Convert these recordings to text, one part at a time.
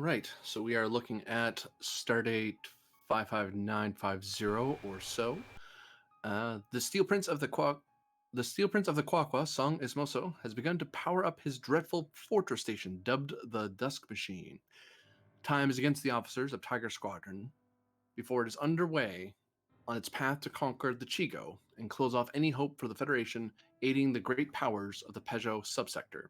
right, so we are looking at Stardate 55950 or so. The Steel Prince of the Quaqua, Song Ismoso, has begun to power up his dreadful fortress station, dubbed the Dusk Machine. Time is against the officers of Tiger Squadron before it is underway on its path to conquer the Chigo and close off any hope for the Federation aiding the great powers of the Peugeot subsector.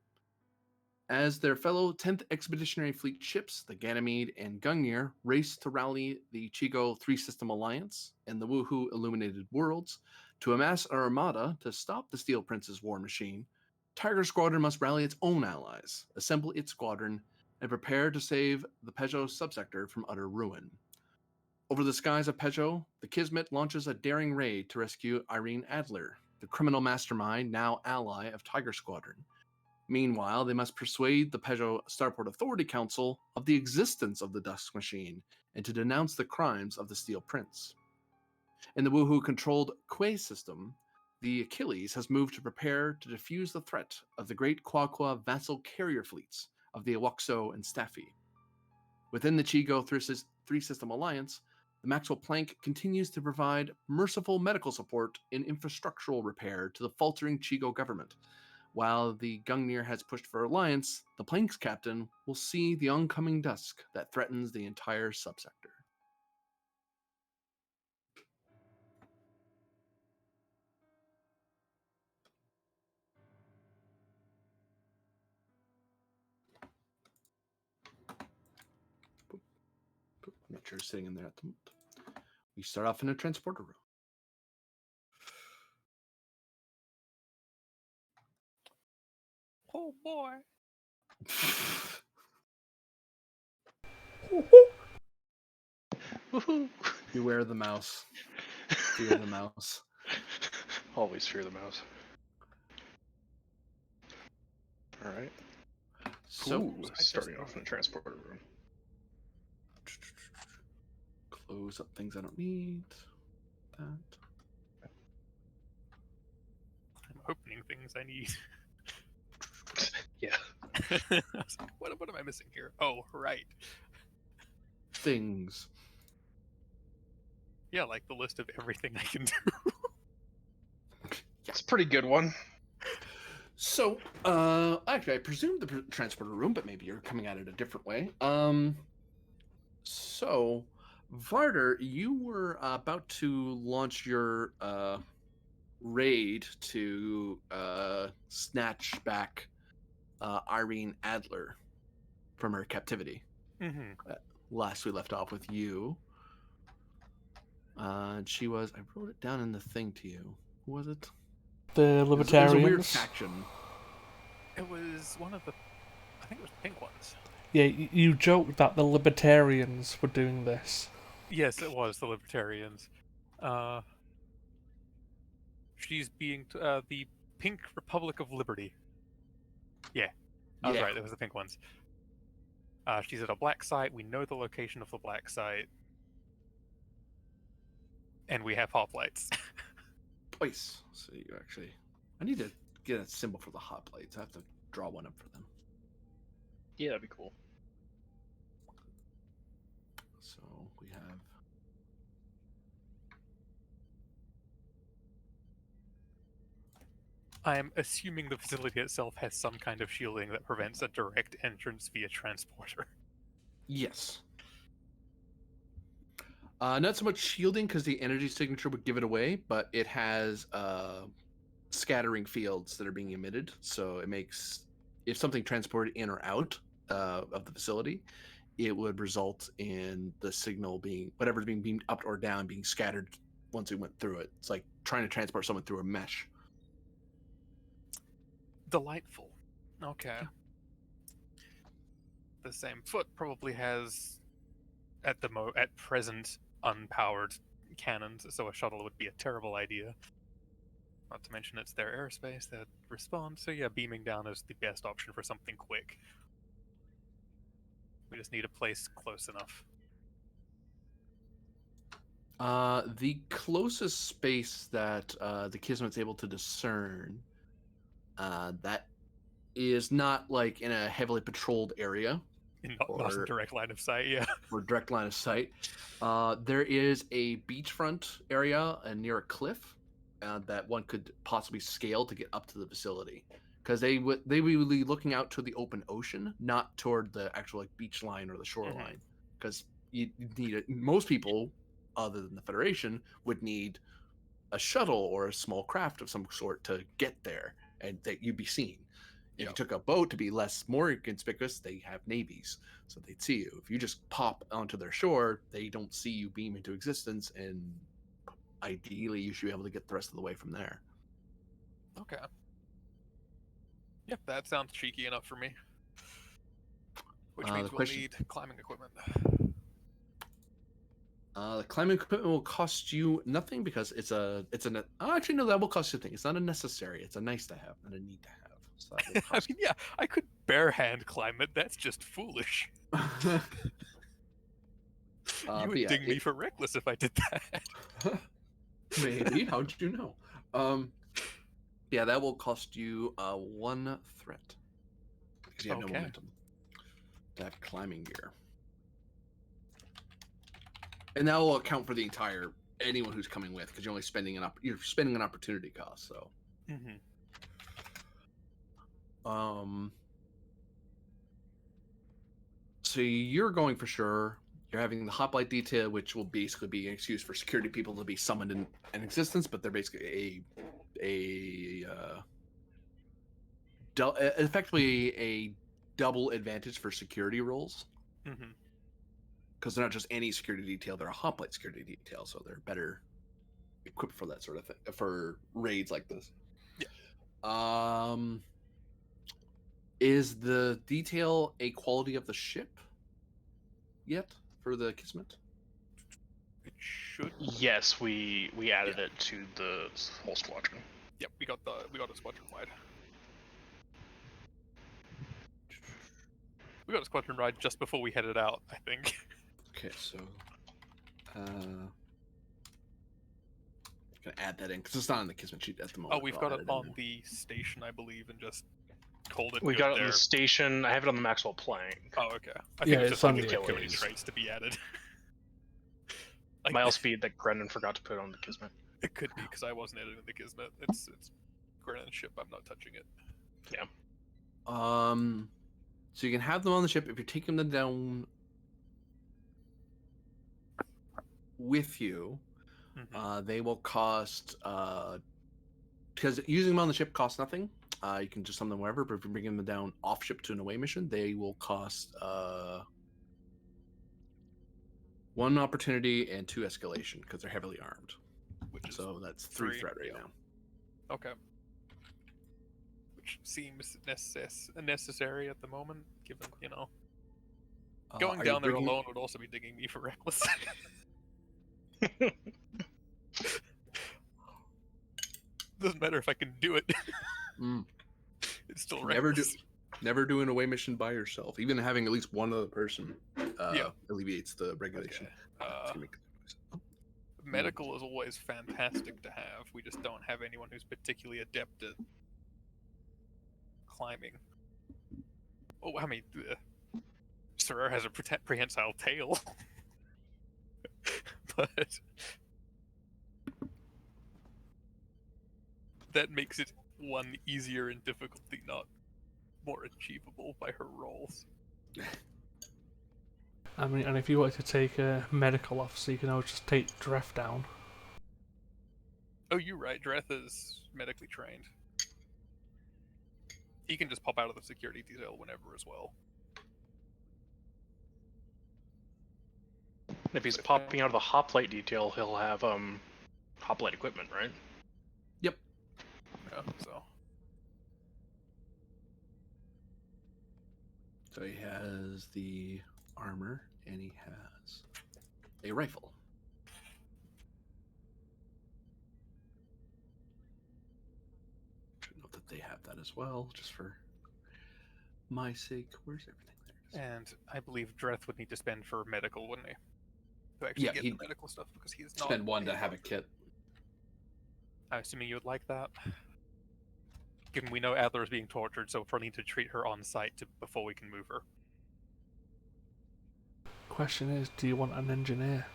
As their fellow 10th Expeditionary Fleet ships, the Ganymede and Gungnir, race to rally the Chigo Three System Alliance and the Woohoo Illuminated Worlds to amass an armada to stop the Steel Prince's war machine, Tiger Squadron must rally its own allies, assemble its squadron, and prepare to save the Peugeot subsector from utter ruin. Over the skies of Peugeot, the Kismet launches a daring raid to rescue Irene Adler, the criminal mastermind now ally of Tiger Squadron. Meanwhile, they must persuade the Peugeot Starport Authority Council of the existence of the Dusk Machine and to denounce the crimes of the Steel Prince. In the Woohoo-controlled Quay system, the Achilles has moved to prepare to defuse the threat of the great Quaqua vassal carrier fleets of the Awuxo and Staffy. Within the Chigo Three System Alliance, the Maxwell Planck continues to provide merciful medical support and infrastructural repair to the faltering Chigo government. While the Gungnir has pushed for alliance, the Planck's captain will see the oncoming dusk that threatens the entire subsector. I'm not sure it's sitting in there at the moment. We start off in a transporter room. Oh boy. Woohoo! Beware the mouse. Fear the mouse. Always fear the mouse. Alright. So, Ooh, starting off in a transporter room. close up things I don't need. That. I'm opening things I need. Yeah. I was like, what am I missing here? Oh, right. Things. Yeah, like the list of everything I can do. It's a pretty good one. So, actually, I presume the transporter room, but maybe you're coming at it a different way. So, Varder, you were about to launch your raid to snatch back Irene Adler from her captivity. Mm-hmm. Last we left off with you. She was, I wrote it down in the thing to you. Who was it? The Libertarians. It was a weird faction. It was one of the, I think it was the pink ones. Yeah, you joked that the Libertarians were doing this. Yes, it was the Libertarians. She's being the Pink Republic of Liberty. Yeah, I was right. It was the pink ones. She's at a black site. We know the location of the black site, and we have hoplites. Twice. So you actually, I need to get a symbol for the hoplites. I have to draw one up for them. Yeah, that'd be cool. So we have. I am assuming the facility itself has some kind of shielding that prevents a direct entrance via transporter. Yes. Not so much shielding because the energy signature would give it away, but it has scattering fields that are being emitted. So it makes, if something transported in or out of the facility, it would result in the signal being, whatever's being beamed up or down, being scattered once it went through it. It's like trying to transport someone through a mesh. Delightful. Okay. Yeah. The same foot probably has, at present, unpowered cannons, so a shuttle would be a terrible idea. Not to mention it's their airspace that respond, so yeah, beaming down is the best option for something quick. We just need a place close enough. The closest space that the Kismet's able to discern that is not like in a heavily patrolled area. Not in or direct line of sight, yeah. or direct line of sight. There is a beachfront area near a cliff that one could possibly scale to get up to the facility, because would be looking out to the open ocean, not toward the actual like beach line or the shoreline, because you need it. Most people, other than the Federation, would need a shuttle or a small craft of some sort to get there, and that you'd be seen. If you took a boat to be more conspicuous, they have navies, so they'd see you. If you just pop onto their shore, they don't see you beam into existence, and ideally, you should be able to get the rest of the way from there. Okay. Yep, that sounds cheeky enough for me. Which means we'll need climbing equipment. The climbing equipment will cost you nothing because actually no, that will cost you a thing. It's not a necessary. It's a nice to have, not a need to have. So that will I cost mean, yeah, I could bare hand climb it. That's just foolish. You would ding me for reckless if I did that. Maybe. How'd you know? Yeah, that will cost you 1 threat because you have no momentum to have climbing gear, and that will account for the entire anyone who's coming with, because you're spending an opportunity cost. So, so you're going for sure. You're having the hoplite detail, which will basically be an excuse for security people to be summoned in existence, but they're basically effectively a double advantage for security roles. Because they're not just any security detail; they're a hoplite security detail, so they're better equipped for that sort of thing, for raids like this. Yeah. Is the detail a quality of the ship yet for the Kismet? It should. Yes, we added it to the whole squadron. Yep, we got a squadron wide. We got a squadron ride just before we headed out, I think. Okay, so gonna add that in because it's not on the Kismet sheet at the moment. Oh, we've got it on the station, I believe, and just called it. We got it on the station. I have it on the Maxwell plank. Oh, okay. I Yeah, think it's it's just on like the activity Achilles. traits to be added. Mile speed that Brendan forgot to put on the Kismet. It could be because I wasn't editing the Kismet. It's Brennan's ship. I'm not touching it. Yeah. So you can have them on the ship if you're taking them down with you. They will cost because using them on the ship costs nothing. You can just summon them wherever, but if you're bringing them down off ship to an away mission, they will cost 1 opportunity and 2 escalation because they're heavily armed. So that's 3 threat right now. Okay. Which seems necessary at the moment, given, going down there alone would also be digging me for reckless. Doesn't matter if I can do it. It's still reckless. Never do an away mission by yourself. Even having at least one other person alleviates the regulation. Okay. Medical is always fantastic to have. We just don't have anyone who's particularly adept at climbing. Oh, I mean, Sir has a prehensile tail. But that makes it one easier in difficulty, not more achievable by her rolls. I mean, and if you wanted to take a medical officer, you can always just take Dref down. Oh, you're right. Dreth is medically trained. He can just pop out of the security detail whenever as well. If he's popping out of the hoplite detail, he'll have hoplite equipment, right? Yep. Yeah, so he has the armor and he has a rifle. Should note that they have that as well, just for my sake. Where's everything there? And I believe Dreth would need to spend for medical, wouldn't he? To actually get the medical stuff, because he's not... Spend 1 to have a kit. I'm assuming you would like that. Given we know Adler is being tortured, so we'll probably need to treat her on site before we can move her. question is, do you want an engineer?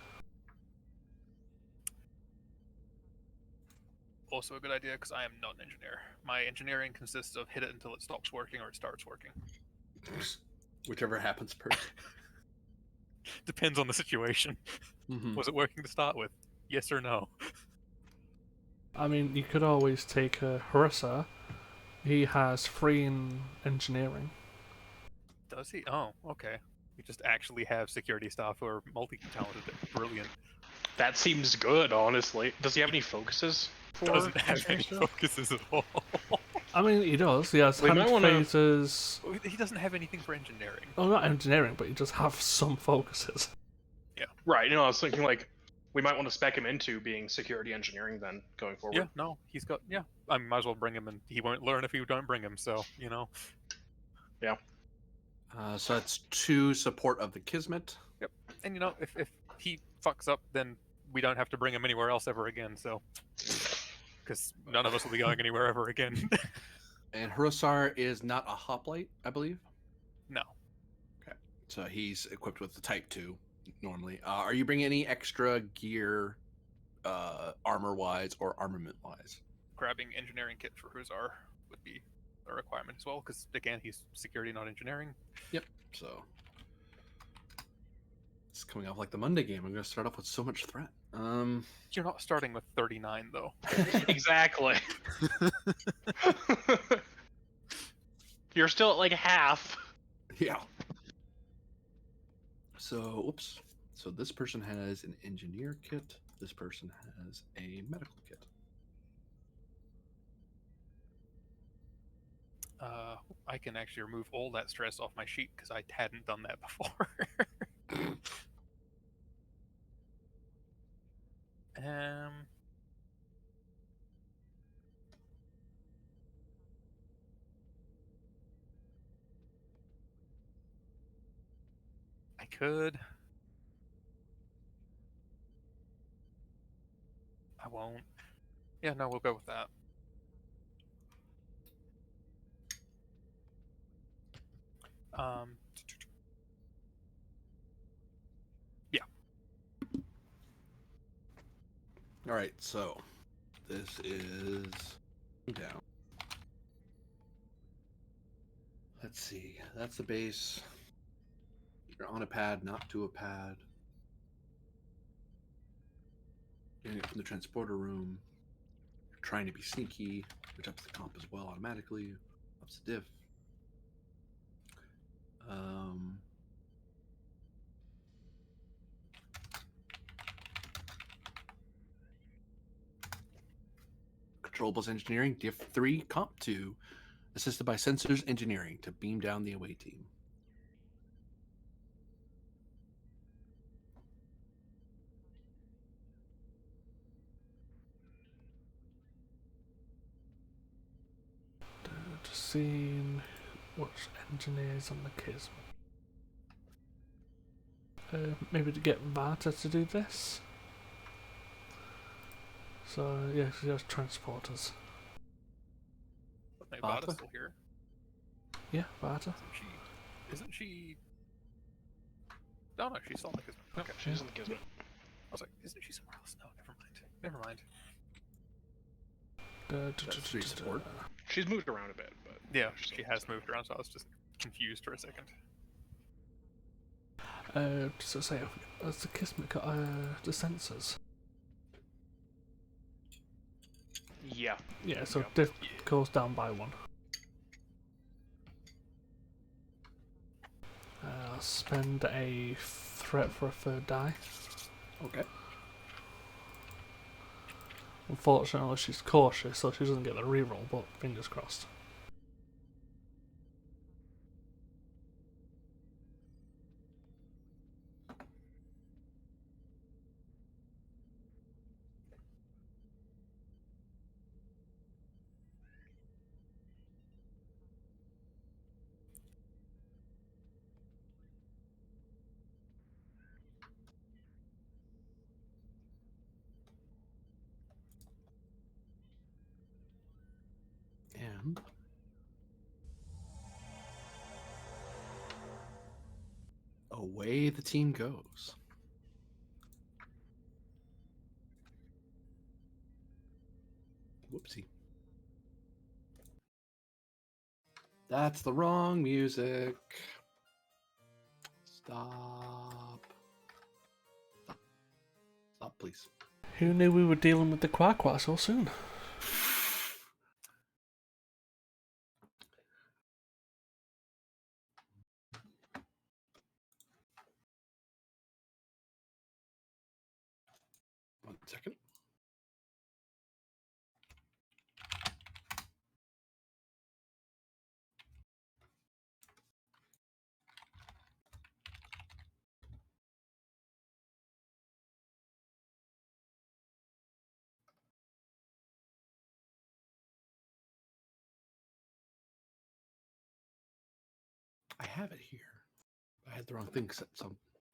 Also a good idea because I am not an engineer. My engineering consists of hit it until it stops working or it starts working. Whichever happens first. Depends on the situation. Mm-hmm. Was it working to start with? Yes or no? I mean, you could always take Harissa. He has 3 in engineering. Does he? Oh, okay. We just actually have security staff who are multi-talented. Brilliant. That seems good, honestly. Does he have any focuses for Doesn't have engineering any stuff? focuses at all. I mean, he does. He has We hand might wanna- phasers. He doesn't have anything for engineering. Well, not engineering, but he does have some focuses. Right, I was thinking, like, we might want to spec him into being security engineering then, going forward. Yeah, no, he's got. Yeah, I might as well bring him, and he won't learn if you don't bring him. So So that's 2 support of the Kismet. Yep. And if he fucks up, then we don't have to bring him anywhere else ever again. So, because none of us will be going anywhere ever again. And Hirosar is not a hoplite, I believe. No. So he's equipped with the Type 2 normally. Are you bringing any extra gear, armor-wise or armament-wise? Grabbing engineering kit for Huzar would be a requirement as well, because again, he's security, not engineering. So it's coming off like the Monday game. I'm going to start off with so much threat. You're not starting with 39 though. Exactly. You're still at like half. Yeah. So, oops. So this person has an engineer kit. This person has a medical kit. I can actually remove all that stress off my sheet because I hadn't done that before. um. I could. I won't. Yeah, no, we'll go with that. Yeah. All right, so this is down. Let's see. That's the base. You're on a pad, not to a pad. Getting it from the transporter room. You're trying to be sneaky, which ups the comp as well automatically. Ups the diff. Controllables engineering, diff 3, comp 2, assisted by sensors engineering to beam down the away team. Just seeing which engineers on the Kismet. Maybe to get Vata to do this. So yeah, she has transporters. Maybe Vata? Vada's still here. Yeah, Vata. Isn't she? No, no, she's still in the Kismet. Okay. She's in the Kismet. I was like, isn't she somewhere else? No, never mind. Never mind. That's 3 support. She's moved around a bit, but Yeah, she's she still has in moved around, so I was just confused for a second. Just to say, has the Kismet got the sensors? the Kismet. Yeah. Yeah, so Yeah. diff goes down by 1. I'll spend a threat for a 3rd die. Okay. Unfortunately, she's cautious, so she doesn't get the reroll, but fingers crossed. And a away the team goes. Whoopsie. That's the wrong music. Stop. Stop, please. Who knew we were dealing with the Quaqua so soon? One second. I have it here. I had the wrong thing set, so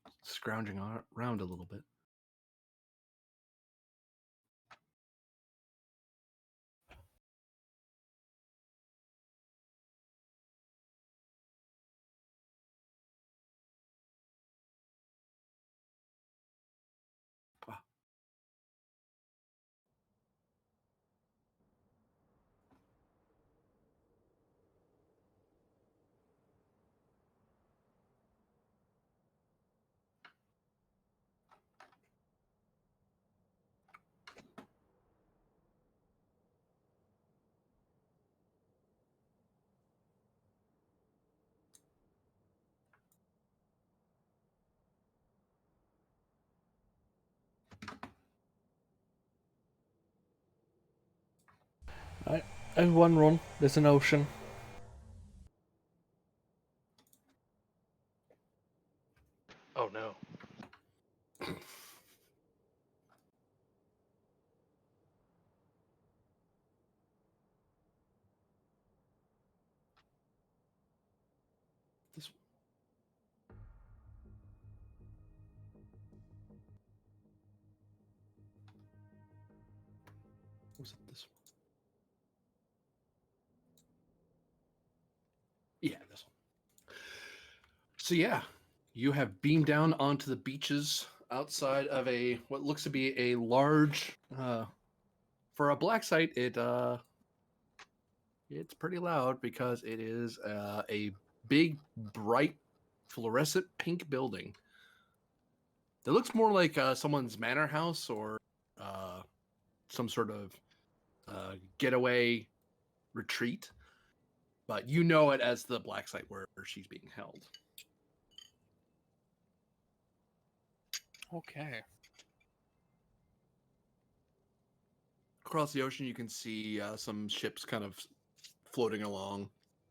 I'm scrounging around a little bit. Ah. Right. In one run, there's an ocean. Oh no. This was it. This one. Yeah, this one. So yeah, you have beamed down onto the beaches outside of a what looks to be a large. For a black site, it's pretty loud because it is a big, bright, fluorescent pink building. That looks more like someone's manor house or uh, some sort of getaway retreat. But you know it as the black site where she's being held. Okay. Across the ocean, you can see some ships kind of floating along,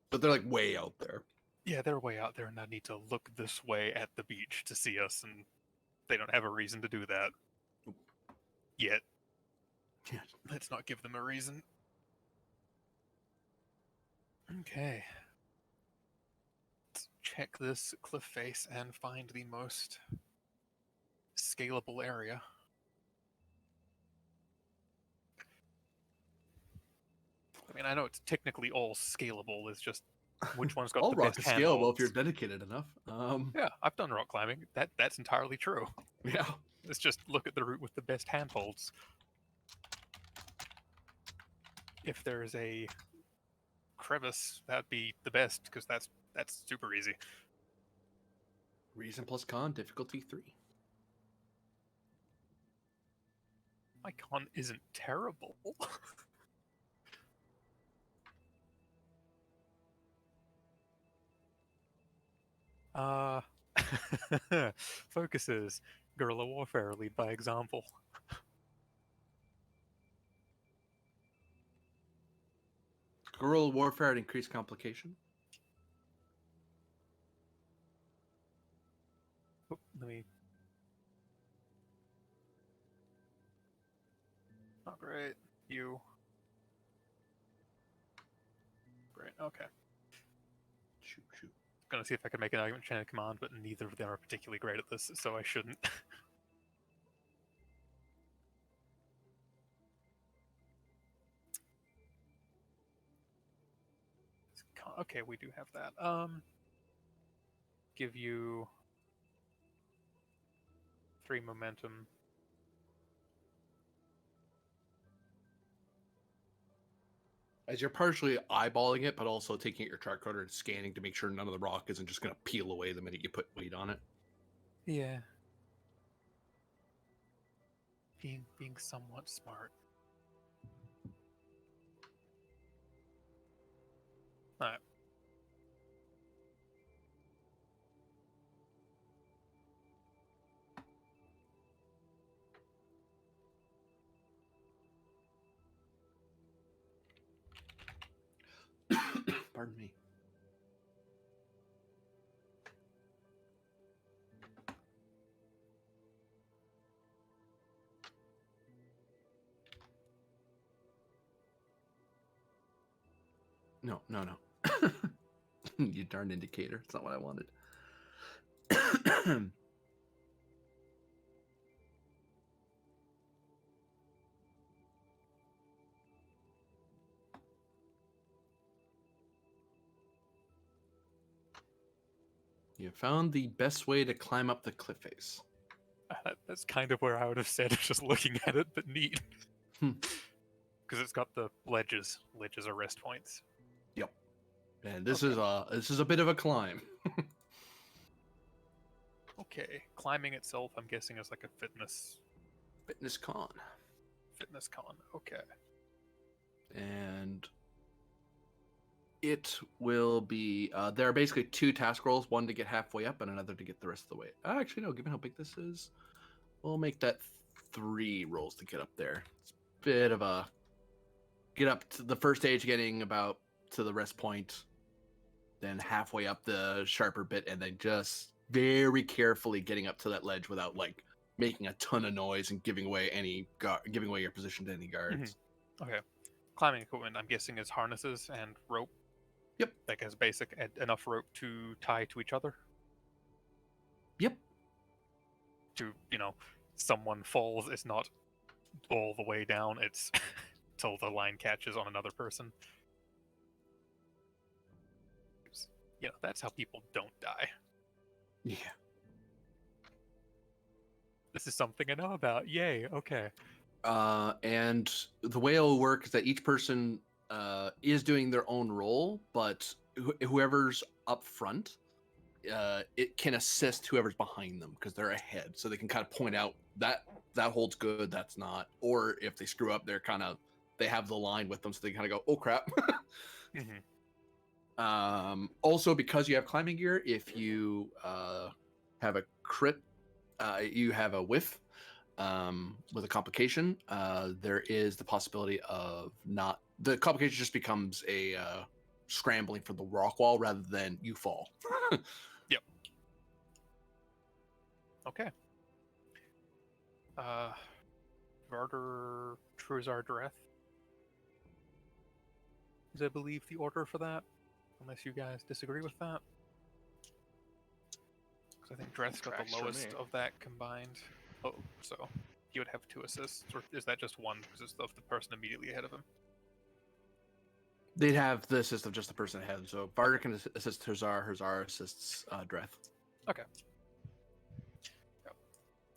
but they're like way out there. Yeah, they're way out there, and I need to look this way at the beach to see us, and they don't have a reason to do that yet. Yeah. Let's not give them a reason. Okay. Let's check this cliff face and find the most scalable area. I mean, I know it's technically all scalable. It's just which one's got All the rock best is scalable if you're handholds. dedicated enough. Yeah, I've done rock climbing. That's entirely true. Yeah. Let's just look at the route with the best handholds. If there's a crevice, that'd be the best because that's super easy. Reason plus con, difficulty 3. My con isn't terrible. uh, focuses guerrilla warfare. Lead by example. Guerrilla warfare at increased complication. Oop, let me. Not great. You. Great. Okay. Shoot, shoot. Gonna see if I can make an argument chain of command, but neither of them are particularly great at this, so I shouldn't. Okay, we do have that. Give you 3 momentum. As you're partially eyeballing it, but also taking out your tricorder and scanning to make sure none of the rock isn't just going to peel away the minute you put weight on it. Yeah. Being somewhat smart. Alright. Pardon me. No. You darn indicator. It's not what I wanted. You found the best way to climb up the cliff face. That's kind of where I would have said just looking at it, but neat. Hmm. Because it's got the ledges. Ledges are rest points. Yep. And this Okay. is a bit of a climb. Okay. Climbing itself, I'm guessing, is like a fitness con. Okay. And it will be there are basically 2 task rolls, one to get halfway up and another to get the rest of the way. Actually, no, given how big this is, we'll make that 3 rolls to get up there. It's a bit of a get up to the first stage, getting about to the rest point, then halfway up the sharper bit, and then just very carefully getting up to that ledge without like making a ton of noise and giving away your position to any guards. Okay. Climbing equipment, I'm guessing, is harnesses and rope. Yep. Like as basic, enough rope to tie to each other. Yep. To, someone falls, it's not all the way down, it's till the line catches on another person. That's how people don't die. Yeah. This is something I know about. Yay, okay. And the way it'll work is that each person is doing their own role, but whoever's up front, it can assist whoever's behind them because they're ahead, so they can kind of point out that holds good, that's not, or if they screw up, they have the line with them, so they kind of go, oh crap. Also, because you have climbing gear, if you have a crit, you have a whiff. With a complication, there is the possibility of not. The complication just becomes a scrambling for the rock wall rather than you fall. Yep. Okay. Varder Truzar Dreth is, I believe, the order for that. Unless you guys disagree with that. Because I think Dreth's got Tracks the for lowest me. of that combined. Oh, so he would have 2 assists, or is that just 1 because it's of the person immediately ahead of him? They'd have the assist of just the person ahead. So Varder can assist Herzar assists Dreth. Okay. Yep.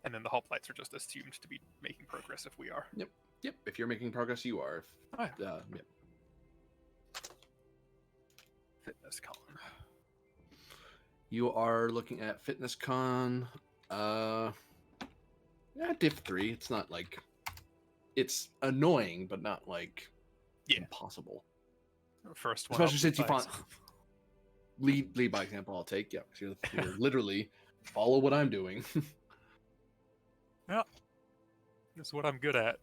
And then the hoplites are just assumed to be making progress if we are. Yep. If you're making progress, you are. Oh, yeah. Yep. Fitness con. You are looking at fitness con. Diff 3. It's not like it's annoying, but not like impossible. First one, especially since you find lead by example. I'll take you're literally follow what I'm doing. Yeah, that's what I'm good at.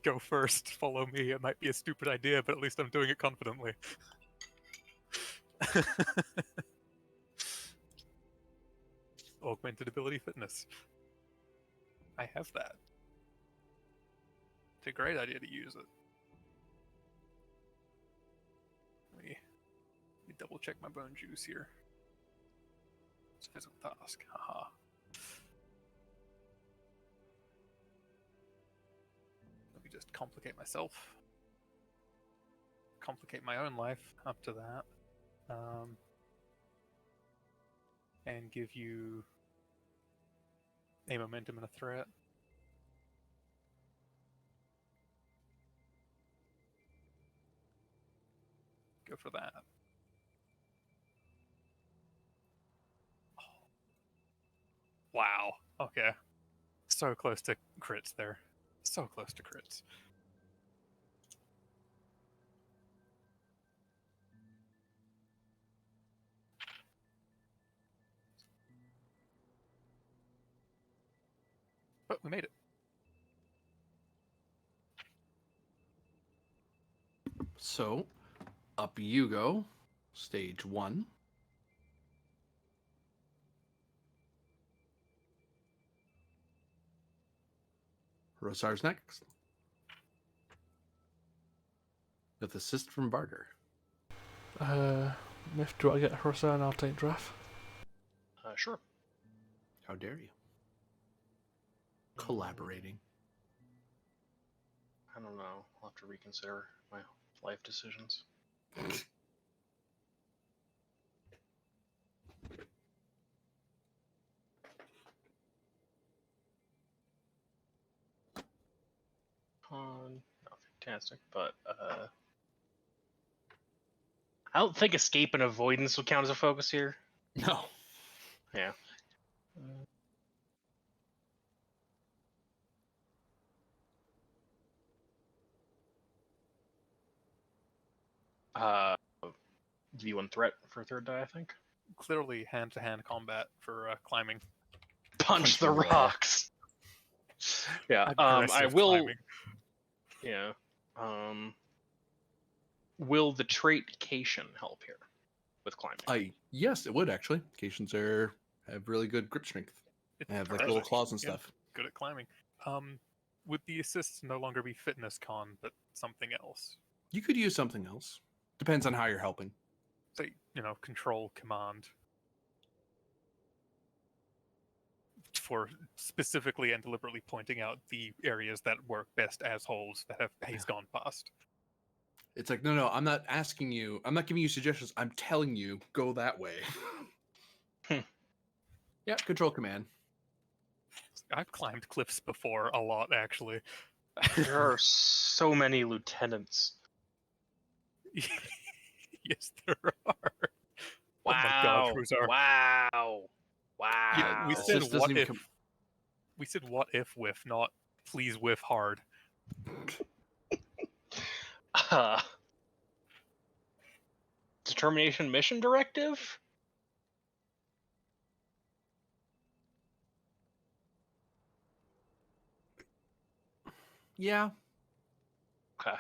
Go first, follow me. It might be a stupid idea, but at least I'm doing it confidently. Augmented ability fitness. I have that. It's a great idea to use it. Let me double check my bone juice here. It's physical task. Haha. Let me just complicate myself. Complicate my own life up to that. And give you A momentum and a threat. Go for that. Wow. Okay. So close to crits there. So close to crits. But we made it. So, up you go. Stage 1. Rosar's next. With assist from Barter. If do I get Hursar and I'll take draft. Sure. How dare you? Collaborating. I don't know. I'll have to reconsider my life decisions. Not fantastic, but I don't think escape and avoidance would count as a focus here. No. Yeah. V1 threat for third die, I think. Clearly hand-to-hand combat for climbing. Punch the the wall. rocks. Yeah. I Aggressive will. climbing. Yeah. Will the trait Cation help here with climbing? Yes, it would actually. Cations have really good grip strength. It's They have like impressive. little claws and Yeah, stuff. good at climbing. Would the assists no longer be fitness con, but something else? You could use something else. Depends on how you're helping. Say, control command. For specifically and deliberately pointing out the areas that work best as holes that have pace gone past. It's like, no, I'm not asking you. I'm not giving you suggestions. I'm telling you, go that way. Yeah, control command. I've climbed cliffs before a lot, actually. There are so many lieutenants. Yes, there are. Wow. Oh my God, Ruzar. Wow. Wow. Yeah, we It said just doesn't what even if. We said what if whiff, not please whiff hard. Determination mission directive? Yeah. Okay.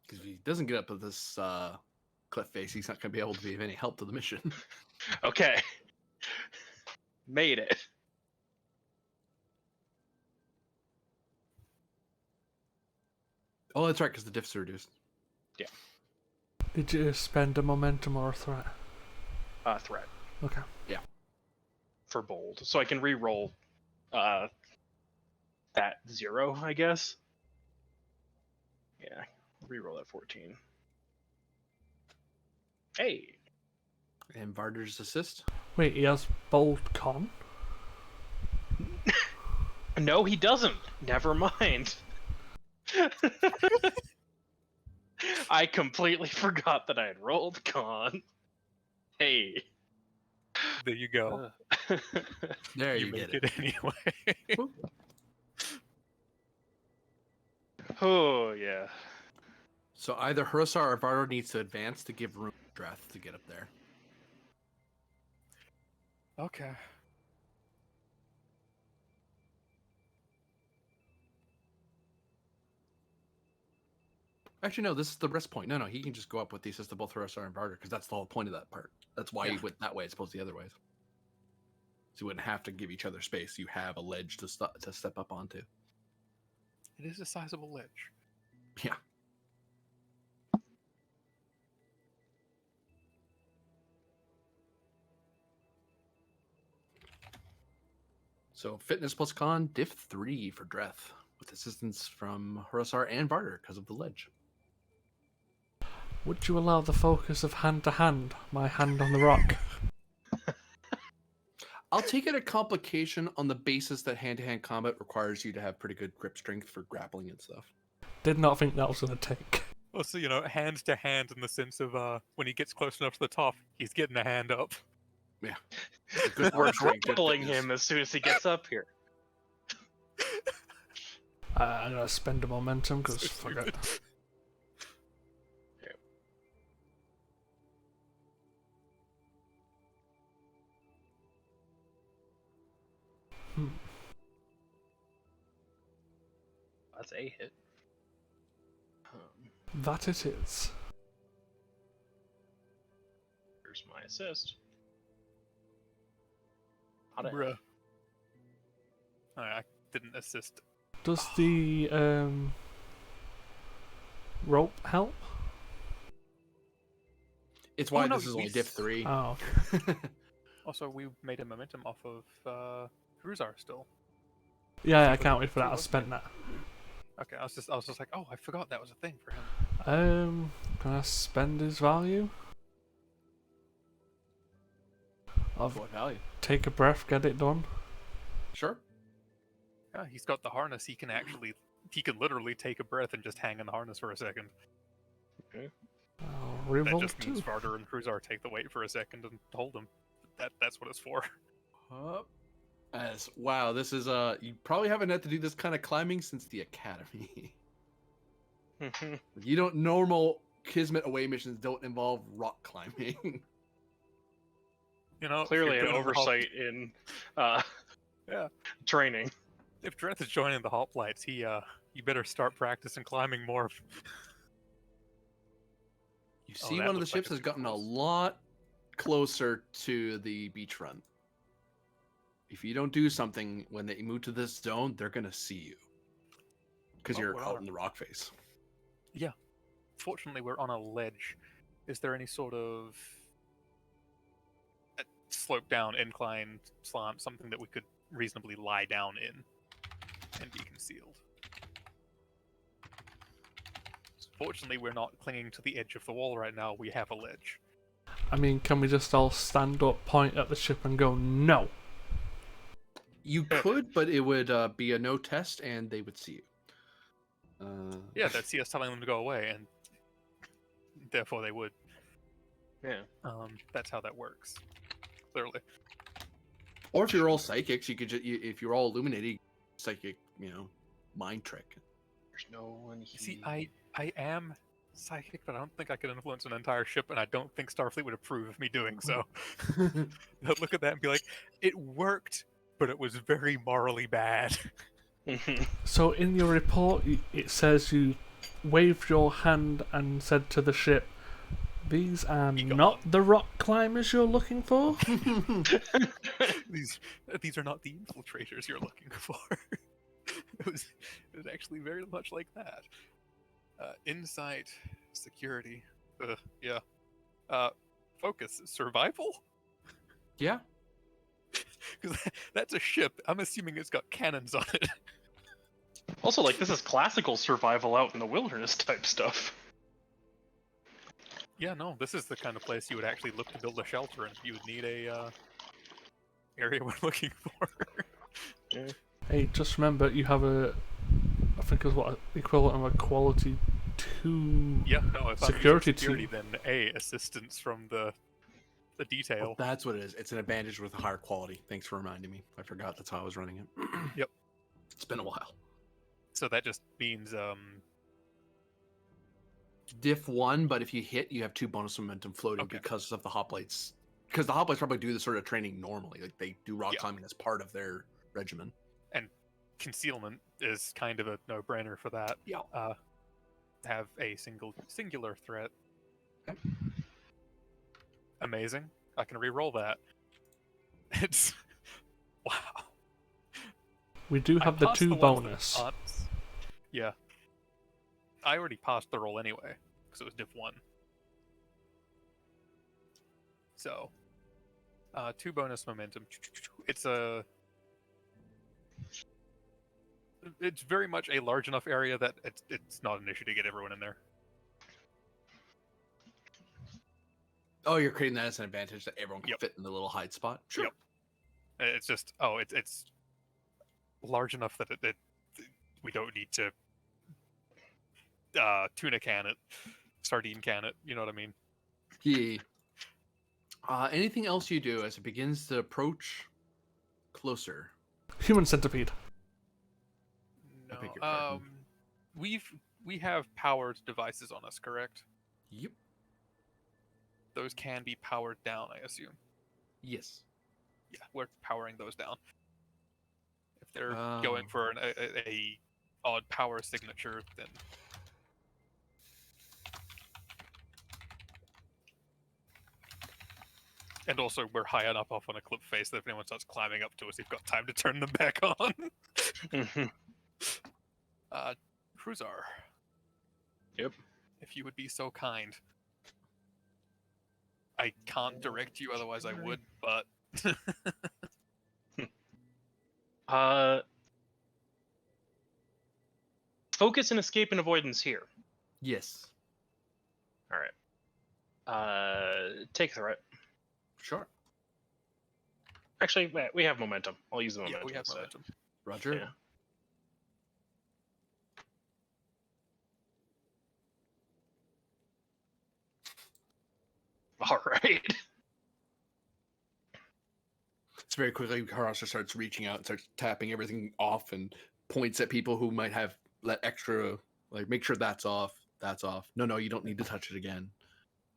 Because if he doesn't get up to this cliff face, he's not going to be able to be of any help to the mission. Okay. Made it. Oh, that's right, because the diffs are reduced. Did you spend a momentum or a threat? Threat. Okay. For bold. So I can re-roll that 0, I guess. Yeah. Re-roll that 14. Hey. And Varder's assist. Wait, he has bold con? No, he doesn't. Never mind. I completely forgot that I had rolled con. Hey. There you go. There you, you get make it. it anyway. Oh, yeah. So either Hursar or Varder needs to advance to give room to Dreth to get up there. Okay. Actually, no, this is the rest point. No, he can just go up with the assist of both Hursar and Varder, because that's the whole point of that part. That's why he went that way as opposed to the other ways. So you wouldn't have to give each other space. You have a ledge to step up onto. It is a sizable ledge. Yeah. So fitness plus con, diff 3 for Dreth, with assistance from Hursar and Varder because of the ledge. Would you allow the focus of hand to hand, my hand on the rock? I'll take it a complication on the basis that hand-to-hand combat requires you to have pretty good grip strength for grappling and stuff. Did not think that was going to take. Also, hand to hand in the sense of when he gets close enough to the top, he's getting a hand up. Yeah. Good We're grip strength, good grappling fitness. him as soon as he gets up here. I'm going to spend the momentum because So fuck it. stupid. That's a hit. That it is. Here's my assist. Not a hit. Bruh. I didn't assist. Does the rope help? It's why no, this is only we diff 3. Oh, Also, we made a momentum off of Cruzar still. yeah, I can't wait for that. I spent that. Okay, I was just like, oh, I forgot that was a thing for him. Can I spend his value? I'll What value? take a breath, get it done. Sure. Yeah, he's got the harness. He can literally take a breath and just hang in the harness for a second. I'll That reroll just means too. Varder and Cruzar take the weight for a second and hold him. That's what it's for. Wow, this is you probably haven't had to do this kind of climbing since the academy. Normal Kismet away missions don't involve rock climbing. Clearly if an you're doing the hop- oversight in Yeah. training. If Dreth is joining the hoplites, you better start practicing climbing more. You Oh, see, that one of the looks like ships it's has gotten a close. lot closer to the beachfront. If you don't do something when they move to this zone, they're gonna see you because Oh, you're we're out on. in the rock face. Fortunately, we're on a ledge. Is there any sort of slope down, incline, slant, something that we could reasonably lie down in and be concealed? Fortunately, we're not clinging to the edge of the wall right now. We have a ledge. I mean, can we just all stand up, point at the ship, and go no? You could, but it would be a no test, and they would see you. Yeah, they'd see us telling them to go away, and therefore they would. Yeah. That's how that works. Clearly. Or if you're all psychics, you could just if you're all illuminated, psychic, mind trick. There's no one You see, here. I am psychic, but I don't think I could influence an entire ship, and I don't think Starfleet would approve of me doing so. They'll look at that and be like, it worked, but it was very morally bad. So in your report, it says you waved your hand and said to the ship, "These are Be not gone." the rock climbers you're looking for." These are not the infiltrators you're looking for. it was actually very much like that. Insight, security, yeah. Focus, survival. Yeah. Because that's a ship. I'm assuming it's got cannons on it. Also, this is classical survival out in the wilderness type stuff. Yeah, no, this is the kind of place you would actually look to build a shelter in. You would need a area we're looking for. Hey, just remember you have I think it's what equivalent of a quality 2. Yeah, no, if Security I'm using security, team. then assistance from the detail. Well, that's what it is. It's an advantage with a higher quality. Thanks for reminding me. I forgot that's how I was running it. Yep. It's been a while. So that just means Diff 1, but if you hit, you have 2 bonus momentum floating Okay. because of the hoplites. Because the hoplites probably do this sort of training normally. Like they do rock Yeah. climbing as part of their regimen. concealment is kind of a no-brainer for that. Yeah. Have a singular threat. Okay. Amazing. I can re-roll that. It's wow. We do I have the passed 2 ones that bonus. odds. Yeah. I already passed the roll anyway, because it was diff 1. So, 2 bonus momentum. It's very much a large enough area that it's not an issue to get everyone in there. Oh, you're creating that as an advantage that everyone can Yep. fit in the little hide spot? Sure. Yep. It's just it's large enough that we don't need to tuna can it, sardine can it. You know what I mean? Yeah. Anything else you do as it begins to approach closer? Human centipede. I beg your No. pardon. We have powered devices on us, correct? Yep. Those can be powered down, I assume. Yes. Yeah, we're powering those down. If they're Oh. going for a odd power signature, then and also we're high enough off on a cliff face that if anyone starts climbing up to us, we've got time to turn them back on. Mhm. Cruzar. Yep. If you would be so kind. I can't direct you, otherwise I would, but Focus and escape and avoidance here. Yes. All right. Take threat. Sure. Actually, we have momentum. I'll use the yeah, momentum. we have instead. momentum. Roger. Yeah. All right. It's very quickly. Karasha starts reaching out and starts tapping everything off and points at people who might have let extra. Like, make sure that's off. That's off. No, you don't need to touch it again.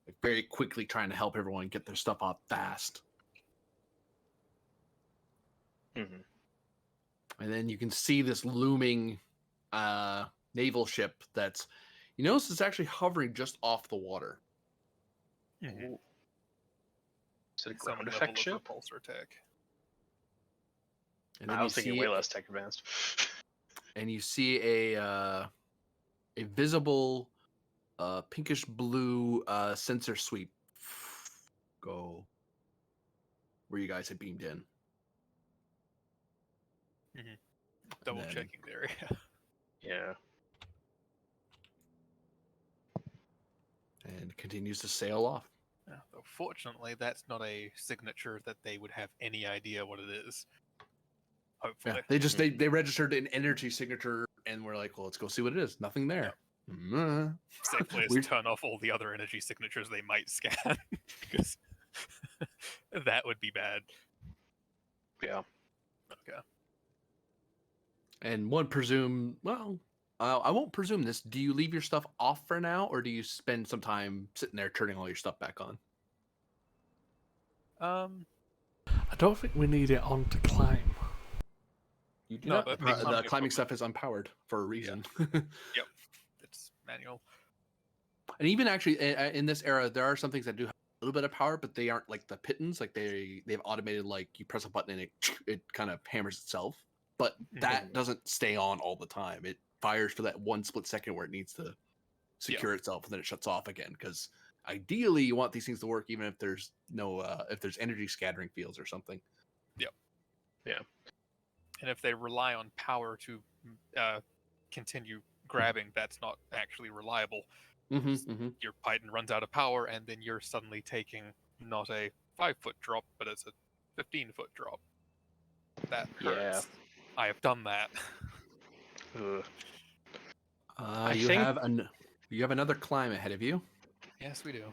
Like, very quickly trying to help everyone get their stuff off fast. Mhm. And then you can see this looming naval ship that's, you notice it's actually hovering just off the water. Mhm. Is it a Some ground level effect of ship? repulsor attack. And then I you was thinking see way less tech advanced. and you see a visible pinkish blue sensor sweep go where you guys had beamed in. Double then- checking there. Yeah. And continues to sail off. Yeah, though fortunately, that's not a signature that they would have any idea what it is. Hopefully. Yeah, they registered an energy signature and we're like, well, let's go see what it is. Nothing there. Safe place to Weird. turn off all the other energy signatures they might scan, because that would be bad. Yeah. Okay. And one presume, well, I won't presume this. Do you leave your stuff off for now, or do you spend some time sitting there turning all your stuff back on? I don't think we need it on to climb. You do No, not. but the The climbing climbing equipment- stuff is unpowered for a reason. It's manual. And even actually in this era, there are some things that do have a little bit of power, but they aren't like the pittons. Like they've automated, like you press a button and it kind of hammers itself. But that doesn't stay on all the time. It fires for that one split second where it needs to secure itself, and then it shuts off again. Because ideally, you want these things to work even if there's no if there's energy scattering fields or something. And if they rely on power to continue grabbing, that's not actually reliable. Your Python runs out of power, and then you're suddenly taking not a 5-foot drop, but it's a 15-foot drop. That hurts. I have done that. Ugh. You think- have another climb ahead of you Yes, we do.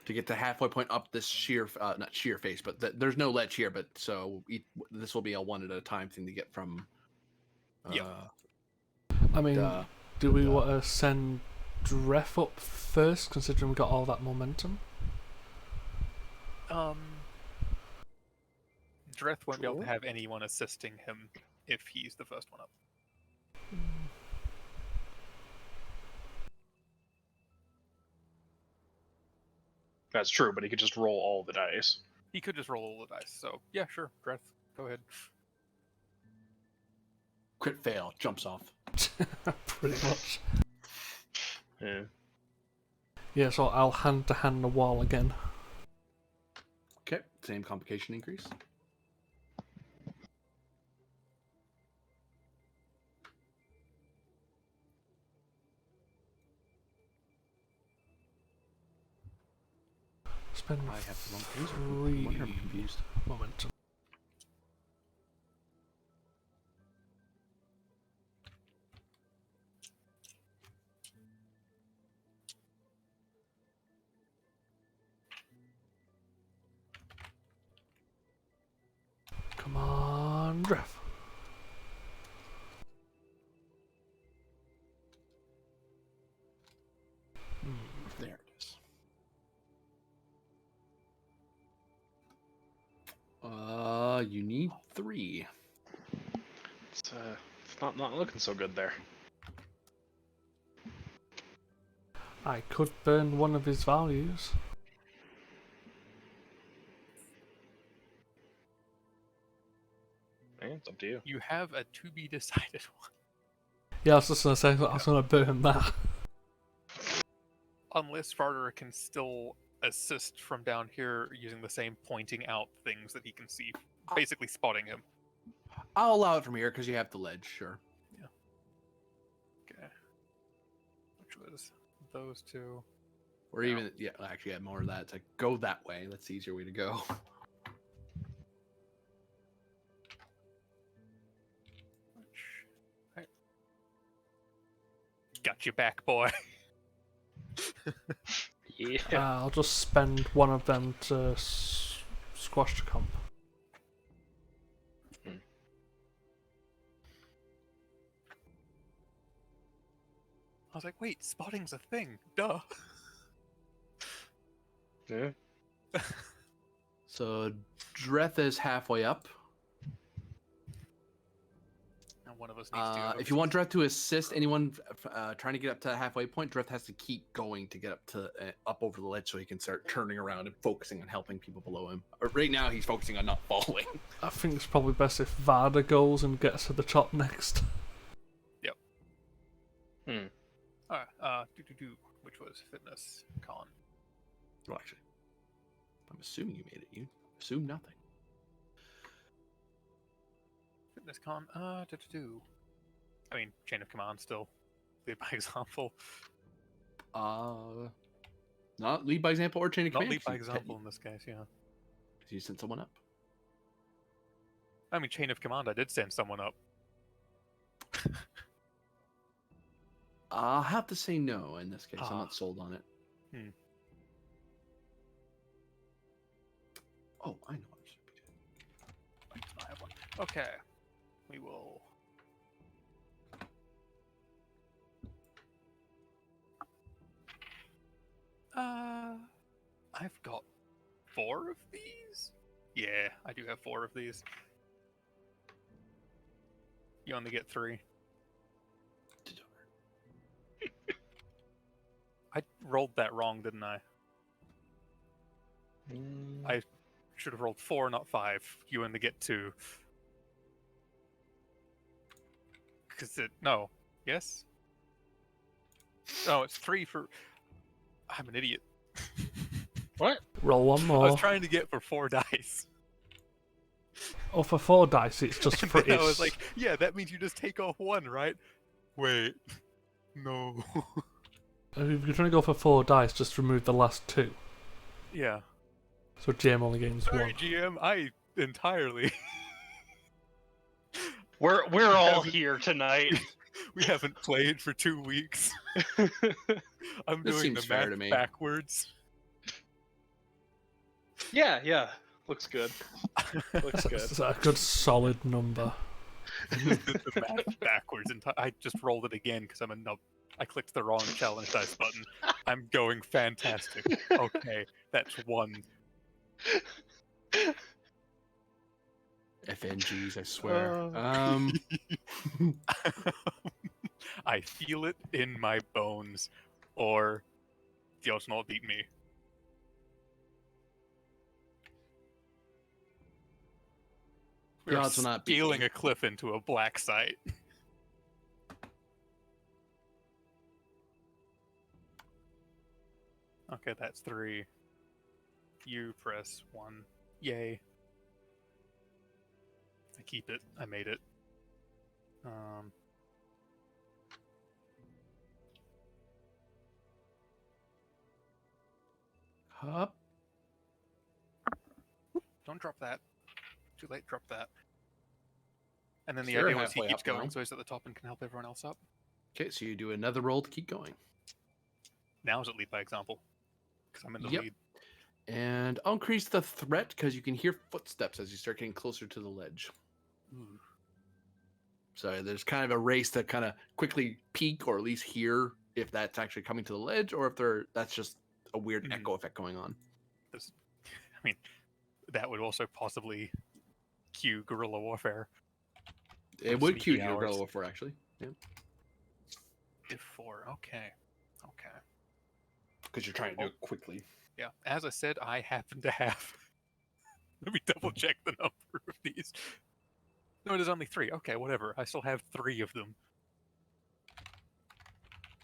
to get to halfway point up this sheer, not sheer face, but there's no ledge here. But so this will be a one at a time thing to get from. I mean, do we want to send Dref up first, considering we got all that momentum? Dreth won't be able to have anyone assisting him if he's the first one up. That's true, but he could just roll all the dice. He could just roll all the dice. So yeah, sure, Dreth, go ahead. Crit fail, jumps off. Pretty much. Yeah. Yeah, so I'll hand to hand the wall again. Okay, same complication increase. Spend I have the wrong things. No wonder I'm 3 confused. momentum. Come on, Dreff. There it is. You need 3. It's not looking so good there. I could burn one of his values. Yeah, it's up to you. You have a to be decided one. Yeah, I was just gonna say, I was gonna burn that. Unless Farter can still assist from down here using the same pointing out things that he can see, basically spotting him. I'll allow it from here because you have the ledge, sure. Okay. Which was those two. Or Yeah. even, yeah, actually, add more of that to go that way. That's the easier way to go. Right. Got you back, boy. Yeah. I'll just spend one of them to squash the comp. I was like, wait, spotting's a thing. Duh. Yeah. So, Dreth is halfway up. And one of us needs to go. If you want Dreth to assist anyone trying to get up to the halfway point, Dreth has to keep going to get up to up over the ledge so he can start turning around and focusing on helping people below him. Right now, he's focusing on not falling. I think it's probably best if Varda goes and gets to the top next. Yep. Hmm. Alright, which was fitness con. Well, actually, I'm assuming you made it. You assume nothing. Fitness con, I mean, chain of command still. Lead by example. Not lead by example or chain of Not command. lead by 'cause example in this case, yeah. You sent someone up. I mean, chain of command, I did send someone up. I'll have to say no in this case. I'm Ah. not sold on it. Hmm. Oh, I know what I should be doing. I do not have one. Okay. We will. I've got 4 of these? Yeah, I do have 4 of these. You only get 3. I rolled that wrong, didn't I? I should have rolled 4, not 5. You only get 2. Because no. Yes? Oh, it's 3 for... I'm an idiot. What? Roll one I more. was trying to get for 4 dice. Oh, for 4 dice, it's just And for then I was like, yeah, that means you just take off 1, right? Wait. No. if you're trying to go for 4 dice, just remove the last 2. Yeah. So GM only gains Sorry, 1. GM, I entirely... We're all here tonight. We haven't played for 2 weeks. I'm This doing seems the fair math to me. backwards. Yeah. Looks good. Looks good. It's a good solid number. The math backwards. I just rolled it again because I'm a nub. I clicked the wrong challenge dice button. I'm going fantastic. Okay, that's 1. FNGs, I swear. I feel it in my bones, or the odds not beat me. The We're odds will not beat scaling me. a cliff into a black site. Okay, that's 3. You press 1. Yay. I keep it. I made it. Up. don't drop that. Too late, drop that. And then the You're idea was he halfway keeps up now. going, so he's at the top and can help everyone else up. Okay, so you do another roll to keep going. Now is it lead by example? Because I'm in the Yep. lead. And I'll increase the threat because you can hear footsteps as you start getting closer to the ledge. Ooh. So there's kind of a race to kind of quickly peek or at least hear if that's actually coming to the ledge or if that's just a weird Mhm. echo effect going on. This, I mean, that would also possibly cue guerrilla warfare. It would cue sneaky your hours. guerrilla warfare, actually. Yeah. Div 4, okay. Okay. Because you're trying to do it quickly. Yeah, as I said, I happen to have... Let me double check the number of these. No, it is only 3. Okay, whatever. I still have 3 of them.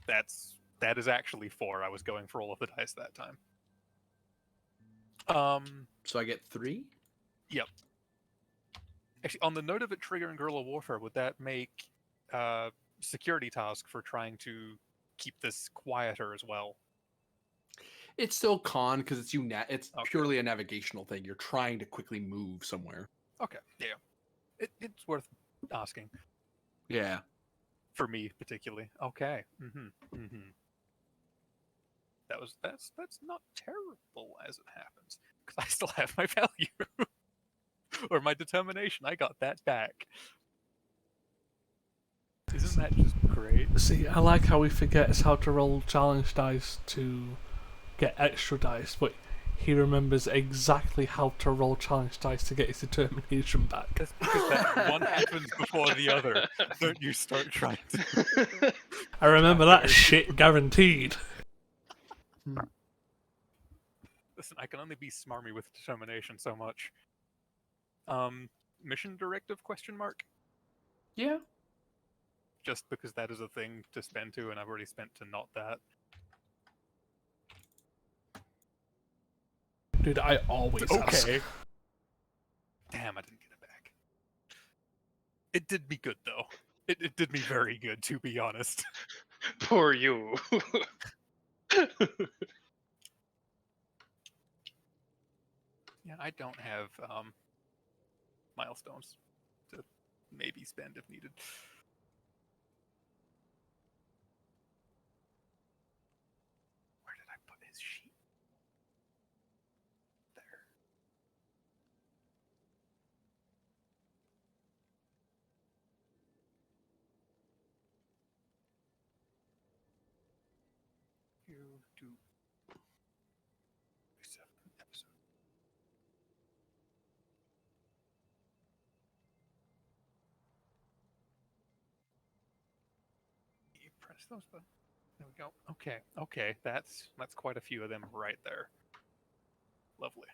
That is actually 4. I was going for all of the dice that time. So I get 3? Yep. Actually, on the note of it triggering guerrilla warfare, would that make security task for trying to keep this quieter as well? It's still con because it's it's Okay. purely a navigational thing. You're trying to quickly move somewhere. Okay, yeah. It's worth asking. Yeah. For me, particularly. Okay. That's not terrible as it happens. Because I still have my value. Or my determination. I got that back. Isn't that just great? See, I like how he forgets how to roll challenge dice to get extra dice, but he remembers exactly how to roll challenge dice to get his determination back. That's because that one happens before the other. Don't you start trying to... I remember that shit guaranteed. Listen, I can only be smarmy with determination so much. Mission directive question mark? Yeah. Just because that is a thing to spend to, and I've already spent to not that. Dude, I always ask. Okay. Damn, I didn't get it back. It did me good, though. It did me very good, to be honest. Poor you. Yeah, I don't have milestones to maybe spend if needed. Where did I put his sheet? There. You do 7 episodes. You press those buttons. There we go. Okay. That's quite a few of them right there. Lovely.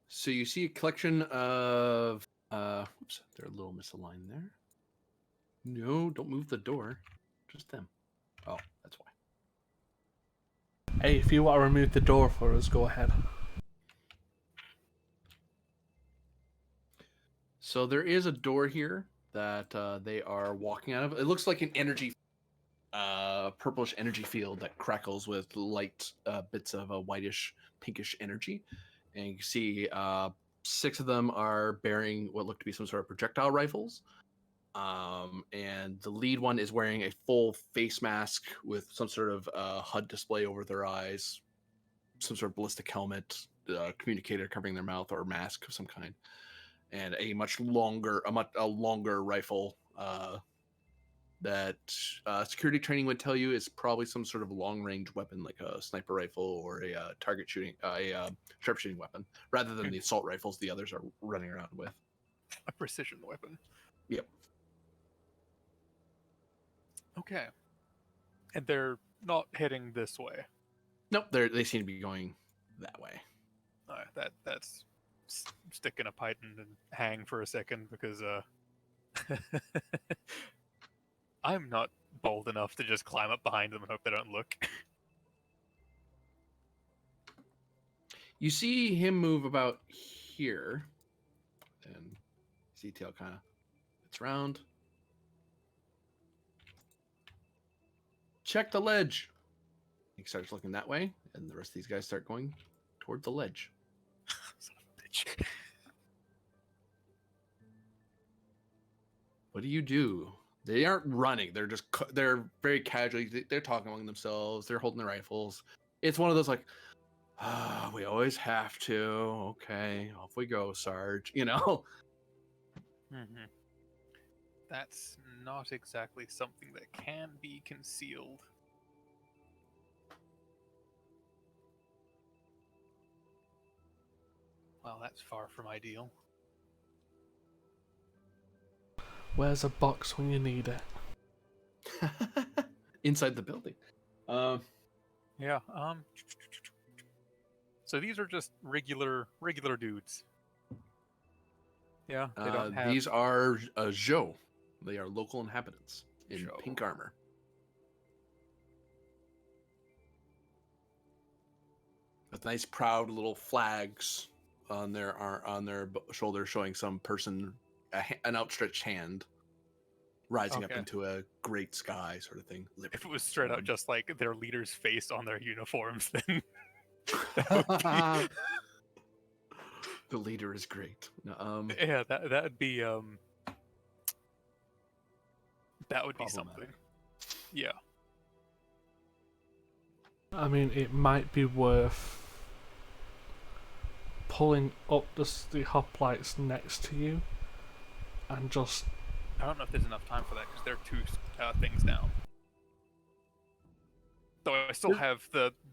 So you see a collection of oops, they're a little misaligned there. No, don't move the door. Just them. Oh, that's why. Hey, if you want to remove the door for us, go ahead. So there is a door here that they are walking out of. It looks like an energy purplish energy field that crackles with light bits of a whitish pinkish energy. And you can see 6 of them are bearing what look to be some sort of projectile rifles. And the lead one is wearing a full face mask with some sort of HUD display over their eyes, some sort of ballistic helmet, communicator covering their mouth or mask of some kind, and a much longer rifle that security training would tell you is probably some sort of long range weapon like a sniper rifle or a target shooting, sharpshooting weapon, rather than the assault rifles the others are running around with. A precision weapon. Yep. Okay. And they're not heading this way. Nope, they seem to be going that way. That's stick in a python and hang for a second because I'm not bold enough to just climb up behind them and hope they don't look. You see him move about here, and Z-tail kind of gets round. check the ledge. He starts looking that way, and the rest of these guys start going toward the ledge. Son of a bitch. What do you do? They aren't running. They're just they're very casually. They're talking among themselves. They're holding their rifles. It's one of those like, we always have to. Okay, off we go, Sarge. You know. Mm-hmm. That's not exactly something that can be concealed. Well, that's far from ideal. Where's a box when you need it? Inside the building. Yeah. So these are just regular dudes. Yeah, they don't have. These are Zhou. They are local inhabitants in Zhou. pink armor. With nice, proud little flags on their shoulder, showing some person an outstretched hand rising up Okay. into a great sky, sort of thing. If Liberty, it was straight out freedom. just like their leader's face on their uniforms, then that The leader is great. No, would be, yeah, that would be something. Problematic. Yeah. I mean, it might be worth pulling up the hoplites next to you and just. I don't know if there's enough time for that because there are two things down. Though I still have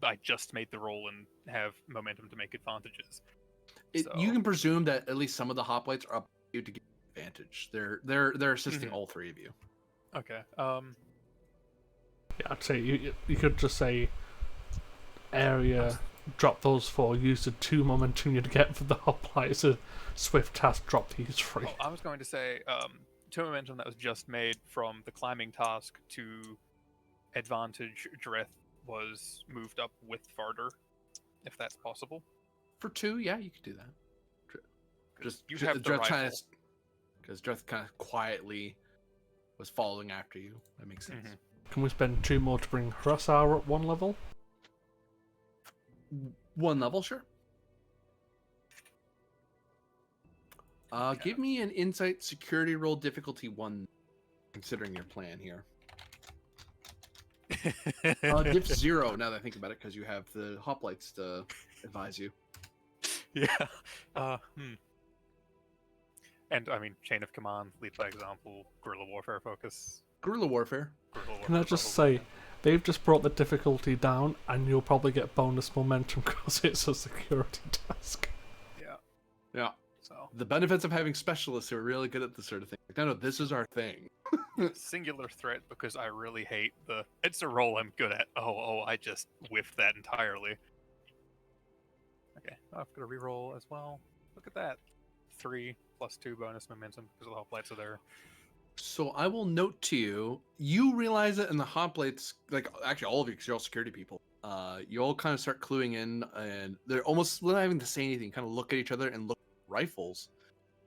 I just made the roll and have momentum to make advantages. You So- can presume that at least some of the hoplites are up to you to get advantage. They're assisting Mhm. all three of you. Okay. Yeah, I'd say you could just say area, drop those four, use the 2 momentum you'd get for the hoplites, a swift task, drop these 3. I was going to say 2 momentum that was just made from the climbing task to advantage Dreth was moved up with Farder, if that's possible. For 2, yeah, you could do that. 'Cause you have the Dreth rifle. because Dreth kind of quietly was following after you. That makes sense. Mhm. Can we spend 2 more to bring Hrossar up 1 level? 1 level, sure. Okay. Give me an insight security roll difficulty 1, considering your plan here. Diff 0, now that I think about it, because you have the hoplites to advise you. Yeah. And I mean, chain of command, lead by example, guerrilla warfare focus. Guerrilla warfare. Guerrilla Can I warfare just probably, say, they've just brought the difficulty down, and you'll probably get bonus momentum because it's a security task. Yeah. Yeah. So The benefits of having specialists who are really good at this sort of thing. Like, no, this is our thing. singular threat because I really hate the. It's a roll I'm good at. Oh, I just whiffed that entirely. Okay, I've got a reroll as well. Look at that. 3 plus 2 bonus momentum because the hoplites are there. So I will note to you, you realize it in the hoplites, like actually all of you, because you're all security people. You all kind of start cluing in, and they're almost not having to say anything. Kind of look at each other and look at rifles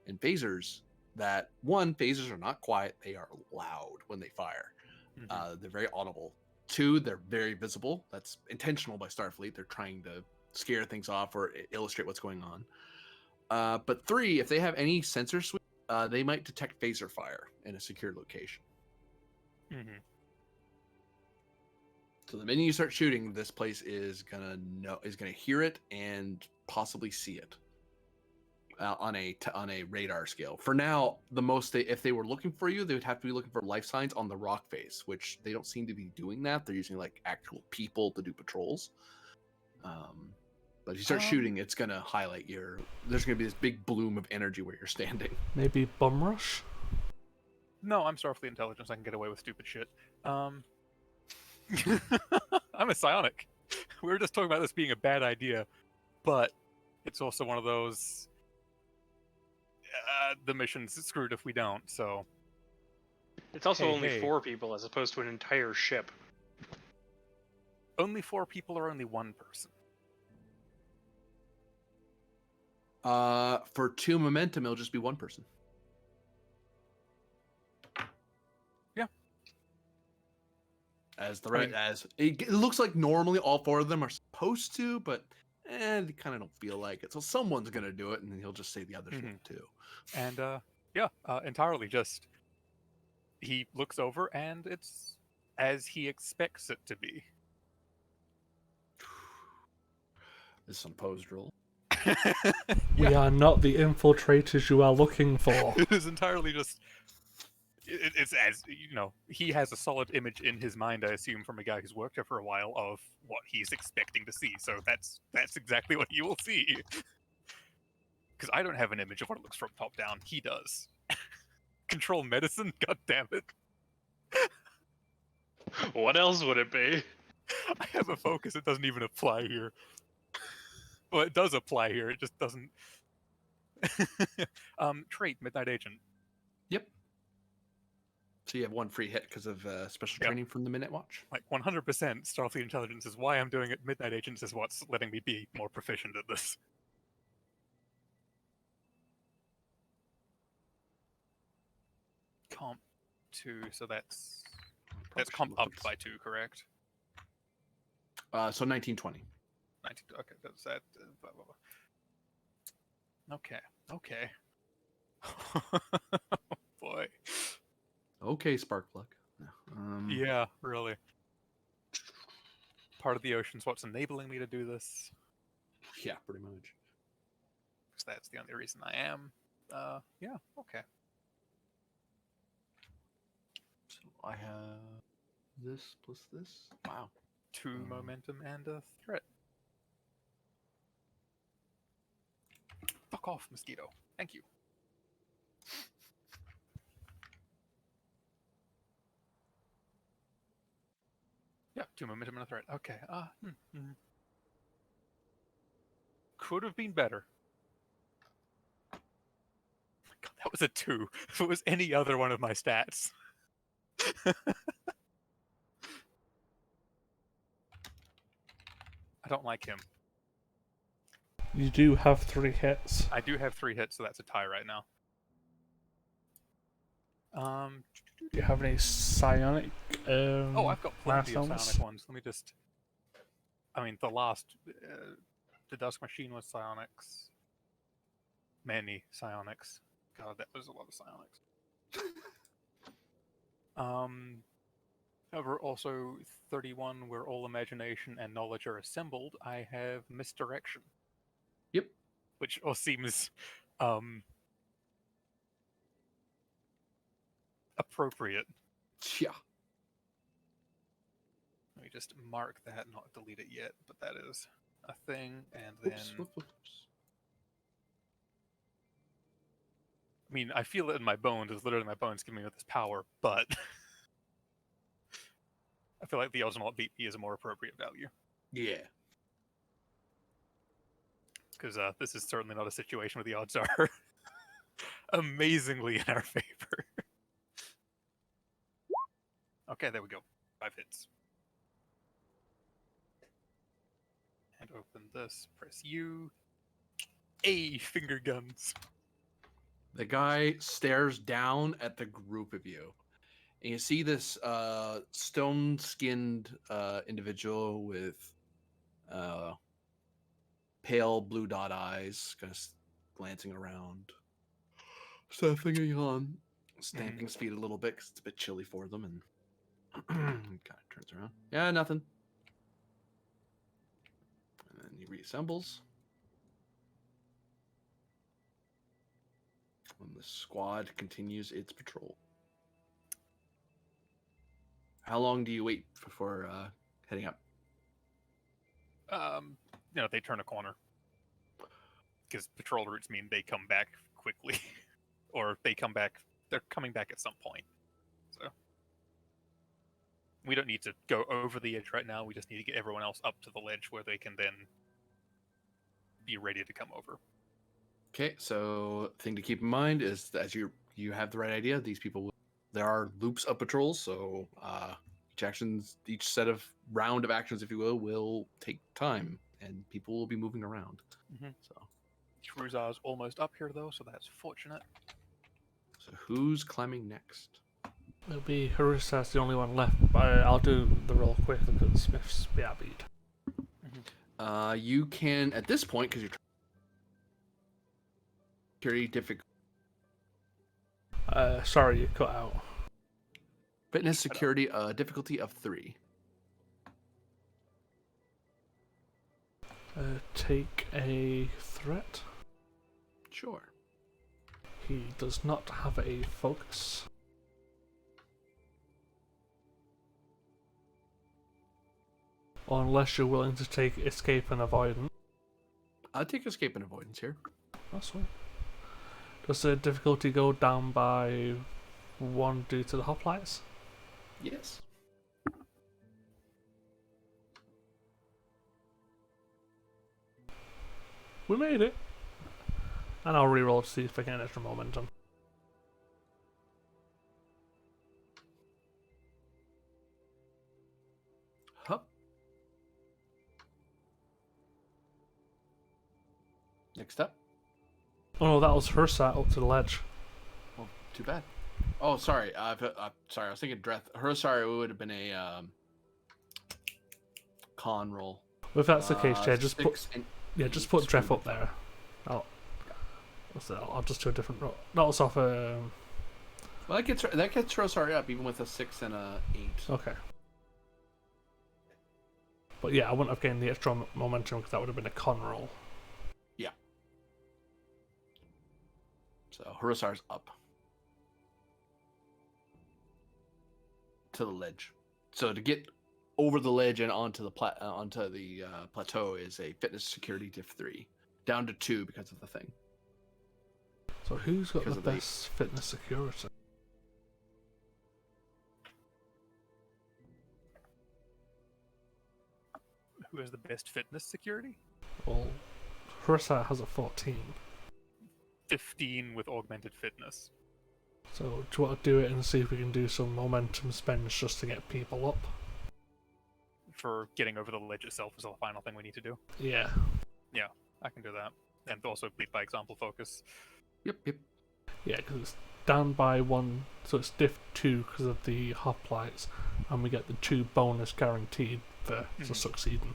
and phasers. That one, phasers are not quiet; they are loud when they fire. Mhm. They're very audible. 2, they're very visible. That's intentional by Starfleet. They're trying to scare things off or illustrate what's going on. But 3, if they have any sensor switch, they might detect phaser fire in a secure location. Mhm. So the minute you start shooting, this place is gonna hear it and possibly see it on a radar scale. For now, if they were looking for you, they would have to be looking for life signs on the rock face, which they don't seem to be doing that. They're using like actual people to do patrols. But if you start shooting, it's gonna highlight there's gonna be this big bloom of energy where you're standing. Maybe bum rush? No, I'm Starfleet intelligence. I can get away with stupid shit. I'm a psionic. We were just talking about this being a bad idea, but it's also one of those. The mission's screwed if we don't. So It's also Hey, only hey. 4 people as opposed to an entire ship. only 4 people or only 1 person. For 2 momentum, it'll just be 1 person. Yeah. as the I right mean- as it looks like normally all 4 of them are supposed to, but they kind of don't feel like it. So someone's gonna do it, and then he'll just say the others will too. And entirely just he looks over and it's as he expects it to be. This is some posed roll. We are not the infiltrators you are looking for. It is entirely just. It's as he has a solid image in his mind, I assume, from a guy who's worked here for a while of what he's expecting to see. So that's exactly what you will see. Because I don't have an image of what it looks from top down. He does. Control medicine? God damn it. What else would it be? I have a focus. It doesn't even apply here. Well, it does apply here. It just doesn't. Trait, Midnight Agent. Yep. So you have 1 free hit because of special Yeah. training from the Minute Watch. Like 100% Starfleet Intelligence is why I'm doing it. Midnight Agents is what's letting me be more proficient at this. Comp 2, so that's comp should look upped by 2, correct? So 1920. 19. Okay, that's that. Blah, blah, blah. Okay. Boy. Okay, Sparkplug. Yeah, really. Part of the ocean's what's enabling me to do this. Yeah, pretty much. Because that's the only reason I am. Yeah, okay. So I have this plus this. Wow. 2 momentum and a threat. Fuck off, mosquito. Thank you. Yeah, 2 momentum and a threat. Okay. Could have been better. God, that was a 2. If it was any other one of my stats. I don't like him. You do have 3 hits. I do have 3 hits, so that's a tie right now. Do you have any psionic? Oh, I've got plenty of milestones? psionic ones. Let me just. I mean, the last. The Dusk Machine was psionics. Many psionics. God, that was a lot of psionics. However, also 31, where all imagination and knowledge are assembled, I have misdirection. Yep. Which all seems appropriate. Yeah. Let me just mark that, not delete it yet, but that is a thing, and then... Oops. I mean, I feel it in my bones. It's literally my bones giving me this power, but I feel like the odds on what beat me is a more appropriate value. Yeah. Because this is certainly not a situation where the odds are amazingly in our favor. Okay, there we go. 5 hits. And open this. Press U. A finger guns. The guy stares down at the group of you. And you see this stone-skinned individual with pale blue dot eyes, kind of glancing around. Stamping his feet a little bit because it's a bit chilly for them, and kind of turns around. Yeah, nothing. And then he reassembles. And the squad continues its patrol. How long do you wait before heading up? They turn a corner. Because patrol routes mean they come back quickly. Or they're coming back at some point. So we don't need to go over the edge right now. We just need to get everyone else up to the ledge where they can then be ready to come over. Okay, so thing to keep in mind is that as you have the right idea, these people, there are loops of patrols, so each set of round of actions, if you will take time, and people will be moving around. Mm-hmm. So Shruzar's almost up here though, so that's fortunate. who's climbing next? It'll be Harusa's the only one left, but I'll do the roll quick because Smith's beat. You can, at this point, because you're security difficult. Sorry, you cut out. Fitness security difficulty of 3. Take a threat. Sure. He does not have a focus. Unless you're willing to take escape and avoidance. I'll take escape and avoidance here. That's fine. Does the difficulty go down by 1 due to the hoplites? Yes. We made it. And I'll reroll to see if I get extra momentum. Hup. Next up. Oh no, that was her sat up to the ledge. Well, too bad. Oh, sorry. Sorry, I was thinking Dreth. Her, sorry, it would have been a con roll. Well, if that's the case, yeah, just put 6 and just 8 put Dref screwed up there. I'll just do a different roll. That was off a. Well, that gets Rosari up even with a 6 and a 8. Okay. But yeah, I wouldn't have gained the extra momentum because that would have been a con roll. Yeah. So Harusar's up to the ledge. So to get over the ledge and onto the plateau is a fitness security diff 3, down to 2 because of the thing. So who's got Because the of the- best fitness security? Who has the best fitness security? Well, Harissa has a 14. 15 with augmented fitness. So do you want to do it and see if we can do some momentum spends just to get people up? For getting over the ledge itself is the final thing we need to do. Yeah. I can do that. And also lead by example focus. Yep. Yeah, because it's down by 1, so it's diff 2 because of the hoplites, and we get the 2 bonus guaranteed for succeeding.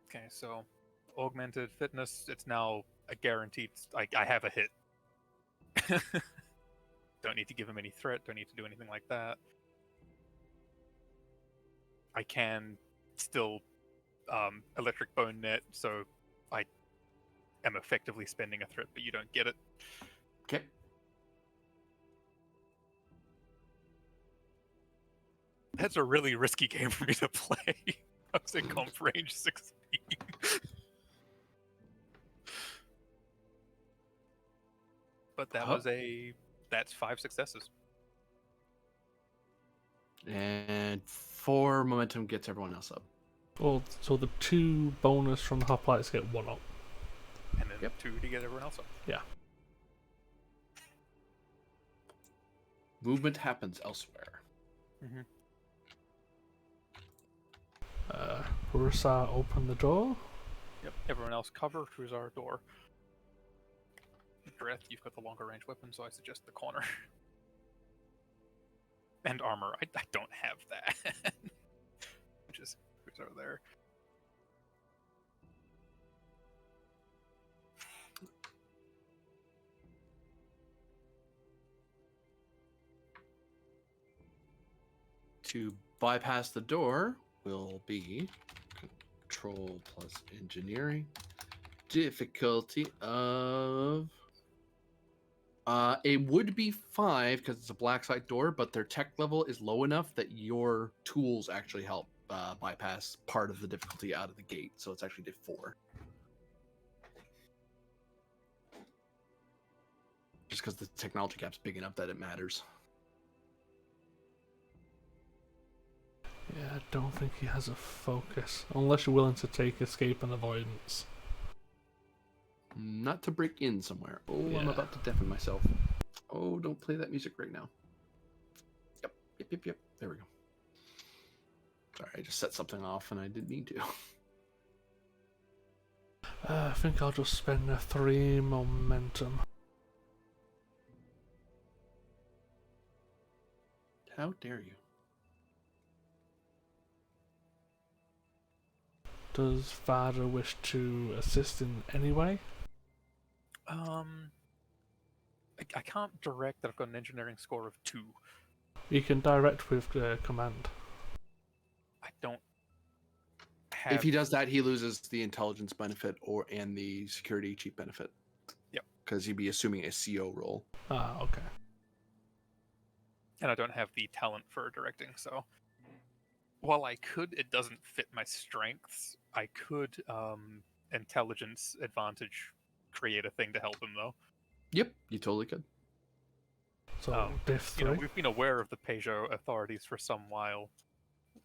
Okay, so augmented fitness, it's now a guaranteed. I have a hit. Don't need to give him any threat, don't need to do anything like that. I can still electric bone net, so I am effectively spending a threat, but you don't get it. Okay. That's a really risky game for me to play. I was in comp range 16. But that was that's 5 successes. And 4 momentum gets everyone else up. Well, so the 2 bonus from the hoplites get 1 up. And then 2 to get everyone else up. Yeah. Movement happens elsewhere. Harissa, open the door. Yep, everyone else cover through our door. Dreth, you've got the longer range weapon, so I suggest the corner. And armor, I don't have that. Which is who's over there. To bypass the door will be control plus engineering. Difficulty of it would be 5 because it's a black site door, but their tech level is low enough that your tools actually help bypass part of the difficulty out of the gate. So it's actually diff 4. Just because the technology gap's big enough that it matters. Yeah, I don't think he has a focus. Unless you're willing to take escape and avoidance. Not to break in somewhere. Oh, I'm Yeah. about to deafen myself. Oh, don't play that music right now. Yep. There we go. Sorry, I just set something off and I didn't mean to. I think I'll just spend a 3 momentum. How dare you? Does Vada wish to assist in any way? I can't direct that I've got an engineering score of 2. You can direct with command. I don't have... If he does that, he loses the intelligence benefit and the security cheat benefit. Yep. Because he'd be assuming a CO role. Ah, okay. And I don't have the talent for directing, so... While I could, it doesn't fit my strengths. I could, intelligence advantage create a thing to help him, though. Yep, you totally could. So, diff You know, 3. we've been aware of the Peugeot authorities for some while,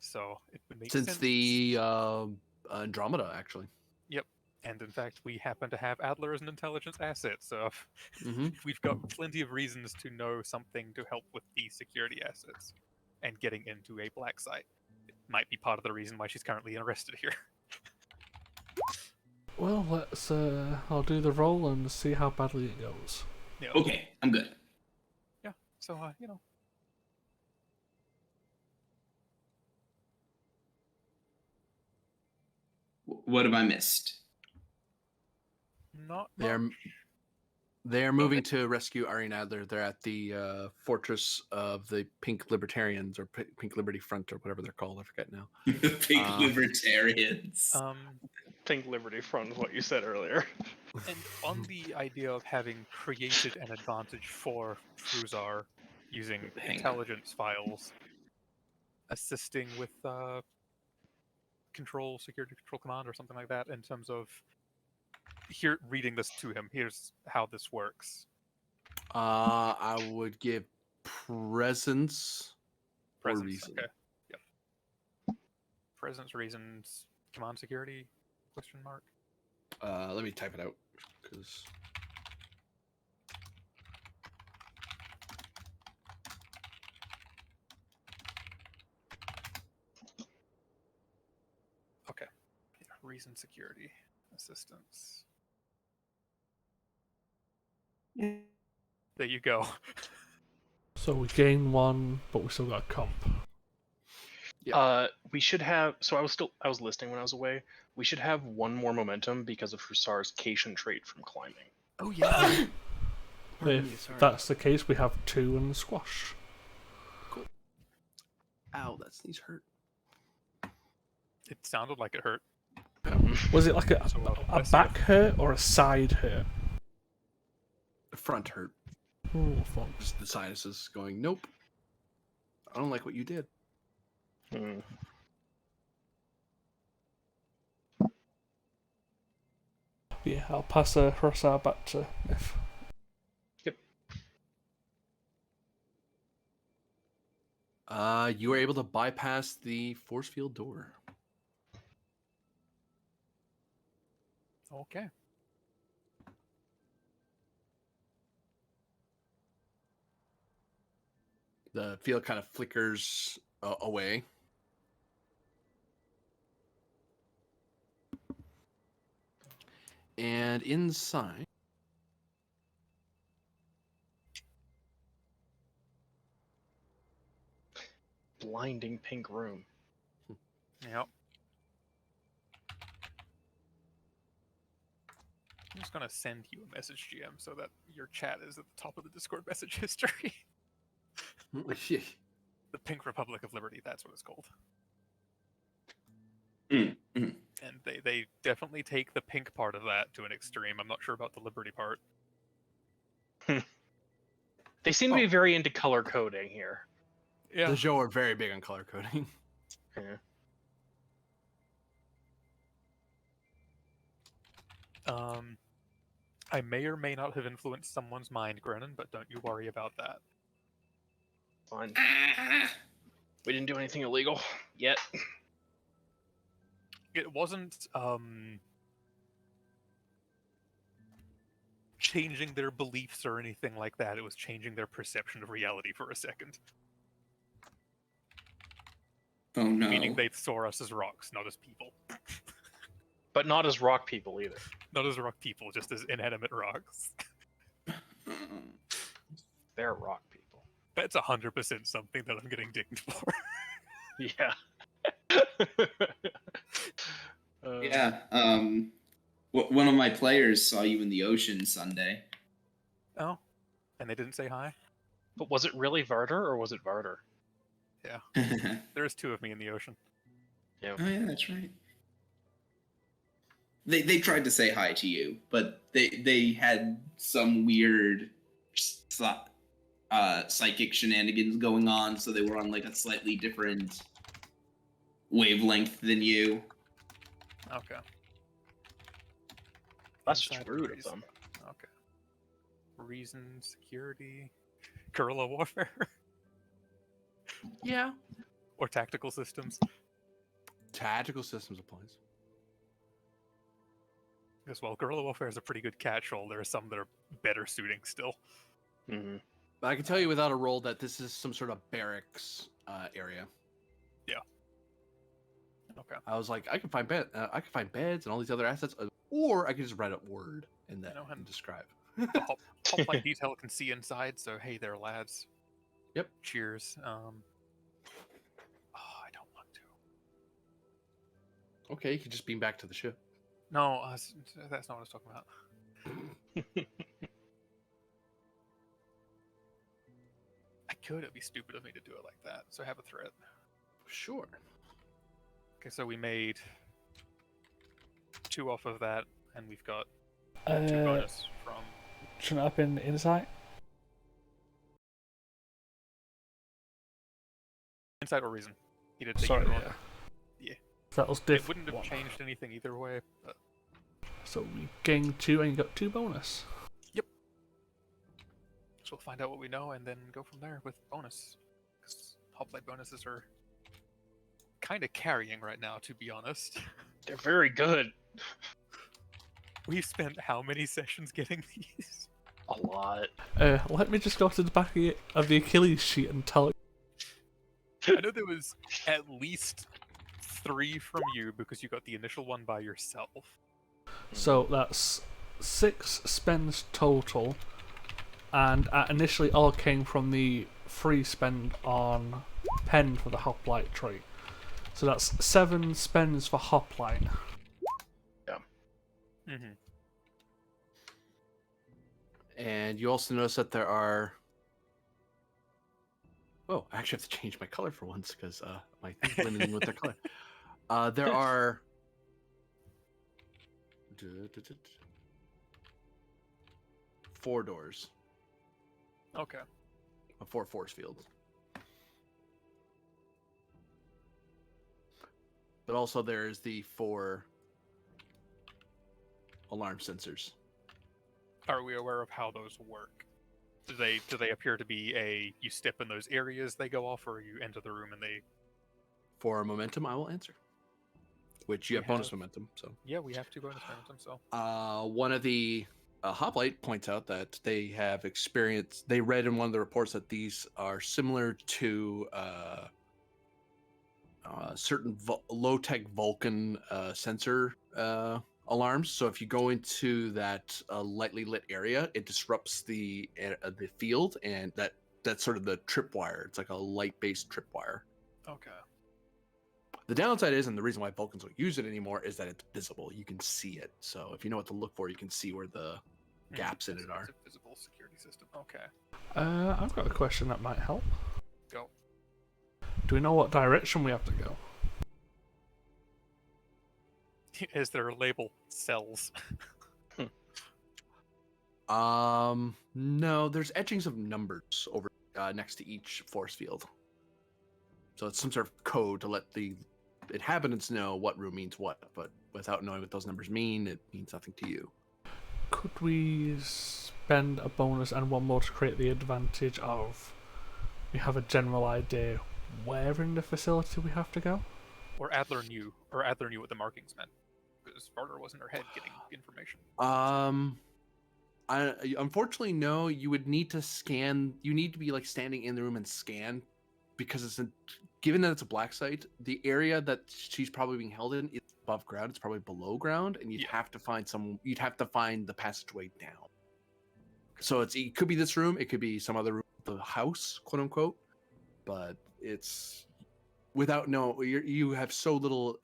so it would make Since sense. the Andromeda, actually. Yep, and in fact, we happen to have Adler as an intelligence asset, so Mm-hmm. we've got plenty of reasons to know something to help with the security assets and getting into a black site. It might be part of the reason why she's currently arrested here. Well, let's. I'll do the roll and see how badly it goes. Yeah. Okay, I'm good. Yeah. So you know. What have I missed? Not They're much. they're moving to rescue Ari and Adler. They're at the fortress of the Pink Libertarians or Pink Liberty Front or whatever they're called. I forget now. Pink libertarians. Think Liberty Front is what you said earlier. And on the idea of having created an advantage for Fruzar using Hang on. intelligence files, assisting with security control command or something like that in terms of reading this to him. Here's how this works. I would give presence or Presence. reason. Okay. Yep. Presence, reasons, command security? Question mark. Let me type it out because. Okay. Yeah, reason, security, assistance. There you go. So we gain 1, but we still got a comp. We should have. So I was listening when I was away. We should have 1 more momentum because of Hussar's Cation trait from climbing. Oh yeah. If that's the case, we have 2 and squash. Ow, that sneeze hurt. It sounded like it hurt. Was it like a let's see back hurt or a side hurt? The front hurt. Oh, fuck. Just the sinuses going, nope. I don't like what you did. Hmm. Yeah, I'll pass a Hussar back to If. You were able to bypass the force field door. Okay. The field kind of flickers away. And inside, Blinding pink room. Yep. I'm just gonna send you a message, GM, so that your chat is at the top of the Discord message history. The Pink Republic of Liberty, that's what it's called. And they definitely take the pink part of that to an extreme. I'm not sure about the Liberty part. They seem to be very into color coding here. Yeah. the show are very big on color coding. Yeah. I may or may not have influenced someone's mind, Grennan, but don't you worry about that. Fine. We didn't do anything illegal yet. It wasn't changing their beliefs or anything like that. It was changing their perception of reality for a second. Oh no. Meaning they saw us as rocks, not as people. But not as rock people either. Not as rock people, just as inanimate rocks. They're rock people. That's 100% something that I'm getting dinged for. Yeah. Yeah. One of my players saw you in the ocean Sunday. Oh, and they didn't say hi? But was it really Varder or was it Varder? Oh There's two of me in the ocean. Yeah. yeah, that's right. They tried to say hi to you, but they had some weird psychic shenanigans going on, so they were on like a slightly different wavelength than you. Okay. That's Inside rude of reason. them. Okay. Reason, security, guerrilla warfare, Yeah. or tactical systems. Tactical systems applies. Because while guerrilla warfare is a pretty good catch-all, there are some that are better suiting still. Mm-hmm. But I can tell you without a roll that this is some sort of barracks area. Okay. I was like, I can find I can find beds and all these other assets, or I could just write up word and then know, and describe. The hoplite detail can see inside, so hey there, lads. Yep. Cheers. Oh, I don't want to. Okay, you can just beam back to the ship. No, that's not what I was talking about. I could. It'd be stupid of me to do it like that. So I have a threat. Sure. Okay, so we made 2 off of that, and we've got 2 bonus from. Shouldn't it have been insight? Insight or reason. He did take Sorry, either one. yeah. Yeah. That was It different. wouldn't have changed anything either way, but So we gained 2 and you got 2 bonus. so we'll find out what we know and then go from there with bonus. Because hoplite bonuses are kind of carrying right now, to be honest. They're very good. We've spent how many sessions getting these? A lot. Let me just go to the back of the Achilles sheet and tell it. I know there was at least 3 from you because you got the initial one by yourself. So that's 6 spends total, and initially all came from the free spend on pen for the hoplite trait. So that's 7 spends for hoplite. Mm-hmm. And you also notice that there are. Oh, I actually have to change my color for once because my thing's blending with their color. There are 4 doors, Okay. 4 force fields. But also there's the 4 alarm sensors. Are we aware of how those work? Do they appear to be you step in those areas, they go off, or you enter the room and they? For momentum, I will answer. Which you We have bonus have- momentum, so. Yeah, we have 2 bonus momentum, so. One of the hoplite points out that they have experienced. They read in one of the reports that these are similar to certain low-tech Vulcan sensor alarms. So if you go into that lightly lit area, it disrupts the field, and that's sort of the tripwire. It's like a light-based tripwire. Okay. The downside is, and the reason why Vulcans don't use it anymore, is that it's visible. You can see it. So if you know what to look for, you can see where the gaps in it are. It's a visible security system. Okay. I've got a question that might help. Go. Do we know what direction we have to go? Is there a label? Cells. No, there's etchings of numbers over next to each force field. So it's some sort of code to let the inhabitants know what room means what, but without knowing what those numbers mean, it means nothing to you. Could we spend a bonus and 1 more to create the advantage of we have a general idea where in the facility we have to go? Or Adler knew what the markings meant. Because Varder was in her head getting information. Unfortunately, no. You would need to scan. You need to be like standing in the room and scan, because given that it's a black site, the area that she's probably being held in is above ground. It's probably below ground, and you'd have to find You'd have to find the passageway down. So it could be this room. It could be some other room. The house, quote unquote, but it's without you have so little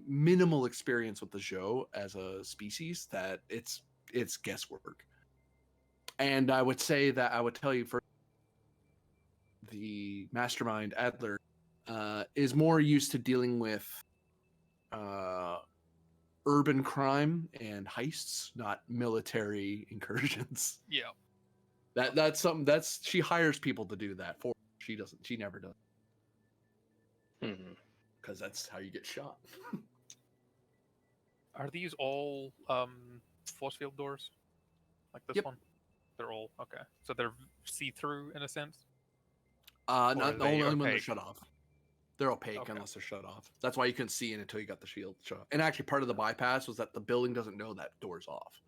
minimal experience with the Zhou as a species that it's guesswork. And I would say that I would tell you, for the mastermind Adler is more used to dealing with urban crime and heists, not military incursions. Yeah. That's something she hires people to do that for. She never does, Mhm. because that's how you get shot. Are these all force field doors? Like this Yep. one? They're all okay. So they're see-through in a sense? Not are the they only when they're opaque? shut off. They're opaque Okay. unless they're shut off. That's why you couldn't see in until you got the shield shut off. And actually, part of the bypass was that the building doesn't know that door's off.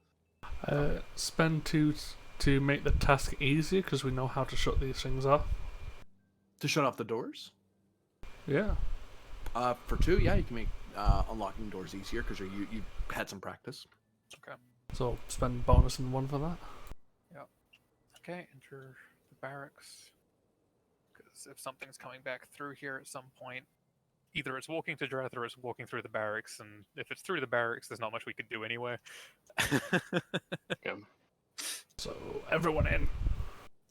Spend 2 to make the task easier because we know how to shut these things off. To shut off the doors? Yeah. For 2, yeah, you can make unlocking doors easier because you had some practice. Okay. So spend bonus in 1 for that. Okay, enter the barracks. Because if something's coming back through here at some point, either it's walking to Dreth or it's walking through the barracks, and if it's through the barracks, there's not much we could do anyway. Yeah. So everyone in.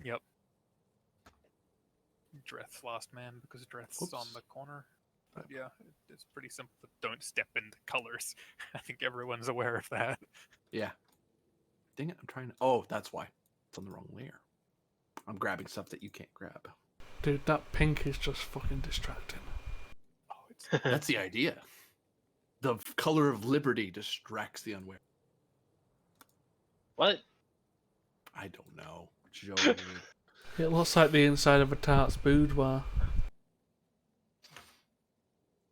Yep. Dreth's last man, because Dreth's Oops. on the corner. But yeah, it's pretty simple. Don't step into colors. I think everyone's aware of that. Yeah. Dang it, I'm trying to... Oh, that's why. It's on the wrong layer. I'm grabbing stuff that you can't grab. Dude, that pink is just fucking distracting. Oh, it's That's the idea. The color of liberty distracts the unaware. What? I don't know. Joe. It looks like the inside of a tart's boudoir.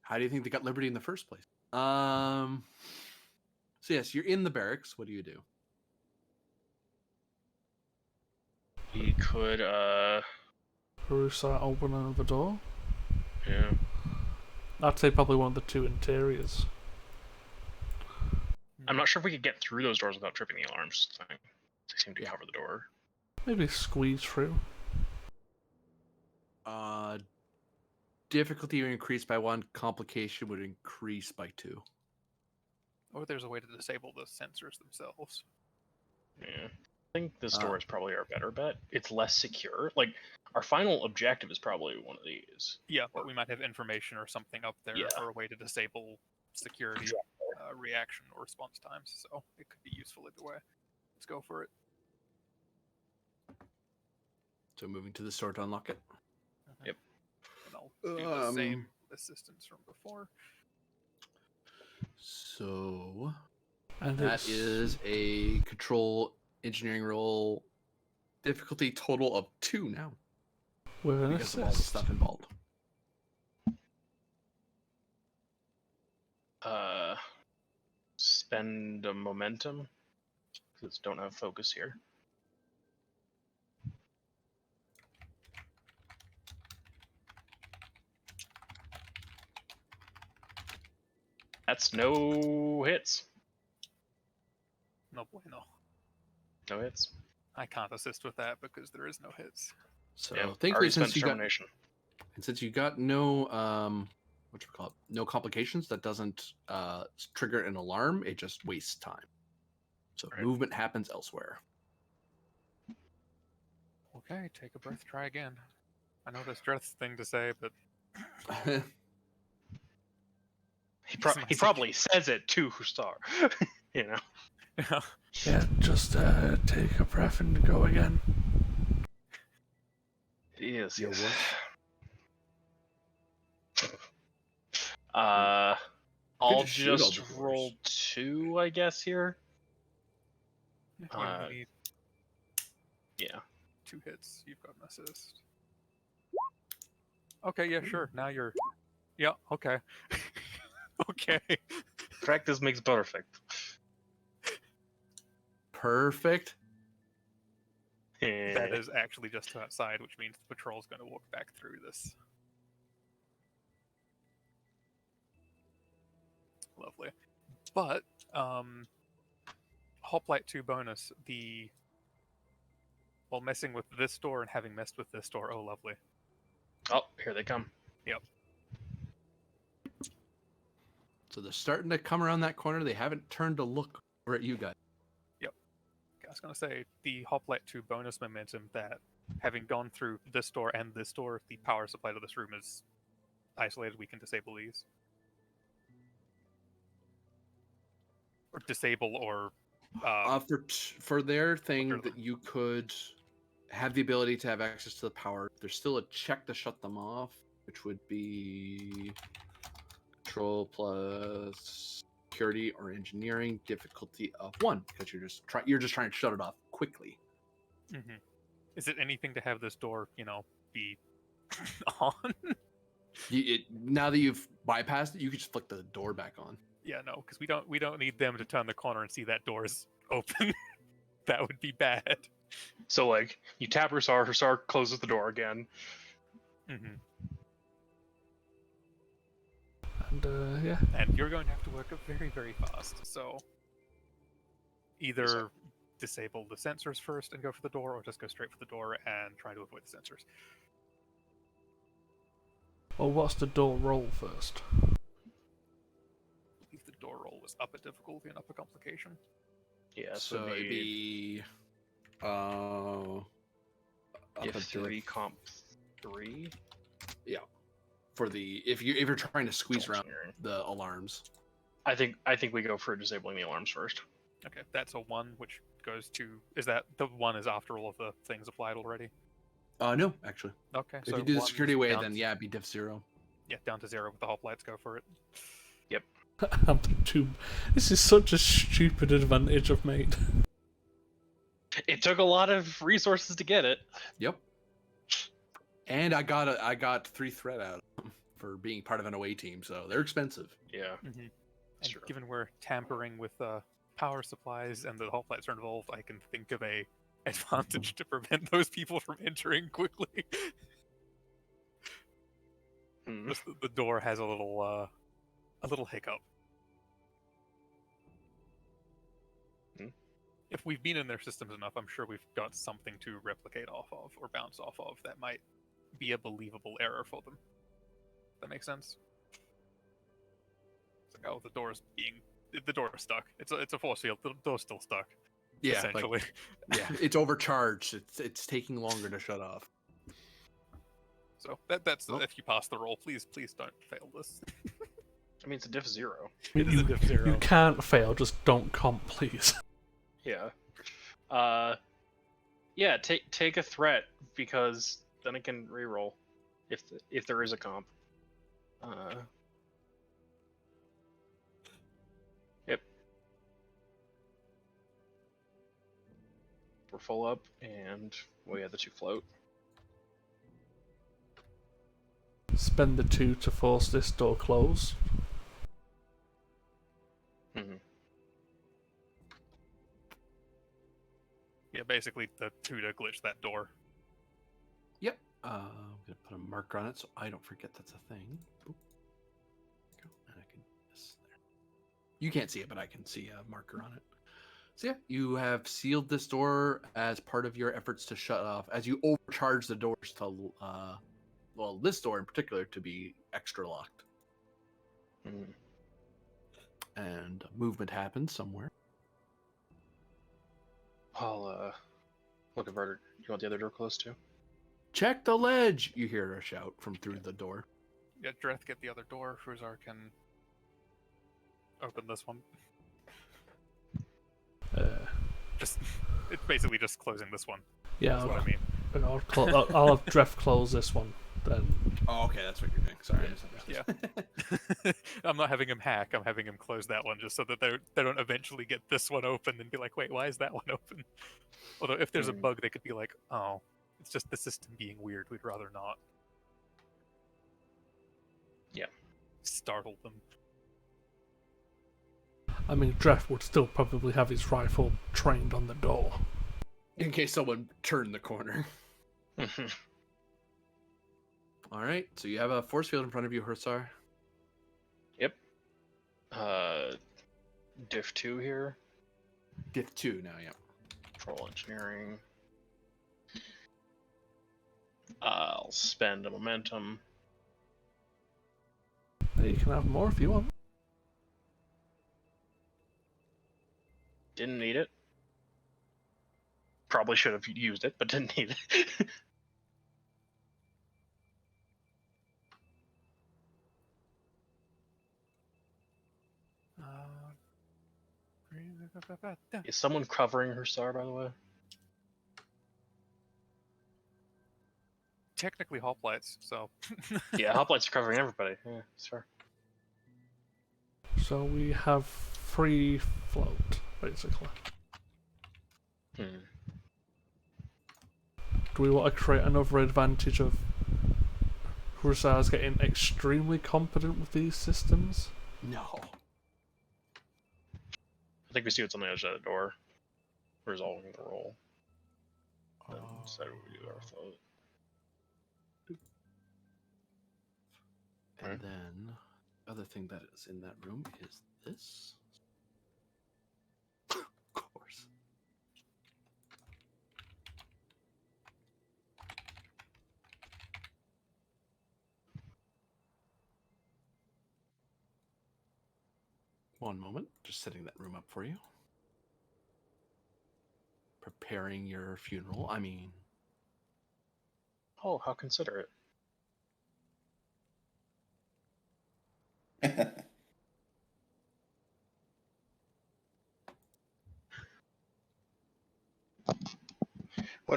How do you think they got liberty in the first place? So yes, you're in the barracks. What do you do? We could, Harusa open another door. yeah. I'd say probably one of the 2 interiors. I'm not sure if we could get through those doors without tripping the alarms. They seem to Yeah. cover the door. Maybe squeeze through. Difficulty would increase by 1. Complication would increase by 2. Or there's a way to disable the sensors themselves. Yeah. I think this door is probably our better bet. It's less secure. Like, our final objective is probably one of these. Yeah, but we might have information or something up there, Yeah. or a way to disable security reaction or response times. So it could be useful either way. Let's go for it. So moving to the store to unlock it. Yep. And I'll do the same assistance from before. So And that is a control engineering roll. Difficulty total of 2 now with an because of all the assist. stuff involved. Spend a momentum. Because don't have focus here. That's no hits. No bueno. No hits. I can't assist with that because there is no hits. So Yeah, thankfully, already spent since you got determination. no what you call it, no complications, that doesn't trigger an alarm. It just wastes time. So Right. movement happens elsewhere. Okay, take a breath, try again. I know that's Dreth's thing to say, but He probably says it to Husar. You know? yeah. Yeah, just take a breath and go again. Yes, Your yes. worst. I'll just shoot all just the doors. roll 2, I guess, here. You Uh, only need Yeah. 2 hits. You've got an assist. Okay, yeah, sure. Now you're... Yeah, okay. Okay. Practice makes perfect. Perfect. That is actually just outside, which means the patrol's going to walk back through this. Lovely. But, Hoplite 2 bonus, the while messing with this door and having messed with this door. Oh, lovely. Oh, here they come. Yep. So they're starting to come around that corner. They haven't turned to look over at you guys. I was going to say, the Hoplite 2 bonus momentum that, having gone through this door and this door, the power supply to this room is isolated. We can disable these. Or disable or... For their thing they're- that you could have the ability to have access to the power, there's still a check to shut them off, which would be control plus security or engineering difficulty of 1 because you're just trying to shut it off quickly. Mhm. Is it anything to have this door, be on? Now that you've bypassed it, you can just flick the door back on. Yeah, no, because we don't need them to turn the corner and see that door is open. That would be bad. So like, you tap Hussar closes the door again. Hmm. And yeah, And you're going to have to work very, very fast. So either disable the sensors first and go for the door, or just go straight for the door and try to avoid the sensors. well, what's the door roll first? I believe the door roll was up a difficulty and up a complication. Yeah, So it'd be up if a 3 diff- comp 3. for the if you're trying to squeeze around Engineering. the alarms. I think we go for disabling the alarms first. Okay, that's a 1, which goes to... Is that... The 1 is after all of the things applied already? No, actually. Okay, If so you do the 1 security way, down then to- yeah, it'd be diff 0. Yeah, down to 0 with the hoplites, go for it. This is such a stupid advantage I've made. It took a lot of resources to get it. Yep. And I got 3 threat out of them for being part of an away team, so they're expensive. Yeah. Mm-hmm. That's And true. given we're tampering with power supplies and the hoplites are involved, I can think of a advantage to prevent those people from entering quickly. Hmm. Just the door has a little hiccup. Hmm. If we've been in their systems enough, I'm sure we've got something to replicate off of or bounce off of that might be a believable error for them. That makes sense? It's like, oh, the door is stuck. It's a force field. The door's still stuck. Yeah, Essentially. yeah, it's overcharged. It's taking longer to shut off. So that's Well- if you pass the roll, please don't fail this. I mean, it's a diff 0. It is a diff 0. You can't fail, just don't comp, please. Yeah. Yeah. Take a threat because then it can reroll if there is a comp. Yep. We're full up, and we have the 2 float. Spend the 2 to force this door closed. Mm-hmm. Yeah, basically the 2 to glitch that door. Yep. I'm gonna put a marker on it so I don't forget that's a thing. Boop. There we go. And I can yes, there. You can't see it, but I can see a marker on it. So yeah, you have sealed this door as part of your efforts to shut off as you overcharge the doors to well, this door in particular to be extra locked. Mm-hmm. And movement happens somewhere. I'll look at Verder. You want the other door closed too? Check the ledge! You hear a shout from through the door. Yeah, Dreth, get the other door. Fruzar can open this one. It's basically just closing this one. Yeah, That's what I mean. I'll have Dref close this one, then. Oh, okay, that's what you're doing. Sorry. Yeah. I'm not having him hack. I'm having him close that one just so that they don't eventually get this one open and be like, wait, why is that one open? Although if there's a bug, they could be like, oh, it's just the system being weird. We'd rather not. Yeah. Startle them. I mean, Dref would still probably have his rifle trained on the door. In case someone turned the corner. All right, so you have a force field in front of you, Hursar. Yep. Diff 2 here. Diff 2 now, yeah. Control engineering. I'll spend a momentum. You can have more if you want. Didn't need it. Probably should have used it, but didn't need it. Is someone covering her star, by the way? Technically hoplites, so Yeah, hoplites are covering everybody. Yeah, it's fair. So we have free float, basically. Hmm. Do we want to create another advantage of Hussars getting extremely competent with these systems? No. I think we see what's on the edge of the door. Resolving the roll. Then decide what we do with our float. And then, other thing that is in that room is this. Of course. One moment, just setting that room up for you. Preparing your funeral. I mean, Oh, how considerate.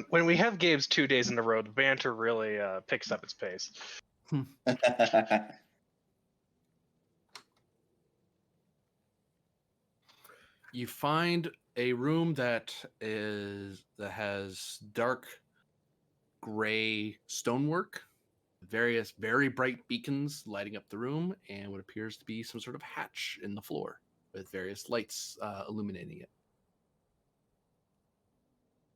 When we have games 2 days in a row, the banter really picks up its pace. you find a room that has dark gray stonework, various very bright beacons lighting up the room, and what appears to be some sort of hatch in the floor with various lights illuminating it.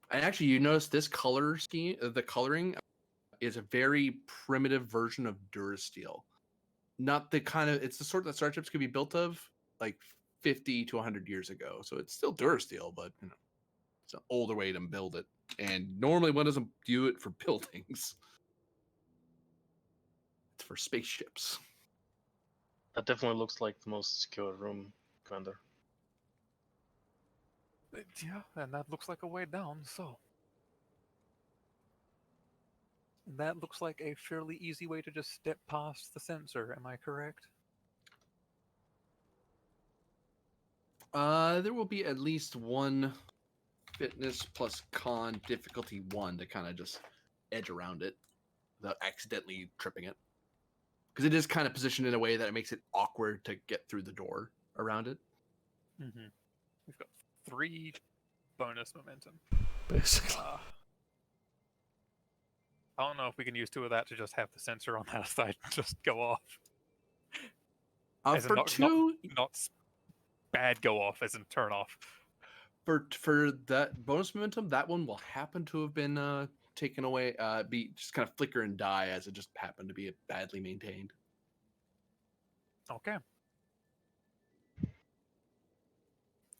And actually, you notice this color scheme, the coloring is a very primitive version of Durasteel. Not the kind of, it's the sort that starships could be built of like 50 to 100 years ago. So it's still Durasteel, but you know, it's an older way to build it. And normally one doesn't do it for buildings. It's for spaceships. That definitely looks like the most secure room, Commander. yeah, and that looks like a way down. So that looks like a fairly easy way to just step past the sensor. Am I correct? There will be at least one fitness plus con difficulty 1 to kind of just edge around it without accidentally tripping it. Because it is kind of positioned in a way that it makes it awkward to get through the door around it. Mm-hmm. We've got 3 bonus momentum. Basically. I don't know if we can use 2 of that to just have the sensor on that side just go off. As in For not, 2, not bad go off, as in turn off. for that bonus momentum, that one will happen to have been taken away, be just kind of flicker and die as it just happened to be badly maintained. Okay.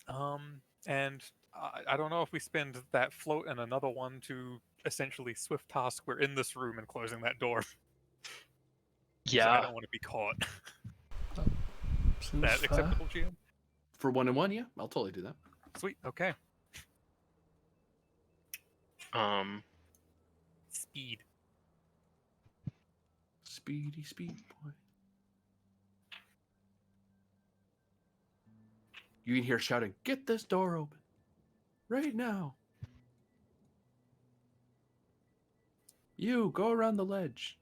And I don't know if we spend that float and another one to essentially swift task. We're in this room and closing that door. 'Cause Yeah. I don't want to be caught. Seems That fair. acceptable, GM? For 1 and 1, yeah, I'll totally do that. Sweet. Okay. Speed. Speedy, speedy boy. You can hear shouting, "Get this door open right now! You go around the ledge."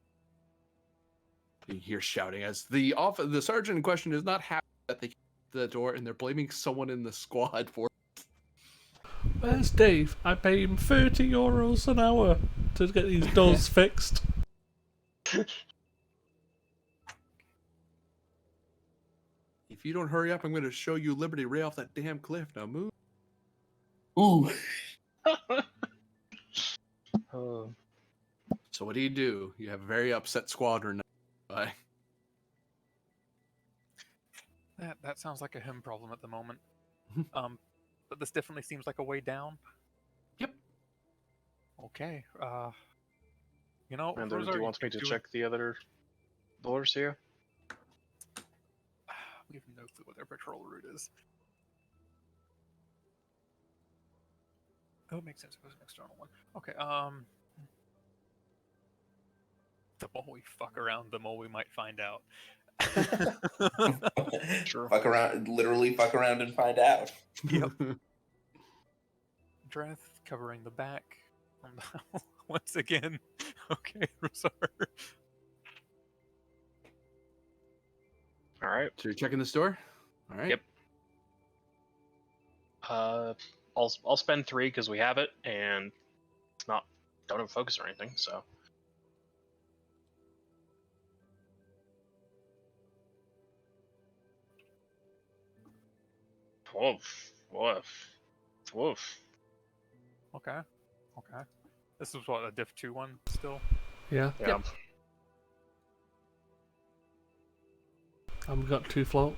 You hear shouting as the sergeant in question is not happy that they the door and they're blaming someone in the squad for. Where's Dave? I pay him €30 an hour to get these doors fixed. If you don't hurry up, I'm going to show you Liberty Ray off that damn cliff. Now move. Ooh. So what do? You have a very upset squadron. Bye. That sounds like a him problem at the moment. But this definitely seems like a way down. Yep. Okay. You know, And Rosar, do you want me to do it. check the other doors here? We have no clue what their patrol route is. Oh, it makes sense. It was an external one. Okay. The more we fuck around, the more we might find out. Sure. Fuck around, literally fuck around and find out. Yep. Drath covering the back. Once again. Okay, Rosar. All right. So you're checking the store? All right. Yep. I'll spend 3 because we have it, and it's not don't have focus or anything. So. Woof, woof, woof. Okay. Okay. This is what, a Diff 2 one still? Yeah. Yeah. I've got 2 float.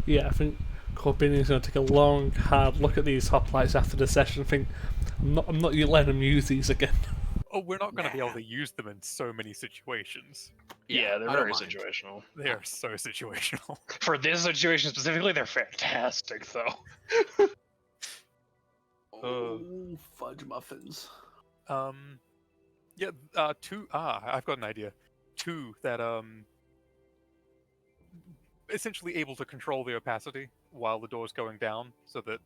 Yeah, I think Corbinian's going to take a long, hard look at these hoplites after the session and think, I'm not letting them use these again. Oh, we're not going to be able to use them in so many situations. Yeah, they're I don't very mind. situational. They are so situational. For this situation specifically, they're fantastic, though. Oh, fudge muffins. Yeah, 2. I've got an idea. 2 that essentially able to control the opacity while the door's going down, so that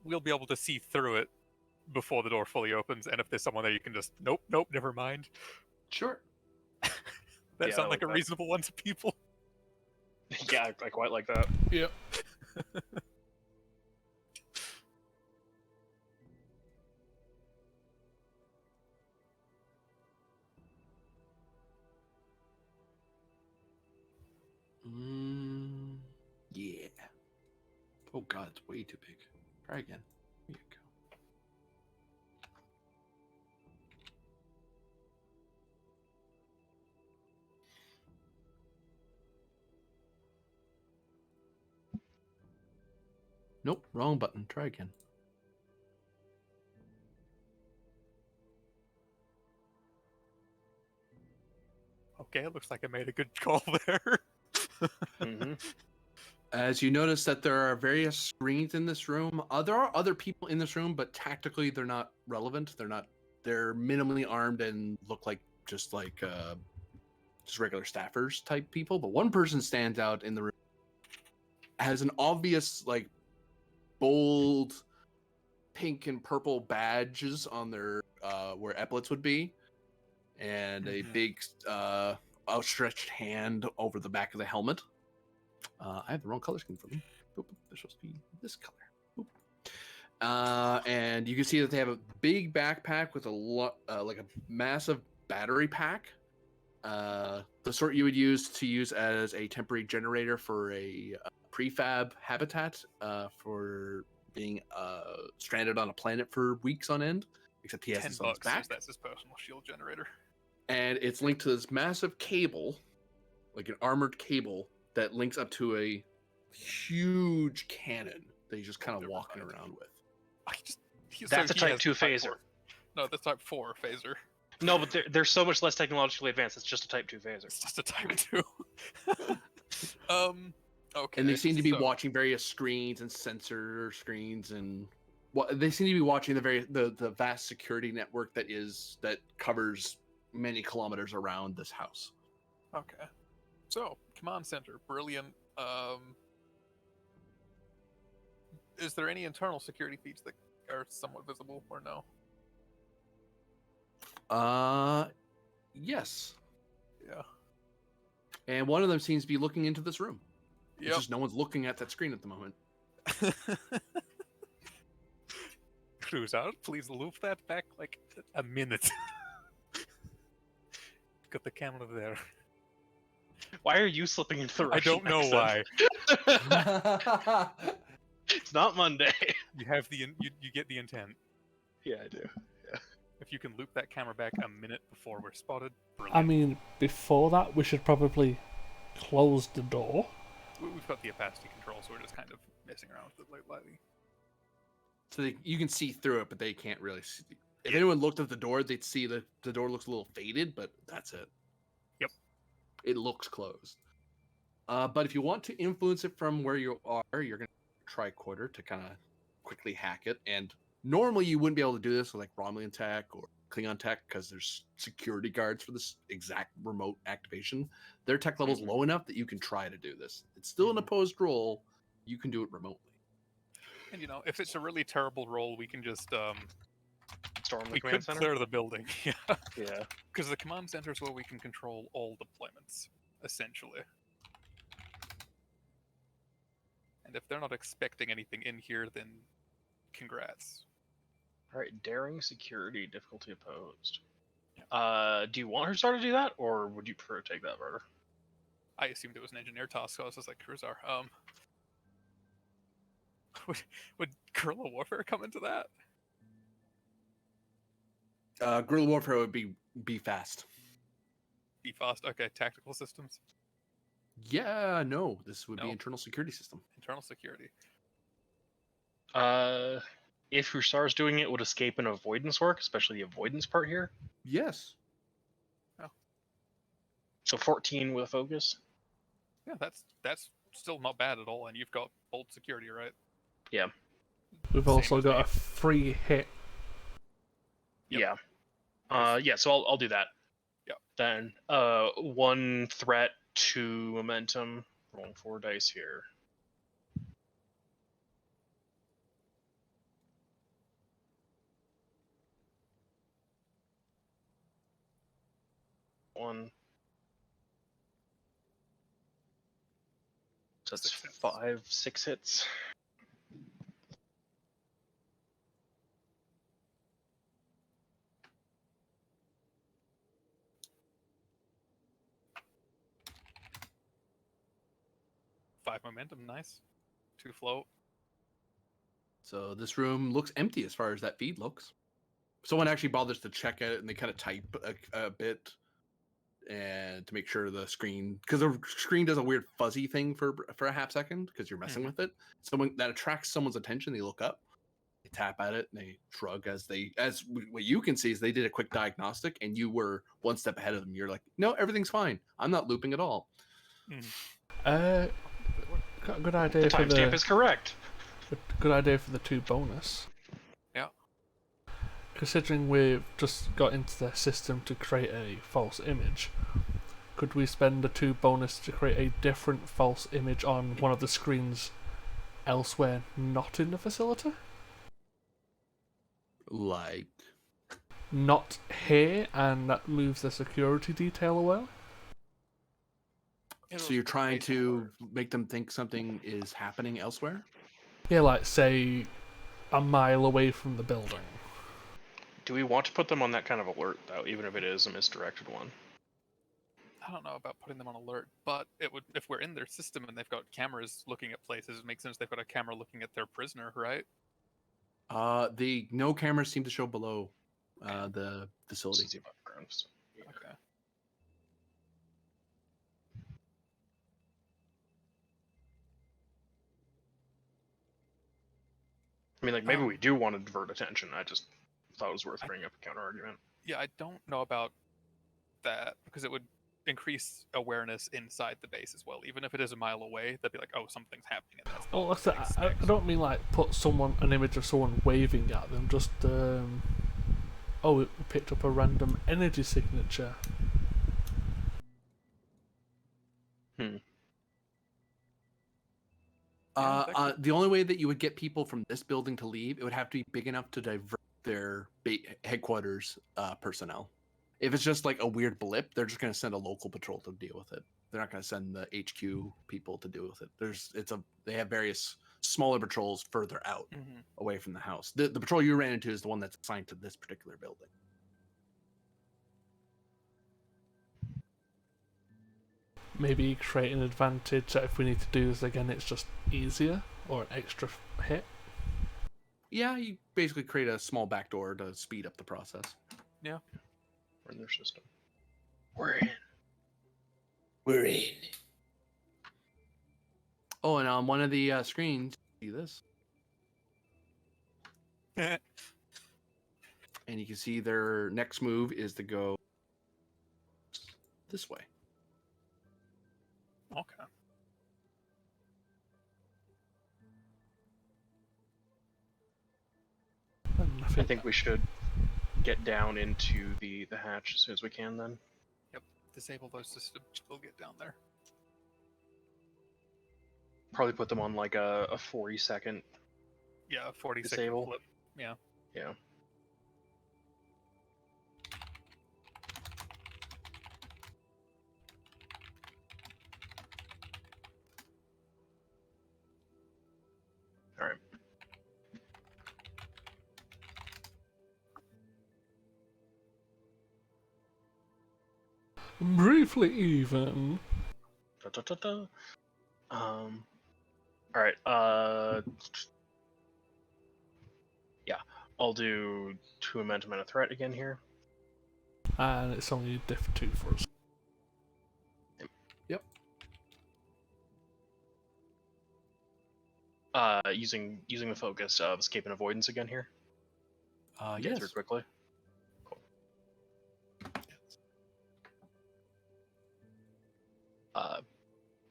we'll be able to see through it before the door fully opens. And if there's someone there, you can just nope, never mind. Sure. That Yeah, I sounds like like a that. reasonable one to people. Yeah, I quite like that. Yep. Yeah. Oh god, it's way too big. Try again. Here you go. Nope, wrong button. Try again. Okay, it looks like I made a good call there. Mm-hmm. As you notice that there are various screens in this room. There are other people in this room, but tactically they're not relevant. They're minimally armed and look like just regular staffers type people. But one person stands out in the room, has an obvious like bold pink and purple badges on their where epaulets would be, and a Mhm. big outstretched hand over the back of the helmet. I have the wrong color scheme for them. Boop, boop, they're supposed to be this color. Boop. And you can see that they have a big backpack with like a massive battery pack. The sort you would use as a temporary generator for a prefab habitat for being stranded on a planet for weeks on end. Except he has this on his $10 back. says that's his personal shield generator. And it's linked to this massive cable, like an armored cable, that links up to a huge cannon that he's just kind of Never walking mind. around with. That's a Type has 2 the Type phaser. 4. No, that's Type 4 phaser. No, but they're so much less technologically advanced. It's just a Type 2 phaser. It's just a Type 2. Okay. And they seem to be so- watching various screens and sensor screens, and they seem to be watching the vast security network that covers many kilometers around this house. Okay. So, command center, brilliant. Is there any internal security feeds that are somewhat visible or no? Yes. Yeah. And one of them seems to be looking into this room. Yep. It's just no one's looking at that screen at the moment. Cruise out. Please loop that back like a minute. Got the camera there. Why are you slipping into the I Russian don't know accent? why. It's not Monday. You have you get the intent. Yeah, I do. If you can loop that camera back a minute before we're spotted, brilliant. I mean, before that, we should probably close the door We've got the opacity control, so we're just kind of messing around with it lightly. So you can see through it, but they can't really see. If Yeah. anyone looked at the door, they'd see that the door looks a little faded, but that's it. Yep. It looks closed. But if you want to influence it from where you are, you're going to try quarter to kind of quickly hack it. And normally you wouldn't be able to do this with like Romulan tech or Klingon tech because there's security guards for this exact remote activation. Their tech level's low enough that you can try to do this. It's still an opposed roll. You can do it remotely. And if it's a really terrible roll, we can just Storm the we command could center. clear the building. Yeah. Yeah. Because the command center is where we can control all deployments, essentially. And if they're not expecting anything in here, then congrats. All right. Daring security difficulty opposed. Yeah. Do you want her star to do that, or would you prefer to take that, Verder? I assumed it was an engineer task, so I was just like, Cruzar, would guerrilla warfare come into that? Guerrilla warfare would be fast. Be fast. Okay, tactical systems. Yeah, no, this would be No. internal security system. Internal security. If your star's doing it, would escape and avoidance work, especially the avoidance part here? Yes. So 14 with a focus. Yeah, that's still not bad at all, and you've got bold security, right? Yeah. We've Same also as got me. a free hit. Yeah. Yeah. So I'll do that. Yep. Then 1 threat, 2 momentum. Rolling 4 dice here. One. So that's 6 hits. 5, 6 hits. Five momentum, nice. 2 float. So this room looks empty as far as that feed looks. Someone actually bothers to check it and they kind of type a bit and to make sure the screen, because the screen does a weird fuzzy thing for a half second because you're messing with it. Someone that attracts someone's attention, they look up, they tap at it, and they shrug as what you can see is they did a quick diagnostic and you were one step ahead of them. You're like, no, everything's fine. I'm not looping at all. Got a good idea The for timestamp is correct. good idea for the 2 bonus. Yeah. Considering we've just got into the system to create a false image, could we spend the 2 bonus to create a different false image on one of the screens elsewhere not in the facility? Like, Not here, and that moves the security detail away? so you're trying to make them think something is happening elsewhere? Yeah, like, say, a mile away from the building. Do we want to put them on that kind of alert, though, even if it is a misdirected one? I don't know about putting them on alert, but it would, if we're in their system and they've got cameras looking at places, it makes sense they've got a camera looking at their prisoner, right? The no cameras seem to show below the facility. This is above ground. So, yeah. Okay. I mean, like, maybe we do want to divert attention. I just thought it was worth bringing up a counter argument. Yeah, I don't know about that because it would increase awareness inside the base as well. Even if it is a mile away, they'd be like, "Oh, something's happening." And that's Well, not that's what it. they I expect. don't mean like put an image of someone waving at them. Just oh, it picked up a random energy signature. Yeah, that could- The only way that you would get people from this building to leave, it would have to be big enough to divert their headquarters personnel. If it's just like a weird blip, they're just going to send a local patrol to deal with it. They're not going to send the HQ people to deal with it. They have various smaller patrols further out away from the house. The patrol you ran into is the one that's assigned to this particular building. Maybe create an advantage that if we need to do this again, it's just easier or an extra hit. Yeah, you basically create a small backdoor to speed up the process. Yeah. We're in their system. We're in. We're in. Oh, and on one of the screens, see this, and you can see their next move is to go this way. Okay. I think we should get down into the hatch as soon as we can then. Disable those systems. We'll get down there. Probably put them on like a 40-second. Yeah, 40 Disable. second flip. Yeah. Yeah. All right. Briefly even. Da, da, da, da. All right. Yeah, I'll do 2 momentum and a threat again here. And it's only diff 2 for us. Yep. Using the focus of escape and avoidance again here. Get through Yes. quickly. Cool.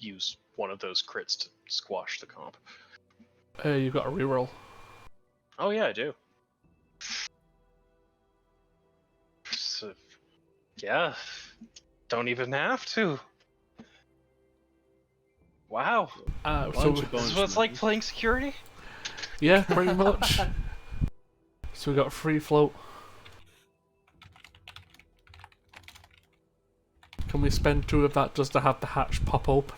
Use one of those crits to squash the comp. You've got a reroll. Oh yeah, I do. So, yeah, don't even have to. Wow, So Bunch of this is bonus what it's like moves. playing security. yeah, pretty much. So we got free float. Can we spend 2 of that just to have the hatch pop open?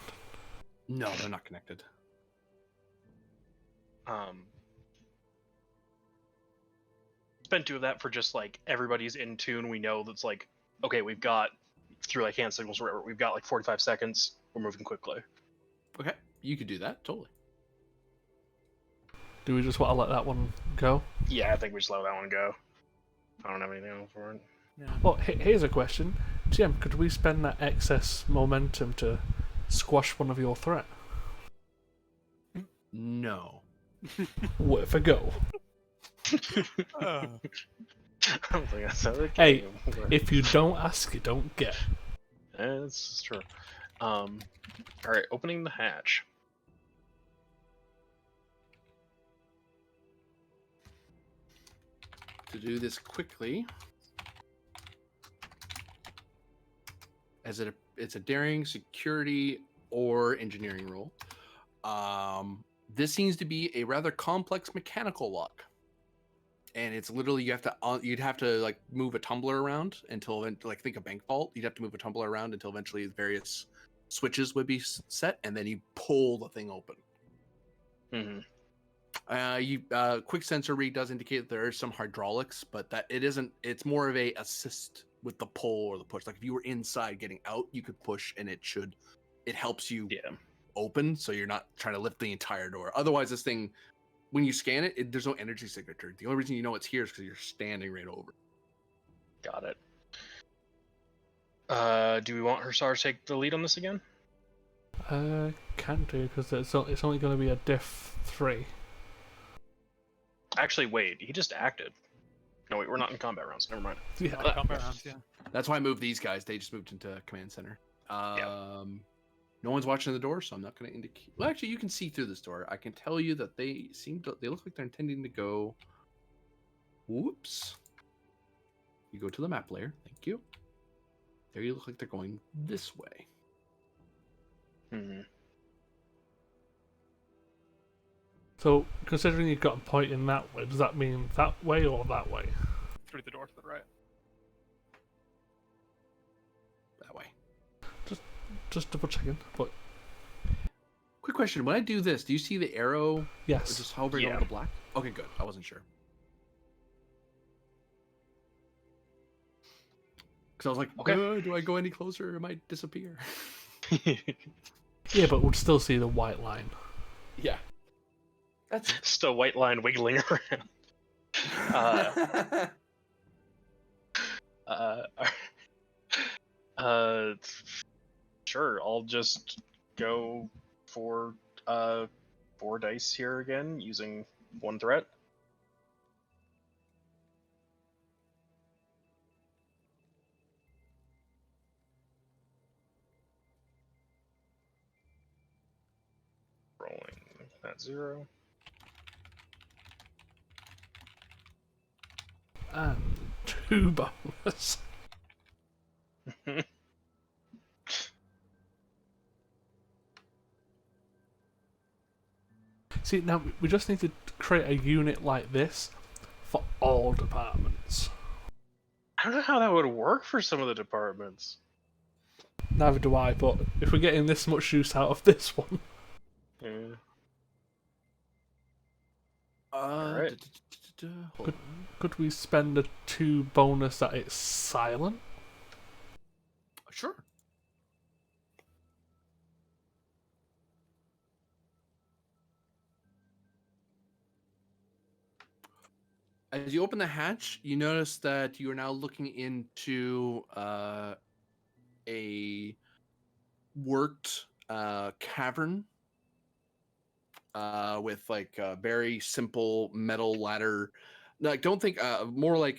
No, they're not connected. Spend 2 of that for just like everybody's in tune. We know that's like, okay, we've got through like hand signals or whatever. We've got like 45 seconds. We're moving quickly. Okay, you could do that totally. Do we just want to let that one go? Yeah, I think we just let that one go. I don't have anything else for it. Yeah. Well, here's a question. GM, could we spend that excess momentum to squash one of your threat? No. Worth a go. I don't think that's how the Hey, game works. If you don't ask, you don't get. That's true. All right, opening the hatch. To do this quickly, as it's a daring, security, or engineering roll. This seems to be a rather complex mechanical lock, and it's literally you'd have to like move a tumbler around until like think a bank vault. You'd have to move a tumbler around until eventually various switches would be set, and then you pull the thing open. Mm-hmm. Quick sensor read does indicate that there is some hydraulics, but that it isn't. It's more of a assist with the pull or the push. Like if you were inside getting out, you could push, and it helps you open, so you're not trying to lift the entire door. Otherwise, this thing, when you scan it, there's no energy signature. The only reason you know it's here is because you're standing right over. Got it. Do we want Hussar to take the lead on this again? Can't do, because it's only going to be a diff 3. Actually, wait. He just acted. No, wait. We're not in combat rounds. Never mind. Yeah. Combat rounds, yeah. That's why I moved these guys. They just moved into command center. No one's watching the door, so I'm not going to indicate. Well, actually, you can see through this door. I can tell you that they look like they're intending to go. Whoops. You go to the map layer. Thank you. There you look like they're going this way. Mm-hmm. So, considering you've got a point in that way, does that mean that way or that way? Through the door to the right. That way. Just double checking. But Quick question. When I do this, do you see the arrow yes. just hovering Yeah. over the black? Okay, good. I wasn't sure. Because I was like, Okay. do I go any closer or it might disappear? Yeah, but we'd still see the white line. Yeah. That's Just a white line wiggling around. Sure, I'll just go for 4 dice here again, using 1 threat. Rolling that 0. And 2 bonus. See, now we just need to create a unit like this for all departments. I don't know how that would work for some of the departments. Neither do I, but if we're getting this much use out of this one, Yeah. Alright. Good. could we spend a 2 bonus that it's silent? Sure. As you open the hatch, you notice that you are now looking into a worked cavern with like a very simple metal ladder. Like, don't think more like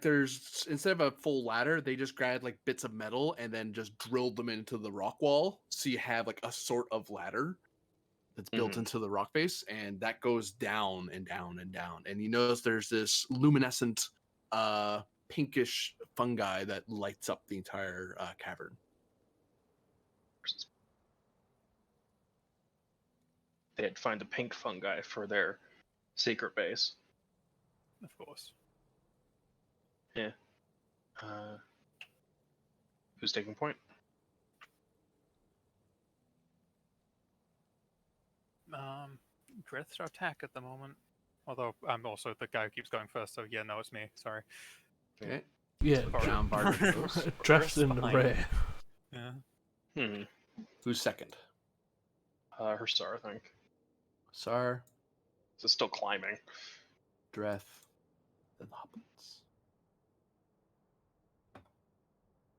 there's, instead of a full ladder, they just grabbed like bits of metal and then just drilled them into the rock wall, so you have like a sort of ladder that's built into the rock face, and that goes down and down and down. And you notice there's this luminescent pinkish fungi that lights up the entire cavern. They had to find the pink fungi for their secret base. Of course. Yeah. Who's taking point? Dreth's our attack at the moment. Although I'm also the guy who keeps going first, so yeah, no, it's me. Sorry. Okay. Yeah, Brown Barter goes. dressed in the behind. rear. Yeah. Who's second? Hursar, I think. Sar, So it's still climbing. Dreth, then the Hoplins.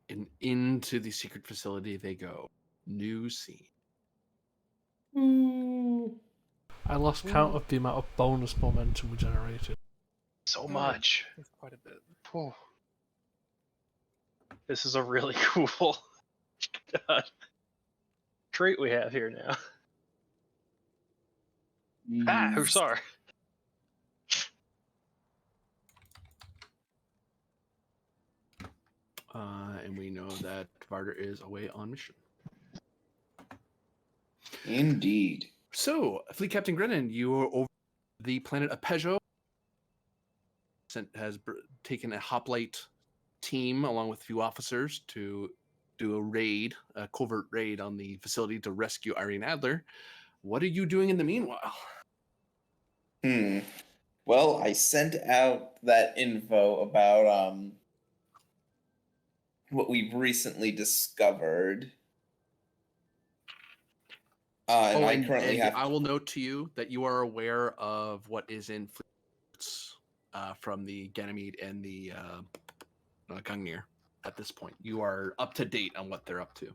And into the secret facility they go. New scene. I lost count of the amount of bonus momentum we generated. So much. It's quite a bit. Whew. This is a really cool trait we have here now. Ah, Hussar. And we know that Varder is away on mission. Indeed. So, Fleet Captain Grennan, you are over the planet of Peugeot. Has taken a hoplite team along with a few officers to do a covert raid on the facility to rescue Irene Adler. What are you doing in the meanwhile? Well, I sent out that info about what we've recently discovered. And I currently have. I will note to you that you are aware of what is in fleets from the Ganymede and the Gungnir at this point. You are up to date on what they're up to.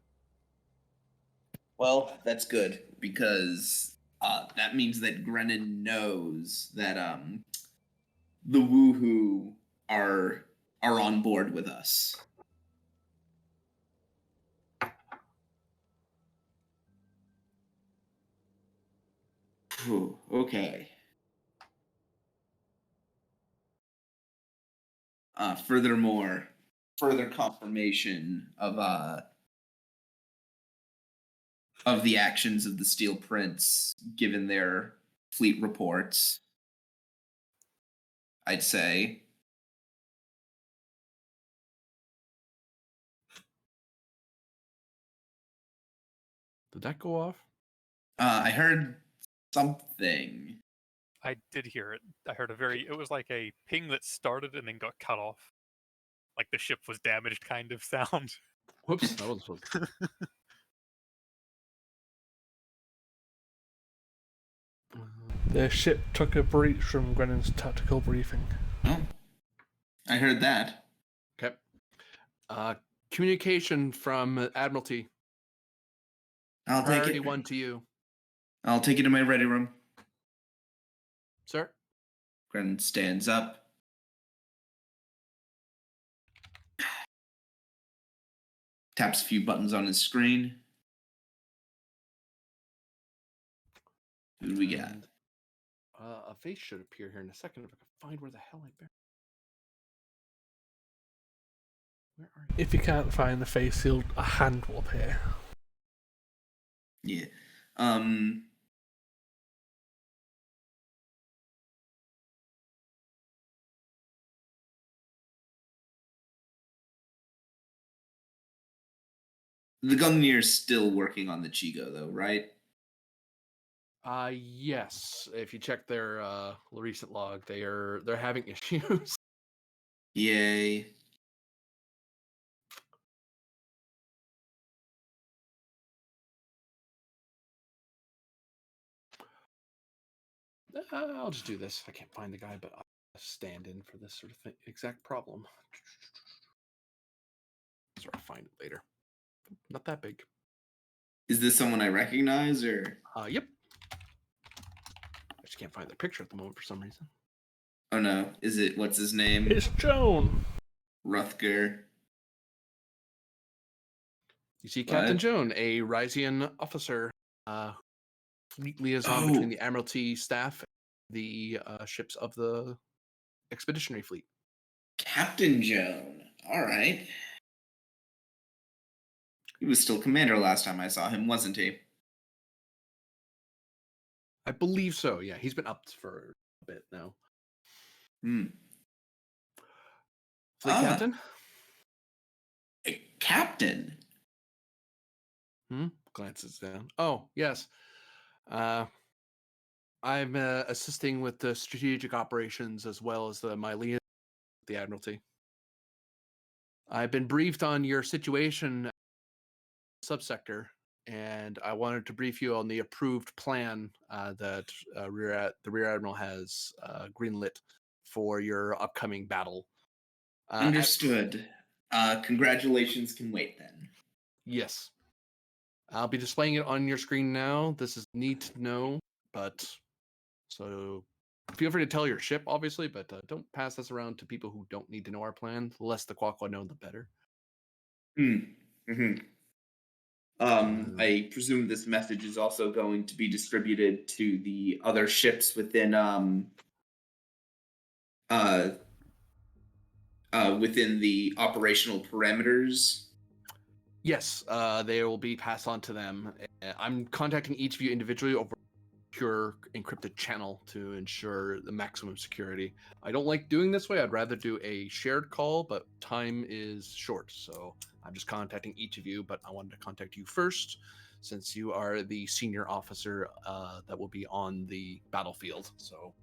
Well, that's good, because that means that Grennan knows that the Woohoo are on board with us. Whew, okay. Furthermore, further confirmation of the actions of the Steel Prince, given their fleet reports, I'd say. Did that go off? I heard something. I did hear it. I heard it was like a ping that started and then got cut off. Like the ship was damaged kind of sound. Whoops, that was supposed to. The ship took a breach from Grennan's tactical briefing. Oh, I heard that. Okay. Communication from Admiralty. I'll take Priority it. 1 to you. I'll take it to my ready room. Sir? Gren stands up. Taps a few buttons on his screen. Who do we got? And, a face should appear here in a second if I can find where the hell I buried. Where are you? If you can't find the face, a hand will appear. Yeah. The Gungnir's still working on the Chigo, though, right? Yes. If you check their recent log, they're having issues. Yay. I'll just do this. I can't find the guy, but I'll stand in for this sort of thing. Exact problem. Sort of find it later. Not that big. Is this someone I recognize, or? Yep. I just can't find the picture at the moment for some reason. Oh no, is it, what's his name? It's Joan. Rutger. You see Captain What? Joan, a Rysian officer, fleet liaison between Oh. the Admiralty staff and the ships of the expeditionary fleet. Captain Joan. All right. He was still commander last time I saw him, wasn't he? I believe so, yeah. He's been up for a bit now. Fleet captain? A captain? Glances down. Oh, yes. I'm assisting with the strategic operations as well as my liaison with the Admiralty. I've been briefed on your situation subsector, and I wanted to brief you on the approved plan that the Rear Admiral has greenlit for your upcoming battle. Understood. Congratulations can wait then. Yes. I'll be displaying it on your screen now. This is neat to know, but so feel free to tell your ship, obviously, but don't pass this around to people who don't need to know our plan. The less the Quaqua know, the better. I presume this message is also going to be distributed to the other ships within within the operational parameters. Yes, they will be passed on to them. I'm contacting each of you individually over pure encrypted channel to ensure the maximum security. I don't like doing this way. I'd rather do a shared call, but time is short, so I'm just contacting each of you. But I wanted to contact you first, since you are the senior officer that will be on the battlefield. So,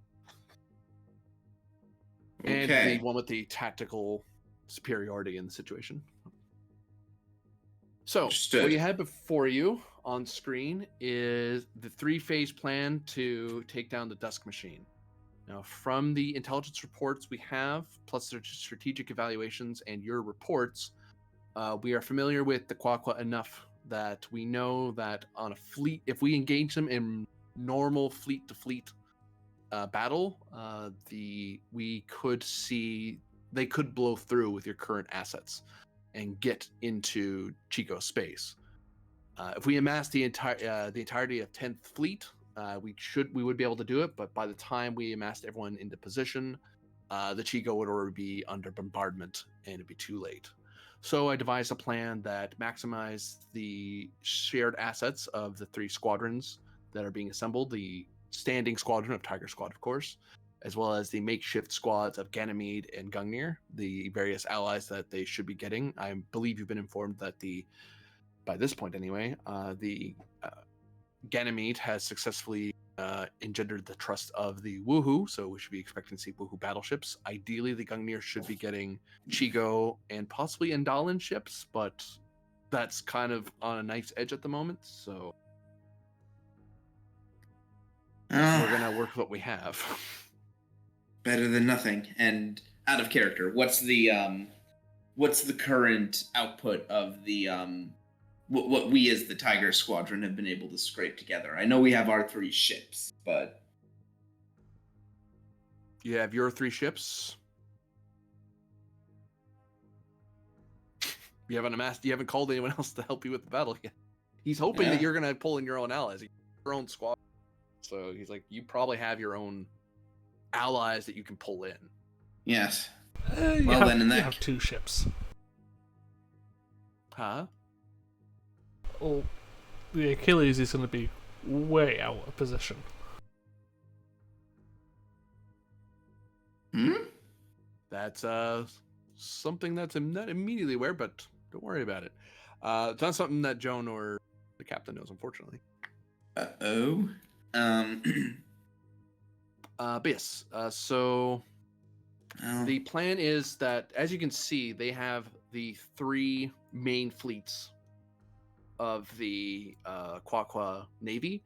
and the one with the tactical superiority in the situation. So, Understood. what you have before you on screen is the 3-phase plan to take down the Dusk machine. Now, from the intelligence reports we have, plus the strategic evaluations and your reports, we are familiar with the Quaqua enough that we know that on a fleet, if we engage them in normal fleet-to-fleet battle, we could see they could blow through with your current assets and get into Chico space. If we amass the entirety of 10th Fleet, we would be able to do it. But by the time we amassed everyone into position, the Chico would already be under bombardment, and it'd be too late. So I devised a plan that maximized the shared assets of the 3 squadrons that are being assembled: the standing squadron of Tiger Squad, of course, as well as the makeshift squads of Ganymede and Gungnir, the various allies that they should be getting. I believe you've been informed that by this point anyway, the Ganymede has successfully engendered the trust of the Woohoo, so we should be expecting to see Woohoo battleships. Ideally, the Gungnir should be getting Chigo and possibly Andalan ships, but that's kind of on a knife's edge at the moment, so we're going to work with what we have. Better than nothing. And out of character, what's the what's the current output of the what we as the Tiger Squadron have been able to scrape together? I know we have our 3 ships, but You have your 3 ships. You haven't called anyone else to help you with the battle yet. He's hoping that Yeah. you're gonna pull in your own allies, your own squad. So he's like, you probably have your own allies that you can pull in. yes. You Well, have, then in you that have 2 ships. Huh? Oh, the Achilles is going to be way out of position. That's something that's not immediately aware, but don't worry about it. It's not something that Joan or the captain knows, unfortunately. Uh-oh. But yes, so Oh. the plan is that, as you can see, they have the 3 main fleets of the Quaqua Navy: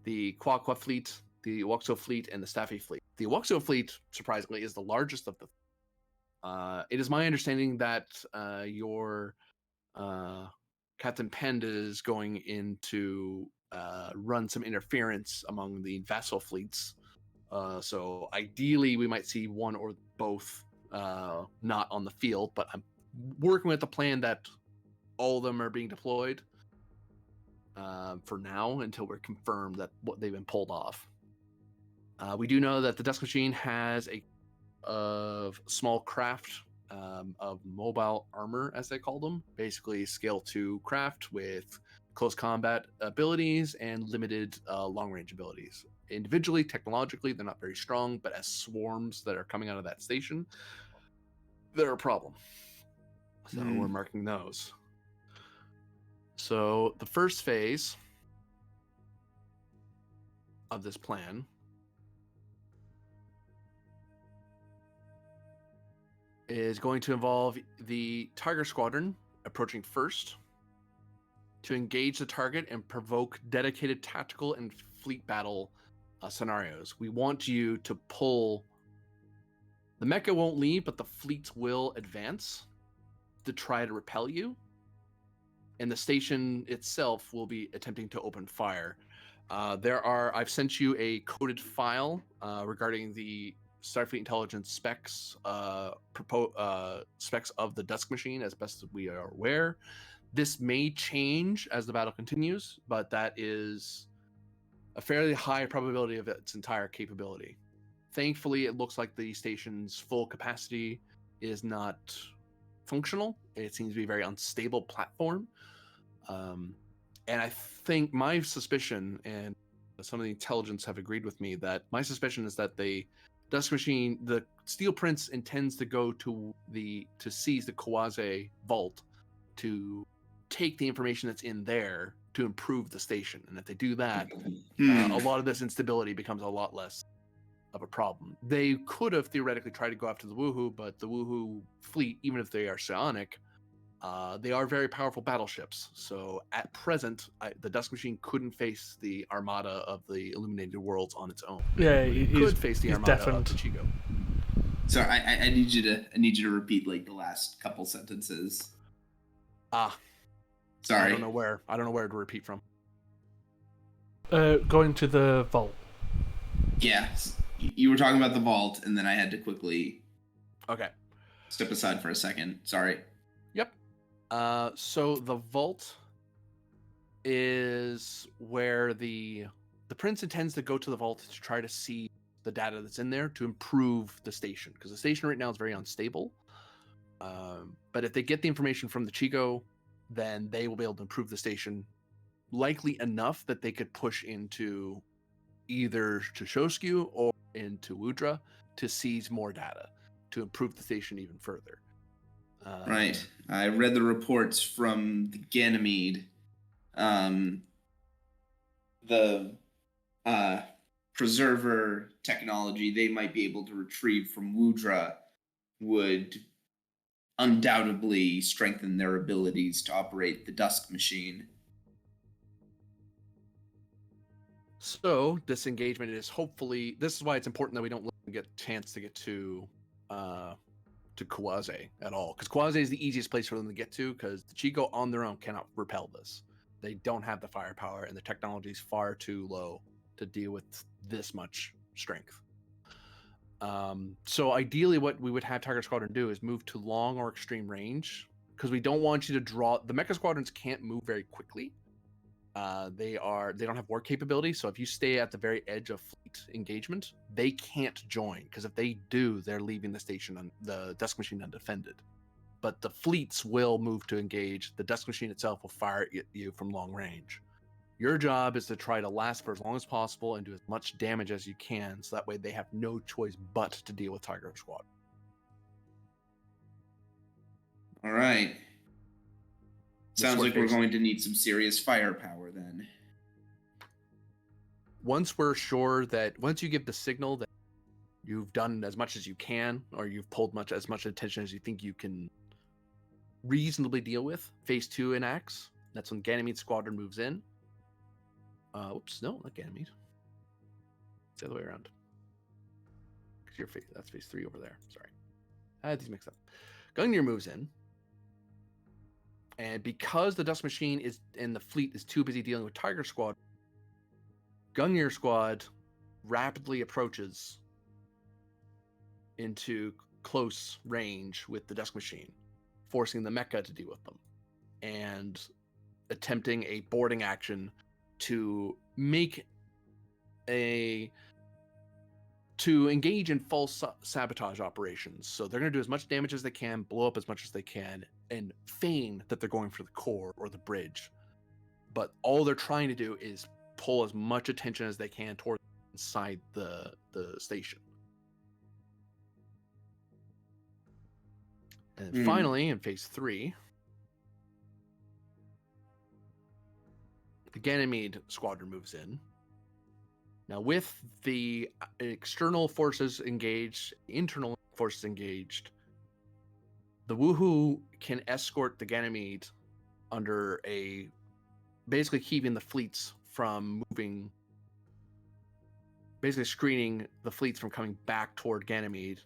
the Quaqua fleet, the Wuxo fleet, and the Staffy fleet. The Wuxo fleet, surprisingly, is the largest of the. It is my understanding that your Captain Pend is going in to run some interference among the vassal fleets. So ideally, we might see one or both not on the field, but I'm working with the plan that all of them are being deployed for now until we're confirmed that what they've been pulled off. We do know that the Dusk Machine has a of small craft of mobile armor, as they call them, basically scale 2 craft with close combat abilities and limited long range abilities. Individually, technologically, they're not very strong, but as swarms that are coming out of that station, they're a problem. So we're marking those. So the first phase of this plan is going to involve the Tiger Squadron approaching first to engage the target and provoke dedicated tactical and fleet battle scenarios. We want you to pull. The mecha won't leave, but the fleets will advance to try to repel you. And the station itself will be attempting to open fire. I've sent you a coded file regarding the Starfleet intelligence specs, specs of the Dusk Machine, as best as we are aware. This may change as the battle continues, but that is a fairly high probability of its entire capability. Thankfully, it looks like the station's full capacity is not functional. It seems to be a very unstable platform. And I think my suspicion, and some of the intelligence have agreed with me, that my suspicion is that the Dusk Machine, the Steel Prince, intends to go to seize the Kawase vault to take the information that's in there to improve the station. And if they do that, a lot of this instability becomes a lot less of a problem. They could have theoretically tried to go after the Woohoo, but the Woohoo fleet, even if they are psionic, they are very powerful battleships. So at present, the Dusk Machine couldn't face the armada of the Illuminated Worlds on its own. Yeah, it could face the armada of the Chico. Sorry, I need you to repeat like the last couple sentences. Sorry. I don't know where to repeat from. Going to the vault. Yeah, you were talking about the vault, and then I had to quickly step aside for a second. Sorry. Yep. So the vault is where the prince intends to go to the vault to try to see the data that's in there to improve the station, because the station right now is very unstable. But if they get the information from the Chico, then they will be able to improve the station, likely enough that they could push into either Shoshosku or into Wudra to seize more data to improve the station even further. Right. I read the reports from the Ganymede. The preserver technology they might be able to retrieve from Wudra would undoubtedly strengthen their abilities to operate the Dusk Machine. So this engagement is hopefully, this is why it's important that we don't let them get a chance to get to to Quasi at all, because Quasi is the easiest place for them to get to, because the Chico on their own cannot repel this. They don't have the firepower, and the technology is far too low to deal with this much strength. So ideally, what we would have Tiger Squadron do is move to long or extreme range, because we don't want you to draw. The Mecha Squadrons can't move very quickly. They don't have war capability, so if you stay at the very edge of fleet engagement, they can't join, because if they do, they're leaving the station, the Dusk Machine undefended. But the fleets will move to engage. The Dusk Machine itself will fire at you from long range. Your job is to try to last for as long as possible and do as much damage as you can, so that way they have no choice but to deal with Tiger Squad. All right. Sounds like we're Sword-based. going to need some serious firepower then. Once we're sure that, once you give the signal that you've done as much as you can, or you've pulled as much attention as you think you can reasonably deal with, phase 2 enacts. That's when Ganymede's squadron moves in. Oops, no, not Ganymede. It's the other way around. Because that's phase 3 over there. Sorry, I had these mixed up. Gungnir moves in. And because the Dusk Machine is and the fleet is too busy dealing with Tiger Squad, Gungnir Squad rapidly approaches into close range with the Dusk Machine, forcing the mecha to deal with them, and attempting a boarding action to engage in false sabotage operations. So they're going to do as much damage as they can, blow up as much as they can, and feign that they're going for the core or the bridge. But all they're trying to do is pull as much attention as they can toward inside the station. And finally, in phase 3, the Ganymede squadron moves in. Now, with the external forces engaged, internal forces engaged, the Woohoo can escort the Ganymede under basically keeping the fleets from moving, basically screening the fleets from coming back toward Ganymede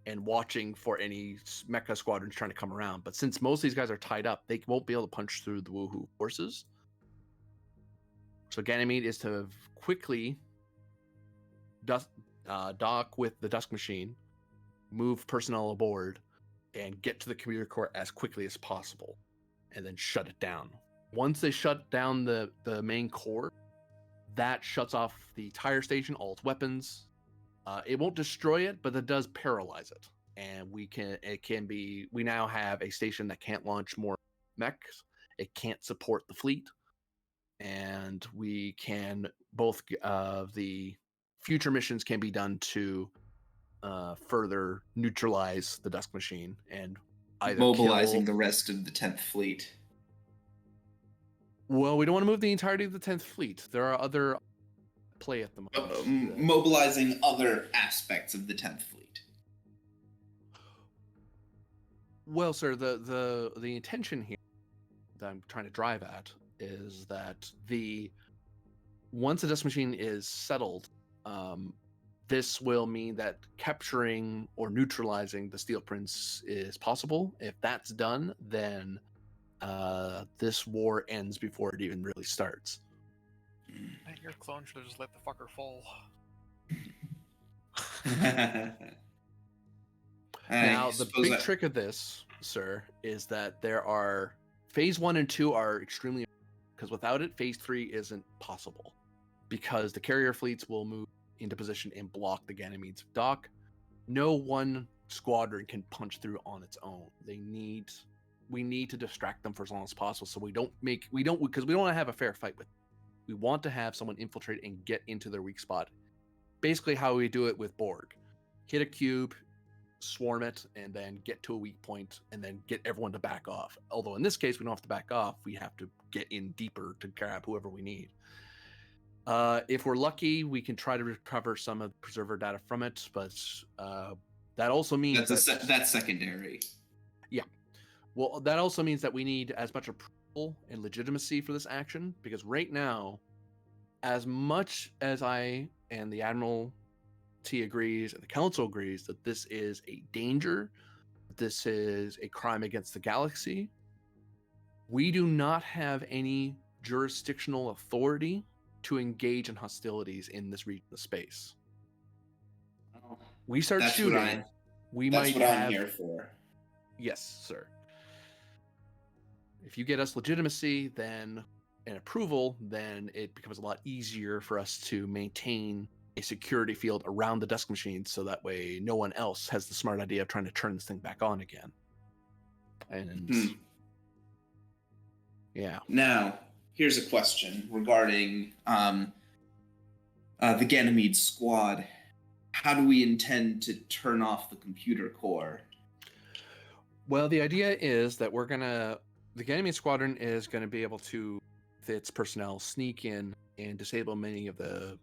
and watching for any mecha squadrons trying to come around. But since most of these guys are tied up, they won't be able to punch through the Woohoo forces. So Ganymede is to quickly dock with the Dusk Machine, move personnel aboard, and get to the computer core as quickly as possible, and then shut it down. Once they shut down the main core, that shuts off the tire station, all its weapons. It won't destroy it, but it does paralyze it. And we now have a station that can't launch more mechs. It can't support the fleet. And we can both the future missions can be done to further neutralize the Dusk Machine and either mobilizing the rest of the 10th Fleet. Well, we don't want to move the entirety of the 10th Fleet. There are other play at the moment. Mobilizing other aspects of the 10th Fleet. Well, sir, the intention here that I'm trying to drive at is that once the Dusk Machine is settled, this will mean that capturing or neutralizing the Steel Prince is possible. If that's done, then this war ends before it even really starts. Man, your clone should have just let the fucker fall. Now, the big trick of this, sir, is that there are phase 1 and 2 are extremely, because without it, phase 3 isn't possible, because the carrier fleets will move into position and block the Ganymede's dock. No one squadron can punch through on its own. We need to distract them for as long as possible, so because we don't want to have a fair fight with them. We want to have someone infiltrate and get into their weak spot. Basically how we do it with Borg. Hit a cube, swarm it, and then get to a weak point, and then get everyone to back off. Although in this case, we don't have to back off. We have to get in deeper to grab whoever we need. If we're lucky, we can try to recover some of the preserver data from it, but that also means that's secondary. Yeah. Well, that also means that we need as much approval and legitimacy for this action, because right now, as much as I and the Admiralty agrees and the Council agrees that this is a danger, this is a crime against the galaxy. We do not have any jurisdictional authority to engage in hostilities in this region of space. We start That's shooting. That's what I'm here for. Yes, sir. If you get us legitimacy, then and approval, then it becomes a lot easier for us to maintain a security field around the Dusk machine, so that way no one else has the smart idea of trying to turn this thing back on again. And yeah. Now, here's a question regarding the Ganymede squad. How do we intend to turn off the computer core? Well, the idea is that the Ganymede Squadron is going to be able to, with its personnel, sneak in and disable many of the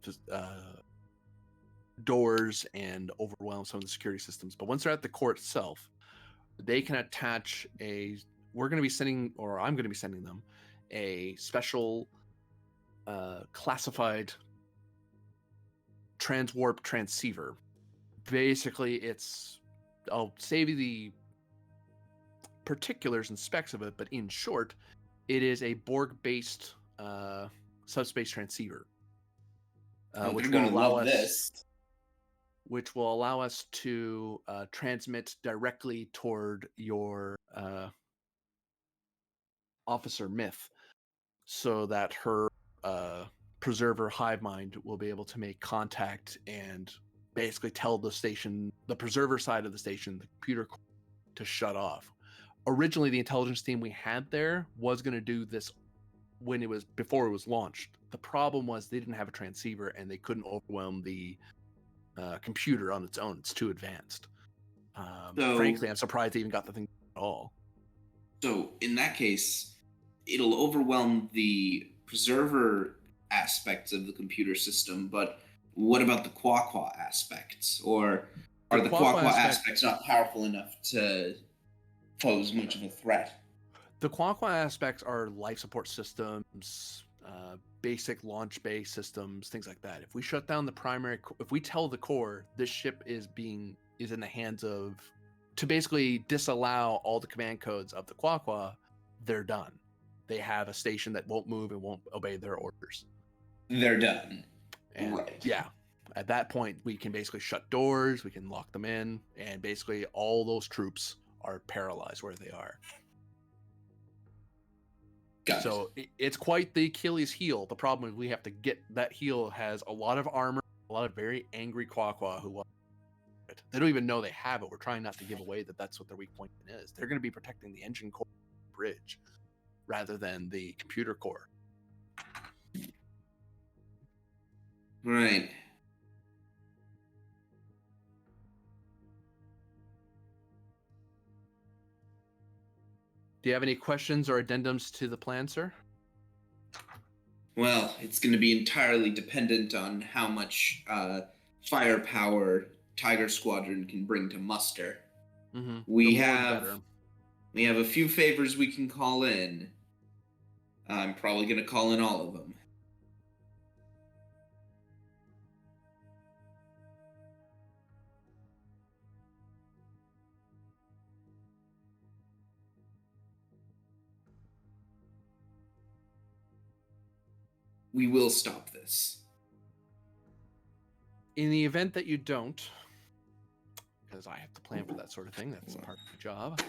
doors and overwhelm some of the security systems. But once they're at the core itself, they can attach I'm going to be sending them a special classified transwarp transceiver. Basically, I'll save you the particulars and specs of it, but in short, it is a Borg-based subspace transceiver, which will allow us to transmit directly toward your officer Myth, so that her preserver hive mind will be able to make contact and basically tell the preserver side of the station, the computer, to shut off. Originally, the intelligence team we had there was going to do this before it was launched. The problem was they didn't have a transceiver and they couldn't overwhelm the computer on its own. It's too advanced. Frankly, I'm surprised they even got the thing at all. So in that case, it'll overwhelm the preserver aspects of the computer system, but what about the Quaqua aspects? Or are the Quaqua aspects not powerful enough to pose much of a threat? The Quaqua aspects are life support systems, basic launch bay systems, things like that. If we shut down if we tell the core this ship is in the hands of, to basically disallow all the command codes of the Quaqua, they're done. They have a station that won't move and won't obey their orders. They're done. And right. Yeah. At that point, we can basically shut doors, we can lock them in, and basically all those troops are paralyzed where they are. So it's quite the Achilles heel. The problem is we have to get that heel has a lot of armor, a lot of very angry Quaqua who want it. They don't even know they have it. We're trying not to give away that that's what their weak point is. They're going to be protecting the engine core bridge rather than the computer core. Right. Do you have any questions or addendums to the plan, sir? Well, it's going to be entirely dependent on how much firepower Tiger Squadron can bring to muster. Mm-hmm. We have a few favors we can call in. I'm probably going to call in all of them. We will stop this. In the event that you don't, because I have to plan for that sort of thing, that's part of the job,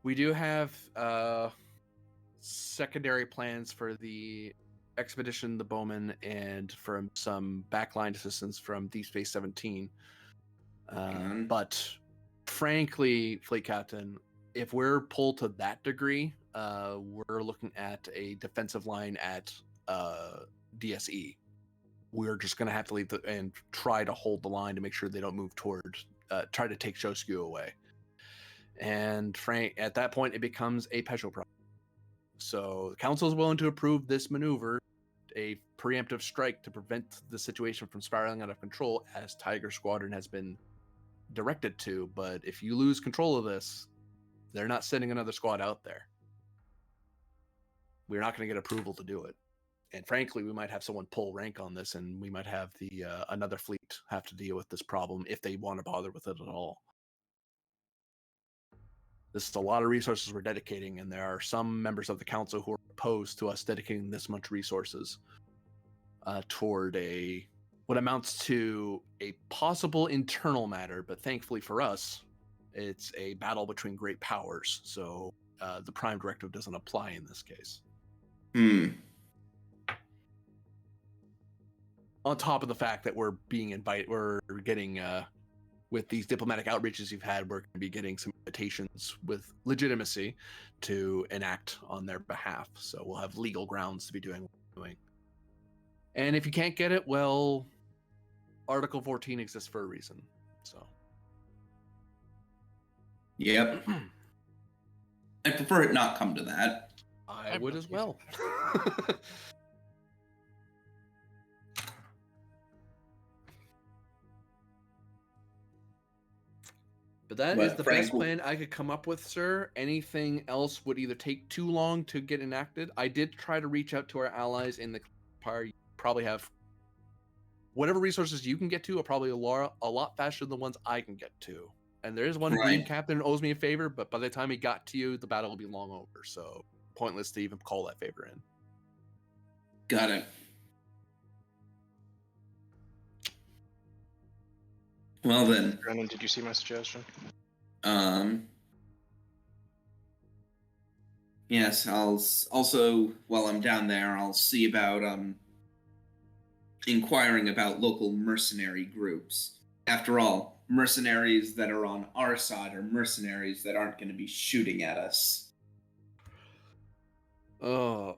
we do have secondary plans for the expedition, the Bowman, and from some backline assistance from Deep Space 17. But frankly, Fleet Captain, if we're pulled to that degree, we're looking at a defensive line at DSE. We're just going to have to leave and try to hold the line to make sure they don't move towards, try to take Josku away. And at that point, it becomes a Peugeot problem. So the council is willing to approve this maneuver, a preemptive strike to prevent the situation from spiraling out of control, as Tiger Squadron has been directed to. But if you lose control of this, they're not sending another squad out there. We're not going to get approval to do it. And frankly, we might have someone pull rank on this, and we might have the another fleet have to deal with this problem if they want to bother with it at all. This is a lot of resources we're dedicating, and there are some members of the council who are opposed to us dedicating this much resources toward what amounts to a possible internal matter, but thankfully for us, it's a battle between great powers, so the Prime Directive doesn't apply in this case. On top of the fact that we're being invited, we're getting, with these diplomatic outreaches you've had, we're going to be getting some invitations with legitimacy to enact on their behalf. So we'll have legal grounds to be doing what we're doing. And if you can't get it, well, Article 14 exists for a reason. So. Yep. I prefer it not come to that. I would as well. But that is the best plan I could come up with, sir. Anything else would either take too long to get enacted. I did try to reach out to our allies in the Empire. You probably have whatever resources you can get to are probably a lot faster than the ones I can get to. And there is one Green Captain who owes me a favor, but by the time he got to you, the battle will be long over. So pointless to even call that favor in. Got it. Well then, Brennan, did you see my suggestion? Yes, I'll also, while I'm down there, I'll see about inquiring about local mercenary groups. After all, mercenaries that are on our side are mercenaries that aren't going to be shooting at us. Or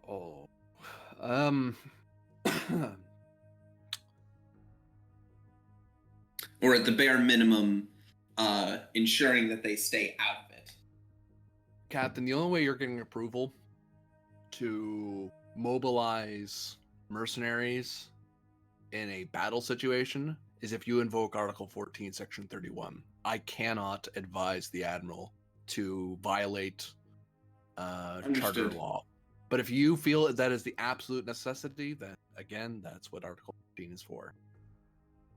at the bare minimum, ensuring that they stay out of it. Captain, the only way you're getting approval to mobilize mercenaries in a battle situation is if you invoke Article 14, Section 31. I cannot advise the Admiral to violate charter law. But if you feel that is the absolute necessity, then again, that's what Article 14 is for.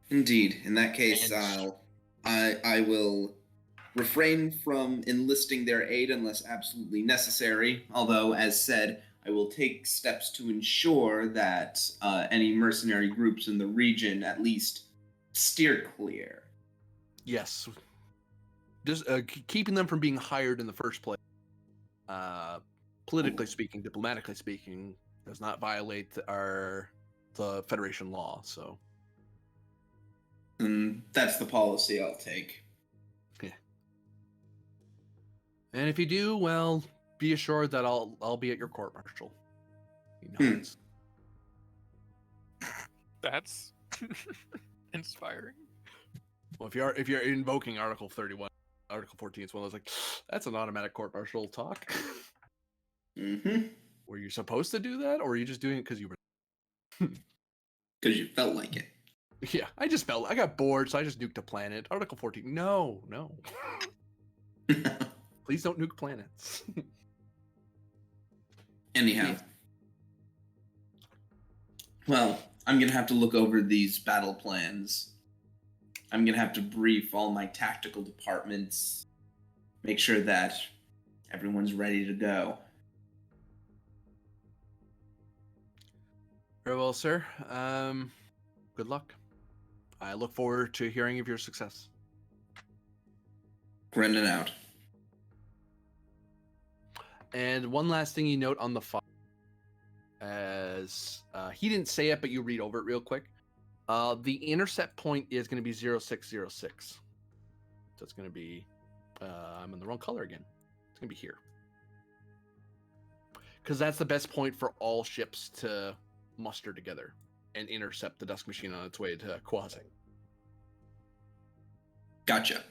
Indeed. In that case, I will refrain from enlisting their aid unless absolutely necessary. Although, as said, I will take steps to ensure that any mercenary groups in the region at least steer clear. Yes. Just keeping them from being hired in the first place. Politically speaking, diplomatically speaking, does not violate the Federation law. So. That's the policy I'll take. Yeah. And if you do, well, be assured that I'll be at your court martial. That's inspiring. Well, if you're invoking Article 31, Article 14 is one of those like, that's an automatic court martial talk. Mm-hmm. Were you supposed to do that, or were you just doing it because you were? Because you felt like it. Yeah, I got bored, so I just nuked a planet. Article 14. No. Please don't nuke planets. Anyhow. Well, I'm going to have to look over these battle plans. I'm going to have to brief all my tactical departments, make sure that everyone's ready to go. Very well, sir. Good luck. I look forward to hearing of your success. Brendan out. And one last thing you note on the file, as he didn't say it, but you read over it real quick. The intercept point is going to be 0606. So it's going to be, I'm in the wrong color again. It's going to be here. Because that's the best point for all ships to muster together and intercept the Dusk machine on its way to Quasi. Gotcha.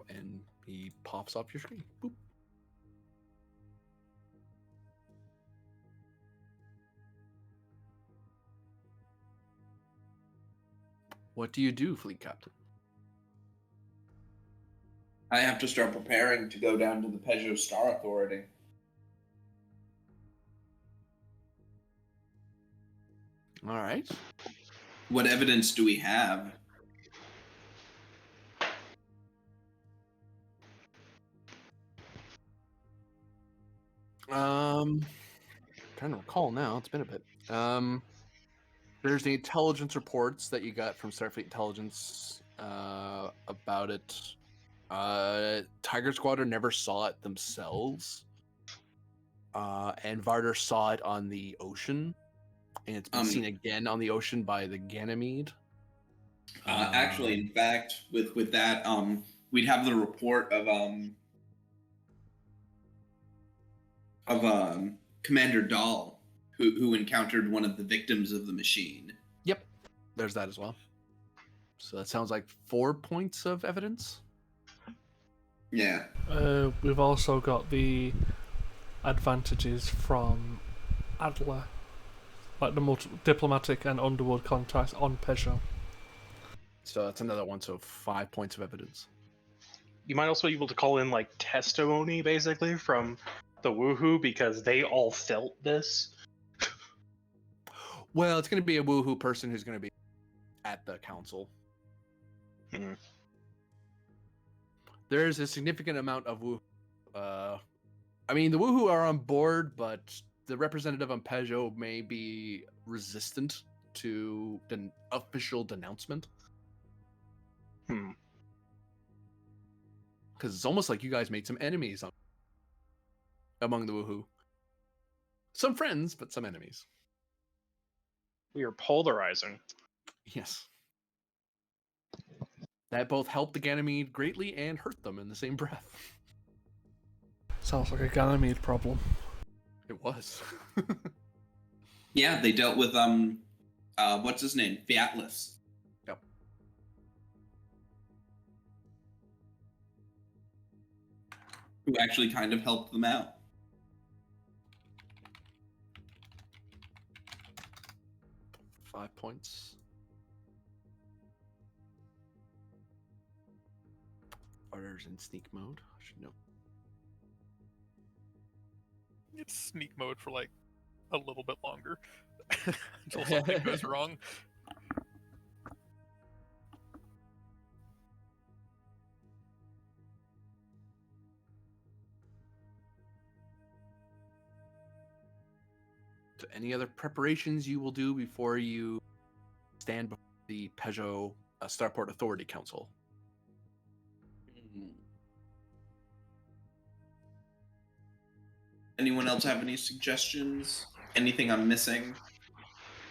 And he pops off your screen. Boop. What do you do, Fleet Captain? I have to start preparing to go down to the Peugeot Star Authority. All right. What evidence do we have? Trying to recall now. It's been a bit. There's the intelligence reports that you got from Starfleet Intelligence about it. Tiger Squadron never saw it themselves. And Varder saw it on the ocean, and it's been seen again on the ocean by the Ganymede. Actually, in fact, with that, we'd have the report of Commander Dahl, who encountered one of the victims of the machine. Yep, there's that as well. So that sounds like 4 points of evidence. Yeah. We've also got the advantages from Adler, like the diplomatic and underworld contacts on Peugeot. So that's another one. So 5 points of evidence. You might also be able to call in like testimony, basically, from the Woohoo, because they all felt this. Well, it's going to be a Woohoo person who's going to be at the council. Hmm. There's a significant amount of Woohoo. I mean, the Woohoo are on board, but the representative on Peugeot may be resistant to an official denouncement. Because it's almost like you guys made some enemies among the Woohoo. Some friends, but some enemies. We are polarizing. Yes. That both helped the Ganymede greatly and hurt them in the same breath. Sounds like a Ganymede problem. It was. Yeah, they dealt with what's his name? The Atlas. Yep. Who actually kind of helped them out. Five points. Orders in sneak mode. I should know. It's sneak mode for like a little bit longer until something goes wrong. So any other preparations you will do before you stand before the Peugeot Starport Authority Council? Anyone else have any suggestions? Anything I'm missing?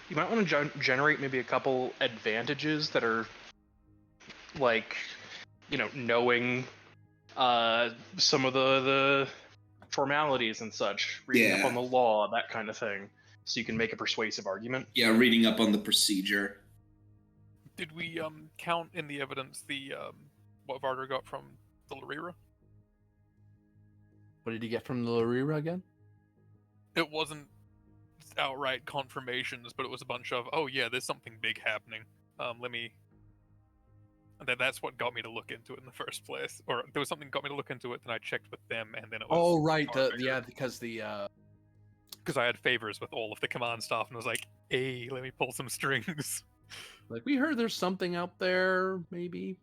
You might want to generate maybe a couple advantages that are like, knowing some of the formalities and such, reading up on the law, that kind of thing, so you can make a persuasive argument. Yeah, reading up on the procedure. Did we count in the evidence the what Varder got from the Larira? What did you get from the Larira again? It wasn't outright confirmations, but it was a bunch of, oh yeah, there's something big happening. That's what got me to look into it in the first place. Or there was something got me to look into it, then I checked with them, and then it was... Oh, right. Because I had favors with all of the command staff, and was like, hey, let me pull some strings. Like, we heard there's something out there, maybe.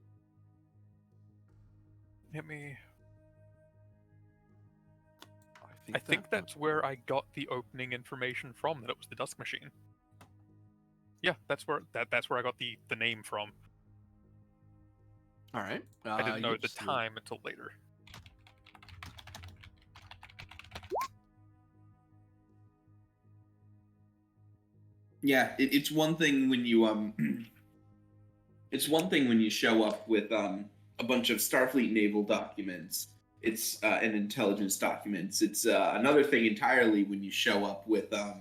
I think that's where I got the opening information from, that it was the Dusk machine. Yeah, that's where I got the name from. All right. I didn't know the time until later. Yeah, it's one thing when you it's one thing when you show up with a bunch of Starfleet naval documents. It's and intelligence documents. It's another thing entirely when you show up with a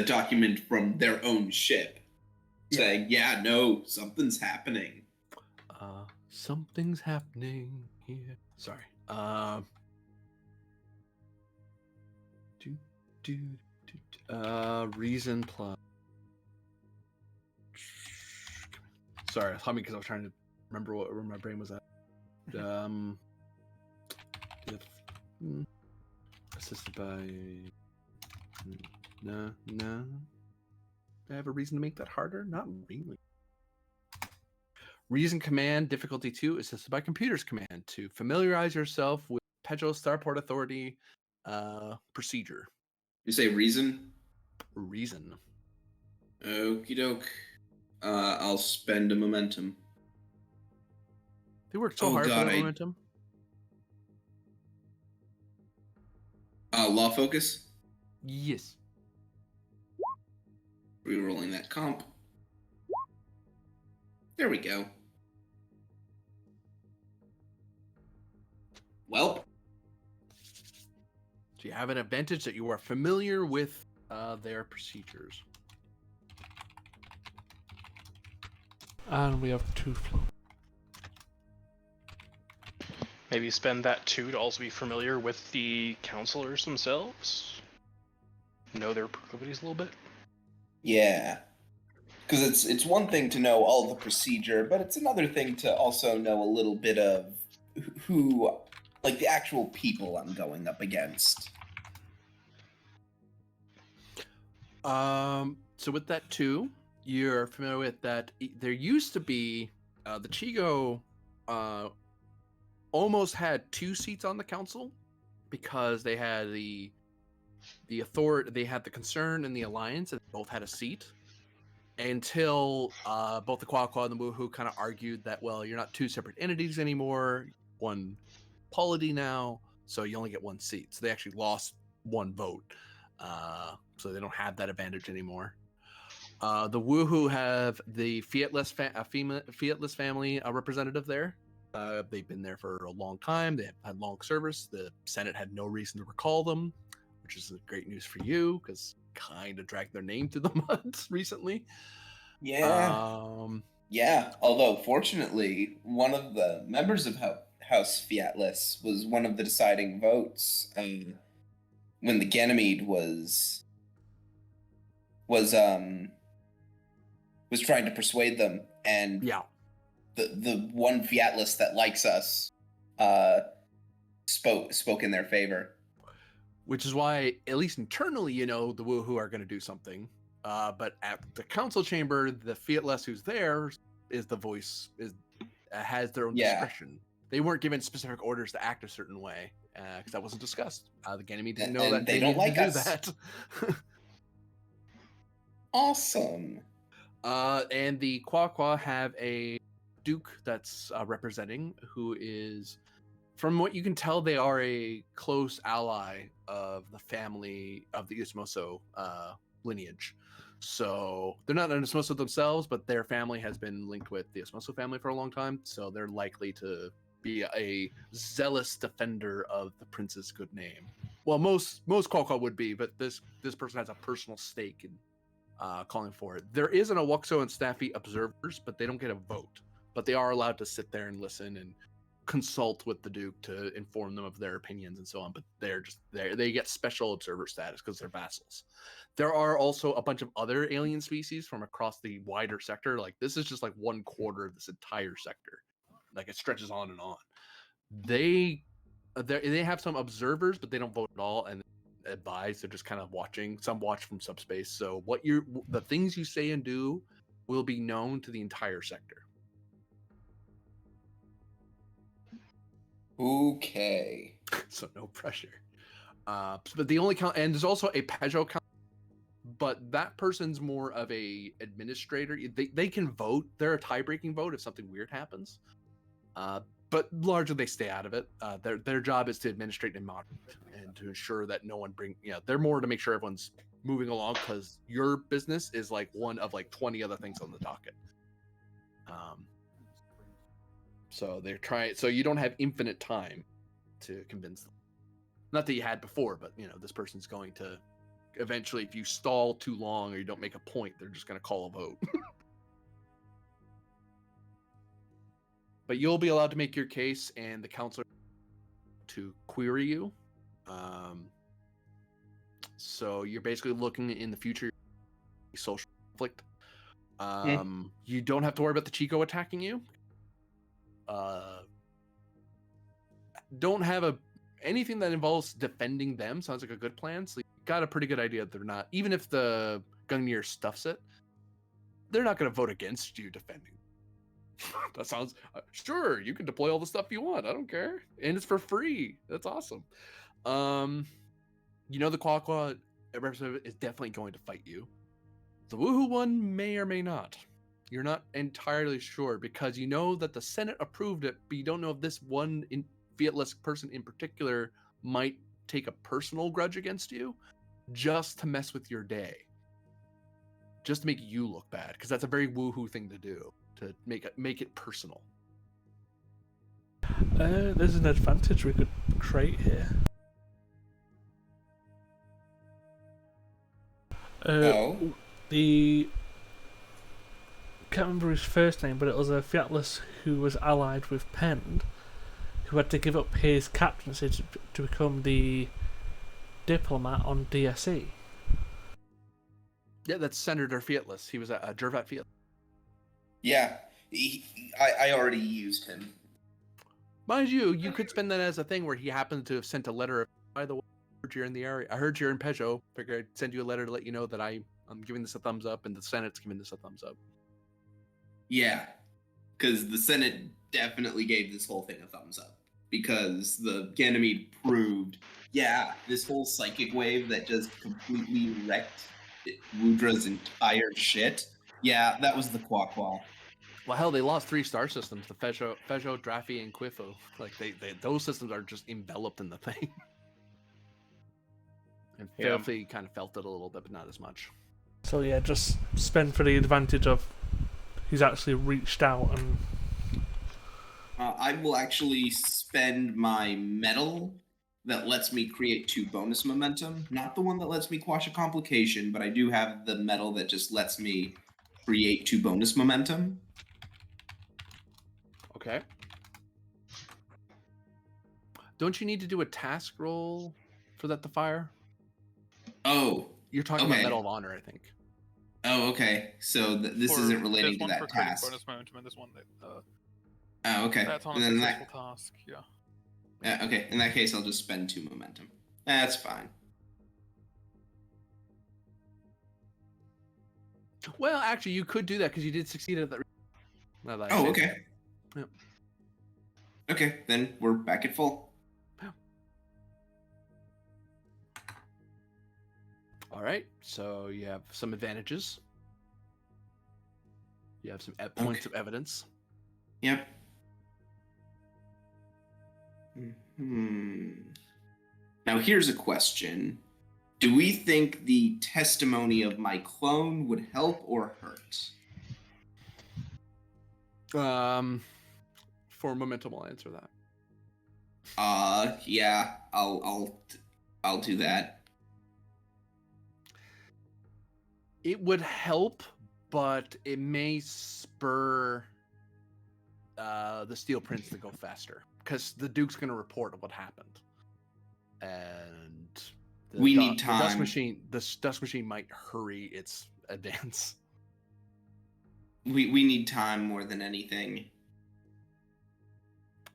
document from their own ship, saying, "Yeah, no, something's happening." Something's happening here. Sorry. Reason plus. Sorry, I because I was trying to remember where my brain was at. Assisted by no. I have a reason to make that harder? Not really. Reason command difficulty 2 is assisted by computer's command to familiarize yourself with Pedro Starport Authority procedure. You say reason? Reason. Okie doke. I'll spend a momentum. They worked so Oh, hard God, for the momentum. Law focus? Yes. Rerolling that comp. There we go. Well, So you have an advantage that you are familiar with their procedures. And we have 2 flow. Maybe spend that 2 to also be familiar with the counselors themselves. Know their proclivities a little bit. yeah. Because it's one thing to know all the procedure, but it's another thing to also know a little bit of who, like the actual people I'm going up against. So with that too, you're familiar with that. There used to be the Chigo almost had 2 seats on the council because they had the authority, they had the concern and the alliance, and they both had a seat until both the Quaqua and the Woohoo kind of argued that, well, you're not 2 separate entities anymore, one polity now, so you only get 1 seat. So they actually lost 1 vote. So they don't have that advantage anymore. The Woohoo have the Fiatless family representative there. They've been there for a long time. They have had long service. The Senate had no reason to recall them, which is great news for you because kind of dragged their name through the mud recently. Yeah. Yeah. Although, fortunately, one of the members of House Fiatless was one of the deciding votes when the Ganymede was trying to persuade them, and Yeah. the one Fiatless that likes us spoke in their favor. Which is why, at least internally, the Woohoo are going to do something. But at the council chamber, the Fiatless who's there is the voice, has their own discretion. They weren't given specific orders to act a certain way because that wasn't discussed. The Ganymede didn't know that they don't like to us. do that. Awesome. And the Quaqua have a Duke that's representing, who is, from what you can tell, they are a close ally of the family of the Ismoso lineage. So they're not an Ismoso themselves, but their family has been linked with the Ismoso family for a long time. So they're likely to be a zealous defender of the prince's good name. Well, most Quaqua would be, but this person has a personal stake in calling for it. There is an Awuxo and Staffy observers, but they don't get a vote. But they are allowed to sit there and listen and consult with the Duke to inform them of their opinions and so on. But they're just there. They get special observer status because they're vassals. There are also a bunch of other alien species from across the wider sector. Like this is just like 1/4 of this entire sector. Like it stretches on and on. They have some observers, but they don't vote at all, and advise. They're just kind of watching. Some watch from subspace. So the things you say and do will be known to the entire sector. Okay. So no pressure. But the only count, and there's also a Peugeot count, but that person's more of a administrator. They can vote. They're a tie-breaking vote if something weird happens. But largely they stay out of it. Their job is to administrate and moderate and to ensure that no one they're more to make sure everyone's moving along because your business is like one of like 20 other things on the docket. So they're trying, so you don't have infinite time to convince them. Not that you had before, but this person's going to eventually, if you stall too long or you don't make a point, they're just going to call a vote. But you'll be allowed to make your case, and the counselor to query you. So you're basically looking in the future, social conflict. You don't have to worry about the Chico attacking you. Don't have anything that involves defending them. Sounds like a good plan. So you got a pretty good idea that they're not, even if the Gungnir stuffs it, they're not going to vote against you defending. That sounds sure. You can deploy all the stuff you want. I don't care, and it's for free. That's awesome. You know the Quaqua representative is definitely going to fight you. The Woohoo one may or may not. You're not entirely sure because you know that the Senate approved it, but you don't know if this one Fiatless person in particular might take a personal grudge against you just to mess with your day. Just to make you look bad, because that's a very Woohoo thing to do, to make it personal. There's an advantage we could create here. The can't remember his first name, but it was a Fiatless who was allied with Pend, who had to give up his captaincy to become the diplomat on DSE. Yeah, that's Senator Fiatless. He was a Jervat Fiatless. Yeah, I already used him. Mind you, you could spend that as a thing where he happened to have sent a letter. By the way, I heard you're in the area. I heard you're in Peugeot. Figured I'd send you a letter to let you know that I'm giving this a thumbs up and the Senate's giving this a thumbs up. Yeah, because the Senate definitely gave this whole thing a thumbs up. Because the Ganymede proved, yeah, this whole psychic wave that just completely wrecked Wudra's entire shit. Yeah, that was the Quaqua. Well, hell, they lost 3 star systems: the Peugeot, Draffy, and Quiffo. Like they those systems are just enveloped in the thing. And Filthy kind of felt it a little bit, but not as much. So yeah, just spend for the advantage of he's actually reached out and. I will actually spend my medal that lets me create 2 bonus momentum. Not the one that lets me quash a complication, but I do have the medal that just lets me create 2 bonus momentum. Okay. Don't you need to do a task roll for that to fire? Oh. You're talking about Medal of Honor, I think. Oh, okay. So this isn't relating to that for task. Bonus momentum, and this one that. Oh, okay. That's on a successful task. Yeah. Okay. In that case, I'll just spend 2 momentum. That's fine. Well, actually, you could do that because you did succeed at that. Oh, okay. Yep. Okay, then we're back at full. All right, so you have some advantages. You have some points of evidence. Yep. Now here's a question. Do we think the testimony of my clone would help or hurt? For momentum, I'll answer that. Yeah, I'll do that. It would help, but it may spur the Steel Prince to go faster because the Duke's going to report what happened, and we need time. The Dusk Machine might hurry its advance. We need time more than anything.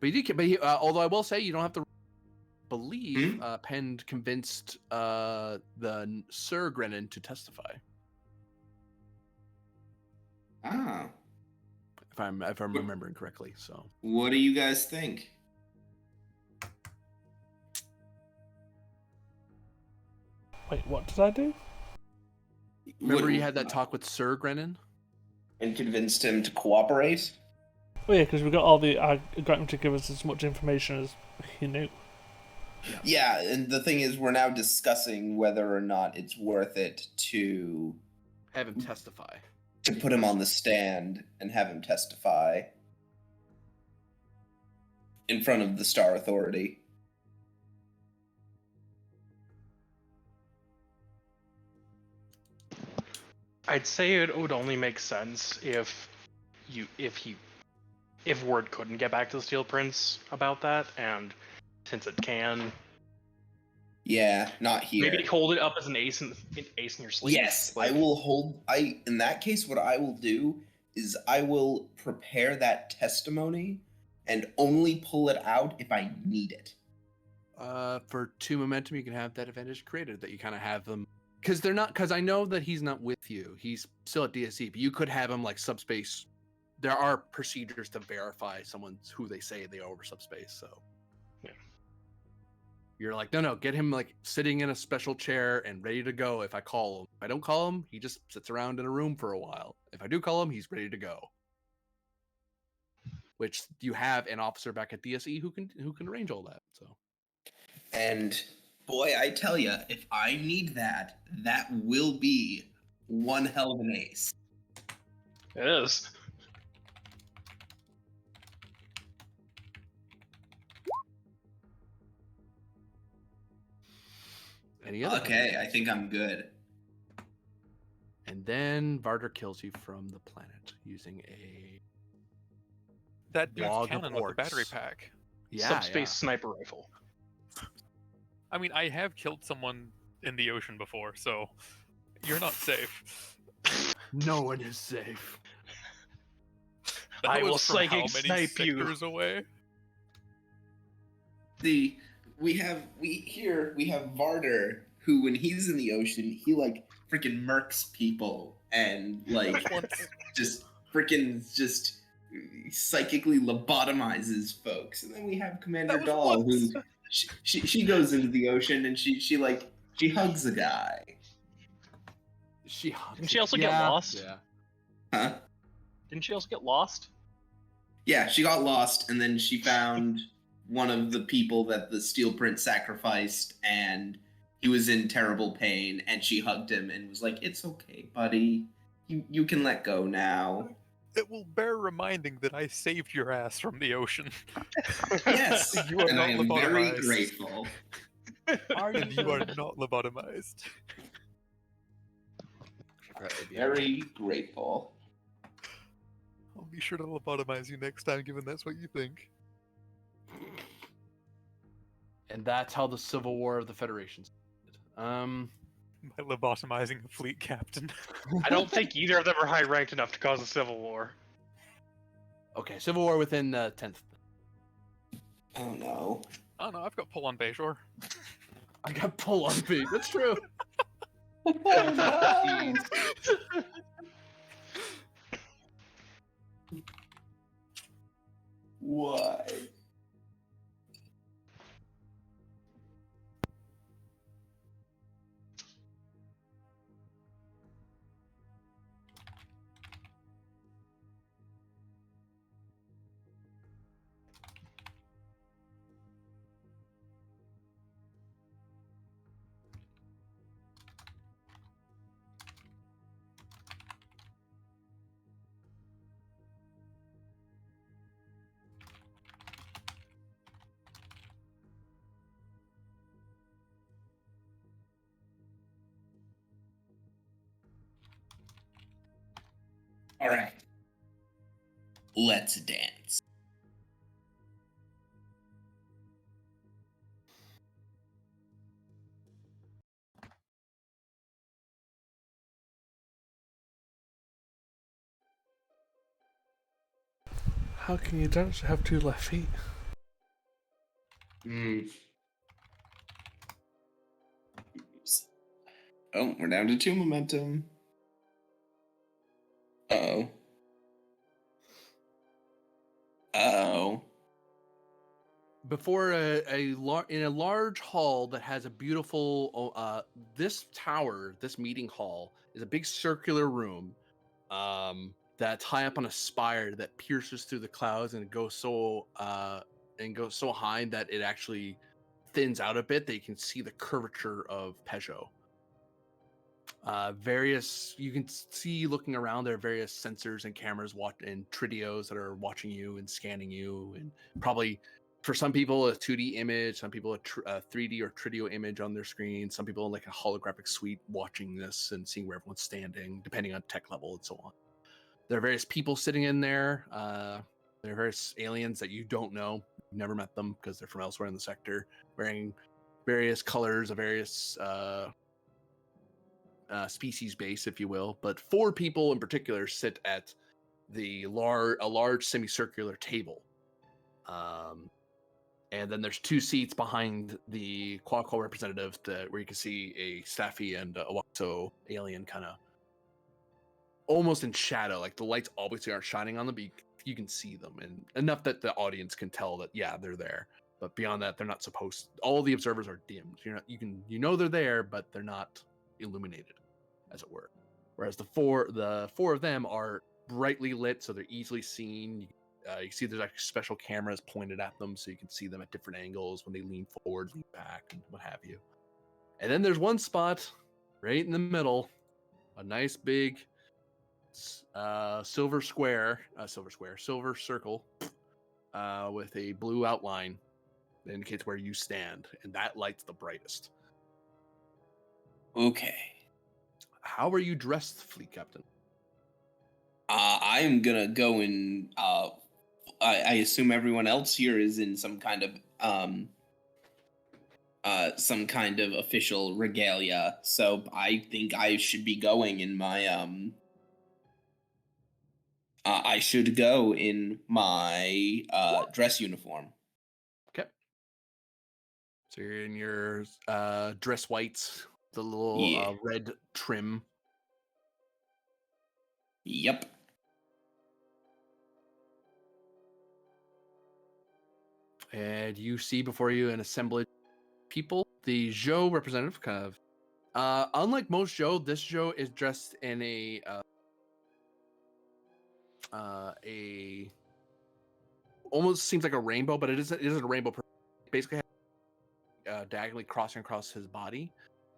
But although I will say you don't have to believe Pend convinced the Sir Grennan to testify. Ah. If I'm remembering correctly, so. What do you guys think? Wait, what did I do? Remember you had that talk with Sir Grennan? And convinced him to cooperate? Oh yeah, because we got I got him to give us as much information as he knew. Yeah, and the thing is, we're now discussing whether or not it's worth it to have him testify. To put him on the stand and have him testify in front of the Star Authority. I'd say it would only make sense if word couldn't get back to the Steel Prince about that, and since it can, yeah, not here. Maybe hold it up as an ace in your sleeve. Yes, I will hold. In that case, what I will do is I will prepare that testimony and only pull it out if I need it. For 2 momentum, you can have that advantage created that you kind of have them because they're not. Because I know that he's not with you. He's still at DSE, but you could have him like subspace. There are procedures to verify someone's who they say they are over subspace. So Yeah. you're like, no, get him like sitting in a special chair and ready to go if I call him. If I don't call him, he just sits around in a room for a while. If I do call him, he's ready to go. Which you have an officer back at DSE who can arrange all that. So, And boy, I tell you, if I need that, that will be one hell of an ace. It is. any other Okay, I think I'm good. And then Varder kills you from the planet using a That dude's Log of cannon with the battery orcs. pack. Subspace sniper rifle. I mean, I have killed someone in the ocean before, so you're not safe. No one is safe. That I was will from how psychic many snipe you. sectors away? We have Varder, who when he's in the ocean, he like freaking murks people and like just psychically lobotomizes folks. And then we have Commander That was Dahl, once. who she goes into the ocean and she hugs a guy. Didn't she also get lost? Yeah. Huh? Didn't she also get lost? Yeah, she got lost and then she found one of the people that the Steel Prince sacrificed, and he was in terrible pain, and she hugged him and was like, "It's okay, buddy. You can let go now." It will bear reminding that I saved your ass from the ocean. Yes, You are and not I am very lobotomized. grateful. And you are not lobotomized. Very grateful. I'll be sure to lobotomize you next time, given that's what you think. And that's how the Civil War of the Federation started. By lobotomizing a fleet captain. I don't think either of them are high ranked enough to cause a civil war. Okay, Civil War within 10th. Oh no. Oh no, I've got pull on Bejor. I got pull on feet. That's true. Why? All right. Let's dance. How can you dance? You have two left feet. Oh, we're down to 2 momentum. Uh-oh. Uh-oh. Before in a large hall that has a beautiful this tower, this meeting hall is a big circular room that's high up on a spire that pierces through the clouds and goes so high that it actually thins out a bit that you can see the curvature of Peugeot. You can see looking around, there are various sensors and cameras and tridios that are watching you and scanning you, and probably for some people a 2D image, some people a 3D or tridio image on their screen, some people like a holographic suite watching this and seeing where everyone's standing depending on tech level and so on. There are various people sitting in there. There are various aliens that you don't know, you've never met them because they're from elsewhere in the sector, wearing various colors of various species base, if you will, but 4 people in particular sit at a large semicircular table. And then there's 2 seats behind the Qualcomm representative where you can see a Staffy and a Waxo alien kind of almost in shadow. Like the lights obviously aren't shining on them, but you can see them, and enough that the audience can tell that yeah, they're there. But beyond that, they're not supposed. All the observers are dimmed. You know they're there, but they're not illuminated, as it were. Whereas the four of them are brightly lit, so they're easily seen. You see there's actually special cameras pointed at them, so you can see them at different angles when they lean forward, lean back, and what have you. And then there's one spot right in the middle, a nice big silver circle with a blue outline that indicates where you stand, and that light's the brightest. Okay. How are you dressed, Fleet Captain? I am gonna go in. I assume everyone else here is in some kind of official regalia. So I think I should be going in my I should go in my dress uniform. Okay. So you're in your dress whites, the little Yeah. red trim. Yep. And you see before you an assemblage of people. The Zhou representative, kind of, unlike most Zhou, this Zhou is dressed in a almost seems like a rainbow, but it isn't a rainbow. Basically, diagonally crossing across his body,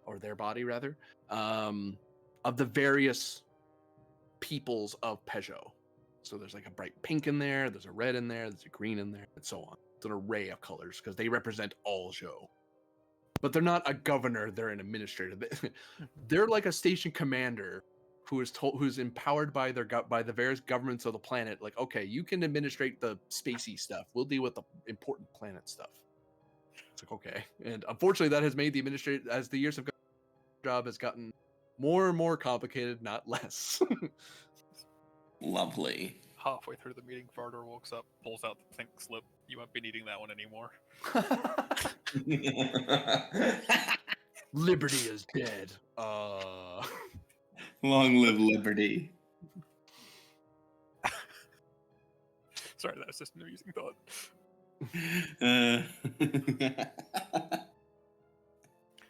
or their body rather, of the various peoples of Peugeot. So there's like a bright pink in there, there's a red in there, there's a green in there, and so on. It's an array of colors because they represent all Zhou. But they're not a governor; they're an administrator. They're like a station commander who's empowered by the various governments of the planet. Like, okay, you can administrate the spacey stuff. We'll deal with the important planet stuff. It's like, okay, and unfortunately, that has made the administrator, as the years have gone, job has gotten more and more complicated, not less. Lovely. Halfway through the meeting, Varder walks up, pulls out the pink slip. You won't be needing that one anymore. Liberty is dead. Long live liberty. Sorry, that was just an amusing thought.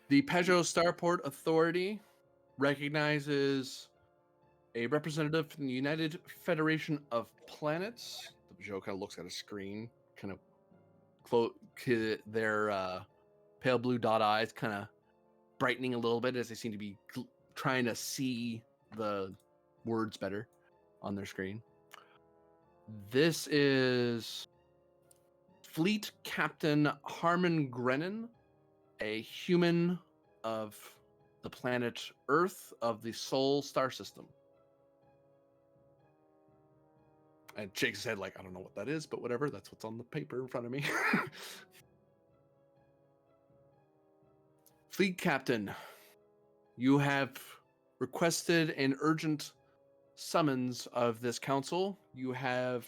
The Peugeot Starport Authority recognizes a representative from the United Federation of Planets. The Peugeot kind of looks at a screen, kind of their pale blue dot eyes kind of brightening a little bit as they seem to be trying to see the words better on their screen. This is Fleet Captain Harmon Grennan, a human of the planet Earth of the Sol star system. And shakes his head like, I don't know what that is, but whatever. That's what's on the paper in front of me. Fleet Captain, you have requested an urgent summons of this council. You have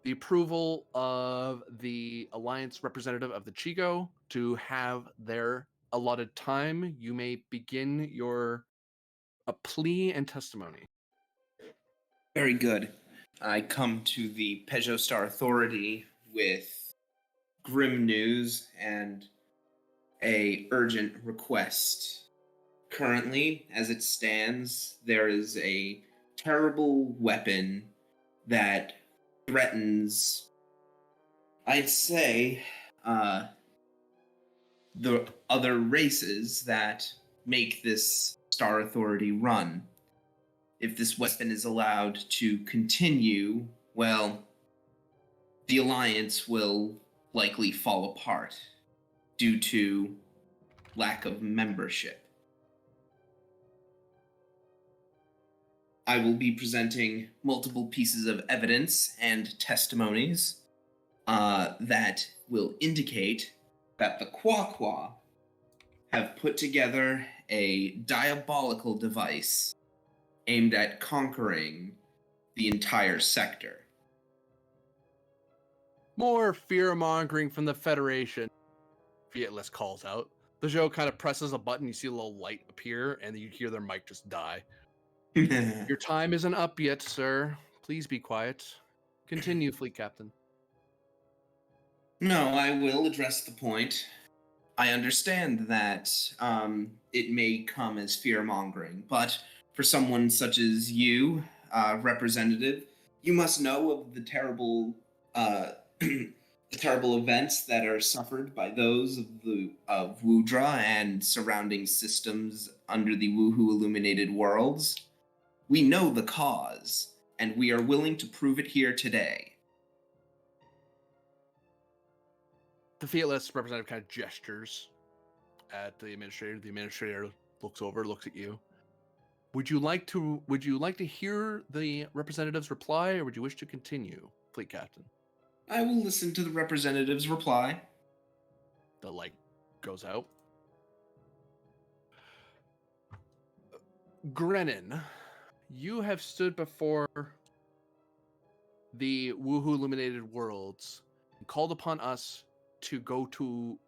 the approval of the Alliance representative of the Chigo to have their allotted time. You may begin your plea and testimony. Very good. I come to the Peugeot Star Authority with grim news and a urgent request. Currently, as it stands, there is a terrible weapon that threatens, I'd say, the other races that make this Star Authority run. If this weapon is allowed to continue, well, the Alliance will likely fall apart due to lack of membership. I will be presenting multiple pieces of evidence and testimonies that will indicate that the Quaqua have put together a diabolical device aimed at conquering the entire sector. More fear-mongering from the Federation, Fearless calls out. The Joe kind of presses a button, you see a little light appear, and you hear their mic just die. Your time isn't up yet, sir. Please be quiet. Continue, Fleet Captain. No, I will address the point. I understand that it may come as fear-mongering, but for someone such as you, representative, you must know of the terrible, the terrible events that are suffered by those of Wudra and surrounding systems under the Woohoo Illuminated Worlds. We know the cause, and we are willing to prove it here today. The Fearless representative kind of gestures at the administrator. The administrator looks over, looks at you. Would you like to hear the representative's reply, or would you wish to continue, Fleet Captain? I will listen to the representative's reply. The light goes out. Grennan, you have stood before the Woohoo Illuminated Worlds and called upon us to go to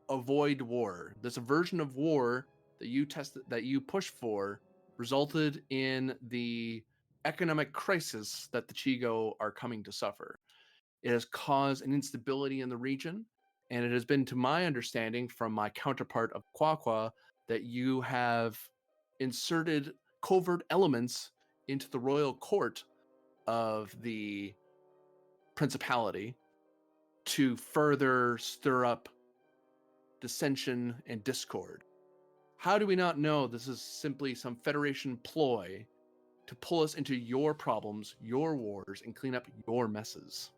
avoid war. This aversion of war that you push for resulted in the economic crisis that the Chigo are coming to suffer. It has caused an instability in the region, and it has been, to my understanding, from my counterpart of Quaqua, that you have inserted covert elements into the royal court of the principality to further stir up dissension and discord. How do we not know this is simply some Federation ploy to pull us into your problems, your wars, and clean up your messes?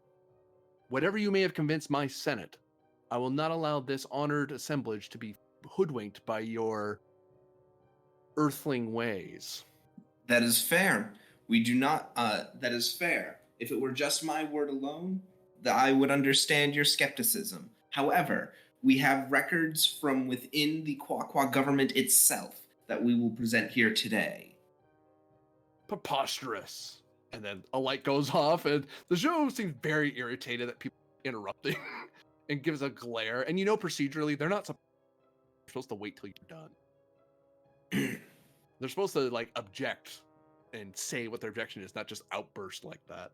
Whatever you may have convinced my Senate, I will not allow this honored assemblage to be hoodwinked by your earthling ways. That is fair. We do not, that is fair. If it were just my word alone, I would understand your skepticism. However, we have records from within the Quaqua government itself that we will present here today. Preposterous. And then a light goes off, and the show seems very irritated that people are interrupting and gives a glare. And you know, procedurally, they're not supposed to wait till you're done. They're supposed to, like, object and say what their objection is, not just outburst like that.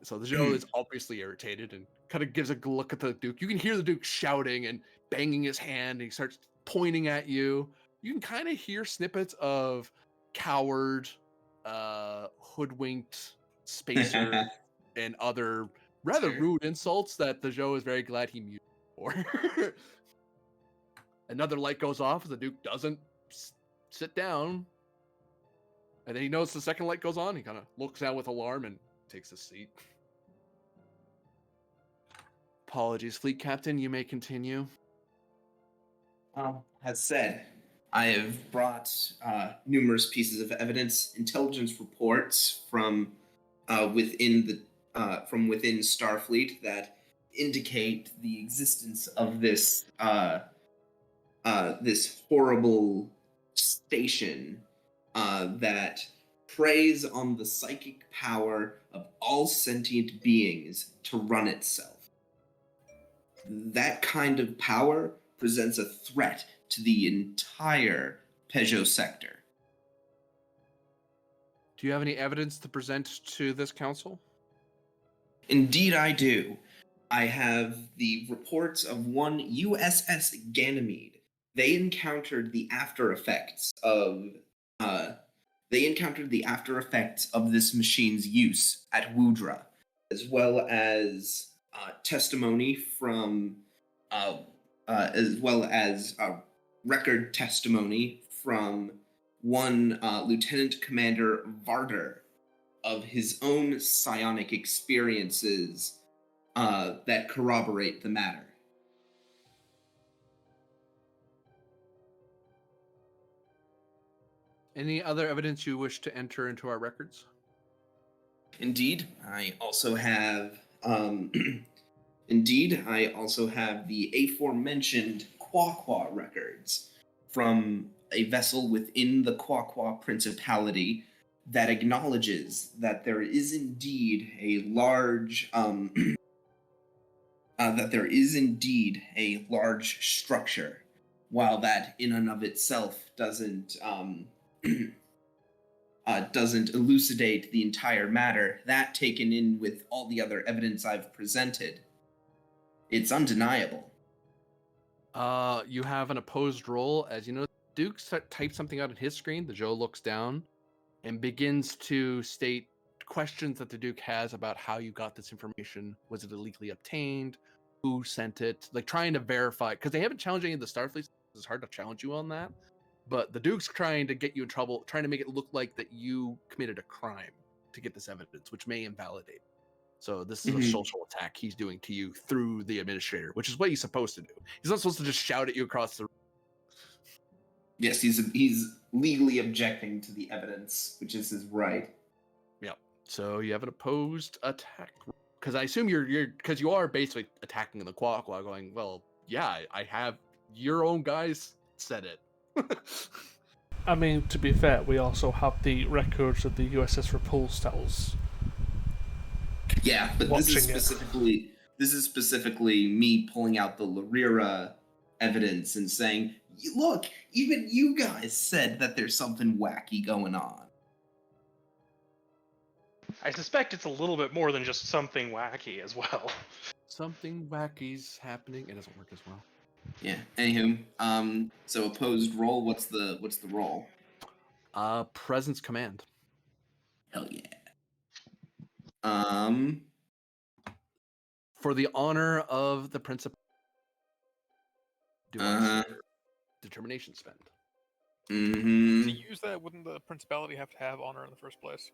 So the Joe is obviously irritated and kind of gives a look at the Duke. You can hear the Duke shouting and banging his hand, and he starts pointing at you. You can kind of hear snippets of coward, hoodwinked, spacer, and other rather rude insults that the Joe is very glad he muted for. Another light goes off, the Duke doesn't sit down. And then he notices the second light goes on. He kind of looks down with alarm and takes a seat. Apologies, Fleet Captain. You may continue. As said, I have brought numerous pieces of evidence, intelligence reports from within Starfleet that indicate the existence of this this horrible station that preys on the psychic power of all sentient beings to run itself. That kind of power presents a threat to the entire Peugeot sector. Do you have any evidence to present to this council? Indeed, I do. I have the reports of one USS Ganymede. They encountered the after effects of this machine's use at Wudra, as well as testimony from record testimony from one Lieutenant Commander Varder of his own psionic experiences that corroborate the matter. Any other evidence you wish to enter into our records? Indeed, I also have the aforementioned Quaqua records from a vessel within the Quaqua Principality that acknowledges that there is indeed a large that there is indeed a large structure, while that in and of itself doesn't doesn't elucidate the entire matter. That taken in with all the other evidence I've presented, it's undeniable. You have an opposed roll. As you know, Duke types something out on his screen. The Joe looks down and begins to state questions that the Duke has about how you got this information. Was it illegally obtained? Who sent it? Like trying to verify, because they haven't challenged any of the Starfleet. It's hard to challenge you on that. But the Duke's trying to get you in trouble, trying to make it look like that you committed a crime to get this evidence, which may invalidate. So this is a social attack he's doing to you through the administrator, which is what he's supposed to do. He's not supposed to just shout at you across the room. Yes, he's legally objecting to the evidence, which is his right. Yep. So you have an opposed attack, because I assume you're because you are basically attacking the Quaqua, going, well, yeah, I have your own guys said it. I mean, to be fair, we also have the records of the USS Repulse tells. Yeah, but this is specifically me pulling out the Lyrira evidence and saying, look, even you guys said that there's something wacky going on. I suspect it's a little bit more than just something wacky as well. Something wacky's happening. It doesn't work as well. Yeah. Anywho, so opposed roll. What's the roll? Presence command. Hell yeah. For the honor of the principal, do I determination spend? To use that, wouldn't the principality have to have honor in the first place?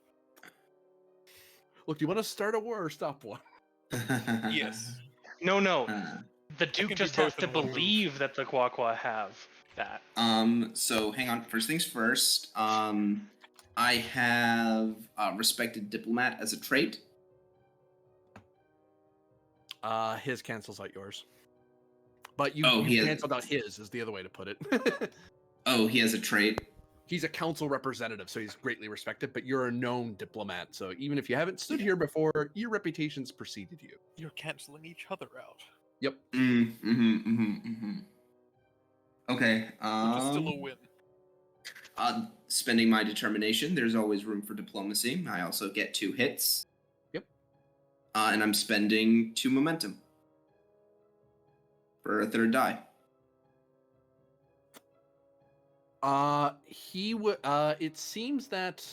Look, do you want to start a war or stop one? Yes. No. The can Duke do just has both to in one move. believe that the Quaqua have that. So hang on. First things first. I have respected diplomat as a trait. His cancels out yours. But you canceled out his is the other way to put it. Oh, he has a trait. He's a council representative, so he's greatly respected, but you're a known diplomat, so even if you haven't stood here before, your reputation's preceded you. You're canceling each other out. Yep. Okay. Which is still a win. Spending my determination, there's always room for diplomacy. I also get 2 hits. Yep. And I'm spending 2 momentum for a 3rd die. It seems that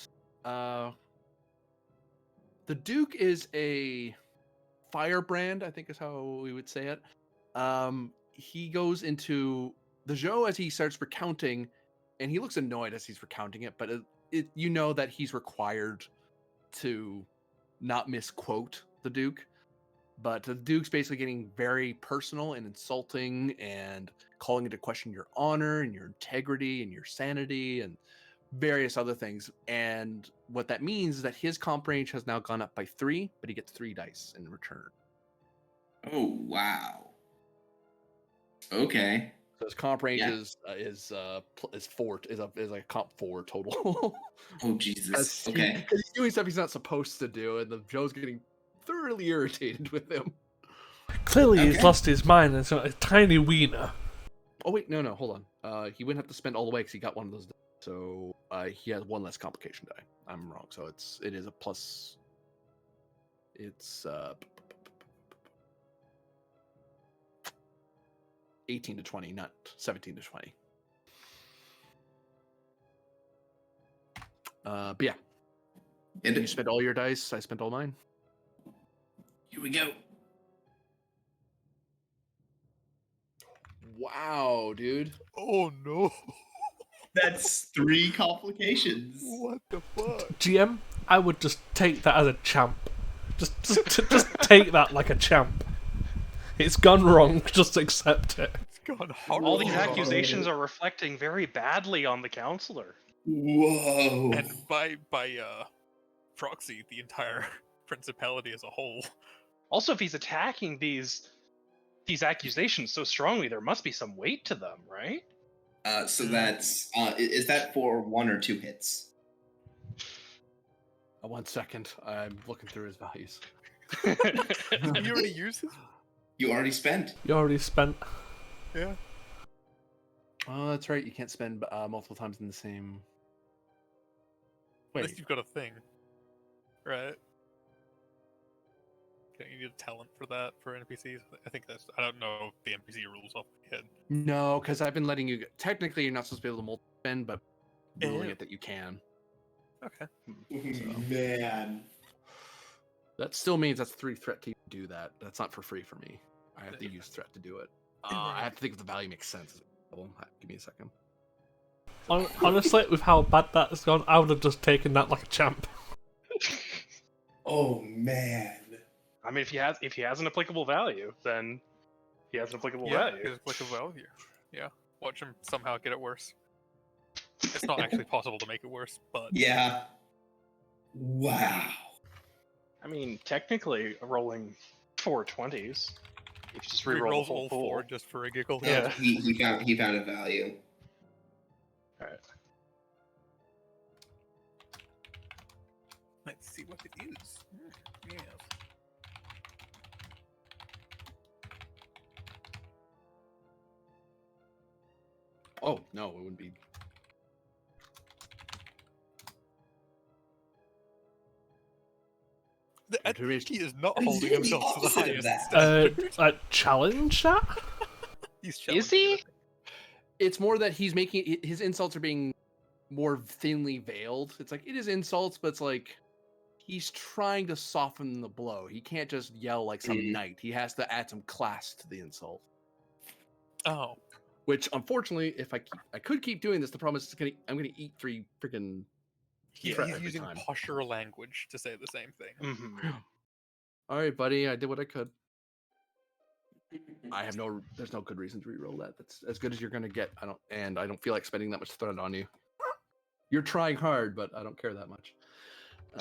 the Duke is a firebrand, I think is how we would say it. He goes into the Joe as he starts recounting, and he looks annoyed as he's recounting it, but you know that he's required to not misquote the Duke. But the Duke's basically getting very personal and insulting and calling into question your honor and your integrity and your sanity and various other things. And what that means is that his comp range has now gone up by 3, but he gets 3 dice in return. Oh, wow. Okay. So his comp range is 4, is a comp 4 total. Oh, Jesus. Okay. Because he's doing stuff he's not supposed to do, and the Joe's getting thoroughly irritated with him. Clearly, he's lost his mind and it's a tiny wiener. Oh wait, no, hold on. He wouldn't have to spend all the way because he got one of those. So he has 1 less complication die. I'm wrong. So it is a plus. It's 18 to 20, not 17 to 20. But yeah, you spent all your dice. I spent all mine. Here we go. Wow, dude. Oh no. That's 3 complications. What the fuck? GM, I would just take that as a champ. Just take that like a champ. It's gone wrong, just accept it. It's gone hard. All these accusations are reflecting very badly on the counselor. Whoa. And by proxy, the entire principality as a whole. Also, if he's attacking these accusations so strongly, there must be some weight to them, right? So that's is that for 1 or 2 hits? 1 second. I'm looking through his values. You already used his? You already spent. You already spent. Yeah. Oh, that's right. You can't spend multiple times in the same. At least Wait. you've got a thing. Right? Don't you need a talent for that for NPCs? I think that's. I don't know the NPC rules off my head. No, because I've been letting you. Technically, you're not supposed to be able to multi-spend, but ruling Ew. it that you can. Okay. Man. That still means that's 3 threat to do that. That's not for free for me. I have to use threat to do it. I have to think if the value makes sense. Give me a second. Honestly, with how bad that's gone, I would have just taken that like a champ. Oh man. I mean, if he has an applicable value, then he has an applicable Yeah, value. it's applicable value. Yeah. Watch him somehow get it worse. It's not actually possible to make it worse, but Yeah. Wow. I mean, technically, rolling 4 20s. If you just he re-roll the rolls whole all pool. 4 just for a giggle. Yeah. He found a value. Alright. Let's see what it is. Yes. Oh no, it wouldn't be. I think he is not He's holding doing the himself to the opposite of highest that. standard. Challenge that? He's Is challenging he? it. It's more that he's making his insults are being more thinly veiled. It's like it is insults, but it's like he's trying to soften the blow. He can't just yell like some knight. He has to add some class to the insult. Oh. Which, unfortunately, if I could keep doing this, the problem is I'm gonna eat 3 freaking. He's threat every using time. posher language to say the same thing. Mm-hmm. All right, buddy, I did what I could. There's no good reason to reroll that. That's as good as you're gonna get. I don't feel like spending that much threat on you. You're trying hard, but I don't care that much.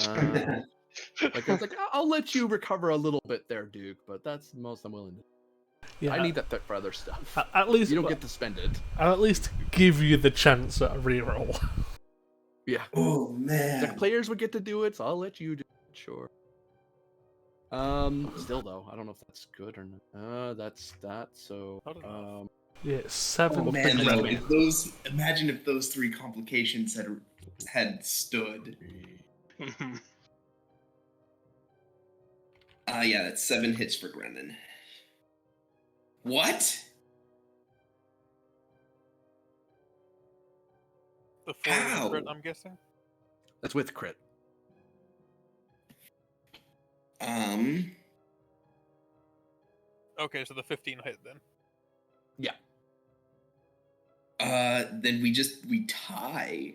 Like it's like I'll let you recover a little bit there, Duke, but that's the most I'm willing to. Yeah, I need that threat for other stuff. At least You don't get to spend it. I'll at least give you the chance at a reroll. Yeah. Oh man. The players would get to do it, so I'll let you do it. Sure. Still though, I don't know if that's good or not. That's that. So, I don't know. Yeah, 7 Oh man, for though, Gremlin. imagine if those 3 complications had stood. Mm-hmm. Yeah, that's 7 hits for Grennan. What? The 4 How? crit, I'm guessing. that's with crit. Okay, so the 15 hit then. Yeah. Then we tie.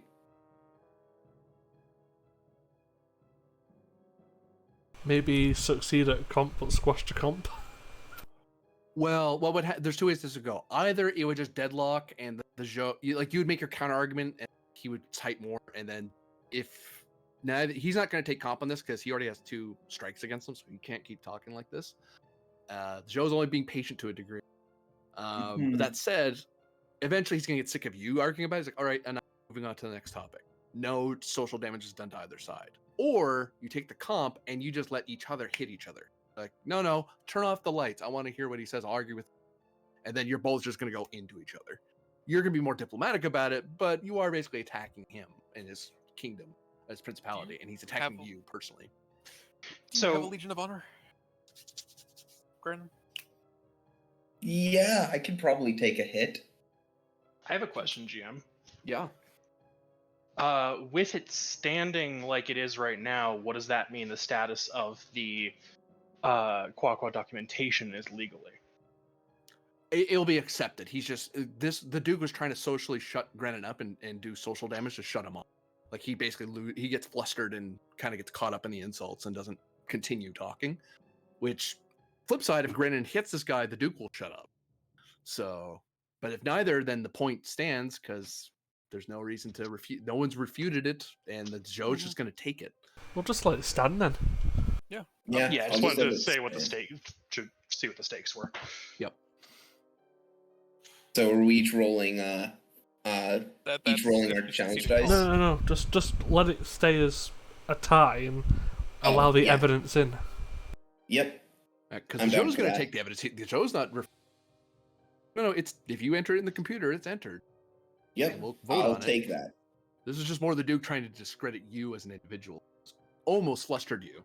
Maybe succeed at comp, but squash to comp. Well, what would there's 2 ways this would go. Either it would just deadlock, and the Joe, you would make your counter argument, and he would type more, and then if now he's not going to take comp on this because he already has 2 strikes against him, so he can't keep talking like this. Joe's only being patient to a degree. But that said, eventually he's going to get sick of you arguing about it. He's like, all right, and I'm moving on to the next topic. No social damage is done to either side. Or you take the comp and you just let each other hit each other. Like, no, turn off the lights. I want to hear what he says. I'll argue with him. And then you're both just going to go into each other. You're going to be more diplomatic about it, but you are basically attacking him and his kingdom, his principality, and he's attacking you personally. Do you have a Legion of Honor? Gren? Yeah, I could probably take a hit. I have a question, GM. Yeah. With it standing like it is right now, what does that mean? The status of the Quaqua documentation is legally. It'll be accepted. He's just the Duke was trying to socially shut Grennan up and do social damage to shut him off. Like he basically he gets flustered and kind of gets caught up in the insults and doesn't continue talking. Which, flip side, if Grennan hits this guy, the Duke will shut up. So, but if neither, then the point stands because there's no reason to refute. No one's refuted it, and the Joe's just going to take it. We'll just let it stand then. Yeah. Yeah, Yeah, I I'll just wanted let to it say what the stand. to see what the stakes were. Yep. So are we each rolling each rolling our that's challenge succeeded. dice? No. Just let it stay as a tie and allow the yeah. evidence in. Yep. Because I'm the down show's for going to that. take the evidence. The show's not. No, it's if you enter it in the computer, it's entered. Yep, And we'll vote I'll on take it. that. This is just more the Duke trying to discredit you as an individual. Almost flustered you,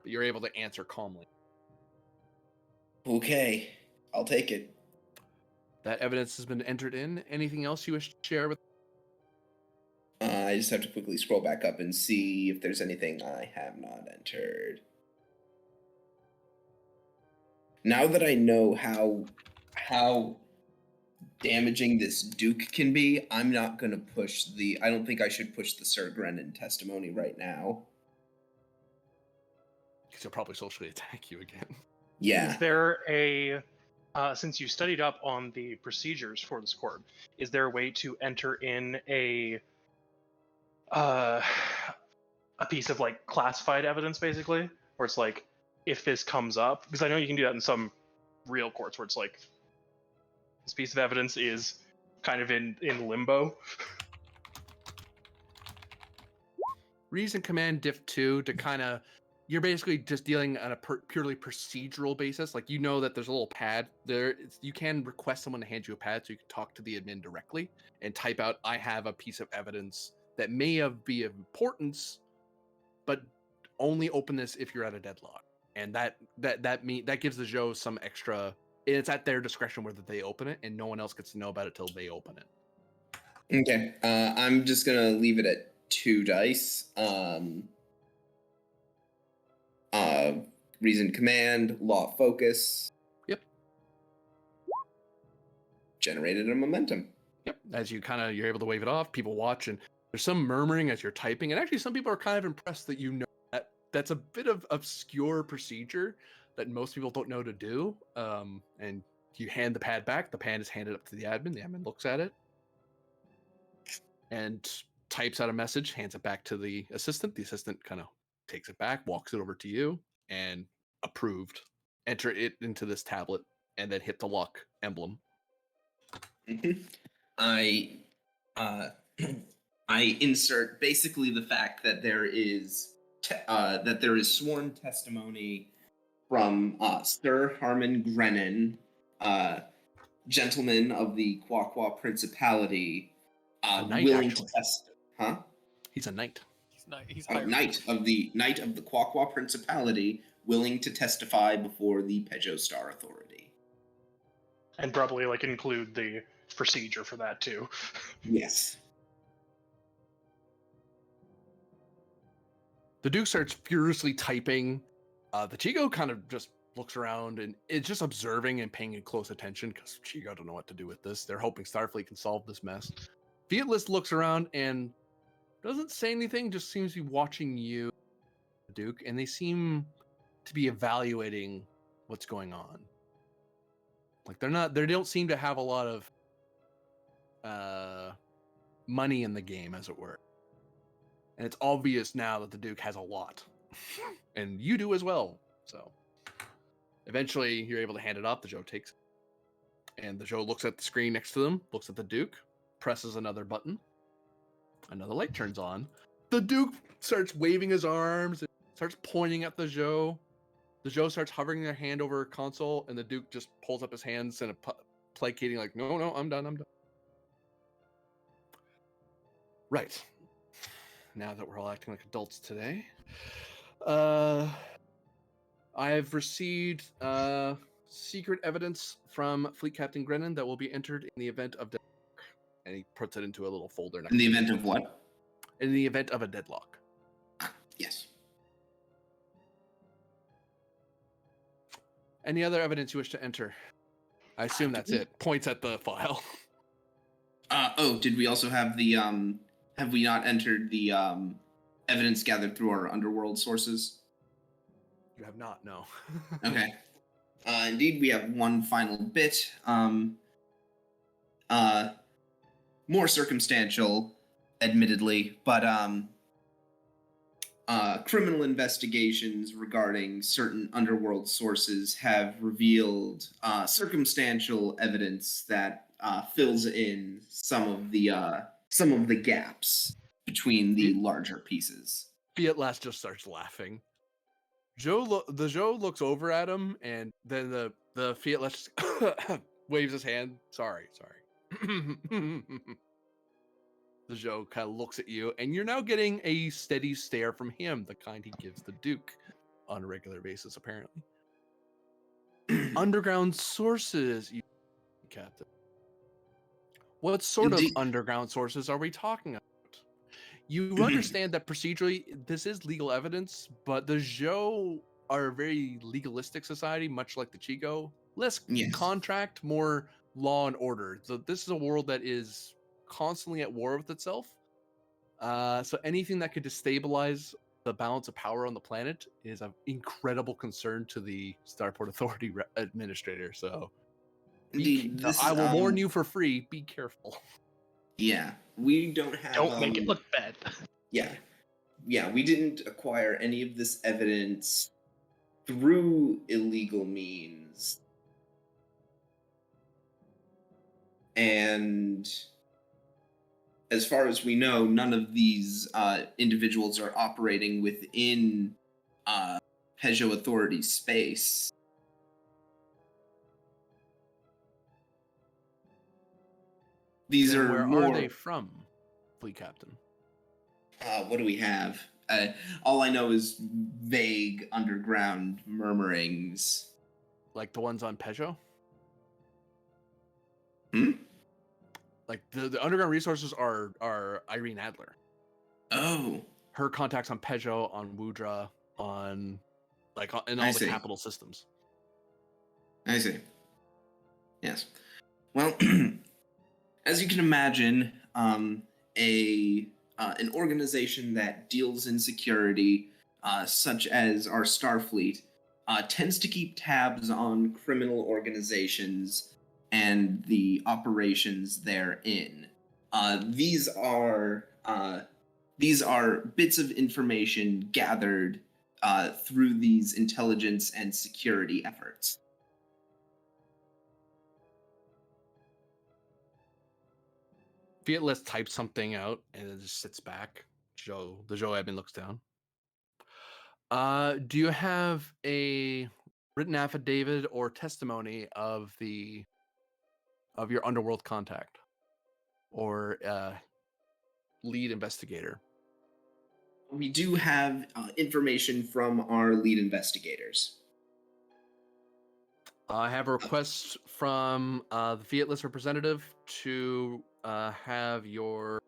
but you're able to answer calmly. Okay, I'll take it. That evidence has been entered in. Anything else you wish to share with? I just have to quickly scroll back up and see if there's anything I have not entered. Now that I know how damaging this Duke can be, I'm not going to push the. I don't think I should push the Sir Grennan testimony right now. Because he'll probably socially attack you again. Yeah. Is there a, since you studied up on the procedures for this court, is there a way to enter in a piece of like classified evidence, basically, where it's like, if this comes up, because I know you can do that in some real courts where it's like, this piece of evidence is kind of in limbo. Reason Command Diff 2 to kind of, you're basically just dealing on a purely procedural basis. Like, you know that there's a little pad there. You can request someone to hand you a pad so you can talk to the admin directly and type out, I have a piece of evidence that may be of importance, but only open this if you're at a deadlock. And that gives the show some extra. It's at their discretion whether they open it, and no one else gets to know about it till they open it. Okay. I'm just gonna leave it at 2 dice. Reason Command, Law Focus. Yep. Generated a momentum. Yep. As you're able to wave it off, people watch, and there's some murmuring as you're typing, and actually some people are kind of impressed that you know that that's a bit of obscure procedure that most people don't know to do. And you hand the pad back. The pad is handed up to the admin looks at it and types out a message, hands it back to the assistant. The assistant kind of takes it back, walks it over to you, and approved. Enter it into this tablet, and then hit the lock emblem. I I insert basically the fact that there is sworn testimony from Sir Harmon Grennan, gentleman of the Quaqua Principality, knight, willing actually. to test. Huh? He's a knight. He's Knight of the Quaqua Principality, willing to testify before the Peugeot Star Authority. And probably like include the procedure for that too. Yes. The Duke starts furiously typing. The Chico kind of just looks around and is just observing and paying close attention because Chico don't know what to do with this. They're hoping Starfleet can solve this mess. Fearless looks around and doesn't say anything, just seems to be watching you, Duke, and they seem to be evaluating what's going on. Like they don't seem to have a lot of money in the game, as it were. And it's obvious now that the Duke has a lot. And you do as well. So eventually you're able to hand it off. The Joe takes it. And the Joe looks at the screen next to them, looks at the Duke, presses another button. Another light turns on. The Duke starts waving his arms and starts pointing at the Joe. The Joe starts hovering their hand over a console, and the Duke just pulls up his hands and placating like, no, I'm done. Right. Now that we're all acting like adults today, I've received secret evidence from Fleet Captain Grennan that will be entered in the event of deadlock. And he puts it into a little folder. In the event of what? In the event of a deadlock. Yes. Any other evidence you wish to enter? I assume that's it. Points at the file. Did we also have the have we not entered the evidence gathered through our underworld sources? You have not, no. Okay. Indeed, we have one final bit. More circumstantial, admittedly, but criminal investigations regarding certain underworld sources have revealed circumstantial evidence that fills in some of the gaps between the larger pieces. Fiat Last just starts laughing. The Joe looks over at him, and then the Fiatless waves his hand. Sorry. The Joe kind of looks at you, and you're now getting a steady stare from him, the kind he gives the Duke on a regular basis, apparently. Underground sources, Captain. What sort Indeed. of underground sources are we talking about? You understand that procedurally this is legal evidence, but the Zhou are a very legalistic society, much like the Chico. Less Yes. contract, more law and order. So this is a world that is constantly at war with itself. So anything that could destabilize the balance of power on the planet is of incredible concern to the Starport Authority administrator. So Indeed, I will warn you for free. Be careful. Yeah, we don't have. Don't make it look bad. Yeah, we didn't acquire any of this evidence through illegal means. And as far as we know, none of these individuals are operating within Peugeot Authority space. These Then are where more. are they from, Fleet Captain? What do we have? All I know is vague underground murmurings. Like the ones on Peugeot? Hmm? Like the underground resources are Irene Adler. Oh, Her contacts on Peugeot, on Wudra, in I all the see. capital systems. I see. Yes. Well, as you can imagine, an organization that deals in security, such as our Starfleet, tends to keep tabs on criminal organizations and the operations therein. These are bits of information gathered through these intelligence and security efforts. Fiatless types something out and then just sits back. The Joe admin looks down. Do you have a written affidavit or testimony of your underworld contact or lead investigator? We do have information from our lead investigators. I have a request from the Fiatless representative to have your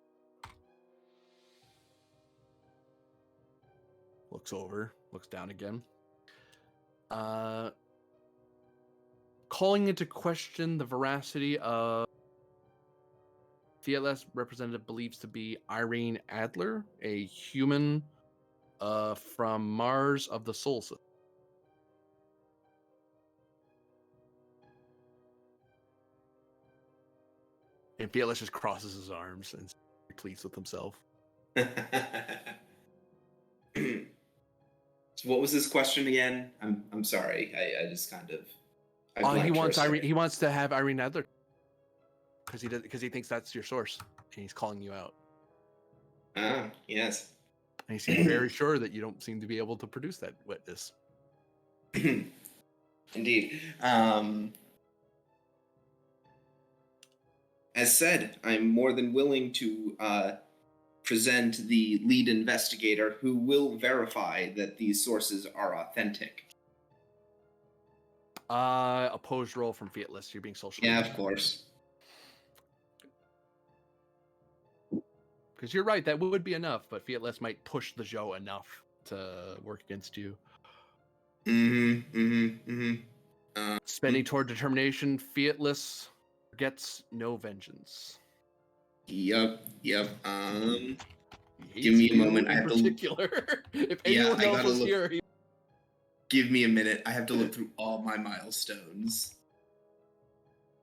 looks down again. Calling into question the veracity of Fiatless representative believes to be Irene Adler, a human from Mars of the Sol System. And Fiatless just crosses his arms and pleads with himself. So what was his question again? I'm sorry. I just kind of. He wants Irene. He wants to have Irene Adler because he thinks that's your source, and he's calling you out. Ah, yes. And he seems very sure that you don't seem to be able to produce that witness. Indeed. As said, I'm more than willing to present the lead investigator who will verify that these sources are authentic. Opposed roll from Fiatless. You're being socially. Yeah, of course. Because you're right, that would be enough, but Fiatless might push the Joe enough to work against you. Spending toward determination, Fiatless gets no vengeance. Yep. He Give me a hates you moment. I in have to. particular. If anyone else was here, Give me a minute. I have to look through all my milestones.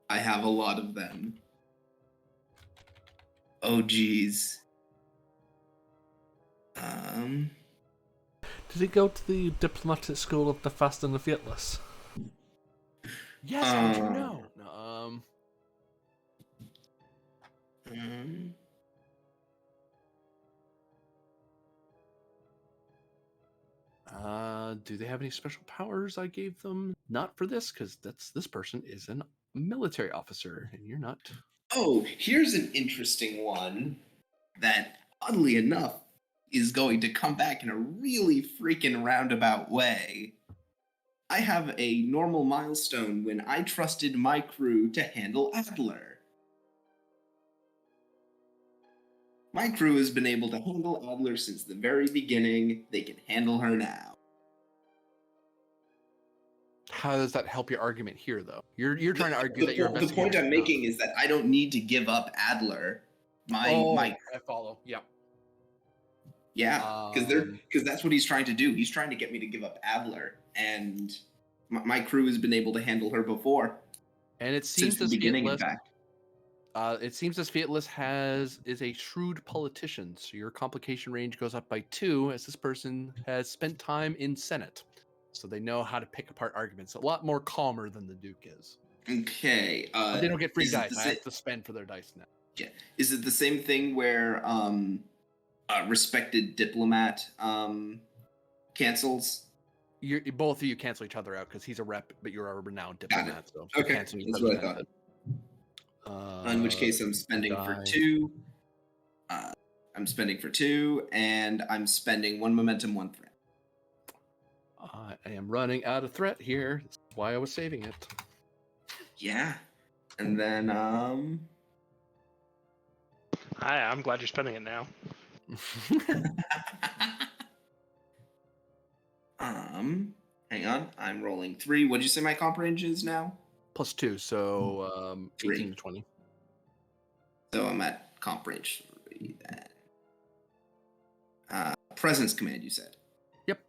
I have a lot of them. Oh, geez. Did he go to the diplomatic school of the Fast and the Fiatless? Yes, how did you know? Do they have any special powers I gave them? Not for this, because this person is a military officer, and you're not. Oh, here's an interesting one that, oddly enough, is going to come back in a really freaking roundabout way. I have a normal milestone when I trusted my crew to handle Adler. My crew has been able to handle Adler since the very beginning. They can handle her now. How does that help your argument here, though? You're trying to argue that you're The point I'm making is that I don't need to give up Adler. My I follow. Yeah. Yeah, because that's what he's trying to do. He's trying to get me to give up Adler, and my crew has been able to handle her before. And it seems Since the beginning, in Fietless, fact. it seems as Fietless is a shrewd politician, so your complication range goes up by 2, as this person has spent time in Senate, so they know how to pick apart arguments. A lot more calmer than the Duke is. Okay. But they don't get free is it dice. the I sa- have to spend for their dice now. Yeah. Is it the same thing where a respected diplomat cancels? Both of you cancel each other out because he's a rep, but you're a renowned Got it. diplomat. So you're Okay, canceling each that's other's what I thought. benefit. In which case, I'm spending for die. 2. I'm spending for 2, and I'm spending 1 momentum, 1 threat. I am running out of threat here. That's why I was saving it. Yeah. And then I'm glad you're spending it now. Hang on. I'm rolling 3. What'd you say my comp range is now? +2, so 18 3. to 20. So I'm at comp range 3 then. Presence command, you said? Yep.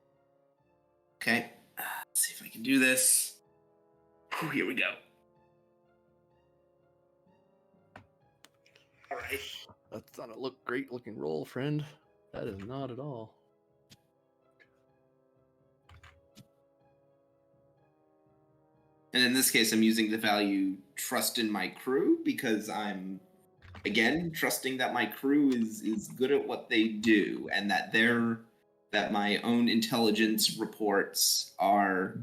Okay. Let's see if I can do this. Oh, here we go. All right. That's not a great looking roll, friend. That is not at all. And in this case, I'm using the value trust in my crew because I'm, again, trusting that my crew is good at what they do and that my own intelligence reports are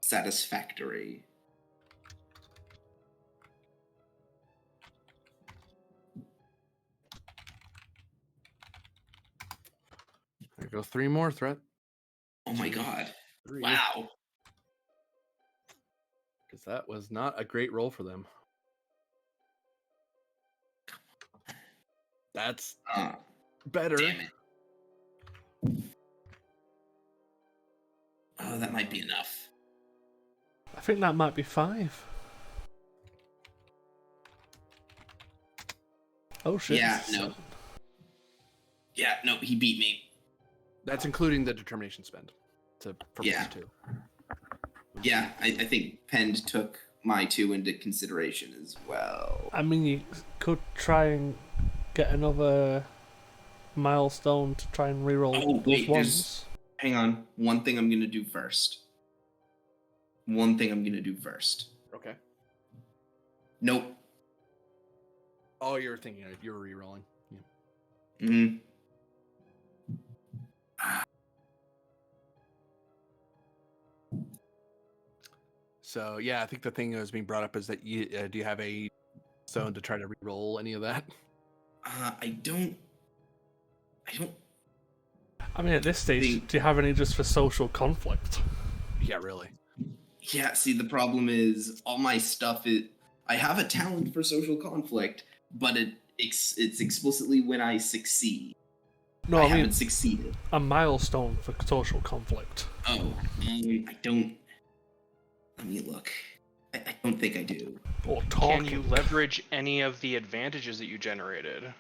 satisfactory. There go 3 more threat. Oh my god. 3. Wow. Because that was not a great roll for them. That's better. Damn it. Oh, that might be enough. I think that might be 5. Oh shit. Yeah, no. Yeah, no, he beat me. That's including the determination spend. For Yeah. +2. Yeah, I think Pend took my 2 into consideration as well. I mean, you could try and get another milestone to try and reroll Oh, those wait, ones. Hang on. One thing I'm going to do first. Okay. Nope. Oh, you're thinking of you're re-rolling. Yeah. Mm-hmm. So yeah, I think the thing that was being brought up is that you do you have a stone to try to re-roll any of that? I don't. I mean, at this stage, think- do you have any just for social conflict? Yeah, really. Yeah, see, the problem is all my stuff is. I have a talent for social conflict, but it's explicitly when I succeed. No, I I mean haven't succeeded. a milestone for social conflict. Oh, I don't. Let me look. I don't think I do. Or Can talking. you leverage any of the advantages that you generated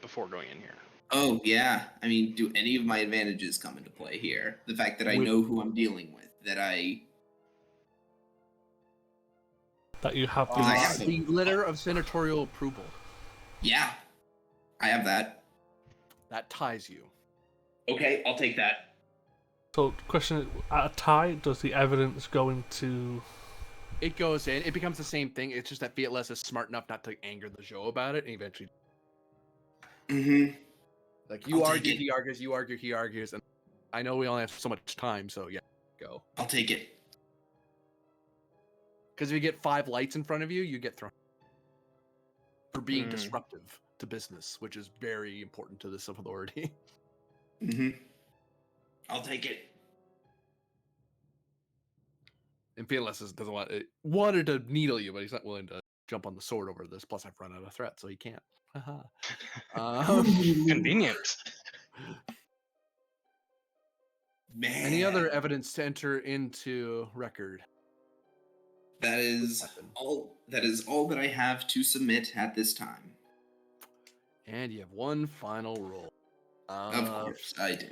before going in here? Oh, yeah. I mean, do any of my advantages come into play here? The fact that I With- know who I'm dealing with, that That you have I these. have The letter of senatorial approval yeah, I have that. that ties you. Okay, I'll take that. So, question is, at a tie, does the evidence go into... It goes in. It becomes the same thing. It's just that Fietless is smart enough not to anger the Joe about it, and eventually, Mm-hmm. like you I'll take argue, it. he argues, you argue, he argues, and I know we only have so much time, so yeah, go. I'll take it. Because if you get 5 lights in front of you, you get thrown for being Mm. disruptive to business, which is very important to this authority. Mm-hmm. I'll take it. And Fearless doesn't want wanted to needle you, but he's not willing to jump on the sword over this. Plus, I've run out of threat, so he can't. Convenient. Man. Any other evidence to enter into record? That is Weapon. all. That is all that I have to submit at this time. And you have one final roll. Of course, I do.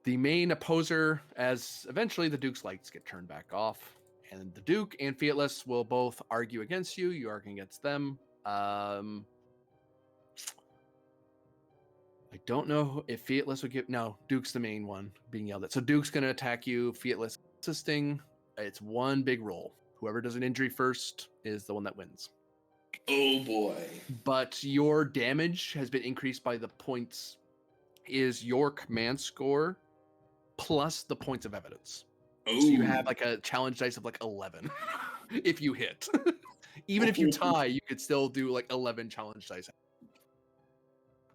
The main opposer, as eventually the Duke's lights get turned back off, and the Duke and Fearless will both argue against you. You argue against them. I don't know if Fearless would give. No, Duke's the main one being yelled at. So Duke's going to attack you. Fearless assisting. It's one big roll. Whoever does an injury first is the one that wins. Oh boy. But your damage has been increased by the points. Is your command score plus the points of evidence. Oh. So you have like a challenge dice of like 11 if you hit. Even if you tie, you could still do like 11 challenge dice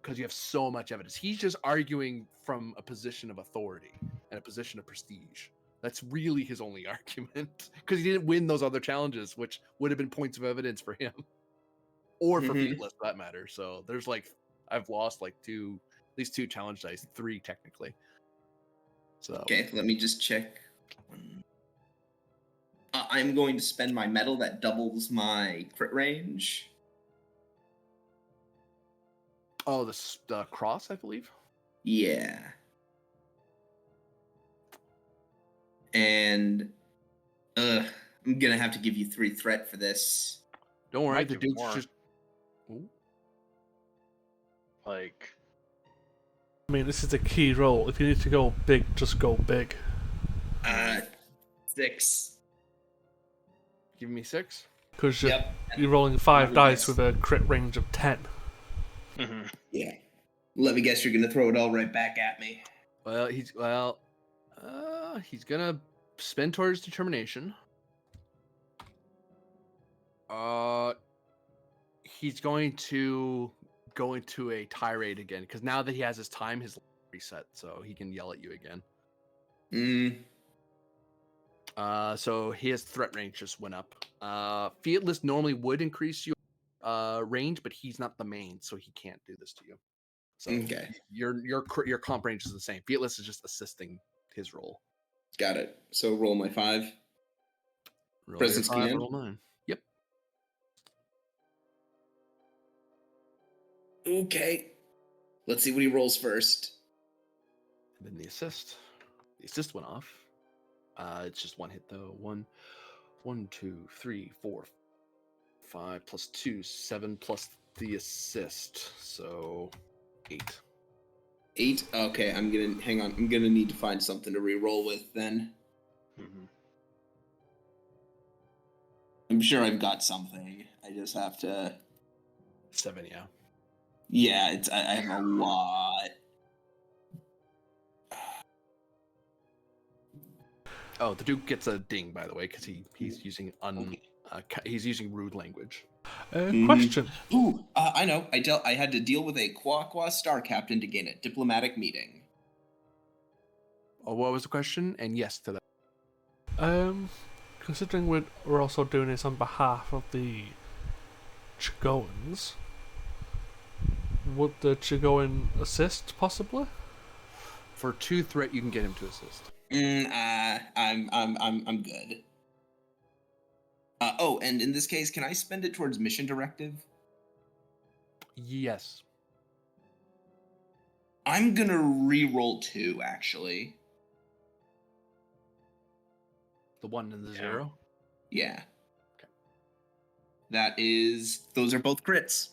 because you have so much evidence. He's just arguing from a position of authority and a position of prestige. That's really his only argument because he didn't win those other challenges, which would have been points of evidence for him or for Mhm. Fearless for that matter. So there's like, I've lost like at least 2 challenge dice, 3 technically. So Okay, let me just check. I'm going to spend my medal that doubles my crit range. Oh, the cross, I believe. Yeah. And I'm gonna have to give you 3 threat for this. Don't worry, Might the do Duke's more. just. Ooh. Like, I mean, this is a key role. If you need to go big, just go big. 6. Give me 6. Because Yep. you're rolling 5 Let me dice guess. with a crit range of 10. Yeah. Let me guess, you're gonna throw it all right back at me. Well, he's gonna spin towards determination. He's going to go into a tirade again because now that he has his time, his reset, so he can yell at you again. So his threat range just went up. Fearless normally would increase your range, but he's not the main, so he can't do this to you. So Okay. your comp range is the same. Fearless is just assisting his role. Got it. So roll my 5. Roll Presence your 5, command? roll 9. Yep. Okay. Let's see what he rolls first. And then the assist. The assist went off. It's just 1 hit though. 1, 2, 3, 4, 5 plus 2, 7 plus the assist. So 8. 8. Okay, I'm gonna hang on. I'm gonna need to find something to re-roll with then. I'm sure I've got something. I just have to. 7, yeah. Yeah, I have a lot. Oh, the Duke gets a ding, by the way, because he's using he's using rude language. Question. Ooh, I know. I had to deal with a Quaqua Star Captain to gain a diplomatic meeting. Oh, what was the question? And yes to that. Considering we're also doing this on behalf of the Chigoans, would the Chigoan assist possibly? For 2 threat, you can get him to assist. I'm good. Oh, and in this case, can I spend it towards mission directive? Yes. I'm gonna re-roll 2, actually. The 1 and the Yeah. 0. Yeah. Okay. Those are both crits.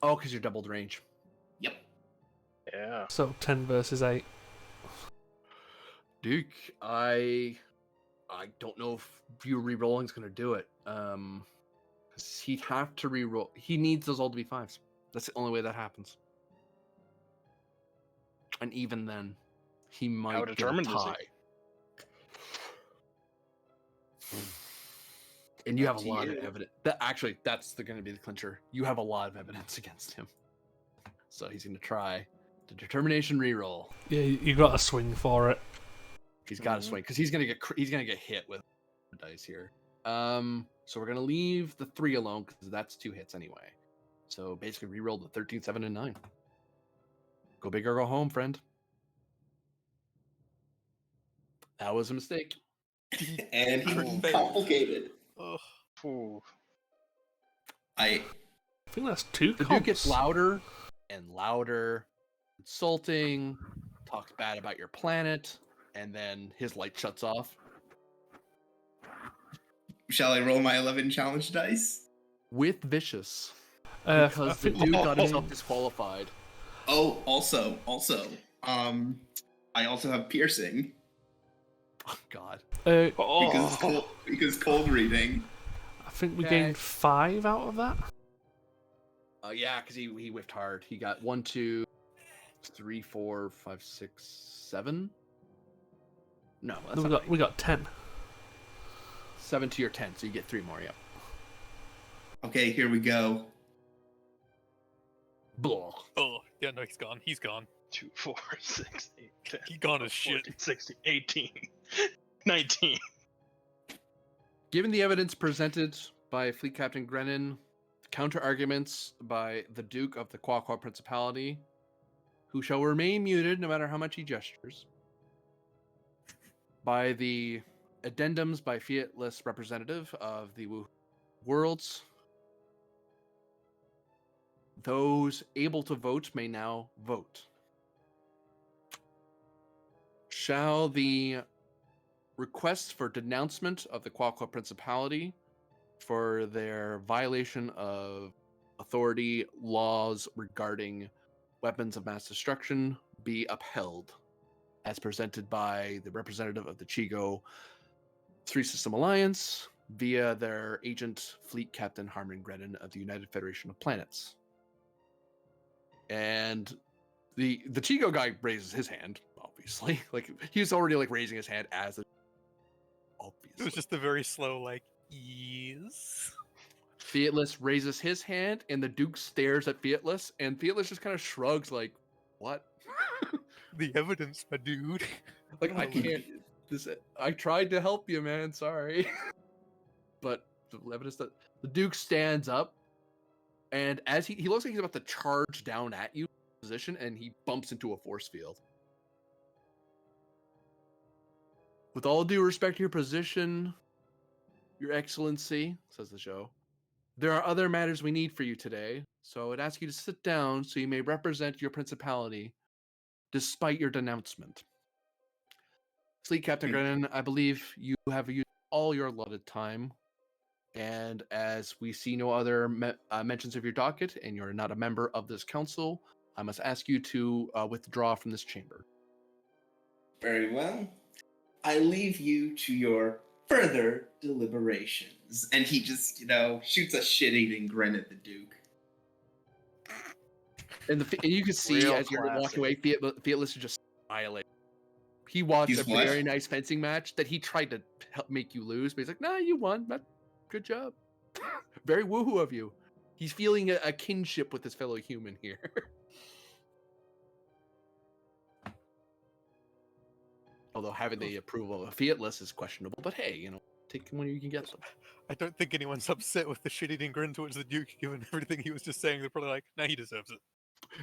Oh, because you're doubled range. Yep. Yeah. So 10 versus 8. Duke, I don't know if you re-rolling is going to do it. 'Cause he'd have to re-roll. He needs those all to be 5s. That's the only way that happens. And even then, he might How get a determined is he? tie. And you Up have a to lot of you. evidence. That's going to be the clincher. You have a lot of evidence against him. So he's going to try the determination reroll. Yeah, you got to swing for it. He's got to swing because he's going to get hit with dice here. So we're going to leave the 3 alone because that's 2 hits anyway. So basically reroll the 13, 7, and 9. Go big or go home, friend. That was a mistake. And he Crit fail. complicated. Ugh. Ooh. I I think that's 2 The comps. dude gets louder and louder, insulting, talks bad about your planet, and then his light shuts off. shall I roll my 11 challenge dice? With vicious. I Because the think dude got the himself game- disqualified. Oh, also, I also have piercing Oh, God. because cold reading. I think we Okay. gained 5 out of that. Yeah, because he whiffed hard. He got 1, 2, 3, 4, 5, 6, 7. No, that's No, not right. we got 10. 7 to your 10, so you get 3 more. Yep. Okay, here we go. Blah. Oh, yeah, no, he's gone. He's gone. 2, 4, 6, 8, 10, He gone as 14, shit. 16, 18, 19. Given the evidence presented by Fleet Captain Grennan, counter arguments by the Duke of the Quaqua Principality, who shall remain muted no matter how much he gestures, by the addendums by Fiatless representative of the worlds, those able to vote may now vote. Shall the request for denouncement of the Quaqua Principality for their violation of authority laws regarding weapons of mass destruction be upheld, as presented by the representative of the Chigo 3 System Alliance via their agent, Fleet Captain Harmon Grennan of the United Federation of Planets. And the Chigo guy raises his hand, obviously. Like, he's already like raising his hand as obviously. It was just a very slow, like, yes. Fiatless raises his hand, and the Duke stares at Fiatless, and Fiatless just kind of shrugs, like, "What?" The evidence, my dude. Like, I can't. I tried to help you, man. Sorry, but the evidence that the Duke stands up, and as he looks like he's about to charge down at you, position, and he bumps into a force field. With all due respect to your position, Your Excellency, says the show, there are other matters we need for you today, so I'd ask you to sit down so you may represent your principality despite your denouncement. Fleet Captain Grennan, I believe you have used all your allotted time, and as we see no other mentions of your docket and you're not a member of this council, I must ask you to withdraw from this chamber. Very well. I leave you to your further deliberations. And he just, shoots a shit-eating grin at the Duke. And you can see Real as you're classy. walking away, Fiatless is just smiling. He watched He's a what? very nice fencing match that he tried to help make you lose, but he's like, "Nah, you won. But good job. Very woohoo of you." He's feeling a kinship with his fellow human here. Although having the approval of Fiatless is questionable, but hey, take them when you can get them. I don't think anyone's upset with the shit-eating grin towards the Duke, given everything he was just saying. They're probably like, nah, he deserves it.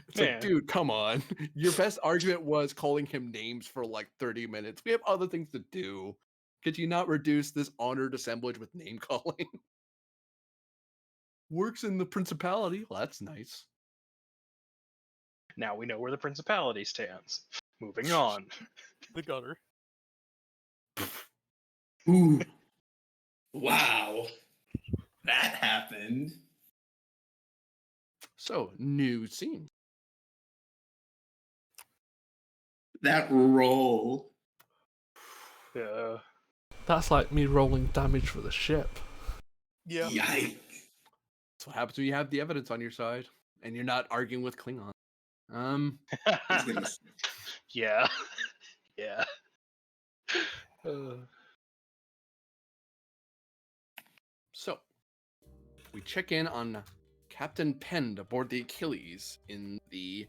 It's like, Yeah. dude, come on. Your best argument was calling him names for like 30 minutes. We have other things to do. Could you not reduce this honored assemblage with name calling? Works in the principality. Well, that's nice. Now we know where the principality stands. Moving on. The gutter. Ooh. Wow. That happened. So, new scene. That roll. Yeah. That's like me rolling damage for the ship. Yeah. Yikes. That's what happens when you have the evidence on your side and you're not arguing with Klingon. Yeah. Yeah. So, we check in on Captain Pend aboard the Achilles in the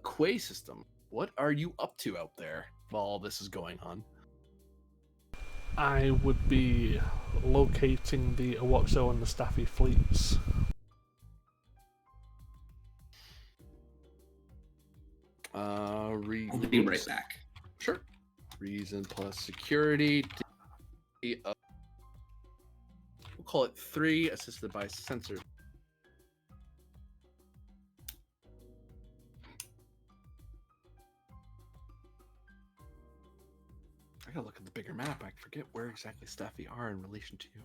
Quay system. What are you up to out there while all this is going on? I would be locating the Awaxo and the Staffy fleets. I'll be right back. Sure. Reason plus security. We'll call it 3, assisted by sensor. I gotta look at the bigger map. I forget where exactly Staffy are in relation to you.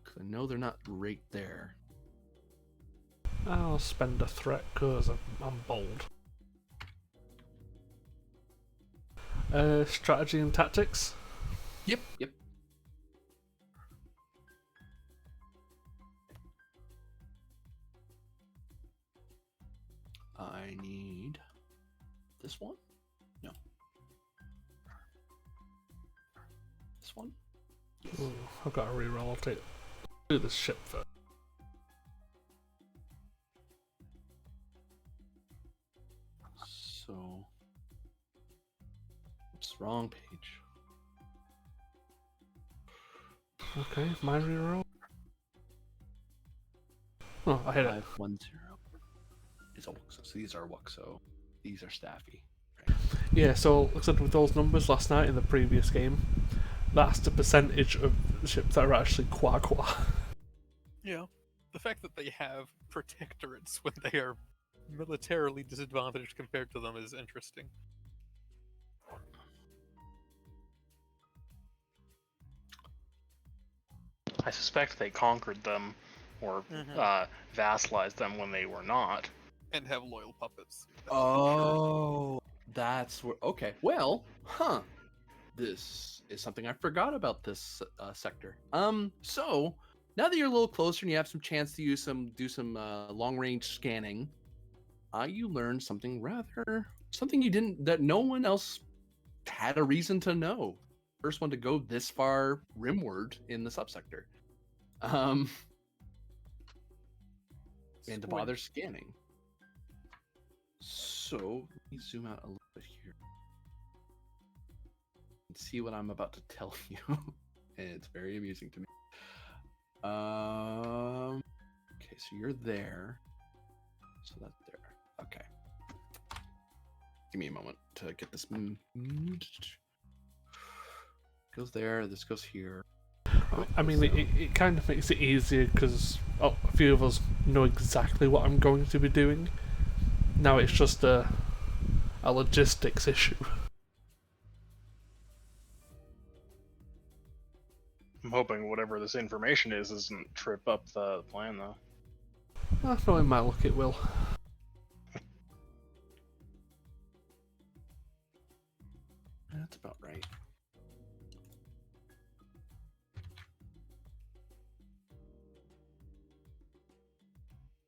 Because I know they're not right there. I'll spend a threat because I'm bold. Strategy and tactics. Yep. I need this one. No. This one. Ooh, I've got to reroll it. Do this ship first. So, oops, wrong page. Okay, my reroll. Oh, I hit it. 510 is a Wuxo. So these are Wuxo. These are Staffy. Yeah, so like I said, with those numbers last night in the previous game, that's the percentage of ships that are actually Quaqua. Yeah. The fact that they have protectorates when they are militarily disadvantaged compared to them is interesting. I suspect they conquered them or vassalized them when they were not. And have loyal puppets. Oh, that's where. Okay. Well, this is something I forgot about this sector. So now that you're a little closer and you have some chance to do some long range scanning, you learned something something you didn't, that no one else had a reason to know. First one to go this far rimward in the subsector, and to bother scanning. So let me zoom out a little bit here and see what I'm about to tell you. And it's very amusing to me. Okay, so you're there. So that's there. Okay. Give me a moment to get this. Goes there. This goes here. I mean, it kind of makes it easier because a few of us know exactly what I'm going to be doing. Now it's just a logistics issue. I'm hoping whatever this information is doesn't trip up the plan, though. I thought in my luck it will. That's about right.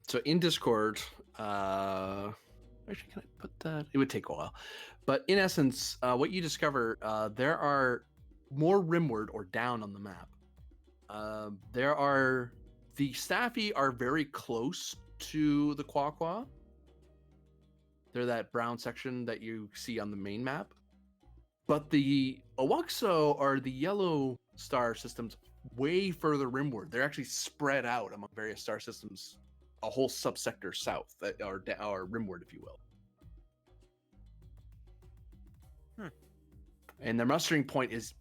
So in Discord, actually, can I put that? It would take a while, but in essence, what you discover, there are more rimward or down on the map. The Staffy are very close to the Quaqua. They're that brown section that you see on the main map. But the Awaxo are the yellow star systems way further rimward. They're actually spread out among various star systems, a whole subsector south, or rimward, if you will. And their mustering point is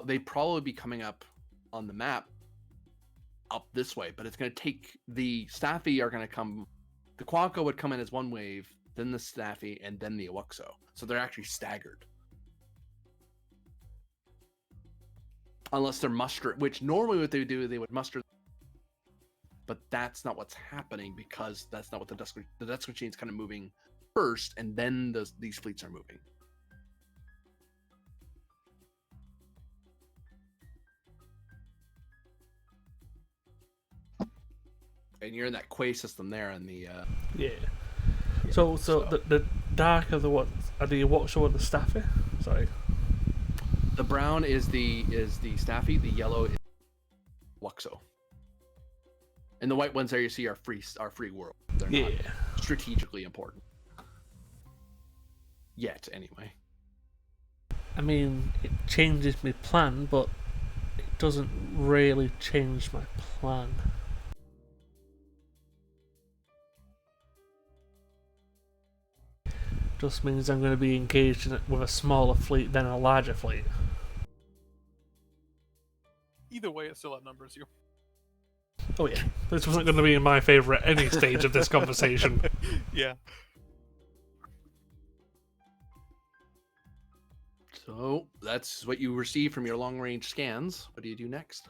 they'd probably be coming up on the map up this way, but it's going to take the Staffy are going to come. The Quaqua would come in as one wave, then the Staffy, and then the Awaxo. So they're actually staggered. Unless they're muster, which normally what they would do, they would muster. But that's not what's happening because that's not what the Dusk machine is kind of moving first, and then these fleets are moving. And you're in that Quay system there, and the Yeah. So dark are the Watcher or the Staffy? Sorry. The brown is the Staffy. The yellow is Luxo. And the white ones there you see are free world. They're not strategically important. Yet, anyway. I mean, it changes my plan, but it doesn't really change my plan. Just means I'm going to be engaged in it with a smaller fleet than a larger fleet. Either way, it still outnumbers you. Oh yeah, this wasn't going to be in my favour at any stage of this conversation. Yeah. So that's what you receive from your long-range scans. What do you do next?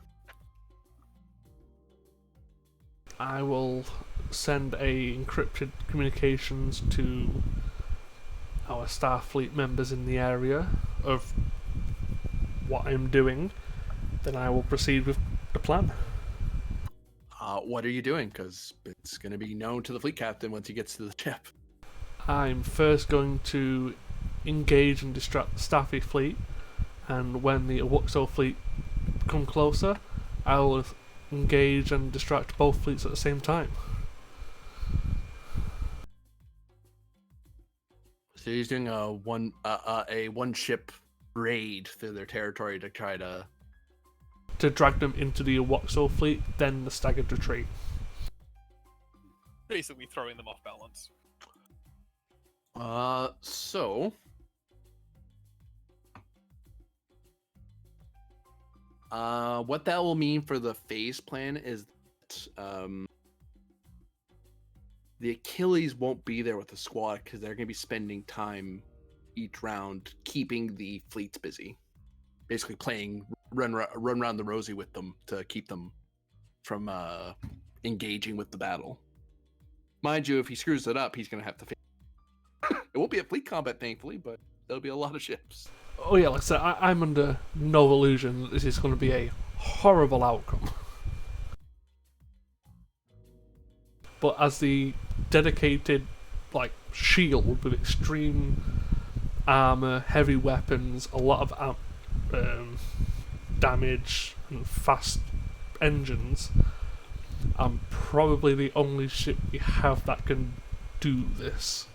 I will send a encrypted communications to our Starfleet members in the area of what I'm doing. Then I will proceed with the plan. What are you doing? Because it's going to be known to the fleet captain once he gets to the ship. I'm first going to engage and distract the Staffy fleet, and when the Awuxo fleet come closer, I will engage and distract both fleets at the same time. So he's doing a one ship raid through their territory to try to drag them into the Awuxo fleet, then the staggered retreat. Basically throwing them off balance. So what that will mean for the phase plan is that the Achilles won't be there with the squad because they're going to be spending time each round keeping the fleets busy, basically playing run around the rosy with them to keep them from engaging with the battle. Mind you, if he screws it up, he's going to have to. It won't be a fleet combat, thankfully, but there'll be a lot of ships. Oh yeah, like I said, I'm under no illusion that this is going to be a horrible outcome. But as the dedicated, shield with extreme armor, heavy weapons, a lot of damage, and fast engines, I'm probably the only ship we have that can do this.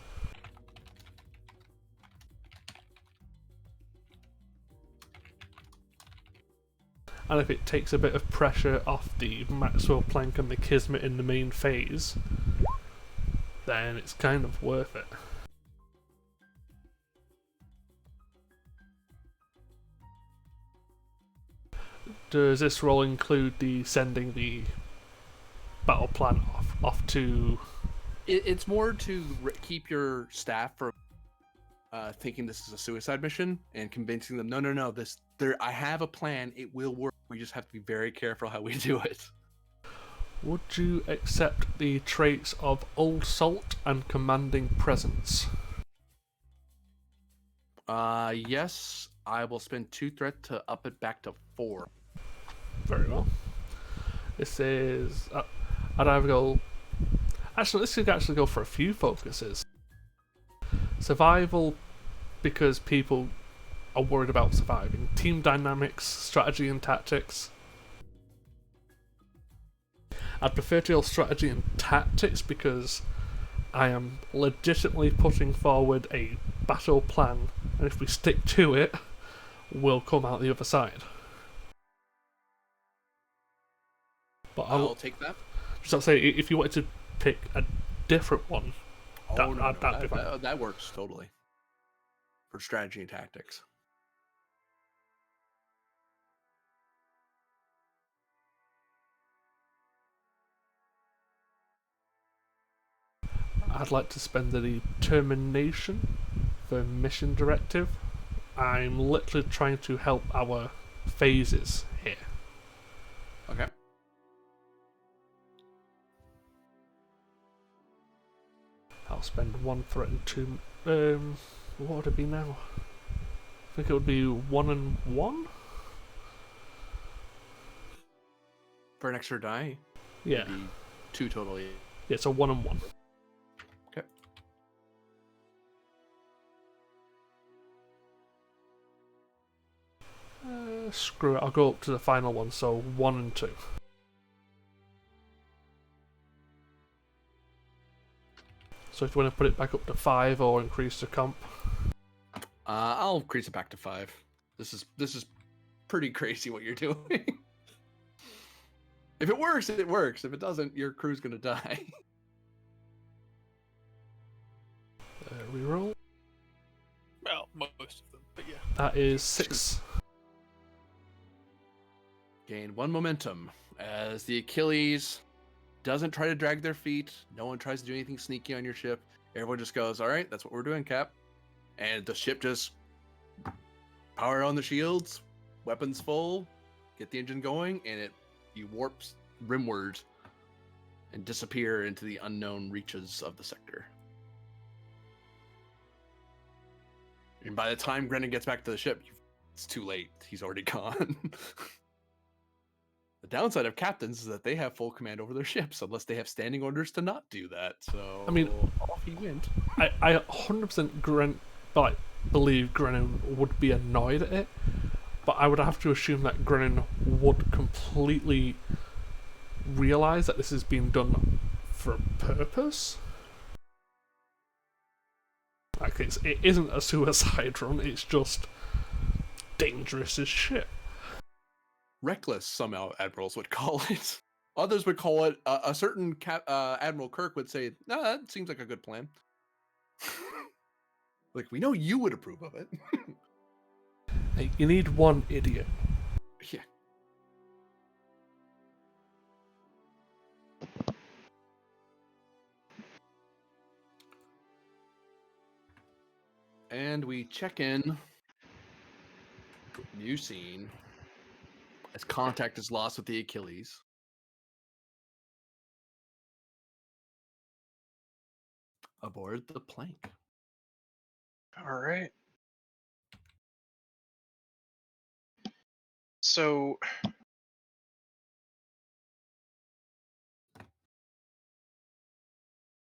And if it takes a bit of pressure off the Maxwell Planck and the Kismet in the main phase, then it's kind of worth it. Does this role include the sending the battle plan off to... It's more to keep your staff from thinking this is a suicide mission and convincing them, no, I have a plan, it will work. We just have to be very careful how we do it. Would you accept the traits of Old Salt and Commanding Presence? Yes, I will spend 2 threat to up it back to 4. Very well. This is... I'd either go... Actually, this could actually go for a few focuses. Survival, because people are worried about surviving. Team dynamics, strategy and tactics. I'd prefer to go strategy and tactics because I am legitimately putting forward a battle plan, and if we stick to it, we'll come out the other side. But I'll take that. Just to say, if you wanted to pick a different one, that'd be fine. That works totally for strategy and tactics. I'd like to spend the determination for mission directive. I'm literally trying to help our phases here. Okay. I'll spend 1 threat and 2. What would it be now? I think it would be 1 and 1? For an extra die? Yeah. It'd be 2 totally. Yeah, so 1 and 1. Okay. Screw it, I'll go up to the final one, so 1 and 2. So if you want to put it back up to 5 or increase the comp. I'll increase it back to 5. This is pretty crazy what you're doing. If it works, it works. If it doesn't, your crew's gonna die. Reroll. Well, most of them, but yeah. That is 6. Gain 1 momentum as the Achilles doesn't try to drag their feet. No one tries to do anything sneaky on your ship. Everyone just goes, all right, that's what we're doing, Cap. And the ship just power on the shields, weapons full, get the engine going, and you warps rimward and disappear into the unknown reaches of the sector. And by the time Grennan gets back to the ship, it's too late. He's already gone. The downside of captains is that they have full command over their ships, unless they have standing orders to not do that. So I mean, off he went. I 100% believe Grennan would be annoyed at it, but I would have to assume that Grennan would completely realise that this is being done for a purpose. Like, it isn't a suicide run, it's just dangerous as shit. Reckless, some admirals would call it. Others would call it, a certain Admiral Kirk would say, no, that seems like a good plan. Like, we know you would approve of it. Like, you need one idiot. Yeah. And we check in. New scene. As contact is lost with the Achilles. Aboard the plank. All right. So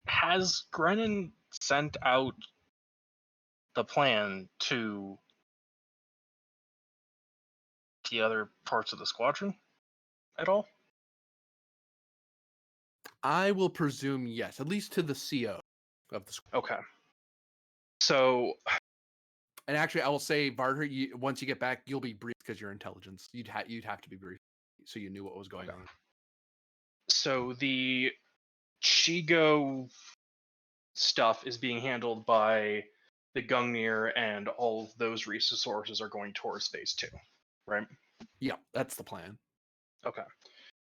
has Grennan sent out the plan to the other parts of the squadron at all? I will presume yes, at least to the CO of the squad. Okay. So And actually, I will say, Barter, once you get back, you'll be briefed because your intelligence. You'd have to be briefed so you knew what was going on. So the Chigo stuff is being handled by the Gungnir, and all of those resources are going towards phase 2, right? Yeah, that's the plan. Okay.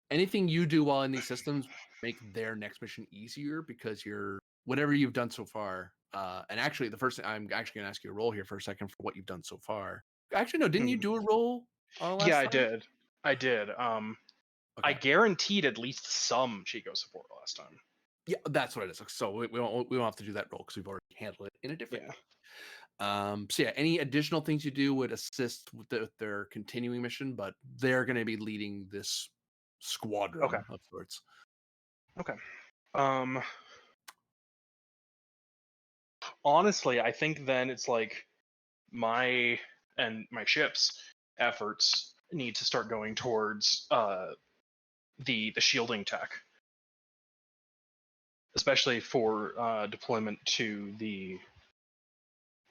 Anything you do while in these systems make their next mission easier because whatever you've done so far. And actually, the first thing I'm actually going to ask you a roll here for a second for what you've done so far. Actually, no, didn't you do a roll? Last Yeah, time? I did. I Okay. guaranteed at least some Chico support last time. Yeah, that's what it is. So we won't have to do that roll because we've already handled it in a different way. So yeah, any additional things you do would assist with their continuing mission, but they're going to be leading this squadron of sorts. Okay. Honestly, I think then it's like my ship's efforts need to start going towards the shielding tech, especially for deployment to the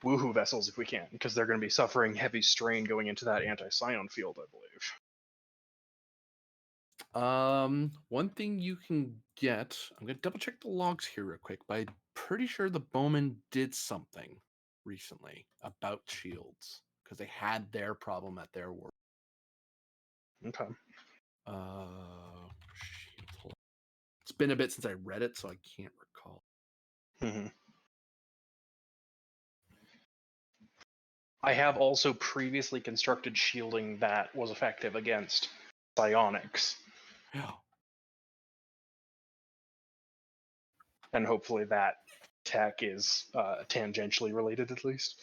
Woohoo vessels if we can, because they're going to be suffering heavy strain going into that anti-scion field, I believe. One thing you can get, I'm going to double check the logs here real quick, but I'm pretty sure the Bowman did something recently about shields because they had their problem at their work. Okay. Shields. It's been a bit since I read it, so I can't recall. Mm-hmm. I have also previously constructed shielding that was effective against psionics. Yeah. And hopefully that tech is tangentially related at least.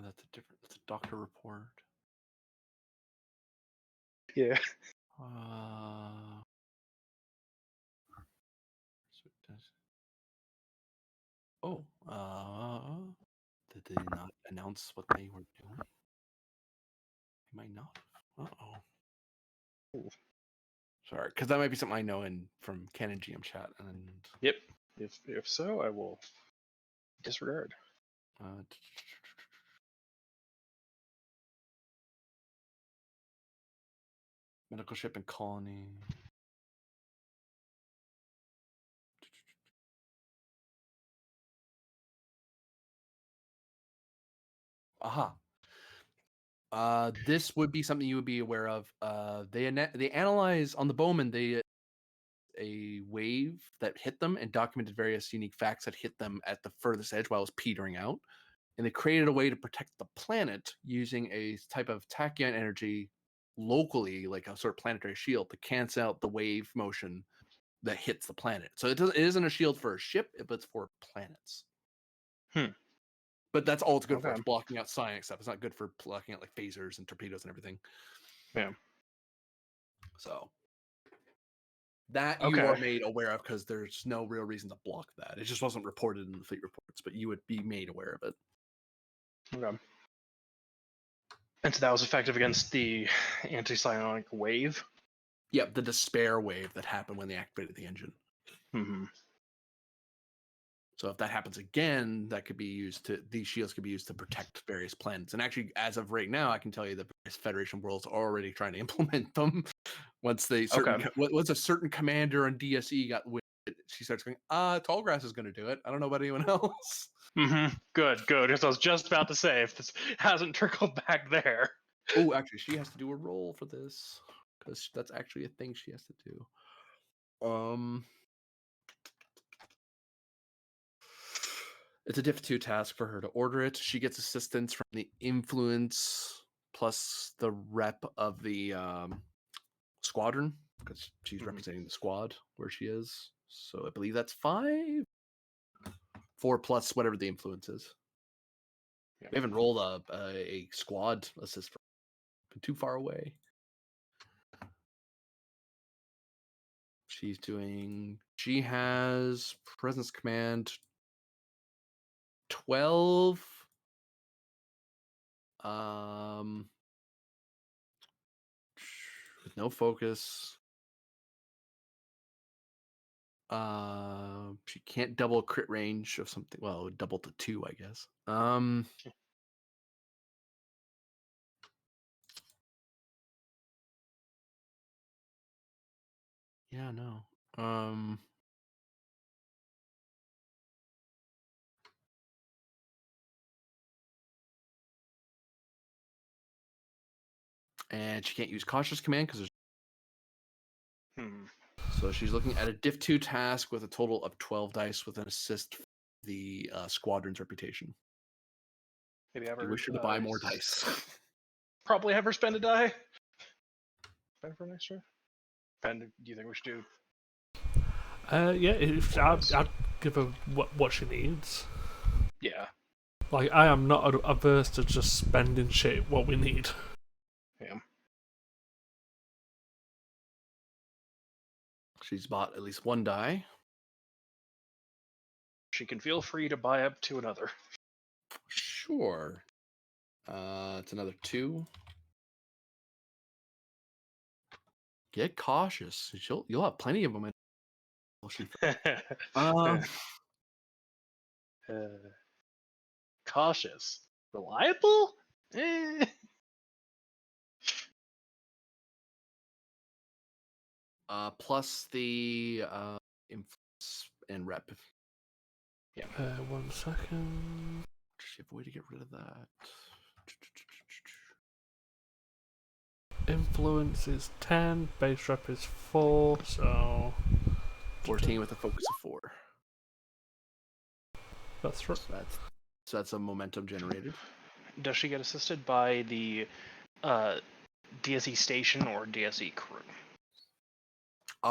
That's a doctor report. Yeah. So it does. Oh, did they not announce what they were doing? They might not. Ooh. Sorry, because that might be something I know from Canon GM chat. And Yep. If so, I will disregard. Medical ship and colony. Aha. This would be something you would be aware of. They analyze on the Bowman. A wave that hit them and documented various unique facts that hit them at the furthest edge while it was petering out. And they created a way to protect the planet using a type of tachyon energy locally, like a sort of planetary shield, to cancel out the wave motion that hits the planet. So it isn't a shield for a ship, but it's for planets. But that's all it's good for. It's blocking out psionic stuff. It's not good for blocking out like phasers and torpedoes and everything. Yeah. So that you are made aware of because there's no real reason to block that. It just wasn't reported in the fleet reports, but you would be made aware of it. Okay. And so that was effective against the anti-psionic wave? Yep, the despair wave that happened when they activated the engine. Mm-hmm. So if that happens again, these shields could be used to protect various planets. And actually, as of right now, I can tell you that various Federation worlds are already trying to implement them. Once a certain commander on DSE got wind, she starts going, Tallgrass is going to do it. I don't know about anyone else. Mm-hmm. Good. Because I was just about to say, if this hasn't trickled back there. Oh, actually, she has to do a roll for this because that's actually a thing she has to do. It's a diff 2 task for her to order it. She gets assistance from the influence plus the rep of the squadron because she's representing the squad where she is. So I believe that's 5. 4 plus whatever the influence is. Yeah. We haven't rolled a squad assist for too far away. She has presence command 12. With no focus. She can't double crit range of something. Well, double to 2, I guess. Yeah, no. And she can't use cautious command because there's. So she's looking at a diff 2 task with a total of 12 dice with an assist for the squadron's reputation. Maybe have you wish her to buy more dice. Probably have her spend a die. Spend for an extra. And do you think we should do? Yeah, I'd give her what she needs. Yeah. Like, I am not averse to just spending shit what we need. Yeah. She's bought at least 1 die. She can feel free to buy up to another. Sure. It's another 2. Get cautious. You'll have plenty of them. Cautious. Reliable? Plus the influence and rep. Yeah. 1 second. Does she have a way to get rid of that? Influence is 10, base rep is 4, so 14 with a focus of 4. That's right. So that's a momentum generated. Does she get assisted by the DSE station or DSE crew?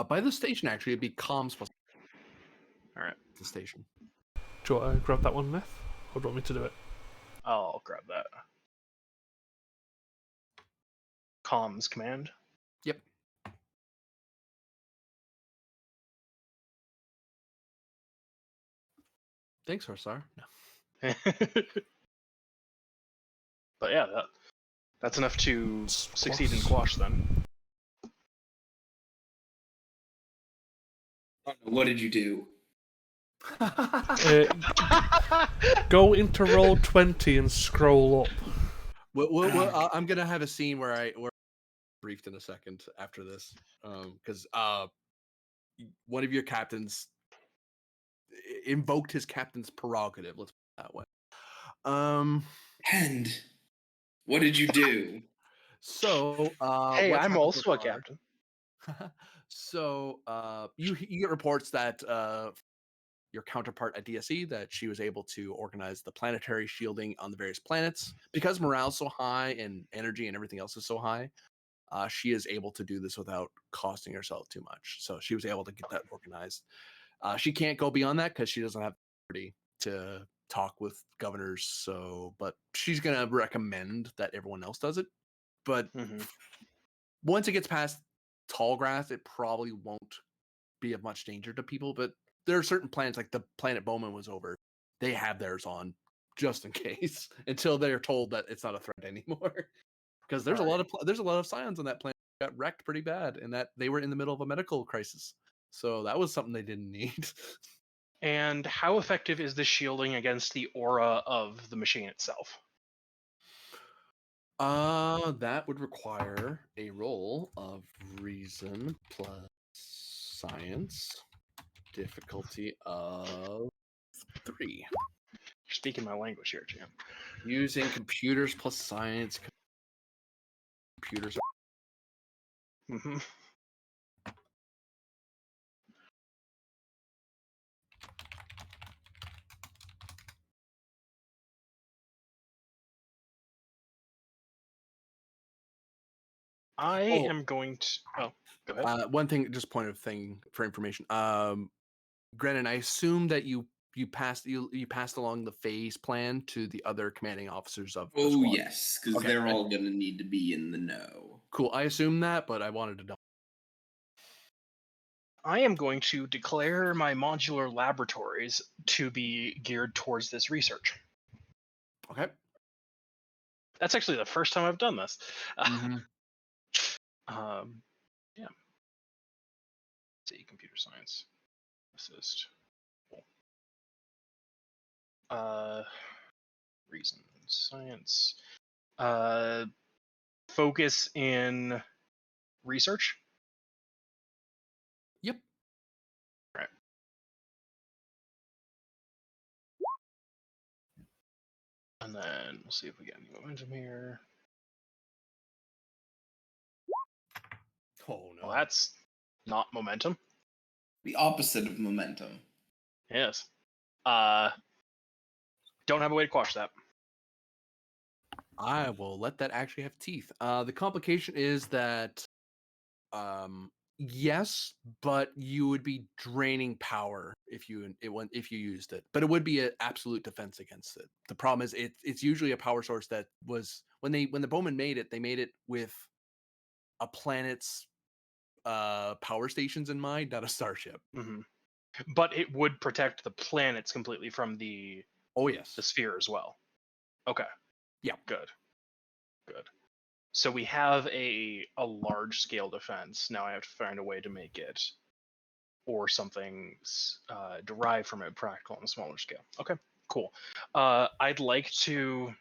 By the station, actually, it'd be comms plus. All right. The station. Do you want to grab that one, Myth? Or do you want me to do it? I'll grab that. Comms command. Yep. Thanks, Horsar. No. But yeah, that's enough to succeed in Squash. quash then. What did you do? Go into roll 20 and scroll up. I'm gonna have a scene where we're briefed in a second after this, because one of your captains invoked his captain's prerogative. Let's put it that way. And what did you do? So Hey, what's I'm happened so also a far- captain. So you get reports that your counterpart at DSE that she was able to organize the planetary shielding on the various planets because morale's so high and energy and everything else is so high. She is able to do this without costing herself too much. So she was able to get that organized. She can't go beyond that because she doesn't have the authority to talk with governors. So, but she's gonna recommend that everyone else does it. But Mhm. once it gets past tall grass, it probably won't be of much danger to people. But there are certain planets, like the planet Bowman was over, they have theirs on just in case until they're told that it's not a threat anymore. Because there's a lot of scions on that planet that got wrecked pretty bad, and that they were in the middle of a medical crisis. So that was something they didn't need. And how effective is the shielding against the aura of the machine itself? That would require a roll of reason plus science, difficulty of 3. You're speaking my language here, Jim. Using computers plus science. Computers are Mm-hmm. I am going to. Oh, go ahead. one thing, just point of thing for information. Grennan, I assume that you passed along the phase plan to the other commanding officers of the Oh squad. yes, because Okay, they're all going to need to be in the know. Cool. I assume that, but I wanted to know. I am going to declare my modular laboratories to be geared towards this research. Okay. That's actually the first time I've done this. Mm-hmm. Yeah. Let's see, computer science assist. Cool. Reason science. Focus in research. Yep. Right. And then we'll see if we get any momentum here. Oh no. Well, that's not momentum. The opposite of momentum. Yes. Don't have a way to quash that. I will let that actually have teeth. The complication is that, yes, but you would be draining power if you used it. But it would be an absolute defense against it. The problem is it's usually a power source that was when the Bowman made it, they made it with a planet's power stations in mind, not a starship. Mm-hmm. But it would protect the planets completely from the Oh yes, sphere as well. Okay. Yeah. Good. So we have a large scale defense. Now I have to find a way to make it, or something derived from it, practical on a smaller scale. Okay. Cool. I'd like to.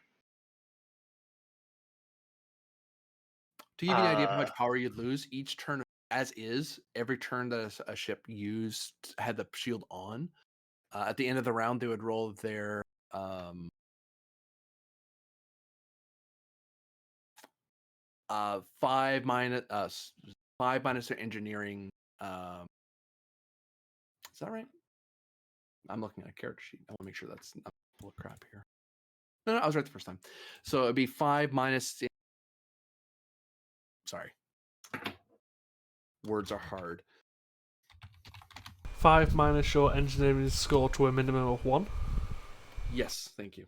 To give you an idea of how much power you'd lose each turn, as is, every turn that a ship used had the shield on. At the end of the round, they would roll their 5 minus their engineering. Is that right? I'm looking at a character sheet. I want to make sure that's not full of crap here. No, I was right the first time. So it'd be 5 minus. Sorry, words are hard. 5 minus your engineering score to a minimum of 1. Yes, thank you.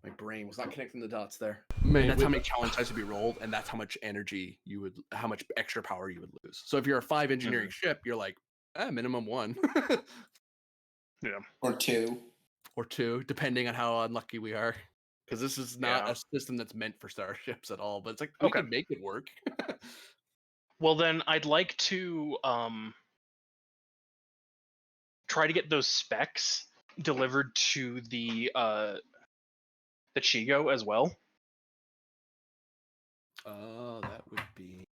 My brain was not connecting the dots there. Mate, And that's how with- many challenge dice would be rolled, and that's how much energy you would, how much extra power you would lose. So if you're a 5 engineering ship, you're like, minimum 1 Yeah. Or 2. or 2, depending on how unlucky we are. Because this is not Yeah. a system that's meant for starships at all. But it's like we Okay. can make it work. Well, then I'd like to try to get those specs delivered to the Chigo as well. That would be.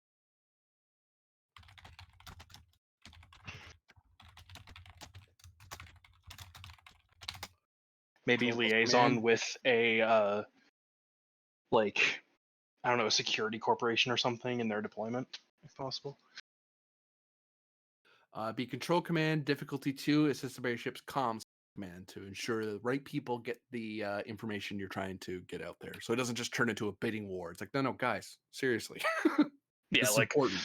Maybe Control liaison command. with a like, I don't know, a security corporation or something in their deployment, if possible. Be control command, difficulty 2, assist the ship's comms command to ensure the right people get the information you're trying to get out there. So it doesn't just turn into a bidding war. It's like, no, guys, seriously. Yeah, This is like important.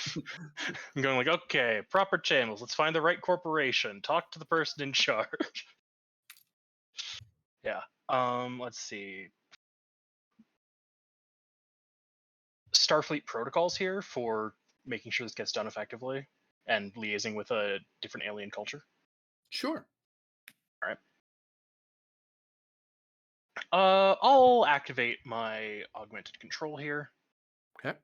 I'm going like, okay, proper channels. Let's find the right corporation. Talk to the person in charge. Yeah. Let's see. Starfleet protocols here for making sure this gets done effectively and liaising with a different alien culture. Sure. I'll activate my augmented control here Okay.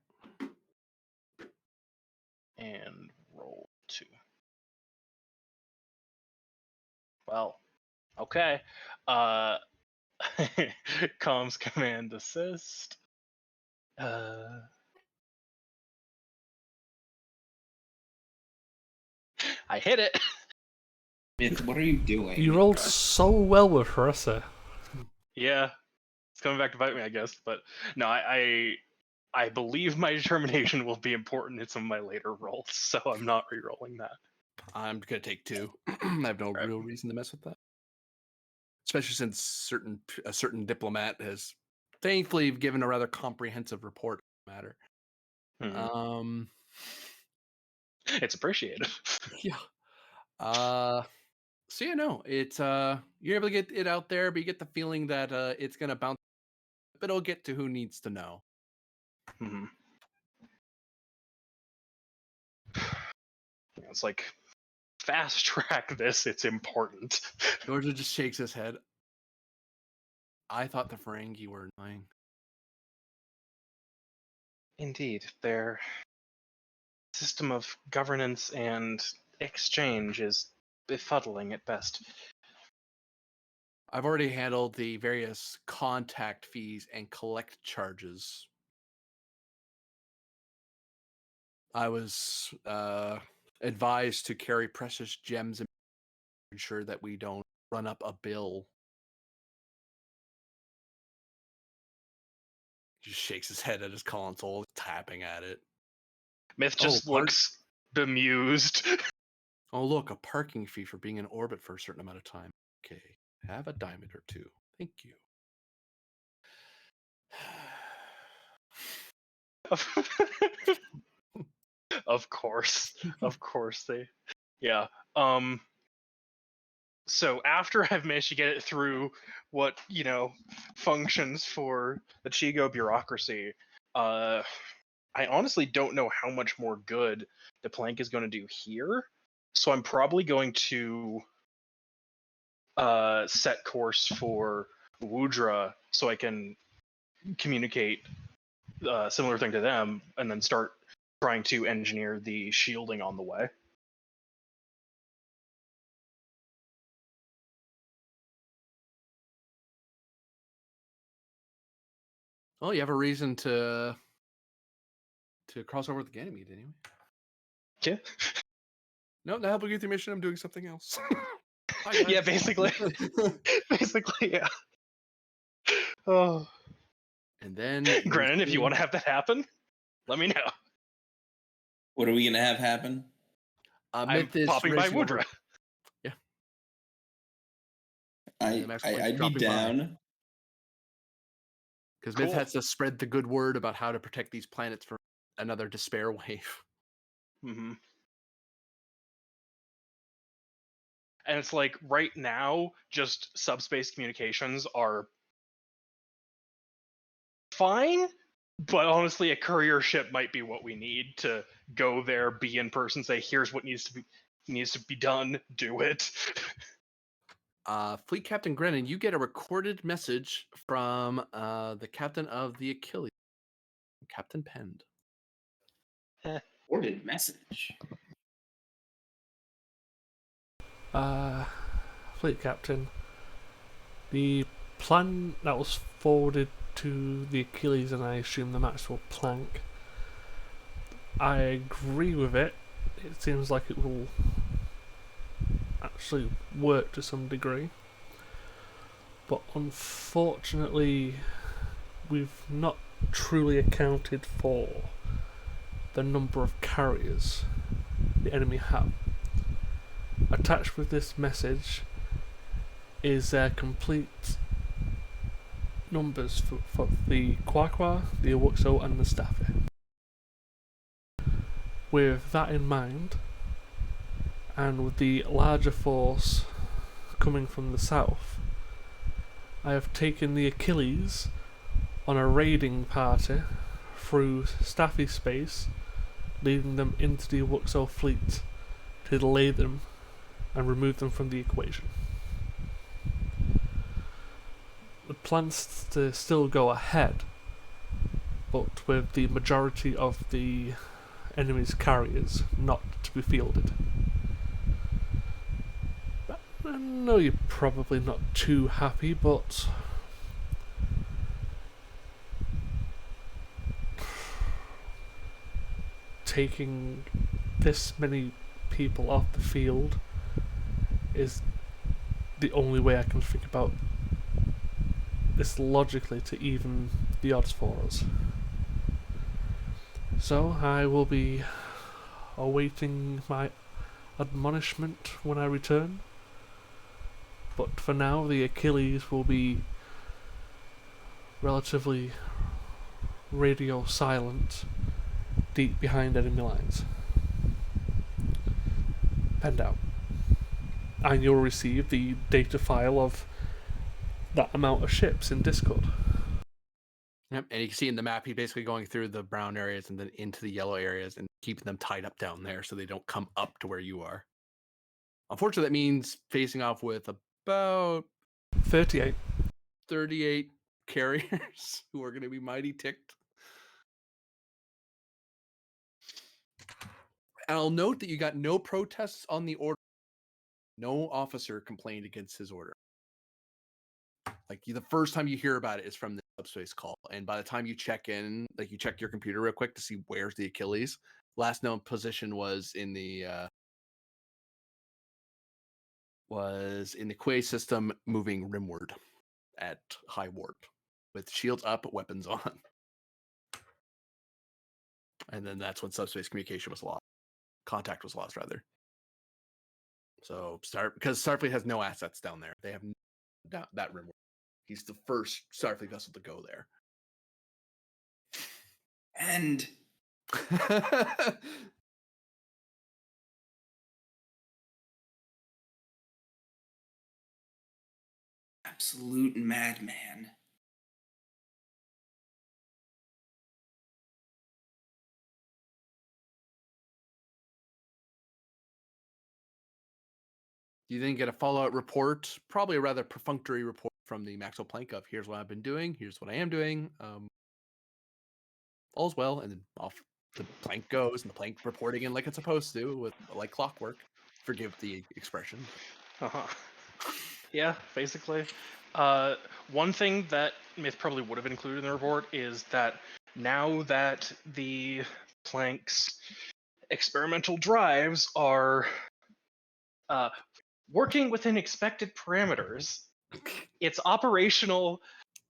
and roll 2. Well, okay. Comms command assist. I hit it. Myth, what are you doing? you rolled so well with Harissa. Yeah, it's coming back to bite me, I guess. But no, I believe my determination will be important in some of my later rolls, so I'm not re-rolling that. I'm gonna take 2. I have no Right. real reason to mess with that, especially since a certain diplomat has thankfully given a rather comprehensive report on the matter. Mhm. It's appreciated. Yeah. So yeah, no, it's you're able to get it out there, but you get the feeling that it's gonna bounce, but it'll get to who needs to know. hmm It's like fast track this. It's important. Georgia just shakes his head. I thought the Ferengi were annoying. Indeed, their system of governance and exchange is befuddling at best. I've already handled the various contact fees and collect charges. I was advised to carry precious gems and ensure that we don't run up a bill. He just shakes his head at his console, tapping at it. Myth Oh, just looks bemused. Oh, look, a parking fee for being in orbit for a certain amount of time. Okay, have a diamond or 2. Thank you. Of course. Of course they. Yeah. So after I've managed to get it through what, functions for the Chigo bureaucracy, I honestly don't know how much more good the plank is going to do here. So I'm probably going to set course for Wudra so I can communicate a similar thing to them and then start trying to engineer the shielding on the way. Oh, you have a reason to cross over with the Ganymede anyway. Yeah. No, to help you get your mission, I'm doing something else. Bye, Yeah, guys. basically. Basically, yeah. Oh. And then Granted, if you want to have that happen, let me know. What are we gonna have happen? I'm Myth is popping by racing over. Wudra. Yeah. I'd be down. Because Cool. Myth has to spread the good word about how to protect these planets from another despair wave. Mm-hmm. And it's like right now, just subspace communications are fine, but honestly, a courier ship might be what we need to go there, be in person, say, here's what needs to be done, do it. Fleet Captain Grennan, you get a recorded message from the captain of the Achilles, Captain Pend. Recorded message. Fleet Captain, the plan that was forwarded to the Achilles and I assume the Maxwell Plank, I agree with it. It seems like it will actually work to some degree. But unfortunately, we've not truly accounted for the number of carriers the enemy have. Attached with this message is their complete numbers for the Quaqua, the Awuxo, and the Staffy. With that in mind, and with the larger force coming from the south, I have taken the Achilles on a raiding party through Staffy space, leading them into the Awuxo fleet to delay them and remove them from the equation. The plan's to still go ahead, but with the majority of the enemy's carriers not to be fielded. I know you're probably not too happy, but taking this many people off the field is the only way I can think about this logically to even the odds for us. So I will be awaiting my admonishment when I return. But for now, the Achilles will be relatively radio silent, deep behind enemy lines. Penned out. And you'll receive the data file of that amount of ships in Discord. Yep, and you can see in the map, he's basically going through the brown areas and then into the yellow areas and keeping them tied up down there so they don't come up to where you are. Unfortunately, that means facing off with about 38. 38 carriers who are going to be mighty ticked. And I'll note that you got no protests on the order. No officer complained against his order. Like the first time you hear about it is from the subspace call, and by the time you check in, like you check your computer real quick to see where's the Achilles. Last known position was in the Quay system, moving rimward at high warp, with shields up, weapons on. And then that's when subspace communication was lost. Contact was lost, rather. So because Starfleet has no assets down there. They have that rimward. He's the first Starfleet vessel to go there. And absolute madman. You then get a follow-up report, probably a rather perfunctory report from the Maxwell Plank of here's what I've been doing, here's what I am doing. All's well, and then off the plank goes, and the plank reporting in like it's supposed to, with like clockwork. Forgive the expression. Uh-huh. Yeah, basically. One thing that Myth probably would have included in the report is that now that the Planck's experimental drives are working within expected parameters, its operational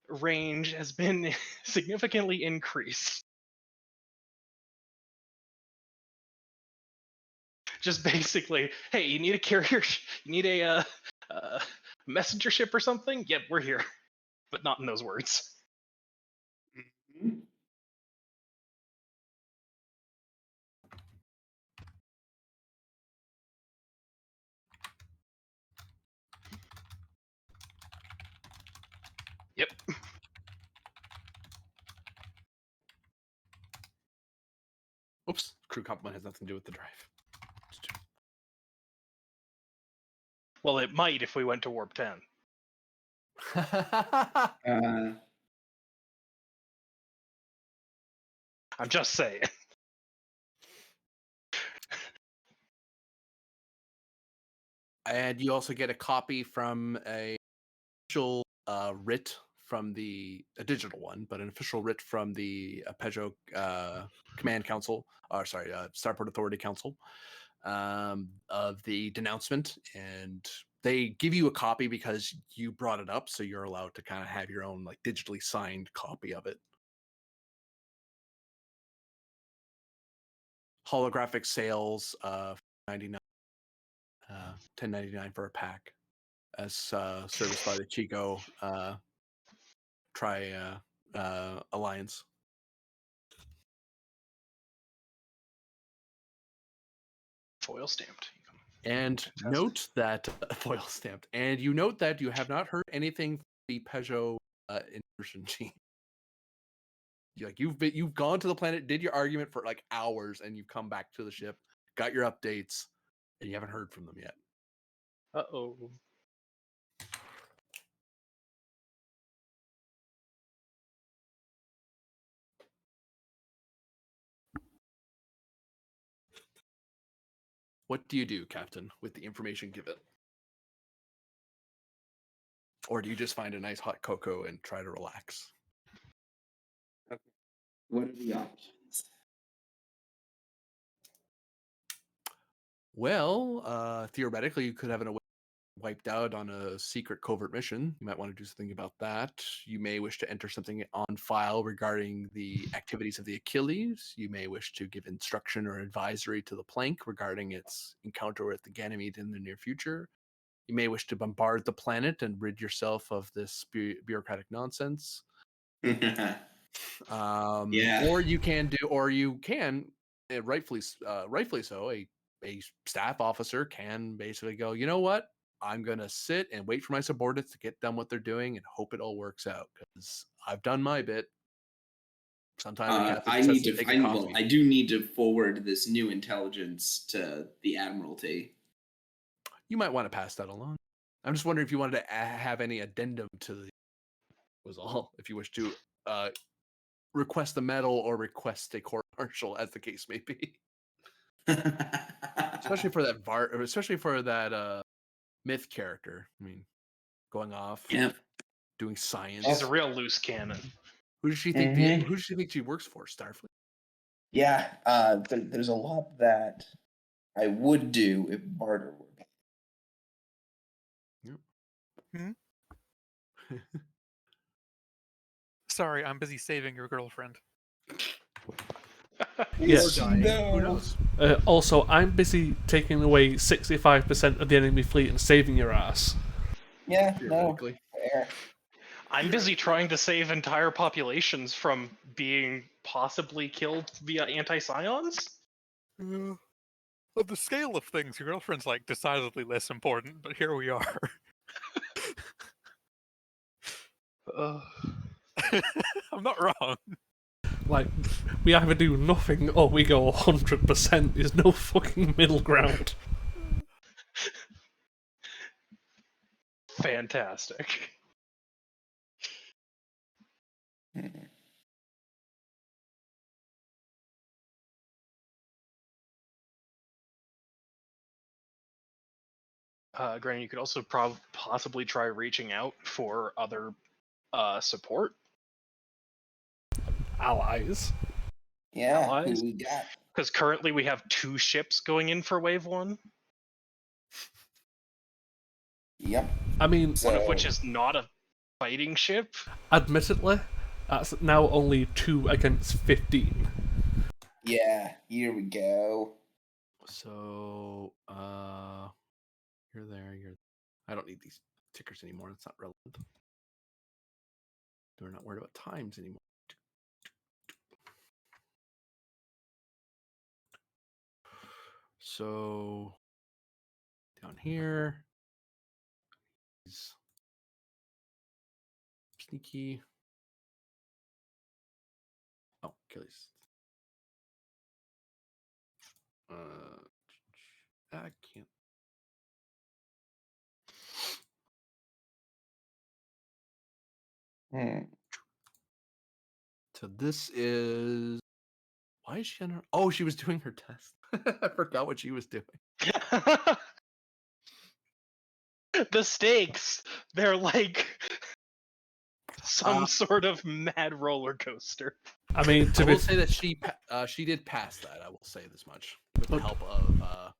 range has been significantly increased. Just basically, hey, you need a carrier, you need a messenger ship or something? Yep, we're here. But not in those words. Mhm. Yep. crew complement has nothing to do with the drive. Well, it might if we went to warp 10. I'm just saying. And you also get a copy from a official writ from a digital one, but an official writ from the Peugeot Command Council, or sorry, Starport Authority Council, of the denouncement, and they give you a copy because you brought it up, so you're allowed to kind of have your own like digitally signed copy of it. Holographic sales, 99, 10.99 for a pack, as serviced by the Chico Alliance. Foil stamped. And Fantastic. note that foil stamped. And you note that you have not heard anything from the Peugeot inversion gene. Like you've gone to the planet, did your argument for like hours, and you've come back to the ship, got your updates, and you haven't heard from them yet. Uh-oh. What do you do, Captain, with the information given? Or do you just find a nice hot cocoa and try to relax? What are the options? Well, theoretically, you could have an wiped out on a secret covert mission. You might want to do something about that. You may wish to enter something on file regarding the activities of the Achilles. You may wish to give instruction or advisory to the Plank regarding its encounter with the Ganymede in the near future. You may wish to bombard the planet and rid yourself of this bureaucratic nonsense. Yeah. Or you can rightfully so, a staff officer can basically go, you know what? I'm going to sit and wait for my subordinates to get done what they're doing and hope it all works out because I've done my bit. Sometimes the captain I just has need to to. take a coffee. Well, I do need to forward this new intelligence to the Admiralty. You might want to pass that along. I'm just wondering if you wanted to have any addendum to the was all. If you wish to request a medal or request a court martial, as the case may be. Especially for that myth character. I mean, going off, Yep. doing science. She's a real loose cannon. Who does she think? Mhm. Who does she think she works for? Starfleet. Yeah. There's a lot that I would do if barter were back. Sorry, I'm busy saving your girlfriend. Yes. Or dying. Who knows? Also, I'm busy taking away 65% of the enemy fleet and saving your ass. Yeah. No. Theoretically. Fair. I'm busy trying to save entire populations from being possibly killed via anti-scions. On the scale of things, your girlfriend's like decidedly less important, but here we are. I'm not wrong. Like, we either do nothing or we go 100%. There's no fucking middle ground. Fantastic. Granny, you could also possibly try reaching out for other support. Allies. Yeah. Allies? Who we got? Because currently we have 2 ships going in for Wave 1. Yep. I mean, One of which is not a fighting ship. admittedly, that's now only 2 against 15. Yeah. Here we go. So, you're there. I don't need these tickers anymore. It's not relevant. We're not worried about times anymore. So, down here, is sneaky. Oh, Achilles. I can't. So this is. Why is she on her? Oh, she was doing her test. I forgot what she was doing. The stakes, they're like some sort of mad roller coaster. I mean, I to be will say that she did pass that. I will say this much with the Good. help of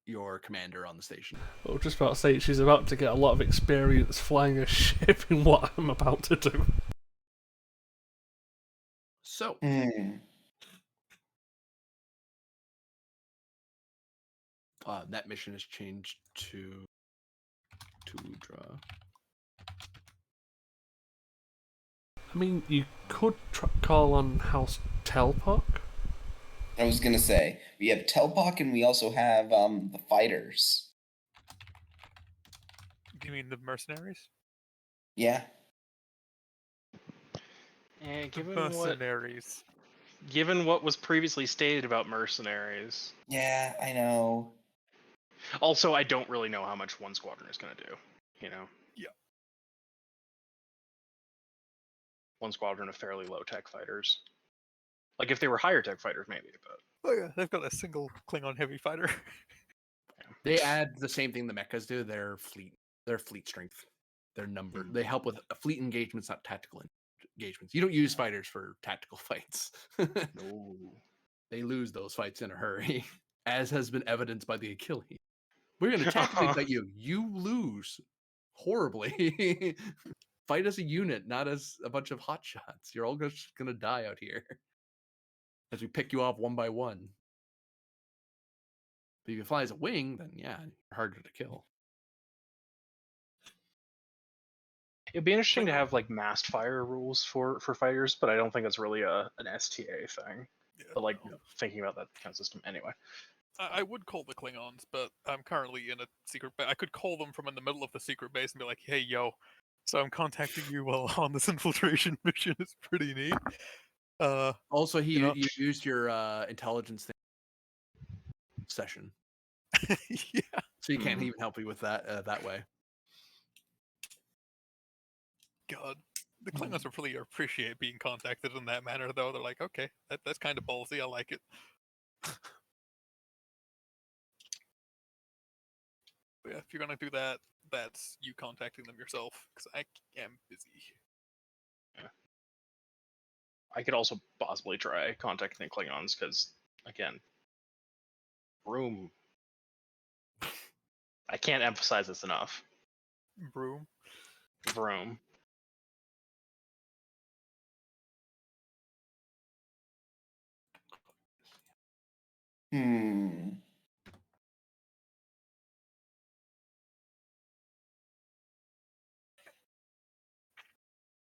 your commander on the station. I was just about to say she's about to get a lot of experience flying a ship in what I'm about to do. So that mission has changed to draw. I mean, you could call on House Telpock. I was gonna say we have Telpock and we also have the fighters. Do you mean the mercenaries? Yeah. And Mercenaries. given what was previously stated about mercenaries, Yeah, I know. also I don't really know how much one squadron is going to do. You know. Yeah. One squadron of fairly low tech fighters. Like if they were higher tech fighters, maybe, but Oh yeah, they've got a single Klingon heavy fighter. They add the same thing the mechas do. Their fleet strength, their number. They help with fleet engagements, not tactical engagements. You don't use fighters for tactical fights. no. They lose those fights in a hurry, as has been evidenced by the Achilles. We're going to tactically fight you. You lose horribly. Fight as a unit, not as a bunch of hotshots. You're all just going to die out here as we pick you off one by one. But if you fly as a wing, then yeah, you're harder to kill. It'd be interesting to have like massed fire rules for fighters, but I don't think that's really an STA thing. Yeah, But like no. thinking about that kind of system anyway. I would call the Klingons, but I'm currently in a secret base. I could call them from in the middle of the secret base and be like, "Hey, yo, so I'm contacting you while on this infiltration mission. It's pretty neat." Also, know? you used your intelligence session, Yeah. so you can't even help you with that that way. God, the Klingons would really appreciate being contacted in that manner, though. They're like, "Okay, that's kind of ballsy. I like it." But yeah, if you're gonna do that, that's you contacting them yourself, because I am busy. I could also possibly try contacting the Klingons because, again, room. I can't emphasize this enough. Broom. Vroom.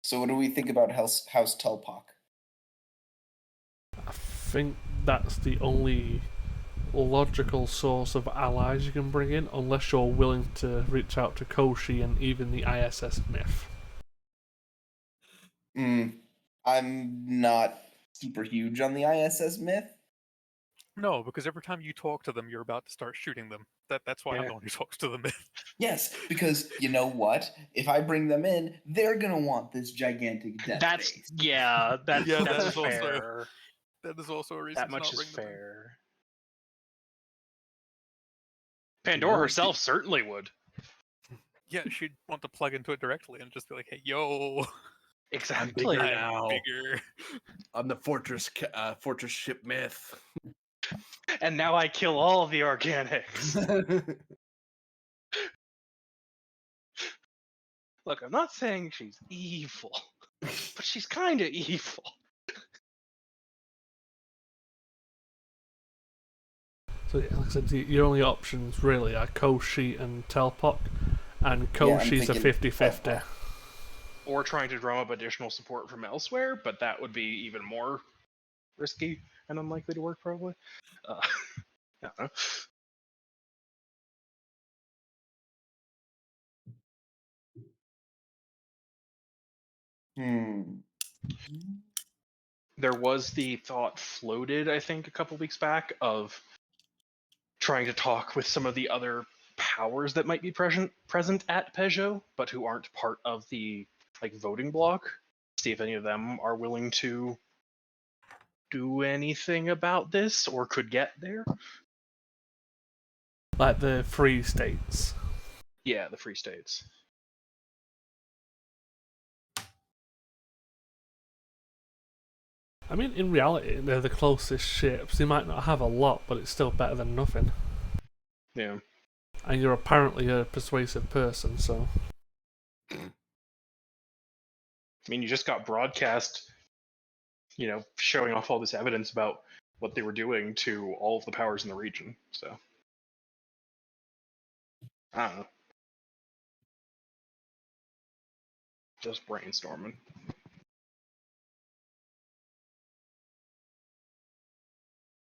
So what do we think about House Telpock? I think that's the only logical source of allies you can bring in, unless you're willing to reach out to Koshi and even the ISS Myth. I'm not super huge on the ISS Myth. No, because every time you talk to them, you're about to start shooting them. That's why I'm the one who talks to them. Yes, because you know what? If I bring them in, they're gonna want this gigantic death base. Yeah, that's Yeah, that's that is also- fair. That is also a reason That to much not is bring them in. fair. Pandora herself certainly would. Yeah, she'd want to plug into it directly and just be like, "Hey, yo, Exactly. bigger I'm now. bigger." I'm the fortress ship myth. And now I kill all the organics. Look, I'm not saying she's evil, but she's kind of evil. So, like I said, your only options really are Koshi and Telpock, and Koshi's a thinking 50-50. Telpock. Or trying to drum up additional support from elsewhere, but that would be even more risky and unlikely to work, probably. I don't know. there was the thought floated, I think, a couple weeks back of trying to talk with some of the other powers that might be present at Peugeot, but who aren't part of the voting bloc. See if any of them are willing to do anything about this or could get there. Like the free states. Yeah, the Free States. I mean, in reality, they're the closest ships. They might not have a lot, but it's still better than nothing. Yeah. And you're apparently a persuasive person, so... I mean, you just got broadcast, showing off all this evidence about what they were doing to all of the powers in the region. So, I don't know. Just brainstorming.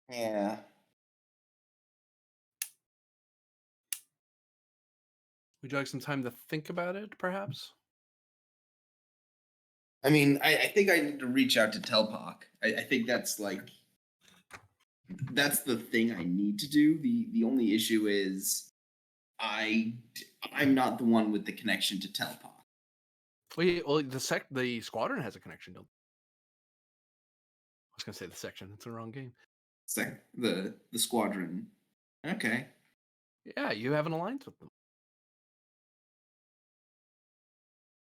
Yeah. Would you like some time to think about it, perhaps? I mean, I think I need to reach out to Telpak. I think that's the thing I need to do. The only issue is I'm not the one with the connection to Telpak. Well, the squadron has a connection. Don't. I was gonna say the section. It's the wrong game. The squadron. Okay. Yeah, you have an alliance with them.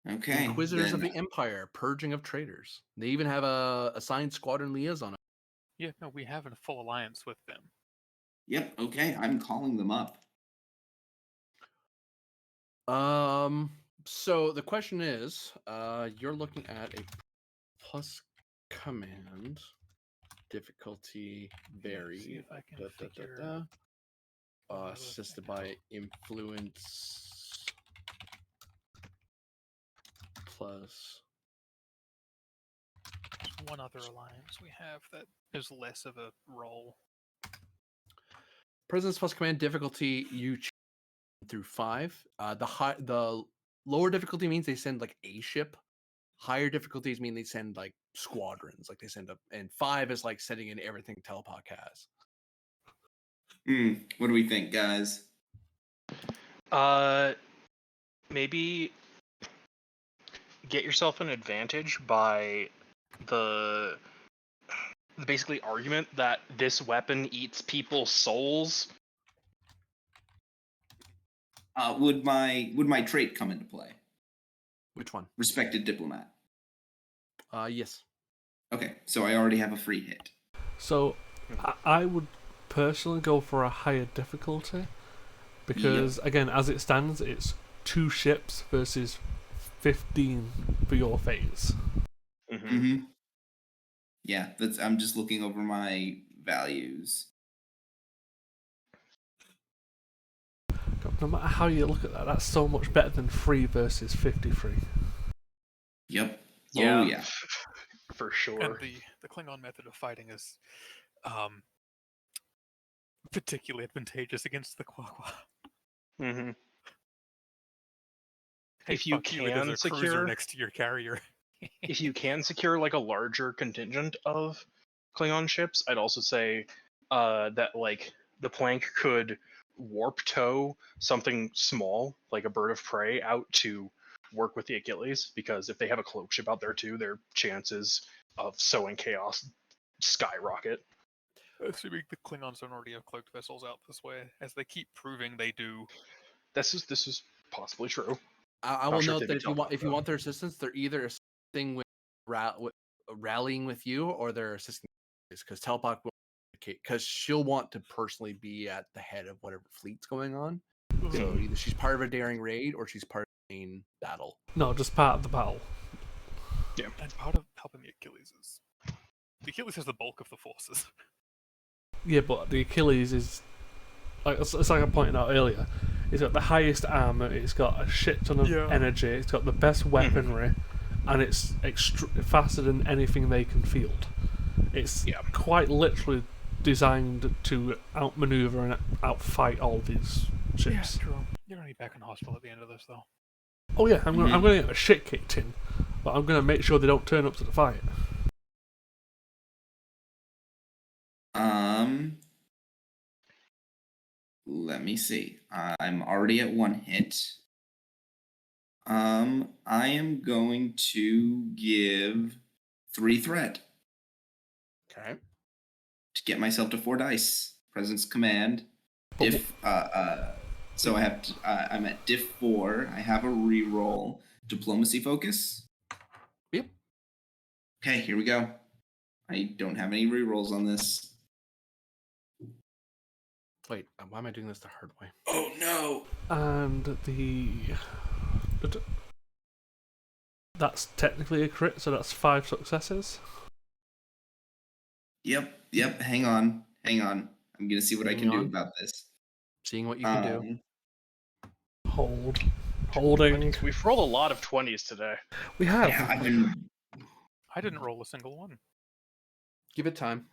Okay. Inquisitors of then- the Empire, purging of traitors. They even have a assigned squadron liaison. Yeah, no, we have a full alliance with them. Yep. Okay. I'm calling them up. So the question is, you're looking at a plus command difficulty vary. See if I can figure what I was Assisted thinking. by influence plus. There's one other alliance we have that is less of a role. Presence plus command difficulty you choose through 5. The lower difficulty means they send like a ship. Higher difficulties mean they send like squadrons, like they send up, and 5 is like setting in everything Telepak has. What do we think, guys? Maybe get yourself an advantage by the basically argument that this weapon eats people's souls. Would my trait come into play? Which one? Respected diplomat. Yes. Okay, so I already have a free hit. So, I would personally go for a higher difficulty. Because, again, as it stands, it's 2 ships versus 15 for your phase. Mm-hmm. Yeah, I'm just looking over my values. God, no matter how you look at that, that's so much better than 3 versus 53. Yep. Yeah. Oh yeah. For sure. And the Klingon method of fighting is particularly advantageous against the Quaqua. Mm-hmm. Hey, If you fuck you, there's can a cruiser secure, next to your carrier. if you can secure like a larger contingent of Klingon ships, I'd also say that like the plank could warp tow something small, like a bird of prey, out to work with the Achilles, because if they have a cloak ship out there too, their chances of sowing chaos skyrocket. Assuming the Klingons don't already have cloaked vessels out this way, as they keep proving they do. This is possibly true. I Not will sure if note they'd that be if you Telepak, want their assistance, they're either assisting with rallying with you, or they're assisting because Telepak will, because she'll want to personally be at the head of whatever fleet's going on. So either she's part of a daring raid or she's part of the main battle. No, just part of the battle. Yeah. And part of helping the Achilles is the Achilles has the bulk of the forces. Yeah, but the Achilles is, like it's like I pointed out earlier, it's got the highest armor, it's got a shit ton of energy, it's got the best weaponry, and it's faster than anything they can field. It's quite literally designed to outmaneuver and outfight all these ships. Yeah, true. You're only back in hospital at the end of this, though. Oh yeah, I'm gonna get a shit kicked in, but I'm gonna make sure they don't turn up to the fight. Let me see. I'm already at 1 hit. I am going to give 3 threat Okay. to get myself to 4 dice. Presence command. But Diff. So I have. I'm at diff 4. I have a reroll. Diplomacy focus. Yep. Okay, here we go. I don't have any rerolls on this. Wait, why am I doing this the hard way? Oh no! And that's technically a crit, so that's 5 successes. Yep. Hang on. I'm gonna see what I Hang can do on. about this. Seeing what you can do. Holding. We've rolled a lot of 20s today. We have. Yeah, I've been. I didn't roll a single one. Give it time.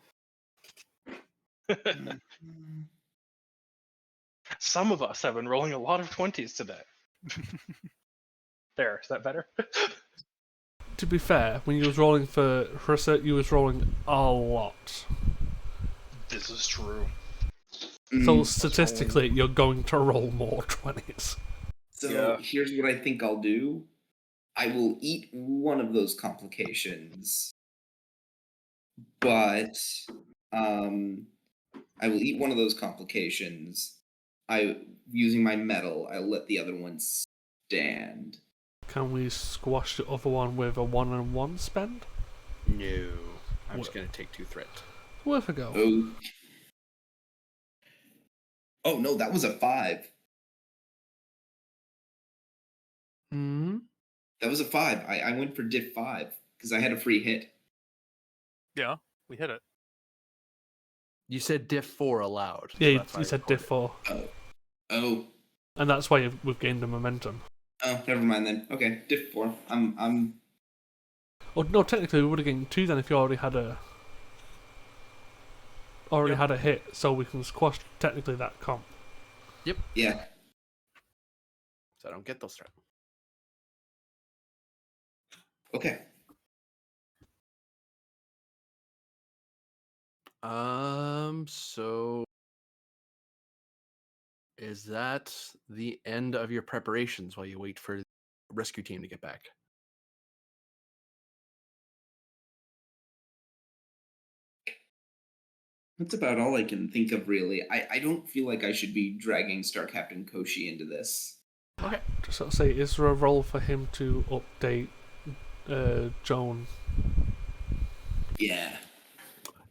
Some of us have been rolling a lot of 20s today. There, is that better? To be fair, when you was rolling for Harissa, you was rolling a lot. This is true. So statistically, you're going to roll more 20s. So Yeah. here's what I think I'll do. I will eat one of those complications, but I will eat one of those complications. Using my metal, I'll let the other one stand. Can we squash the other one with a 1-on-1 spend? No. I'm just going to take 2 threat. Worth a go. Oh no, that was a 5. Hmm. That was a 5. I went for diff 5 because I had a free hit. Yeah, we hit it. You said diff 4 aloud. Yeah, that's why you I said diff recorded 4. Oh, And that's why we've gained the momentum. oh, never mind then. Okay, diff 4. I'm. Or no, technically we would have gained 2 then if you already had a hit, so we can squash technically that comp. Yeah. So I don't get those threats. Okay. So is that the end of your preparations while you wait for the rescue team to get back? That's about all I can think of, really. I don't feel like I should be dragging Star Captain Koshi into this. Okay. Just sort of say, is there a role for him to update Joan? Yeah.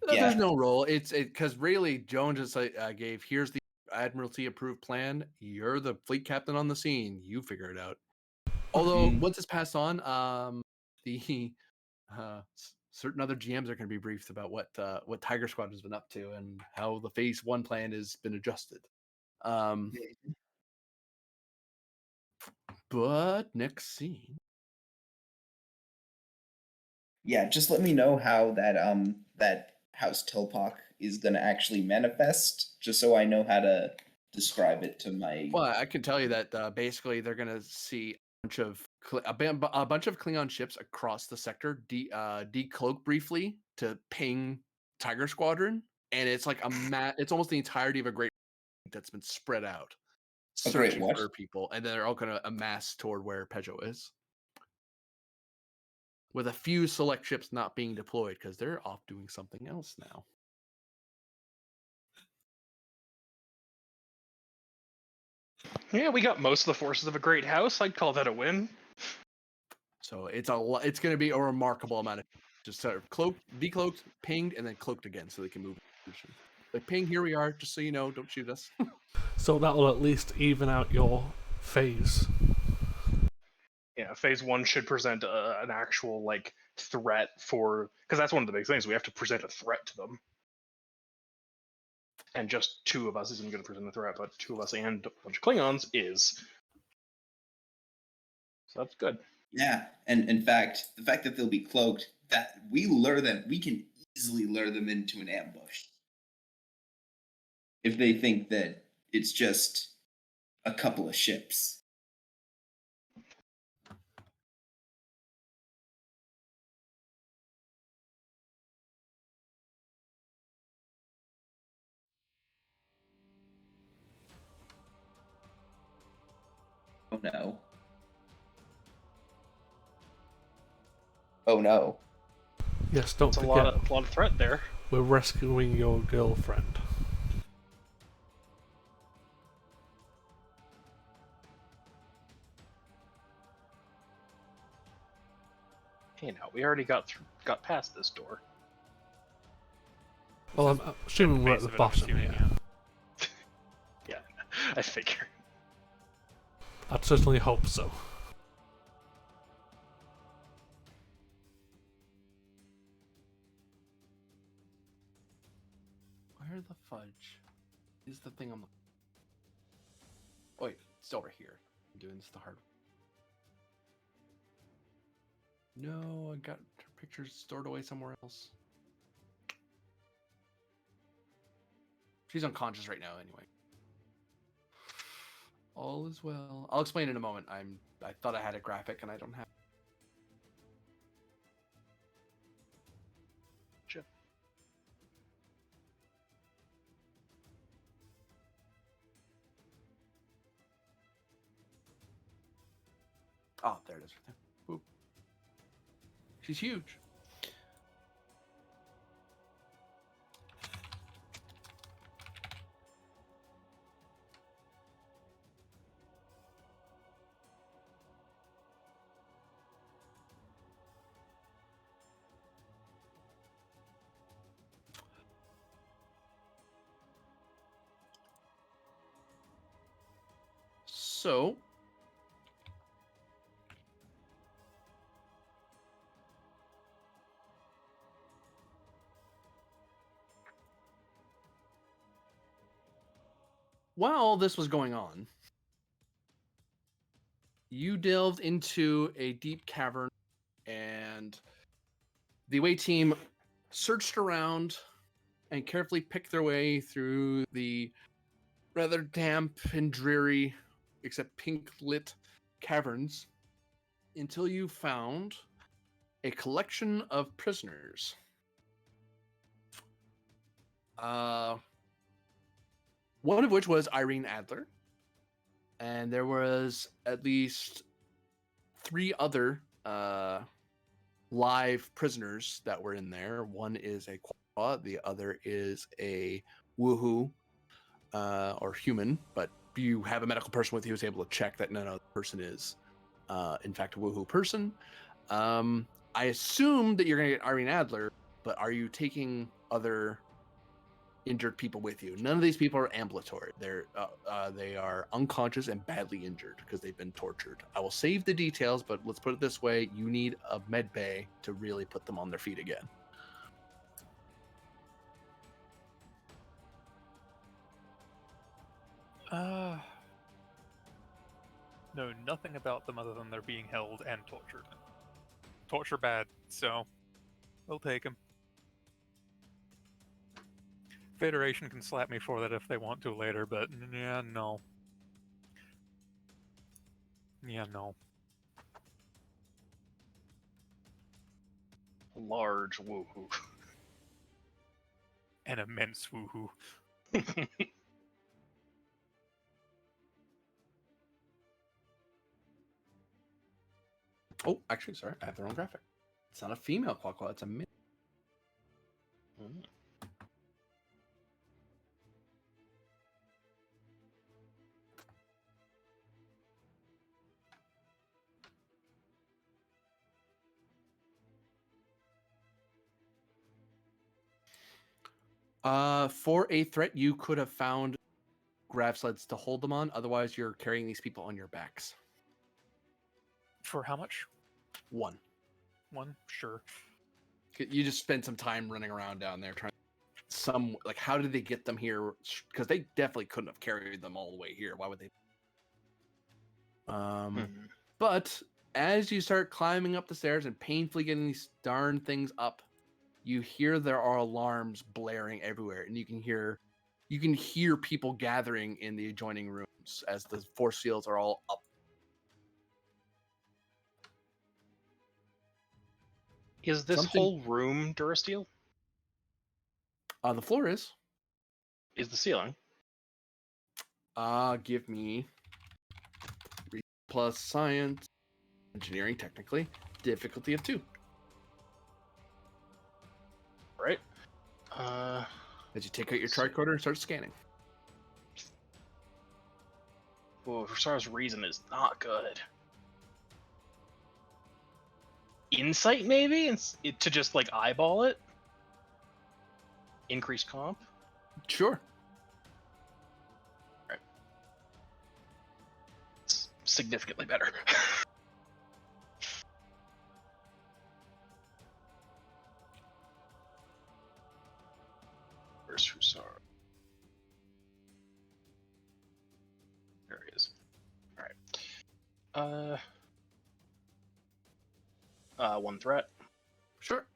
There's no role. It's because really Jones just gave, here's the Admiralty approved plan. You're the fleet captain on the scene. You figure it out. Although once it's passed on, the certain other GMs are going to be briefed about what Tiger Squad has been up to and how the Phase 1 plan has been adjusted. But next scene. Yeah, just let me know how that House Tilpock is gonna actually manifest, just so I know how to describe it to my. Well, I can tell you that basically they're going to see a bunch of Klingon ships across the sector decloak briefly to ping Tiger Squadron, and it's like it's almost the entirety of a great that's been spread out, A great searching what? for people, and then they're all going to amass toward where Peugeot is, with a few select ships not being deployed because they're off doing something else now. Yeah, we got most of the forces of a great house. I'd call that a win. So it's going to be a remarkable amount of just sort of cloaked, decloaked, pinged, and then cloaked again, so they can move. Like ping, here we are. Just so you know, don't shoot us. So that will at least even out your phase. Yeah, phase 1 should present an actual threat for, because that's one of the big things. We have to present a threat to them, and just 2 of us isn't going to present a threat, but 2 of us and a bunch of Klingons is. So that's good. Yeah, and in fact, the fact that they'll be cloaked, that we can easily lure them into an ambush if they think that it's just a couple of ships. Oh no. Oh no. Yes, don't It's a forget, lot of threat there. we're rescuing your girlfriend. Hey, now we already got past this door. Well, I'm assuming we're at base the of it, I'm bottom assuming, here. Yeah, I figure. I'd certainly hope so. Where the fudge is the thing I'm... Wait, it's over here. I'm doing this the hard way. No, I got her pictures stored away somewhere else. She's unconscious right now anyway. All is well. I'll explain in a moment. I thought I had a graphic and I don't have. Sure. Oh, there it is. Boop. She's huge. So, while this was going on, you delved into a deep cavern, and the away team searched around and carefully picked their way through the rather damp and dreary, except pink lit caverns until you found a collection of prisoners. One of which was Irene Adler, and there was at least 3 other live prisoners that were in there. One is a Qua, the other is a Woohoo or human, but you have a medical person with you who's able to check that none other person is in fact a Woohoo person. I assume that you're going to get Irene Adler, but are you taking other injured people with you? None of these people are ambulatory. They are unconscious and badly injured because they've been tortured. I will save the details, but let's put it this way: you need a med bay to really put them on their feet again. Know nothing about them other than they're being held and tortured. Torture bad, so we'll take them. Federation can slap me for that if they want to later, but yeah, no. Yeah, no. Large woohoo. An immense woohoo. Oh, actually, sorry, I have the wrong graphic. It's not a female Quaqua, it's a male. Mm. 'For a threat, you could have found grav sleds to hold them on. Otherwise, you're carrying these people on your backs. For how much? 1. One? Sure. You just spend some time running around down there trying. How did they get them here? Because they definitely couldn't have carried them all the way here. Why would they? But as you start climbing up the stairs and painfully getting these darn things up, you hear there are alarms blaring everywhere, and you can hear people gathering in the adjoining rooms as the force fields are all up. Is this whole room Durasteel? The floor is. Is the ceiling? Give me plus science, engineering, technically, difficulty of 2. Right. As you take out your tricorder and start scanning. Well, Rosara's reason is not good. Insight, maybe? To just, like, eyeball it? Increase comp? Sure. Right. It's significantly better. Where's Husar? There he is. Alright. One threat. Sure.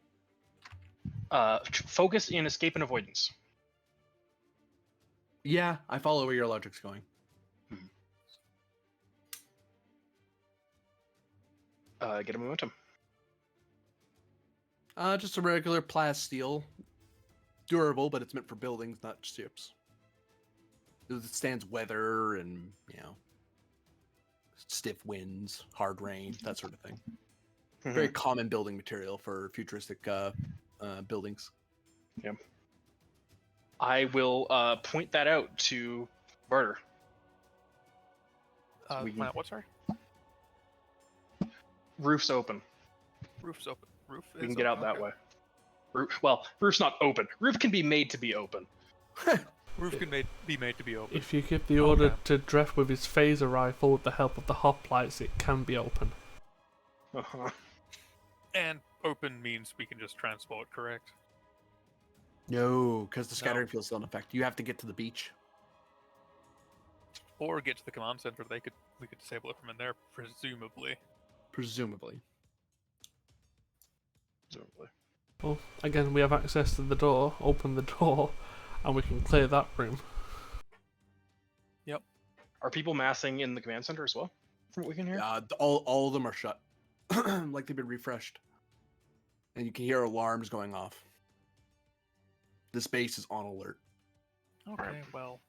Focus in escape and avoidance. Yeah, I follow where your logic's going. Get a momentum. Just a regular plasteel. Durable, but it's meant for buildings, not ships. It stands weather and, stiff winds, hard rain, that sort of thing. Very common building material for futuristic buildings. Yeah. I will point that out to Barter. Point out what, sorry? Roof's open. Roof's open. Roof We can get out that way. Roof's not open. Roof can be made to be open. Roof can be made to be open. If you give the order to Dref with his phaser rifle with the help of the hoplites, it can be open. Uh-huh. And open means we can just transport, correct? No, because the scattering field's still in effect. You have to get to the beach. Or get to the command center. We could disable it from in there, presumably. Presumably. Well, again, we have access to the door, open the door, and we can clear that room. Yep. Are people massing in the command center as well, from what we can hear? All of them are shut. Like they've been refreshed. And you can hear alarms going off. This base is on alert. Okay, well.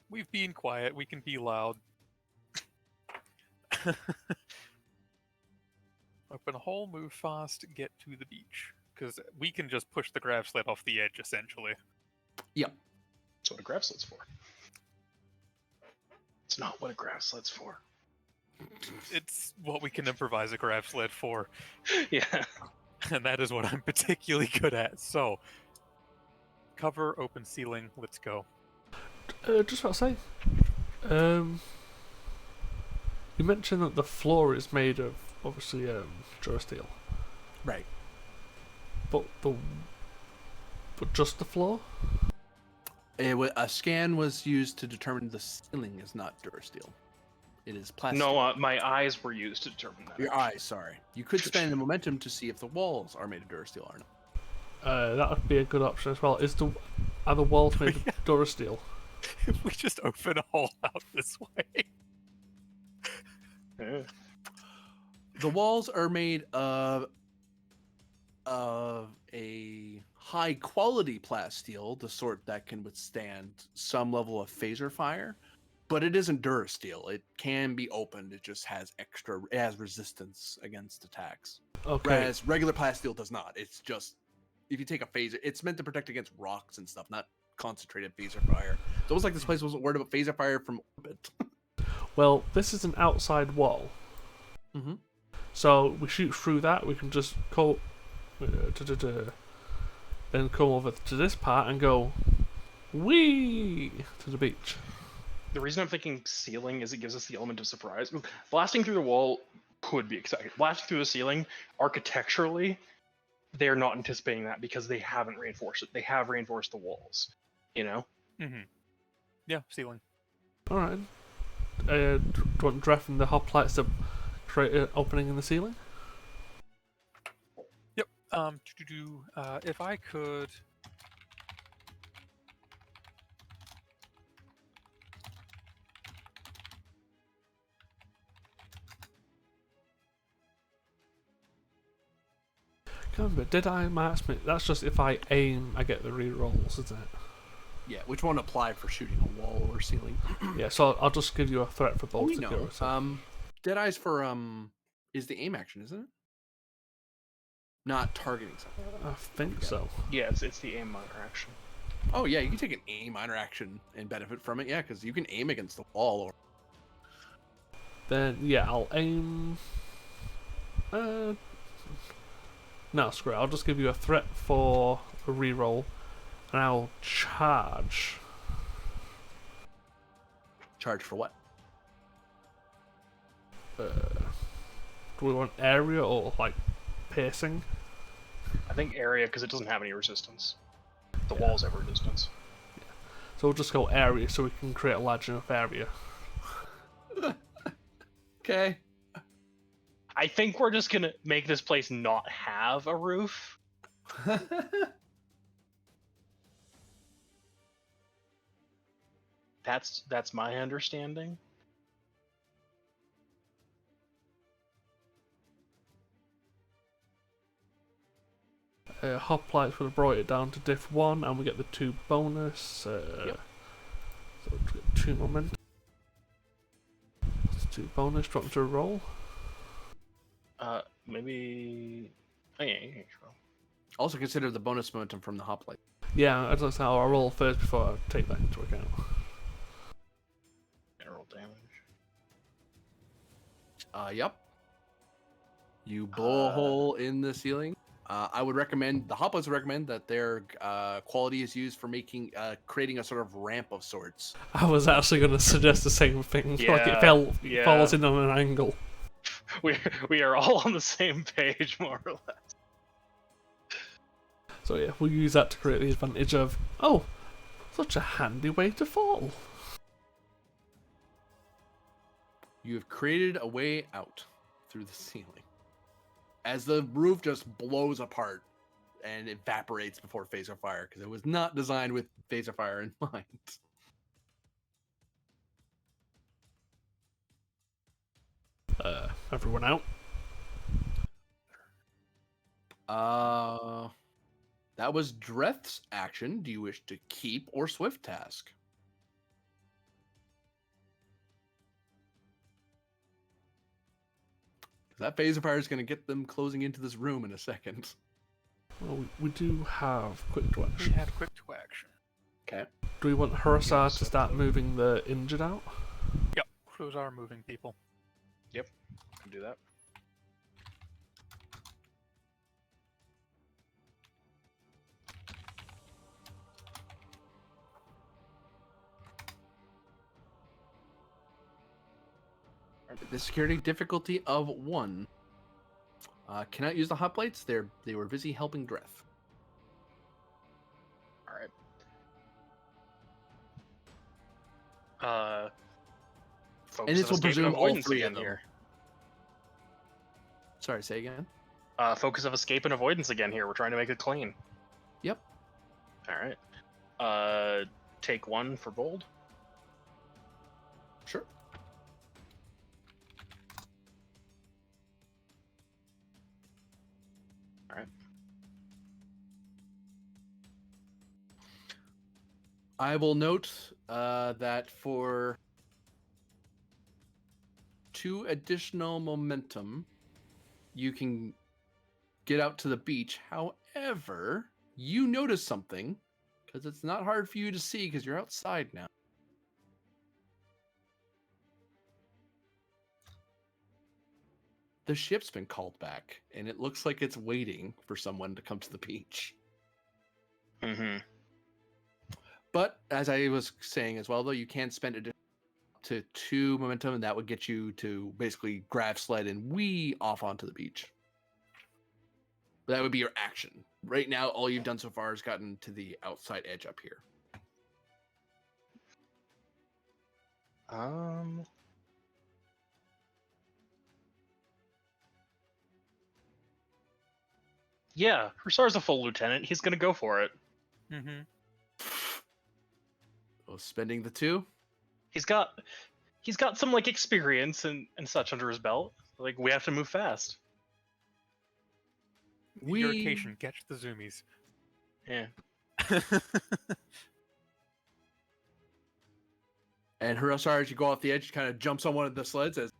We've been quiet. We can be loud. Open a hole, move fast, get to the beach. Because we can just push the grav sled off the edge, essentially. Yep. That's what a grav sled's for. It's not what a grav sled's for. It's what we can improvise a grav sled for. Yeah. And that is what I'm particularly good at. So, cover, open ceiling, let's go. Just what I say. You mentioned that the floor is made of, obviously, durasteel. Right. But just the floor? A scan was used to determine the ceiling is not durasteel. It is plastic. No, my eyes were used to determine that. Your eyes, sorry. You could spend the momentum to see if the walls are made of durasteel or not. That would be a good option as well. Are the walls made of durasteel? If we just open a hole out this way. Yeah. The walls are made of a high quality plasteel, the sort that can withstand some level of phaser fire, but it isn't durasteel. It can be opened. It just has it has resistance against attacks. Okay. Whereas regular plasteel does not. It's just, if you take a phaser, it's meant to protect against rocks and stuff, not concentrated phaser fire. It's almost like this place wasn't worried about phaser fire from orbit. Well, this is an outside wall. Mm-hmm. So we shoot through that. We can just then come over to this part and go whee to the beach. The reason I'm thinking ceiling is it gives us the element of surprise. Blasting through the wall could be exciting. Blasting through the ceiling, architecturally, they're not anticipating that because they haven't reinforced it. They have reinforced the walls, you know? Mm-hmm. Yeah, ceiling. Alright. Do you want Dref and the hoplites to create an opening in the ceiling? Yep. If I could... Can't remember, did I match me? That's just if I aim, I get the re-rolls, isn't it? Yeah, which won't apply for shooting a wall or ceiling. Yeah, so I'll just give you a threat for both We know. security. Deadeye's for is the aim action, isn't it? Not targeting something. I think so. Yeah, it's the aim minor action. Oh yeah, you can take an aim minor action and benefit from it. Yeah, because you can aim against the wall. Or Then yeah, I'll aim. No, screw it. I'll just give you a threat for a reroll, and I'll charge. charge for what? Do we want area or like piercing? I think area because it doesn't have any resistance. The Yeah. walls have resistance. So we'll just go area so we can create a large enough area. Okay. I think we're just gonna make this place not have a roof. That's my understanding. Hoplites would have brought it down to diff 1, and we get the 2 bonus. Yep. So we'll get 2 momentum. That's 2 bonus. Drop into a roll. Maybe. Oh, yeah, sure. Also consider the bonus momentum from the hoplite. Yeah, I'd like to I'll roll first before I take that into account. General damage. Yep. You blow a hole in the ceiling. I would recommend the hoplites would recommend that their quality is used for making creating a sort of ramp of sorts. I was actually going to suggest the same thing. Like it Yeah. falls in on an angle. We are all on the same page, more or less. So yeah, we'll use that to create the advantage of, oh, such a handy way to fall. You have created a way out through the ceiling. As the roof just blows apart and evaporates before phaser fire, because it was not designed with phaser fire in mind. Everyone out. That was Dreth's action. Do you wish to keep or swift task? That phaser fire is going to get them closing into this room in a second. Well, we do have quick to We action. had quick to action. Okay. Do we want Hurricane to start moving the injured out? Yep, those are moving people. Can do that. The security difficulty of 1. Cannot use the hoplites. They were busy helping Dreth. All right. Focus And this of will escape presume and all avoidance 3 again of them. here. Sorry, say again. Focus of escape and avoidance again here. We're trying to make it clean. Yep. All right. Take 1 for bold. Sure. All right. I will note that for 2 additional momentum, you can get out to the beach. However, you notice something, because it's not hard for you to see because you're outside now. The ship's been called back, and it looks like it's waiting for someone to come to the beach. Mm-hmm. But as I was saying as well, though, you can spend it to 2 momentum, and that would get you to basically grab sled and wee off onto the beach. But that would be your action. Right now, all you've done so far is gotten to the outside edge up here. Yeah, Hussar's a full lieutenant. He's gonna go for it. Mm-hmm. So spending the 2. He's got some like experience and such under his belt. Like we have to move fast. Irritation, catch the zoomies. Yeah. And Hurasar, as you go off the edge, kind of jumps on one of the sleds as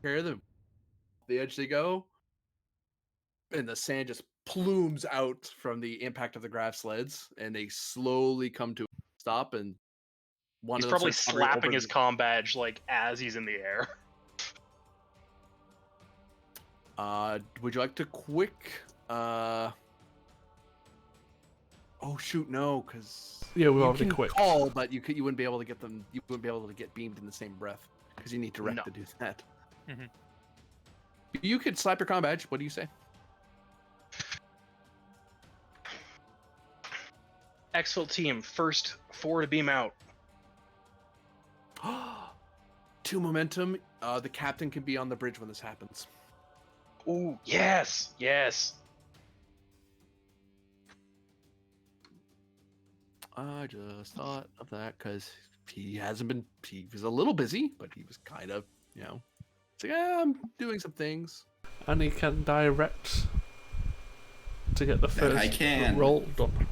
carry them. Off the edge they go. And the sand just plumes out from the impact of the grav sleds, and they slowly come to a stop. And one He's of them probably starts hovering slapping over his the- comm badge like as he's in the air. Would you like to quick? Oh shoot, no, because Yeah, we you already can quit. call, but you wouldn't be able to get them. You wouldn't be able to get beamed in the same breath because you need direct No. to do that. Mhm. You could slap your comm badge. What do you say? Exfil team, first 4 to beam out. 2 momentum. The captain can be on the bridge when this happens. Ooh, yes, yes. I just thought of that because he hasn't been. He was a little busy, but he was kind of, it's like, I'm doing some things. And he can direct to get the That I first can. roll done.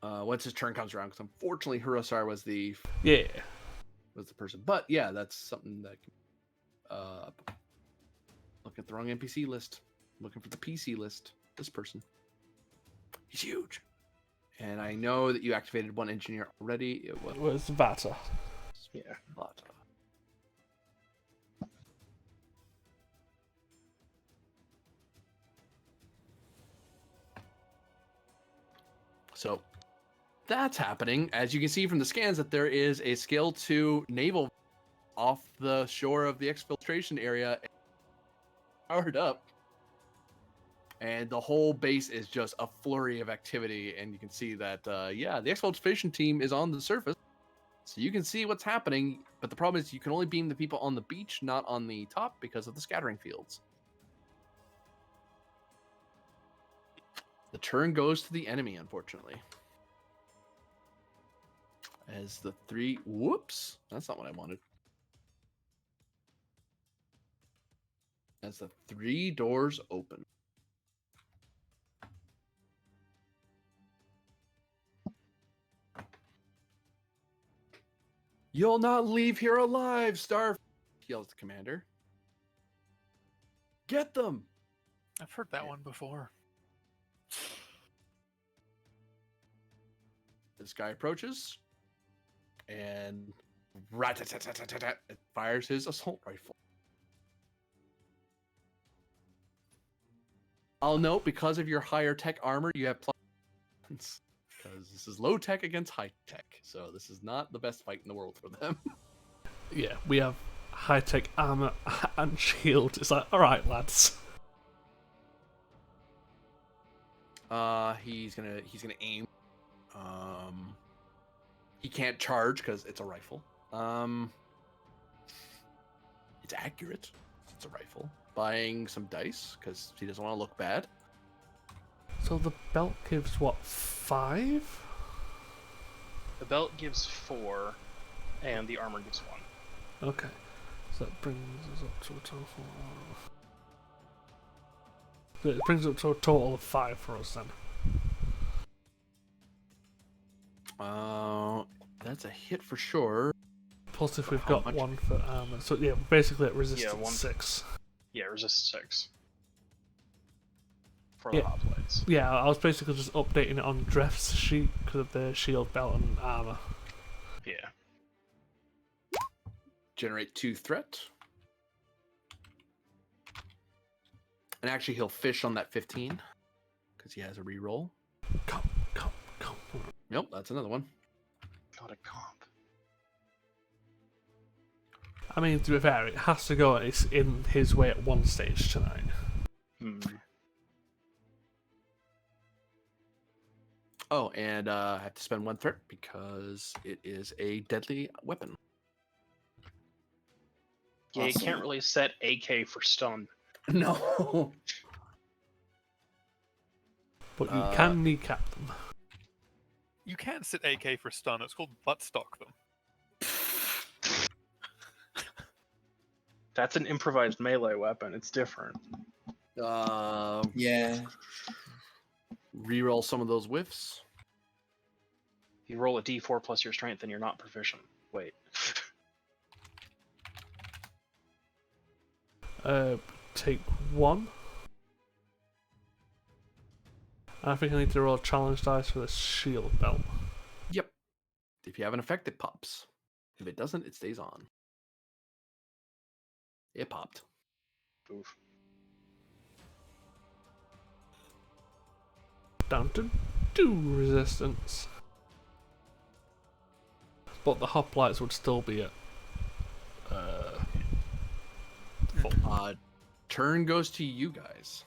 Once his turn comes around, because unfortunately Hurasar was the Yeah. person. But yeah, that's something that. Look at the wrong NPC list. Looking for the PC list. This person. He's huge. And I know that you activated one engineer already. It was It was Vata. Yeah. Vata. So that's happening. As you can see from the scans, that there is a scale 2 naval off the shore of the exfiltration area, powered up, and the whole base is just a flurry of activity. And you can see that, yeah, the exfiltration team is on the surface, so you can see what's happening. But the problem is you can only beam the people on the beach, not on the top, because of the scattering fields. The turn goes to the enemy, unfortunately. As the 3... Whoops! That's not what I wanted. As the 3 doors open. You'll not leave here alive, Star... yells the commander. Get them! I've heard that one before. This guy approaches, and rat-tat-tat-tat-tat, it fires his assault rifle. I'll note, because of your higher tech armor, you have plus, because this is low tech against high tech, so this is not the best fight in the world for them. Yeah, we have high-tech armor and shield. It's like, alright, lads. He's gonna aim. He can't charge because it's a rifle. It's accurate. It's a rifle. Buying some dice because he doesn't want to look bad. So the belt gives, what, 5? The belt gives 4, and the armor gives 1. Okay. So that brings us up to a total of... It brings up to a total of 5 for us then. That's a hit for sure. Plus if we've How got much? 1 for armor. So yeah, basically at resistance 1. 6. Yeah, resist 6. For Yeah. the hoplites. Yeah, I was basically just updating it on Dref's sheet because of the shield, belt, and armor. Yeah. Generate 2 threat. And actually, he'll fish on that 15 because he has a reroll. Come. Nope, that's another one. Not a comp. I mean, to be fair, it has to go. It's in his way at one stage tonight. Oh, and I have to spend 1 threat because it is a deadly weapon. Yeah, you Awesome. can't really set AK for stun. No. But you can kneecap them. You can't sit AK for stun. It's called buttstock them. That's an improvised melee weapon. It's different. Yeah. Reroll some of those whiffs. You roll a d4 plus your strength and you're not proficient. Wait. Take 1. I think I need to roll a challenge dice for the shield belt. Yep. If you have an effect, it pops. If it doesn't, it stays on. It popped. Oof. Down to 2 resistance. But the hoplites would still be at full. Turn goes to you guys.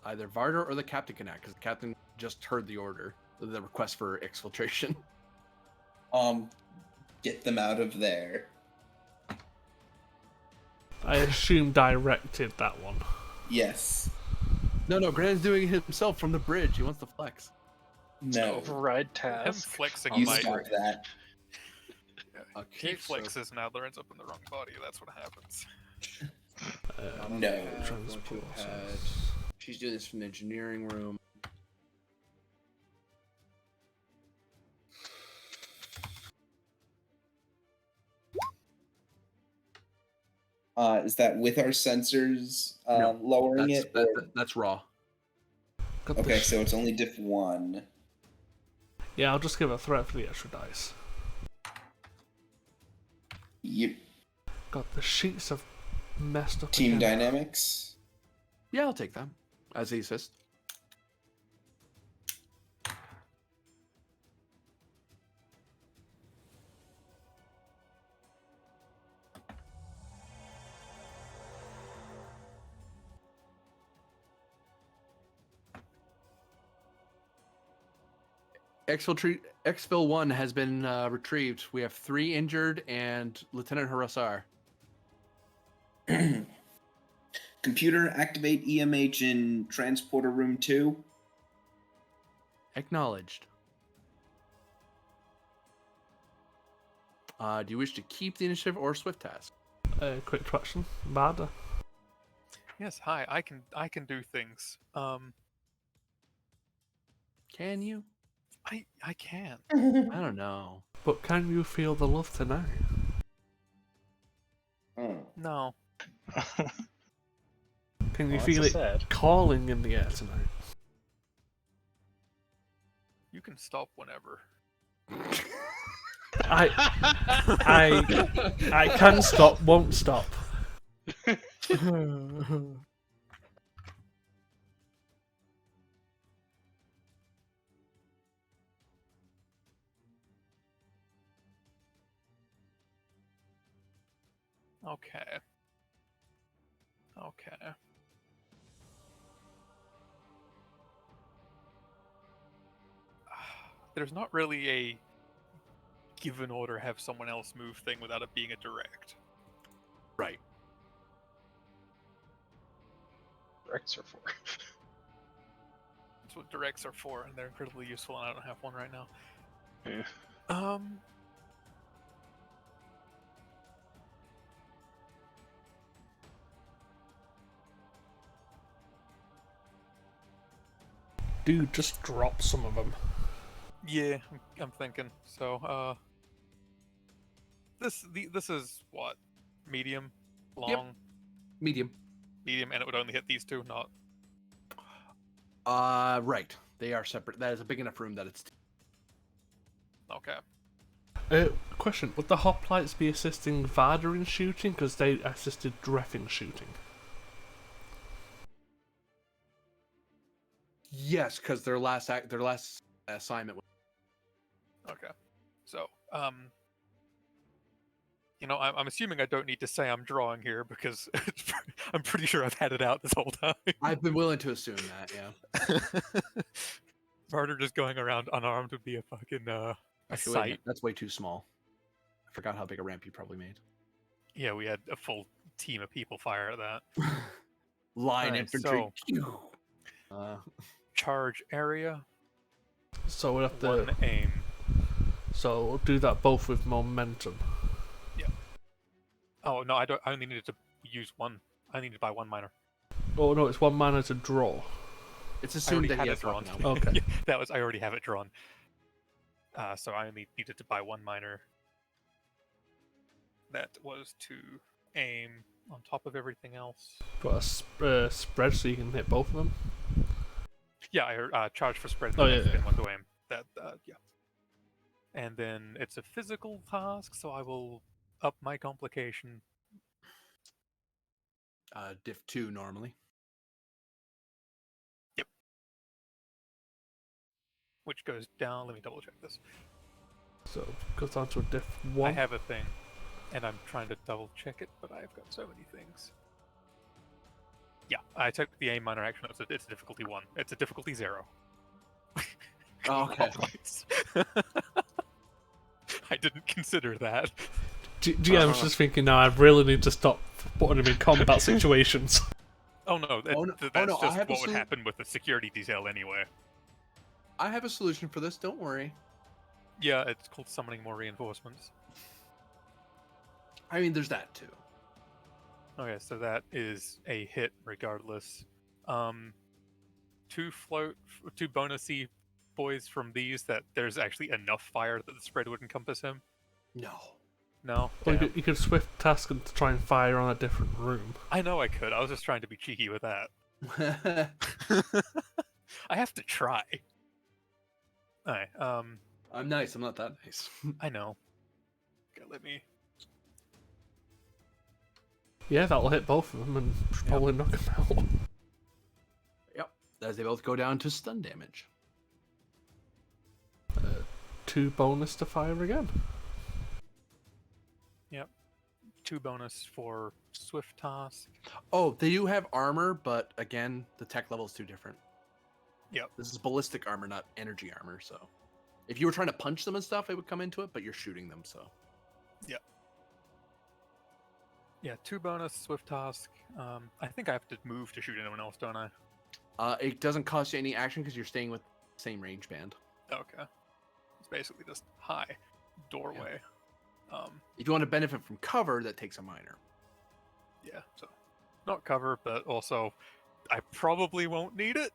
Either Varder or the captain can act, because the captain just heard the order, the request for exfiltration. Get them out of there. I assume directed that one. Yes. No, Grant's doing it himself from the bridge. He wants to flex. No. Override Him task. flexing You might. stop that. Okay, He flexes and Adler ends up in the wrong body. That's what happens. No. Transport. She's doing this from the engineering room. Is that with our sensors No, lowering That's, it? that, Or... that- that's raw. Got the Okay, so it's only diff 1. Yeah, I'll just give a threat for the extra dice. Yep. God, the sheets have messed up Team again. dynamics. Yeah, I'll take that as the assist. Exfil 1 has been retrieved. We have 3 injured and Lieutenant Harasar. Computer, activate EMH in transporter room 2. Acknowledged. Do you wish to keep the initiative or swift task? Quick question. Bada. Yes, hi. I can do things. Can you? I can. I don't know. But can you feel the love tonight? Oh. No. Can you Well, feel that's it sad. calling in the air tonight? You can stop whenever. I can stop, won't stop. Okay. Okay. There's not really a give an order, have someone else move thing without it being a direct. Right. Directs are for. That's what directs are for, and they're incredibly useful, and I don't have one right now. Yeah. Dude, just drop some of them. Yeah, I'm thinking. So, this is what? Medium? Long? Medium. Medium, and it would only hit these two, not... Right. They are separate. That is a big enough room that it's... Okay. Question, would the hoplites be assisting Varda in shooting? Because they assisted Dreth in shooting. Yes, because their last assignment was... Okay. So, you know, I'm assuming I don't need to say I'm drawing here because I'm pretty sure I've had it out this whole time. I've been willing to assume that, yeah. Varder just going around unarmed would be a fucking a Actually, wait a minute, sight. that's way too small. I forgot how big a ramp you probably made. Yeah, we had a full team of people fire at that. Line Alright, infantry. Charge area, So we'll have to. one aim. So we'll do that both with momentum. Oh no, I only needed to use one. I needed to buy one miner. Oh no, it's 1 mana to draw. It's I assumed already that had he it has drawn. weapon now. Okay. Yeah, that was I already have it drawn. So I only needed to buy one miner. That was to aim on top of everything else. Got a spread so you can hit both of them. Yeah, I charge for spread. Oh, yeah, Then yeah. one to aim. That yeah. And then it's a physical task, so I will up my complication. Diff 2 normally. Which goes down. Let me double check this. So it goes down to a diff 1. I have a thing, and I'm trying to double check it, but I've got so many things. Yeah, I took the A minor action. It's a difficulty 1. It's a difficulty 0. Oh, okay. I didn't consider that. GM's just thinking now I really need to stop putting him in combat situations. Oh no, Oh, no. that's Oh, no, I just have a what would happen with the security detail anyway. I have a solution for this. Don't worry. Yeah, it's called summoning more reinforcements. I mean, there's that too. Okay, so that is a hit regardless. 2 bonusy boys from these that there's actually enough fire that the spread would encompass him. No. No, Or damn. you could swift task and try and fire on a different room. I know I could. I was just trying to be cheeky with that. I have to try. Alright, I'm nice. I'm not that nice. I know. Okay, let me. Yeah, that'll hit both of them and probably knock them out. Yep. As they both go down to stun damage. 2 bonus to fire again. Yep. 2 bonus for swift task. Oh, they do have armor, but again, the tech level is too different. Yep. This is ballistic armor, not energy armor. So, if you were trying to punch them and stuff, it would come into it. But you're shooting them, so. Yeah, 2 bonus swift task. I think I have to move to shoot anyone else, don't I? It doesn't cost you any action because you're staying with the same range band. Okay. It's basically just hi, doorway. If you want to benefit from cover, that takes a minor. Yeah, so not cover, but also I probably won't need it.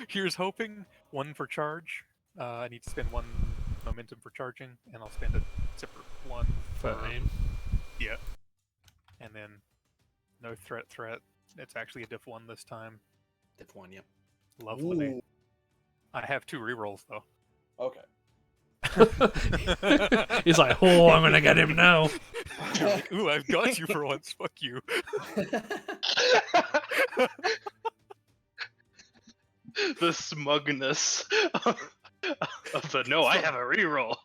Here's hoping. 1 for charge. I need to spend 1 momentum for charging, and I'll spend a separate 1 For aim. Yeah. And then no threat. It's actually a diff 1 this time. Diff 1, yep. Lovely. Ooh. I have 2 rerolls though. Okay. He's like, oh, I'm gonna get him now. Ooh, I've got you for once. Fuck you. The smugness of the no, I have a reroll.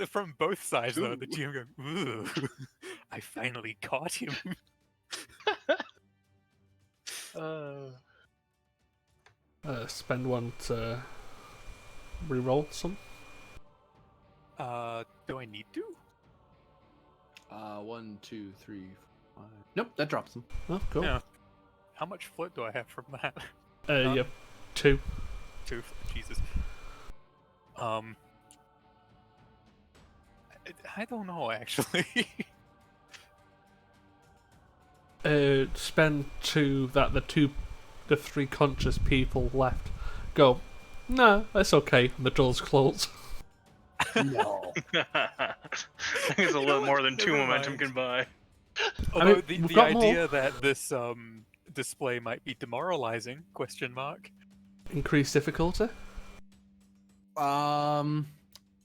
From both sides though, the GM going, ooh, I finally caught him. Spend 1 to reroll some. Do I need to? 1, 2, 3, 5. Nope, that drops them. Oh, cool. Yeah. How much float do I have from that? You have 2. 2. Jesus. I don't know actually. Spend 2 that the 3 conscious people left go, no, that's okay, and the door's closed. No. I think it's a little more than 2 Never momentum mind. can buy. Although mean, the we've got idea more. that this display might be demoralizing? Question mark. Increase difficulty. I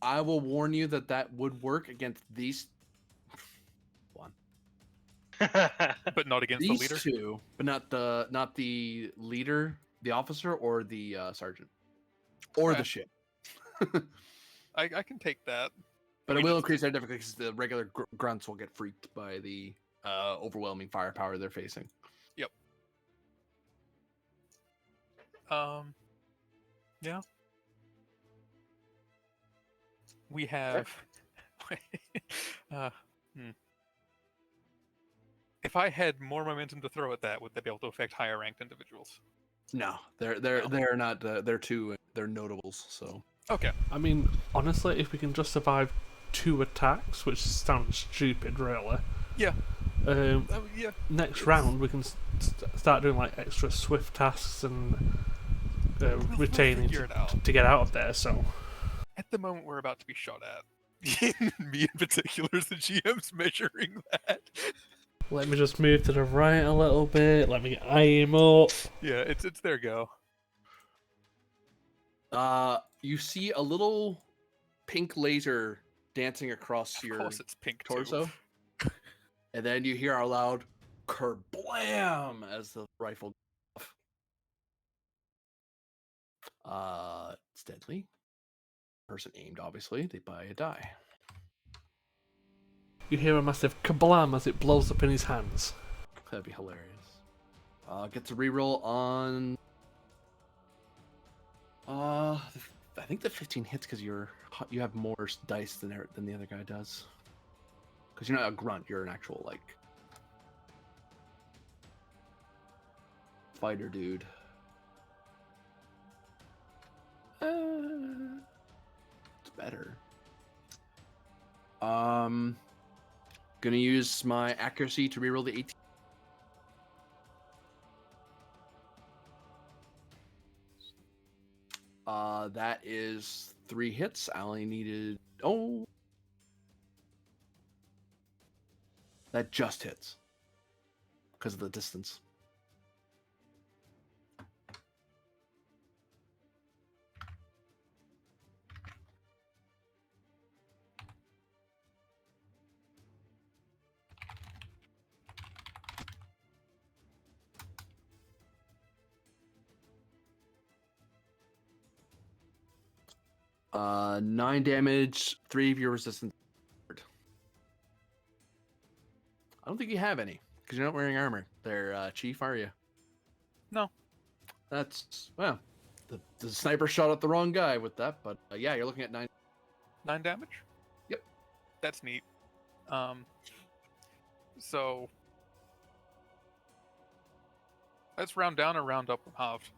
will warn you that would work against these But not against the these leader. 2, but not the leader, the officer, or the sergeant, or Okay. the ship. I can take that. But We it will just- increase their difficulty because the regular grunts will get freaked by the overwhelming firepower they're facing. Yeah. We have. If I had more momentum to throw at that, would they be able to affect higher ranked individuals? No, they're not. They're notables. So Okay. I mean, honestly, if we can just survive 2 attacks, which sounds stupid, really. Yeah. Yeah. Next round, we can start doing like extra swift tasks and We'll retaining figure it out. to get out of there. So At the moment, we're about to be shot at. Me in particular as the GM's measuring that. Let me just move to the right a little bit. Let me eye him up. Yeah, it's their go. You see a little pink laser dancing across Of your course, it's pink torso, too. and then you hear a loud kerblam as the rifle goes off. It's deadly. Person aimed, obviously. They buy a die. You hear a massive kablam as it blows up in his hands. That'd be hilarious. Gets a reroll on. I think the 15 hits because you have more dice than the other guy does. Because you're not a grunt, you're an actual like fighter dude. It's better. Gonna use my accuracy to reroll the 18. That is 3 hits. I only needed. Oh, that just hits because of the distance. Uh, 9 damage, 3 of your resistance. I don't think you have any because you're not wearing armor. There, Chief, are you? No. That's well. The sniper shot at the wrong guy with that, but yeah, you're looking at 9. 9 damage? Yep. That's neat. So let's round down or round up from halved.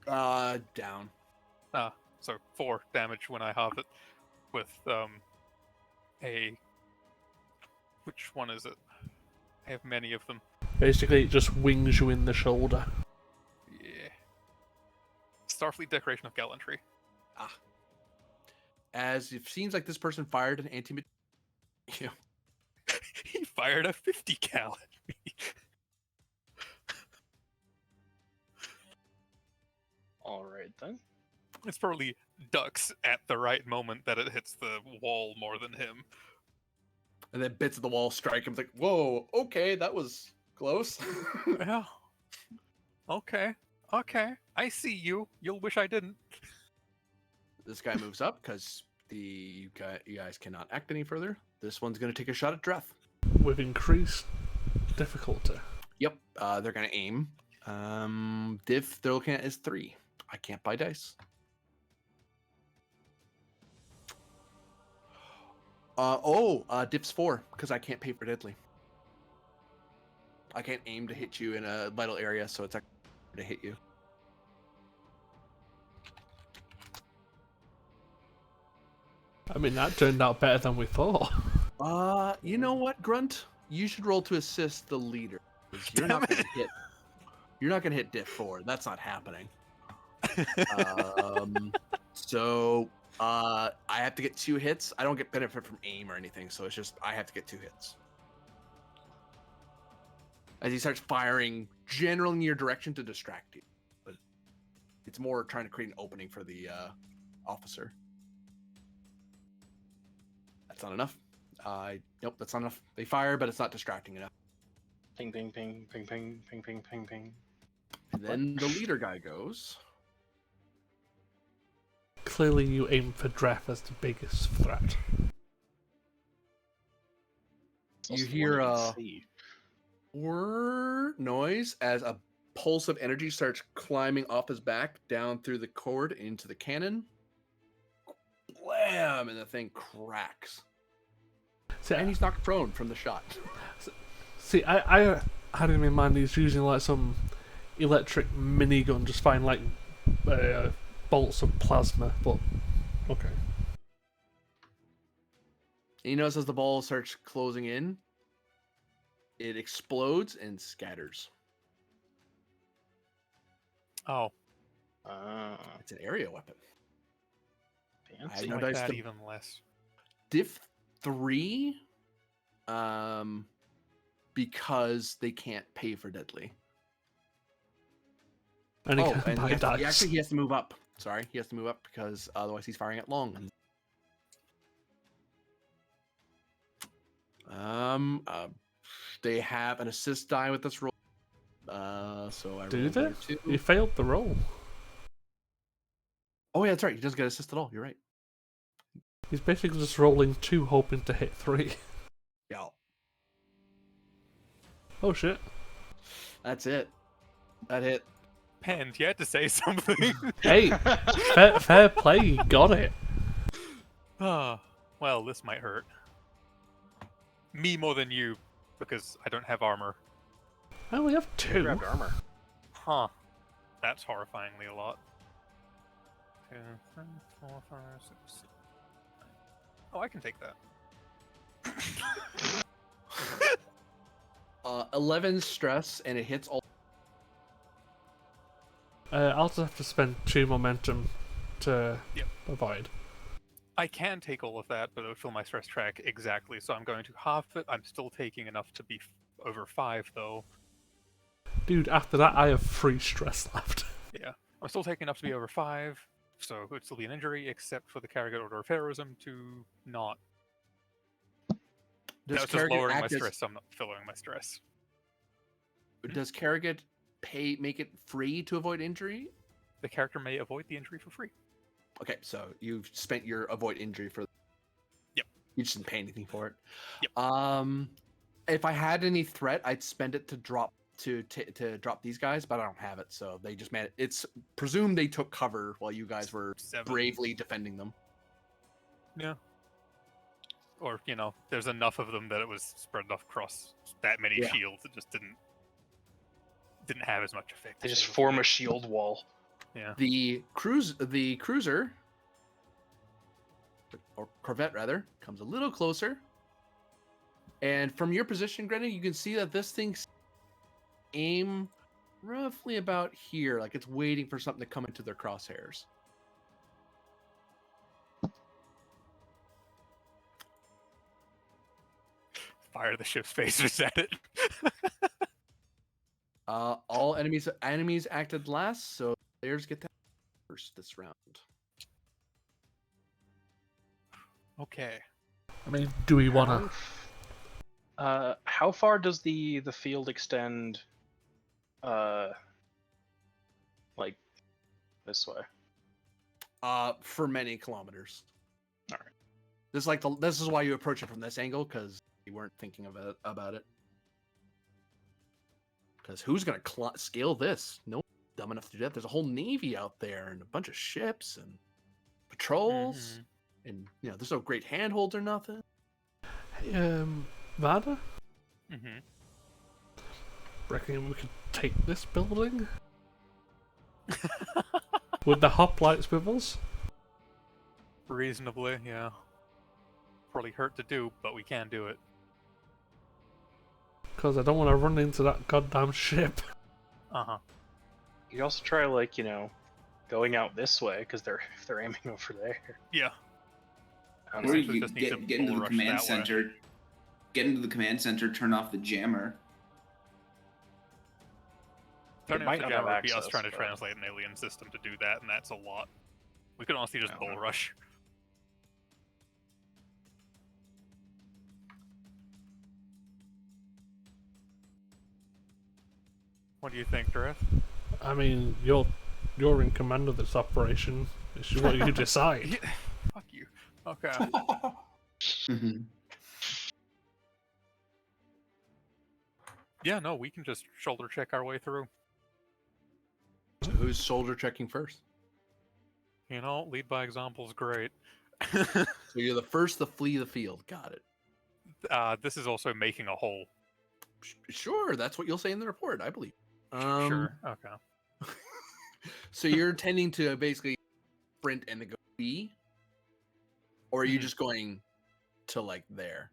Down. So 4 damage when I halve it with a which one is it? I have many of them. Basically, it just wings you in the shoulder. Yeah. Starfleet Decoration of Gallantry. As it seems like this person fired an anti. Yeah. He fired a 50 cal at me. All right then. It's probably ducks at the right moment that it hits the wall more than him. And then bits of the wall strike him. It's like, whoa, okay, that was close. Yeah. Okay. I see you. You'll wish I didn't. This guy moves up because you guys cannot act any further. This one's going to take a shot at Dreth. With increased difficulty. Yep, they're going to aim. Diff they're looking at is 3. I can't buy dice. Diff's 4 because I can't pay for deadly. I can't aim to hit you in a vital area, so it's actually to hit you. I mean, that turned out better than we thought. You know what, Grunt? You should roll to assist the leader. 'Cause You're not going to hit. You're not going to hit Diff 4. That's not happening. So I have to get 2 hits. I don't get benefit from aim or anything, so it's just I have to get 2 hits. As he starts firing generally in your direction to distract you, but it's more trying to create an opening for the officer. That's not enough. Nope, that's not enough. They fire, but it's not distracting enough. Ping, ping, ping, ping, ping, ping, ping, ping, ping. And then the leader guy goes. Clearly, you aim for Dreth as the biggest threat. It's You also the hear one a that can see. whir noise as a pulse of energy starts climbing off his back down through the cord into the cannon. Blam! And the thing cracks. See, And he's knocked prone from the shot. See, I had him in mind he's using like some electric minigun, just firing like bolts of plasma, but okay. And you notice as the ball starts closing in, it explodes and scatters. Oh. Ah. It's an area weapon. I have So no like dice that to even less. diff 3, because they can't pay for deadly. And he Oh, can and buy dice. he has to move up. Sorry, he has to move up because otherwise he's firing at long. They have an assist die with this roll. So I Do rolled they? there too. You failed the roll. Oh yeah, that's right. He doesn't get assist at all. You're right. He's basically just rolling 2, hoping to hit 3. Yeah, Oh shit. that's it. That hit. Penned, you had to say something. Hey, fair play, you got it. Ah, well, this might hurt. Me more than you, because I don't have armor. I only have You 2. grabbed armor. Huh. That's horrifyingly a lot. 2, 3, 4, 5, 6, 7. Oh, I can take that. 11 stress, and it hits all. I'll just have to spend 2 momentum to Yep. avoid. I can take all of that, but it would fill my stress track exactly, so I'm going to half it. I'm still taking enough to be over 5, though. Dude, after that I have 3 stress left. Yeah. I'm still taking enough to be over 5, so it would still be an injury, except for the Carrigan Order of Heroism to not. Does That's just Kerrigan lowering my act as- stress, so I'm not filling my stress. Does Kerrigan make it free to avoid injury? The character may avoid the injury for free. Okay, so you've spent your avoid injury for. Yep. You just didn't pay anything for it. Yep. If I had any threat, I'd spend it to drop to drop these guys, but I don't have it, so they just made it. It's presumed they took cover while you guys were 7. bravely defending them. Yeah. Or, there's enough of them that it was spread across that many Yeah. shields. It just didn't have as much effect. They as just would form like. a shield wall. Yeah. The cruiser, or corvette rather, comes a little closer. And from your position, Greta, you can see that this thing's aim roughly about here, like it's waiting for something to come into their crosshairs. Fire the ship's phasers at it. All enemies acted last, so players get that first this round. Okay. I mean, do we wanna... How far does the field extend? Like this way. For many kilometers. All right. This is why you approach it from this angle, because you weren't thinking about it. Because who's gonna scale this? No one's dumb enough to do that. There's a whole navy out there and a bunch of ships and patrols, and there's no great handholds or nothing. Hey, Vada? Mm-hmm. Reckon we could take this building? With the hoplite swivels? Reasonably, yeah. Probably hurt to do, but we can do it. Because I don't want to run into that goddamn ship. Uh-huh. You could also try going out this way because they're aiming over there. Yeah. I don't Or know. Essentially you just need to get into bull the rush command that way. center. Get into the command center. Turn off the jammer. Turning might off the not have jammer would be us access, trying to but- translate an alien system to do that, and that's a lot. We could honestly just I bull don't know. rush. What do you think, Dreth? I mean, you're in command of this operation. It's what you decide. Yeah. Fuck you. Okay. Yeah, no, we can just shoulder check our way through. So who's shoulder checking first? Lead by example is great. So you're the first to flee the field. Got it. This is also making a hole. Sure, that's what you'll say in the report, I believe. Sure. Okay. So you're tending to basically sprint and then go B, or are you Mhm. just going to like there?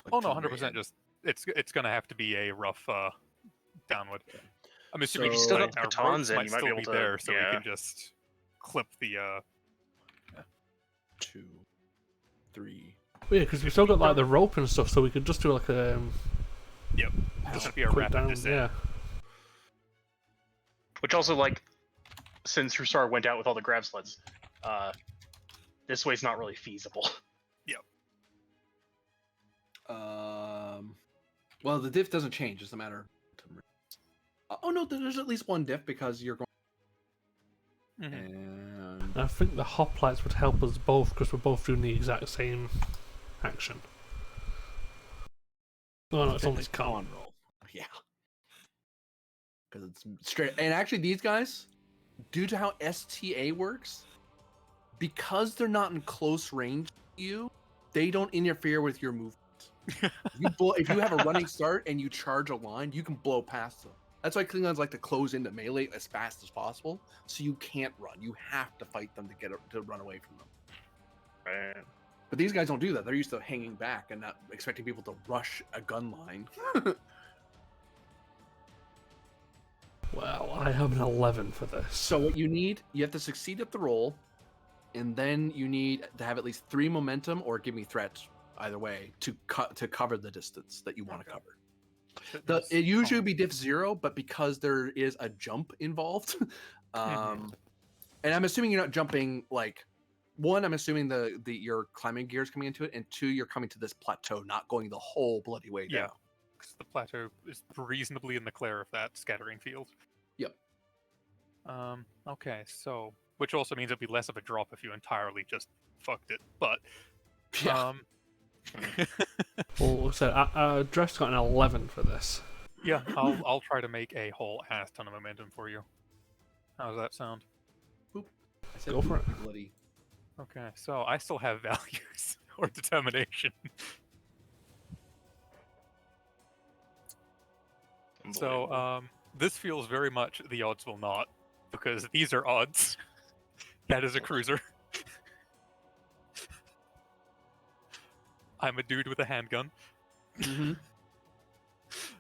Like, Oh to no, the very 100%. end? Just it's gonna have to be a rough downward. I'm assuming So- Still like, got the our batons ropes in, might you might be still able be to- there, so we yeah. can just clip the. 2, 3. Yeah, because we still got like the rope and stuff, so we could just do like a Yep. This would be a quick rapid down. descent. Yeah. Which also, like, since Rusar went out with all the grab sleds, this way's not really feasible. Well, the diff doesn't change. It's a matter. Oh no, there's at least one diff because you're going. Mhm. And I think the hoplites would help us both because we're both doing the exact same action. Oh no, it's only con. roll. Yeah. Because it's straight. And actually, these guys, due to how STA works, because they're not in close range to you, they don't interfere with your movement. If you have a running start and you charge a line, you can blow past them. That's why Klingons like to close into melee as fast as possible, so you can't run. You have to fight them to run away from them. Right. But these guys don't do that. They're used to hanging back and not expecting people to rush a gun line. Well, I have an 11 for this. So what you have to succeed at the roll, and then you need to have at least 3 momentum or give me threat, either way, to cover the distance that you want to cover. It usually would be diff 0, but because there is a jump involved, and I'm assuming you're not jumping like 1. I'm assuming your climbing gear is coming into it, and 2, you're coming to this plateau, not going the whole bloody way down. Because the plateau is reasonably in the clear of that scattering field. Yep. Okay, so which also means it'd be less of a drop if you entirely just fucked it. But Yeah. Well, so Dress got an 11 for this. yeah, I'll try to make a whole ass ton of momentum for you. How does that sound? I said Go for it. Bloody. Okay, so I still have values or determination. So this feels very much the odds will not, because these are odds. That is a cruiser. I'm a dude with a handgun. Mm-hmm.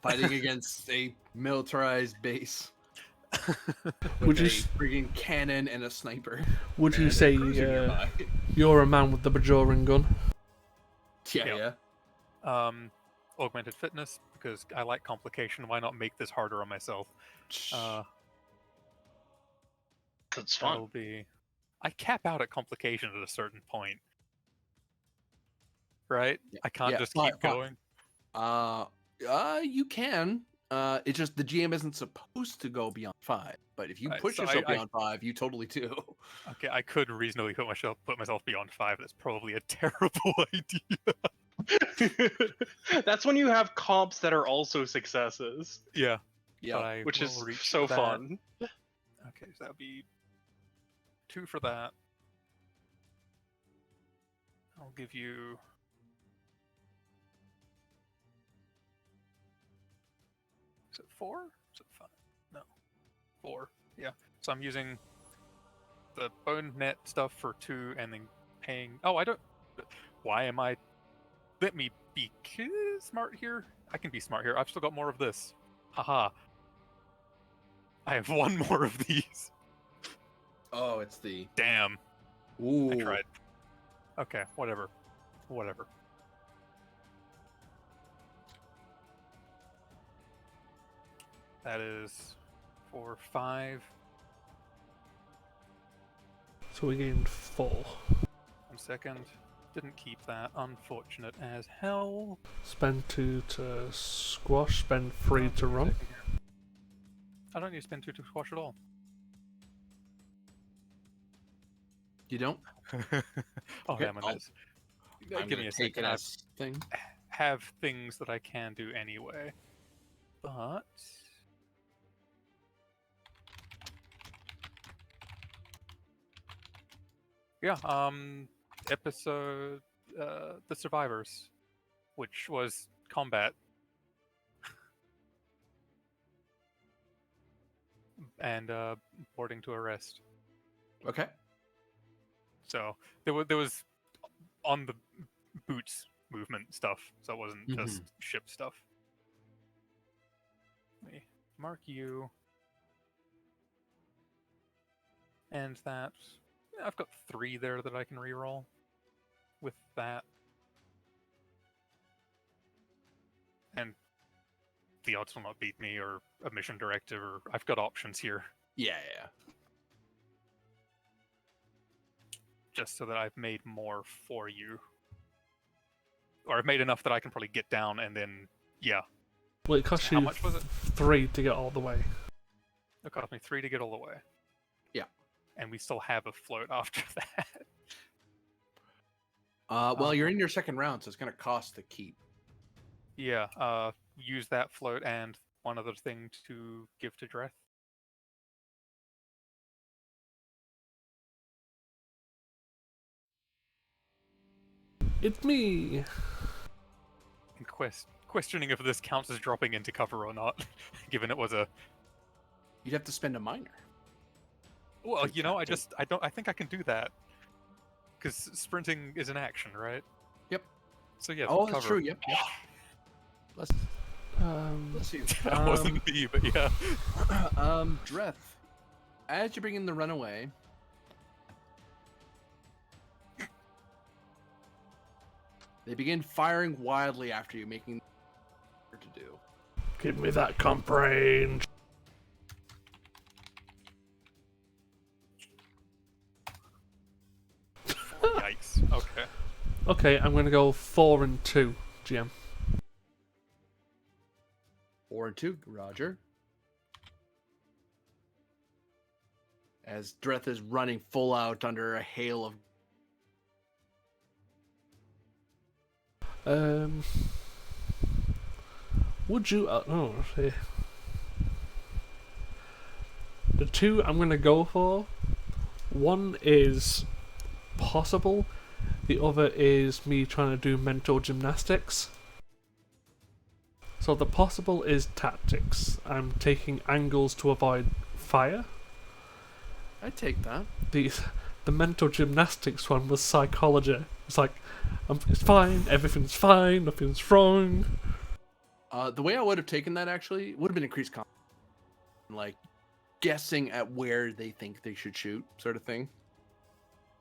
Fighting against a militarized base. Would With you a friggin' cannon and a sniper. Would you and a say cruiser nearby. you're a man with the Bajoran gun? Yeah. Augmented fitness, because I like complication. Why not make this harder on myself? That's fun. That'll be. I cap out at complication at a certain point, right? Yeah. I can't Yeah, just fine, keep going. You can. It's just the GM isn't supposed to go beyond 5. But if you Right, push so yourself beyond 5, you totally do. Okay, I could reasonably put myself beyond 5. That's probably a terrible idea. That's when you have comps that are also successes, Yeah, Yeah. which is will reach so for that. fun. Okay, so that would be 2 for that. I'll give you. Is it 4? Is it 5? No. 4. Yeah. So I'm using the bone net stuff for 2 and then paying. Oh, I don't. Why am I. Let me be smart here. I can be smart here. I've still got more of this. Haha. I have 1 more of these. Oh, it's the. Damn. Ooh. I tried. Okay, whatever. That is 4, 5. So we gained 4. 1 second. Didn't keep that. Unfortunate as hell. Spend 2 to squash, spend 3 to run. I don't need to spend 2 to squash at all. You don't? Oh, Okay, damn it. I'm Give gonna me a take second. it I as thing. have things that I can do anyway. But. Yeah, episode. The Survivors, which was combat. And boarding to arrest. Okay. So there was on the boots movement stuff, so it wasn't just ship stuff. Let me mark you. And that I've got 3 there that I can reroll. with that. And the odds will not beat me or a mission directive, or I've got options here. Yeah. Just so that I've made more for you. Or I've made enough that I can probably get down and then, yeah. Well, it cost How you much was it? 3 to get all the way. It cost me 3 to get all the way. Yeah. And we still have a float after that. Well, you're in your second round, so it's going to cost to keep. Yeah, use that float and one other thing to give to Dreth. It's me! And questioning if this counts as dropping into cover or not, given it was a... You'd have to spend a minor. Well, to you know, count it. I think I can do that. Because sprinting is an action, right? Yep. So yeah, Oh, cover. that's true. Yep. Let's see. That wasn't me, but yeah. Dreth, as you bring in the runaway, they begin firing wildly after you, making to do. Give me that comp range. Yikes. Okay. Okay, I'm gonna go 4 and 2, GM. 4 and 2, Roger. As Dreth is running full out under a hail of. Would you? The 2 I'm gonna go for. One is possible. The other is me trying to do mental gymnastics. So the possible is tactics. I'm taking angles to avoid fire. I take that. The mental gymnastics one was psychology. It's like, it's fine, everything's fine, nothing's wrong. The way I would have taken that actually would have been increased like guessing at where they think they should shoot, sort of thing.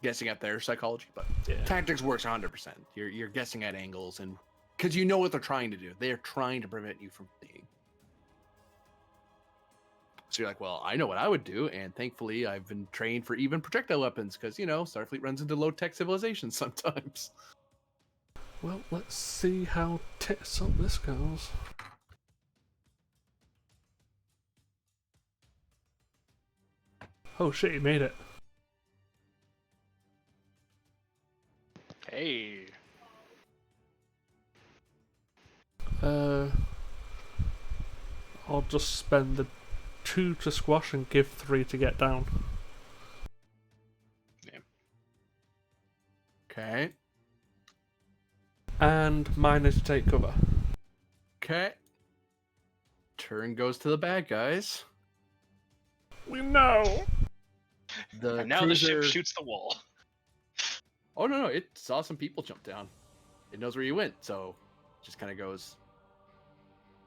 Guessing at their psychology, but Yeah. tactics works 100%. You're guessing at angles, and because you know what they're trying to do, they are trying to prevent you from fleeing. So you're like, well, I know what I would do, and thankfully I've been trained for even projectile weapons, because Starfleet runs into low-tech civilizations sometimes. Well, let's see how tits up this goes. Oh shit, he made it. Hey. I'll just spend the 2 to squash and give 3 to get down. Okay. And minor to take cover. Okay. Turn goes to the bad guys. We know! The And now cruiser... the ship shoots the wall. Oh, no, it saw some people jump down. It knows where you went, so just kind of goes...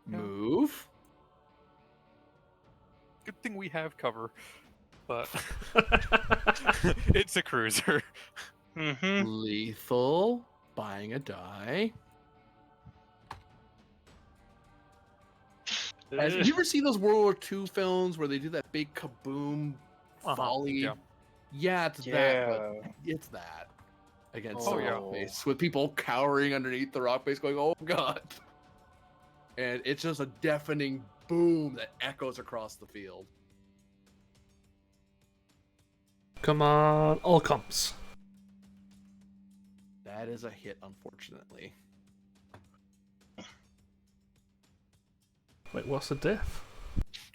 Move. Good thing we have cover. But it's a cruiser. Mm-hmm. Lethal. Buying a die. Did you ever see those World War II films where they do that big kaboom volley? Yeah. Yeah, it's that. But it's that against the yeah. rock base with people cowering underneath the rock base, going, "Oh God!" And it's just a deafening boom that echoes across the field. Come on, all comps. That is a hit, unfortunately. Wait, what's the diff?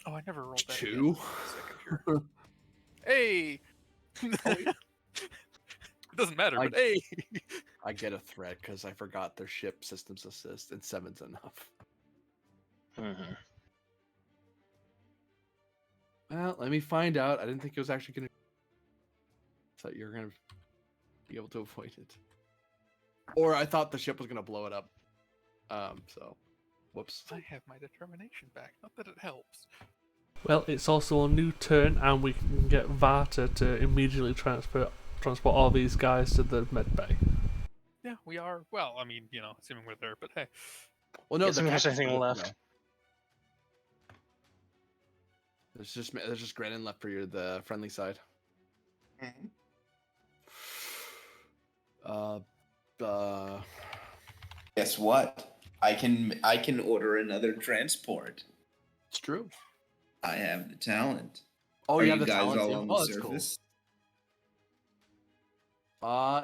Oh, I never rolled that. 2. Hey! It doesn't matter, but hey! I get a threat because I forgot their ship systems assist, and 7's enough. Mm-hmm. Well, let me find out. I didn't think it was actually going to... thought you were going to be able to avoid it. Or I thought the ship was going to blow it up. So, whoops. I have my determination back. Not that it helps. Well, it's also a new turn, and we can get Vata to immediately transport all these guys to the med bay. Yeah, we are. Well, I mean, assuming we're there, but hey. Well, no, Guessing the there's captain's anything gonna left. go. There's just Grenin left for you, the friendly side. Uh, Guess what? I can order another transport. it's true. I have the talent. Oh, Are you you have the guys talent all too? on the Oh, that's cool. surface?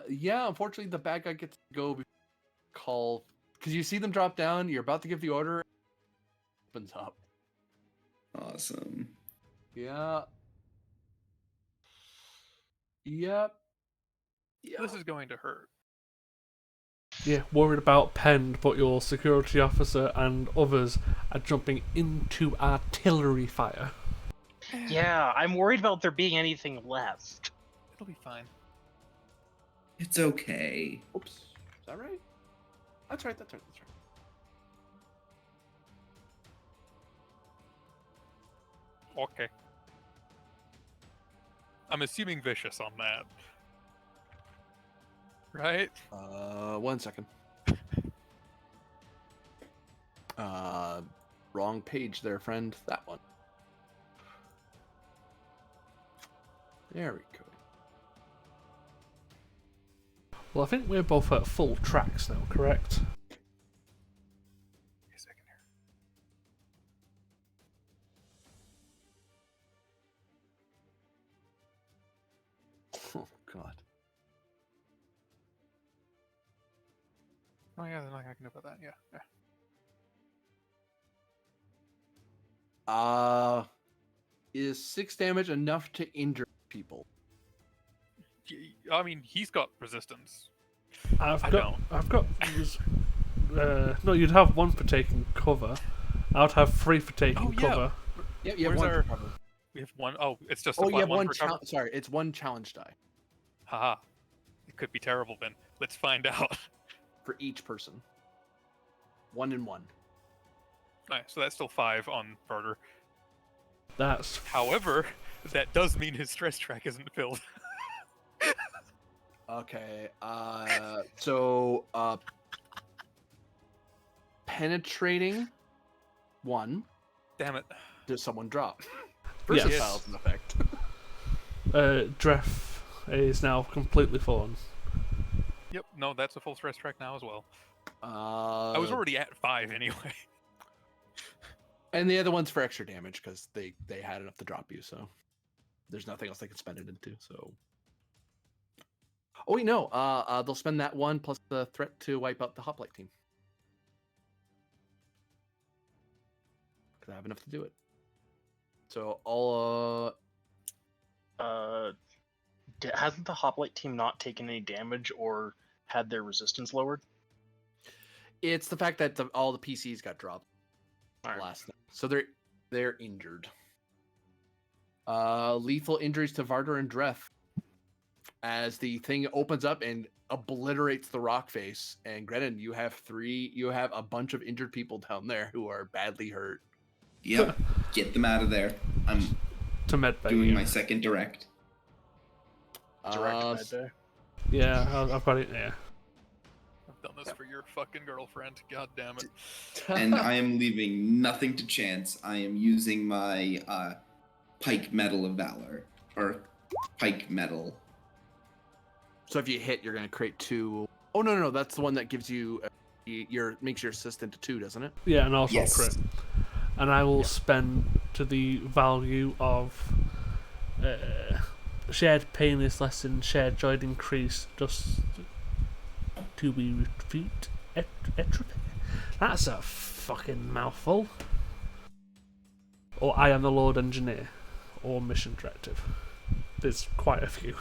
Yeah. Unfortunately, the bad guy gets to go call because you see them drop down. You're about to give the order. Opens up. Awesome. Yeah. Yep. This is going to hurt. Yeah, worried about Pend, but your security officer and others are jumping into artillery fire. Yeah, I'm worried about there being anything left. It'll be fine. It's okay. Oops. Is that right? That's right. That's right. That's right. Okay. I'm assuming vicious on that. Right? 1 second. Wrong page there, friend. That one. There we go. Well, I think we're both at full tracks now, correct? Wait a second here. Oh God. Oh yeah, there's nothing I can do about that. Yeah. Is 6 damage enough to injure people? I mean, he's got resistance. I've I got. No, you'd have 1 for taking cover. I'd have 3 for taking cover. Yeah, you have Where's 1 our- for cover. We have 1. Oh, it's just a Oh, flat you have 1 one. for cover. Sorry, it's 1 challenge die Haha. It could be terrible then. Let's find out. for each person. 1 and 1. Alright, so that's still 5 on Varder. That's However, that does mean his stress track isn't filled. Okay. So penetrating 1. Damn it. Does someone drop? Yes. Versatile's an effect. Dref is now completely fallen. Yep, no, that's a full stress track now as well. I I was already at 5 anyway. And the other one's for extra damage because they had enough to drop you, so there's nothing else they can spend it into. So, oh wait, no, they'll spend that 1 plus the threat to wipe out the hoplite team because I have enough to do it. So I'll Hasn't the hoplite team not taken any damage or had their resistance lowered? It's the fact that all the PCs got dropped last night, so they're injured. Lethal injuries to Varder and Dref as the thing opens up and obliterates the rock face. And Grenin, you have a bunch of injured people down there who are badly hurt. Yep. Get them out of there. I'm To medbay. doing my second direct. Direct med day. Yeah, I've got it there. I've done this for your fucking girlfriend. God damn it. And I am leaving nothing to chance. I am using my pike medal of valor. Or pike medal. So if you hit, you're gonna create 2. Oh no, that's the one that gives you makes your assist into 2, doesn't it? Yeah, and also Yes. crit. And I will spend to the value of shared pain is lessened, shared joy increase, just to be retreat entropy. That's a fucking mouthful. Or I am the Lord Engineer, or mission directive. There's quite a few.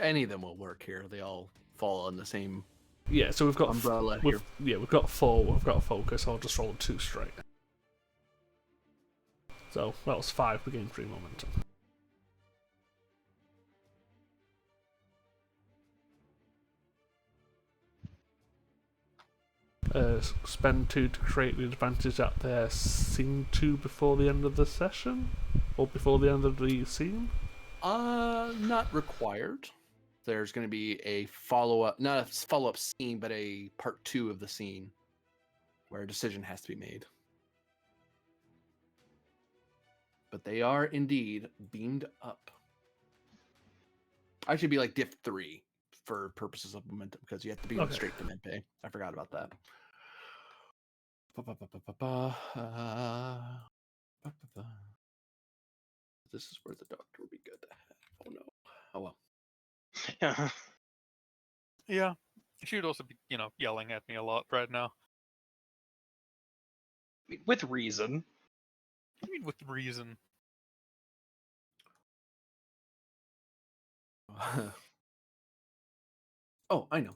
Any of them will work here. They all fall on the same Yeah, so we've got umbrella here. we've got 4. We've got a focus. I'll just roll 2 straight. So that was 5. We gained 3 momentum. Spend 2 to create the advantage at their scene 2 before the end of the session, or before the end of the scene. Not required. there's going to be a follow-up, not a follow-up scene, but a part 2 of the scene where a decision has to be made. But they are indeed beamed up. Actually, be like diff 3 for purposes of momentum because you have to be straight to mid-pay. I forgot about that. This is where the doctor would be good to have. Oh no. Oh well. Yeah. Yeah. She would also be, yelling at me a lot right now. With reason. I mean, with reason. Oh, I know.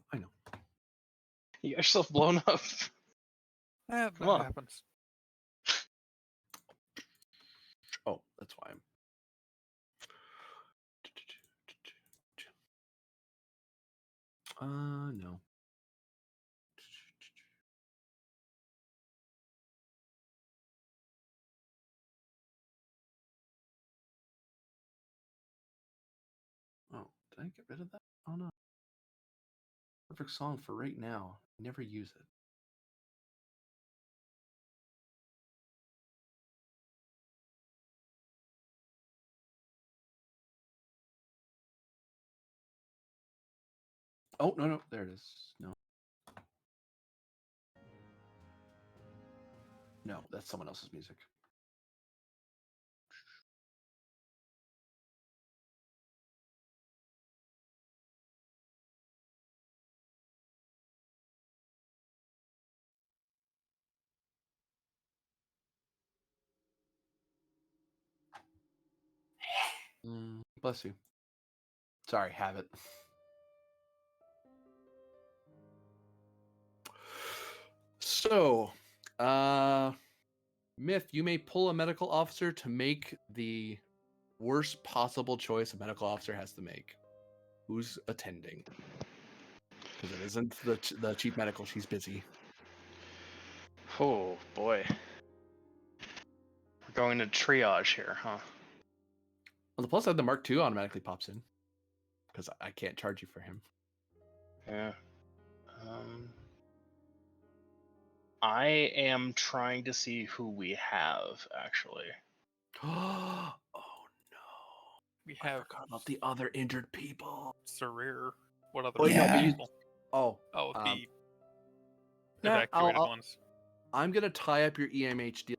You got yourself blown up. That Come on. happens. Oh, that's why I'm. No. Oh, did I get rid of that? Oh no. Perfect song for right now. Never use it. Oh, no. There it is. No. No, that's someone else's music. Bless you. Sorry, have it. So, Myth, you may pull a medical officer to make the worst possible choice a medical officer has to make. Who's attending? Because it isn't the chief medical. She's busy. Oh boy. We're going to triage here, huh? On the plus side, the Mark II automatically pops in because I can't charge you for him. Yeah. I am trying to see who we have, actually. Oh no! We I have forgot about the other injured people. Sarir. What other Wait, no, but people? Oh, The nah, evacuated ones. I'm gonna tie up your EMH deal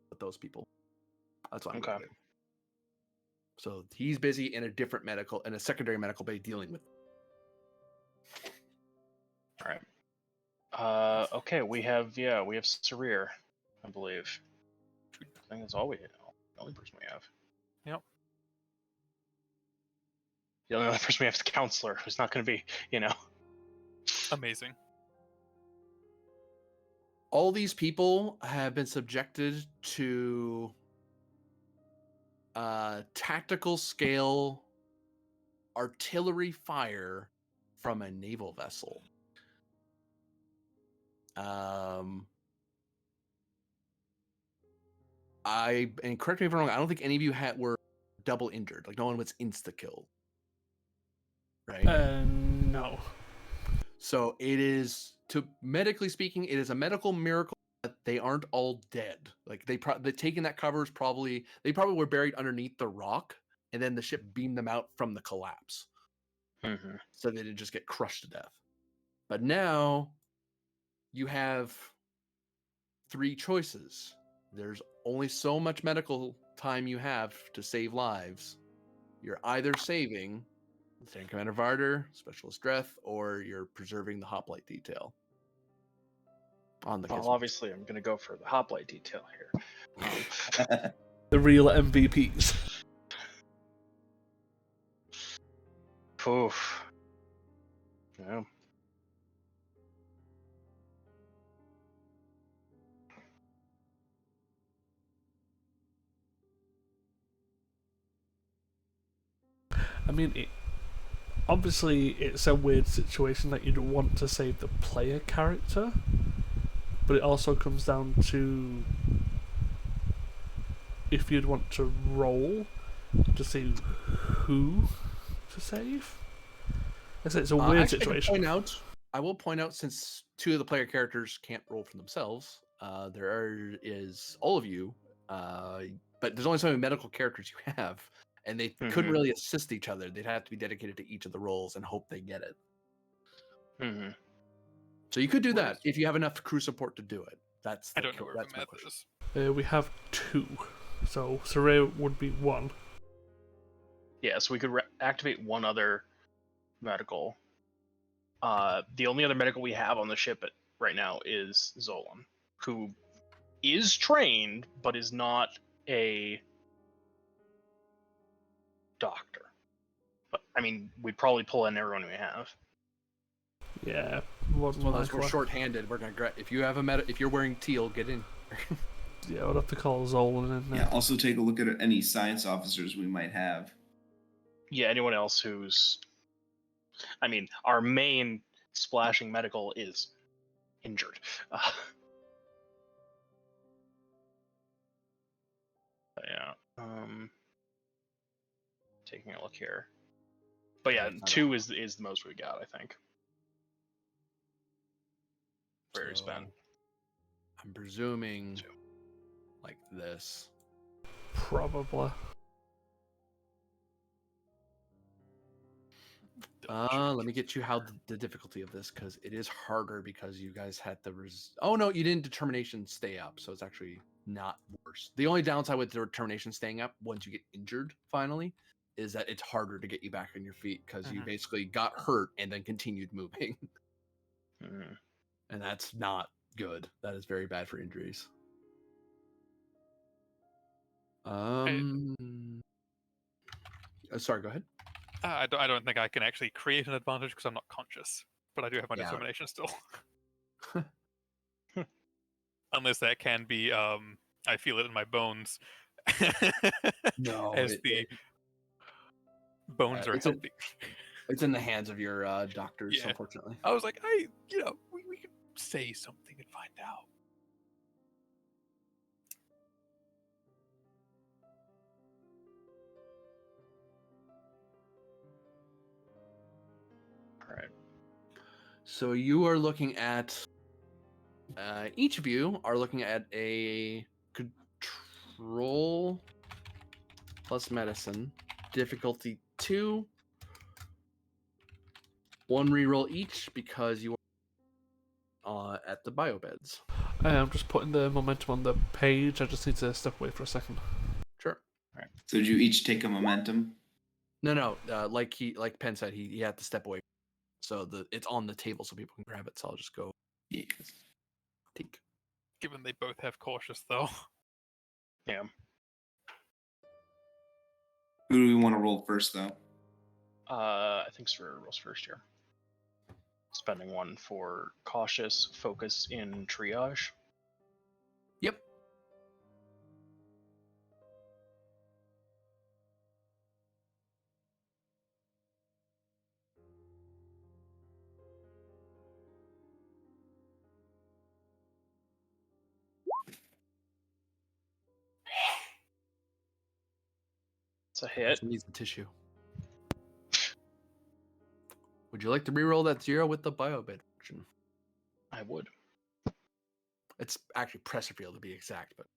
with those people. That's what I'm gonna do. So he's busy in a secondary medical bay dealing with. All right. Okay, we have Sarir, I believe. I think that's all the only person we have. Yep. The only other person we have is counselor, who's not going to be, Amazing. All these people have been subjected to tactical scale artillery fire from a naval vessel. And correct me if I'm wrong, I don't think any of you were double injured. Like no one was insta killed. Right? No. So it is, medically speaking, it is a medical miracle that they aren't all dead. Like they taking that cover is they probably were buried underneath the rock, and then the ship beamed them out from the collapse, so they didn't just get crushed to death. But now you have 3 choices. There's only so much medical time you have to save lives. You're either saving Lieutenant Commander Varder, Specialist Dreth, or you're preserving the hoplite detail. Well, obviously, I'm going to go for the hoplite detail here. The real MVPs. Oof. Yeah. I mean, obviously, it's a weird situation that you'd want to save the player character, but it also comes down to if you'd want to roll to see who to save. It's a weird Actually, situation. I will point out, since 2 of the player characters can't roll for themselves, is all of you, but there's only so many medical characters you have, and they couldn't really assist each other. They'd have to be dedicated to each of the roles and hope they get it. Mm-hmm. So you could do Whereas- that if you have enough crew support to do it. That's I don't know where that's the my math question. is. We have 2, so Saray would be 1. Yeah, so we could activate one other medical. The only other medical we have on the ship right now is Zolan, who is trained but is not a doctor. But I mean, we'd probably pull in everyone we have. Yeah, more than Well, those we're likely. short-handed. We're gonna if you have if you're wearing teal, get in. Yeah, I'd have to call Zolan in. Yeah. Also, take a look at any science officers we might have. Yeah, anyone else who's... I mean, our main splashing medical is injured. Yeah. Taking a look here. But yeah, That's not 2 is the most we got, I think. Very So, spent. I'm presuming 2. like this. Probably. Let me get you how the difficulty of this, because it is harder because you guys had the oh no, you didn't determination stay up, so it's actually not worse. The only downside with the determination staying up once you get injured finally is that it's harder to get you back on your feet because you basically got hurt and then continued moving. And that's not good. That is very bad for injuries. Sorry, go ahead. I don't think I can actually create an advantage because I'm not conscious, but I do have my Yeah. determination still. Unless that can be, I feel it in my bones. No, as the bones are it's healthy. It's in the hands of your doctors, Yeah. unfortunately. I was like, we could say something and find out. All right. So you are looking at each of you are looking at a control plus medicine difficulty 2. 1 reroll each because you are at the biobeds. I'm just putting the momentum on the page. I just need to step away for a second. Sure. All right. So did you each take a momentum? No. Like Penn said, he had to step away. So it's on the table so people can grab it. So I'll just go. Yeah. Take. Given they both have cautious, though. Yeah. Who do we want to roll first, though? I think Sarir rolls first here. Spending 1 for cautious focus in triage. Yep. It's a hit. Needs the tissue. Would you like to reroll that 0 with the biobed function? I would. It's actually pressure field to be exact, but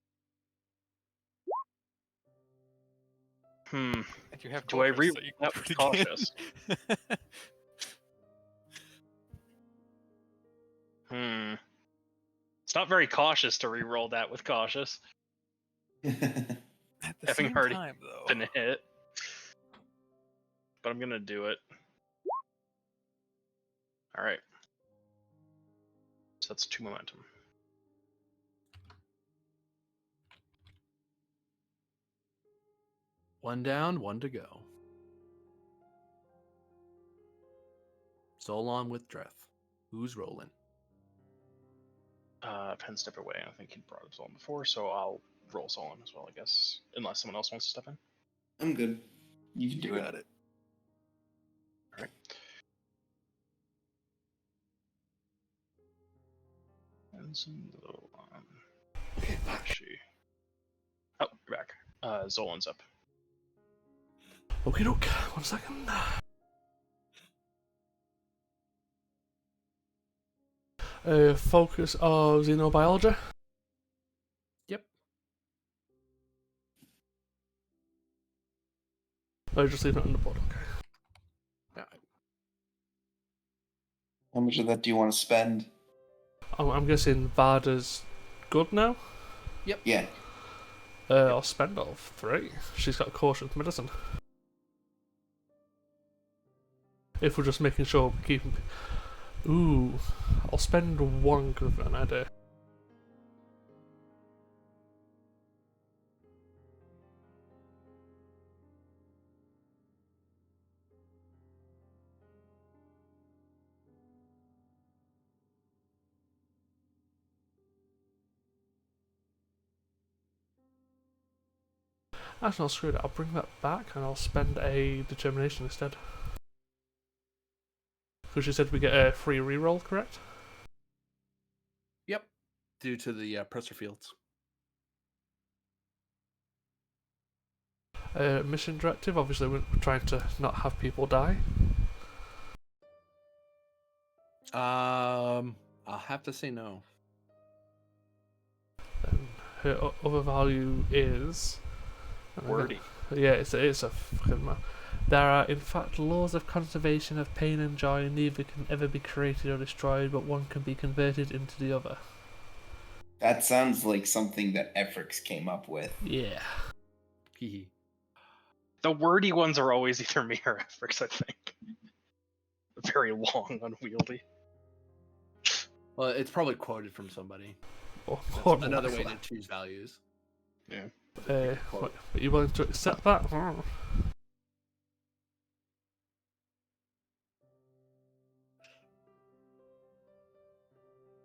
And you have Do I cautious, re- so you that pretty cautious? can. It's not very cautious to re-roll that with cautious. At the Having same already time, though. Been a hit. But I'm gonna do it. Alright. So that's 2 momentum. one down, 1 to go. Solon with Dreth. Who's rolling? Penn stepped away. I think he brought up Solon before, so I'll roll Solon as well, I guess. Unless someone else wants to step in. I'm good. You can do it. Got it. Alright. And Solon. Where is she? Oh, you're back. Zolan's up. Okay, look. 1 second. Focus of xenobiology. Yep. Oh, just leave it on the board. Okay. Alright. How much of that do you want to spend? I'm guessing Varda's good now. Yeah. I'll spend all 3. She's got cautious medicine. If we're just making sure we're keeping. Ooh, I'll spend 1 because I've got an idea. Actually, I'll screw it. I'll bring that back and I'll spend a determination instead. Because you said we get a free reroll, correct? Yep. Due to the pressure fields. Mission directive. Obviously, we're trying to not have people die. I'll have to say no. Her other value is Wordy. Yeah, it's a fucking man. There are, in fact, laws of conservation of pain and joy. Neither can ever be created or destroyed, but one can be converted into the other. That sounds like something that Efrix came up with. Yeah. Hee. The wordy ones are always either me or Efrix, I think. Very long, unwieldy. Well, it's probably quoted from somebody. That's Or another way to choose values. Yeah. What, are you willing to accept that?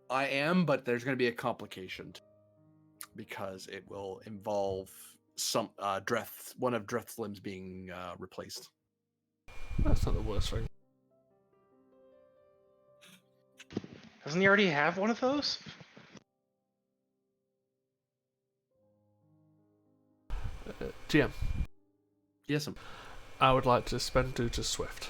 I am, but there's going to be a complication because it will involve some one of Dreth's limbs being replaced. That's not the worst thing. Doesn't he already have one of those? GM, Yes, I would like to spend 2 to Swift.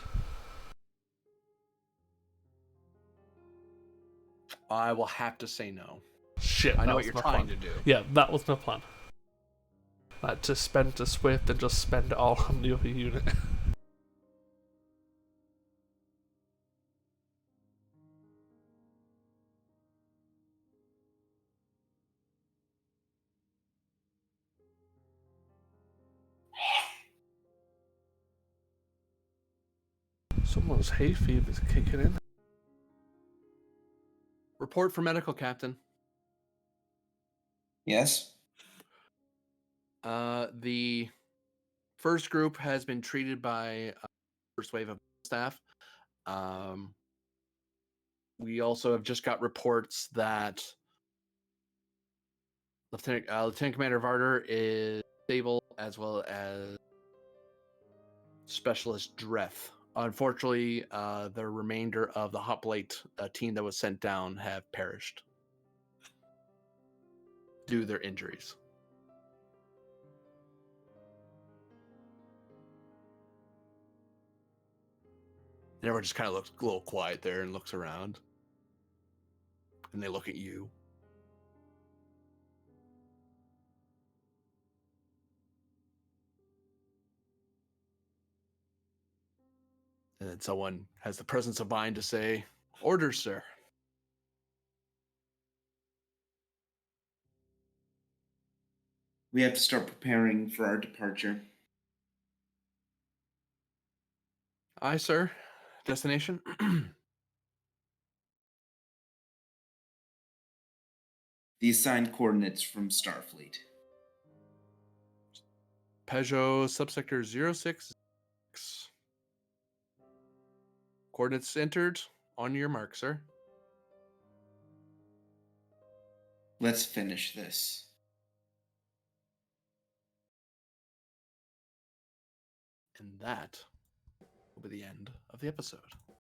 I will have to say no. Shit, I that know what was you're my trying plan. to do. Yeah, that was my plan. Like to spend to Swift and just spend it all on the other unit. Someone's hay fever's kicking in. Report for medical captain. Yes? The first group has been treated by first wave of staff. We also have just got reports that Lieutenant Commander Varder is stable, as well as Specialist Dreth. Unfortunately, the remainder of the Hoplite team that was sent down have perished due to their injuries. And everyone just kind of looks a little quiet there and looks around. And they look at you. And then someone has the presence of mind to say, "Orders, sir." We have to start preparing for our departure. Aye, sir. Destination? The assigned coordinates from Starfleet. Peugeot subsector 066. Coordinates entered. On your mark, sir. Let's finish this. And that will be the end of the episode.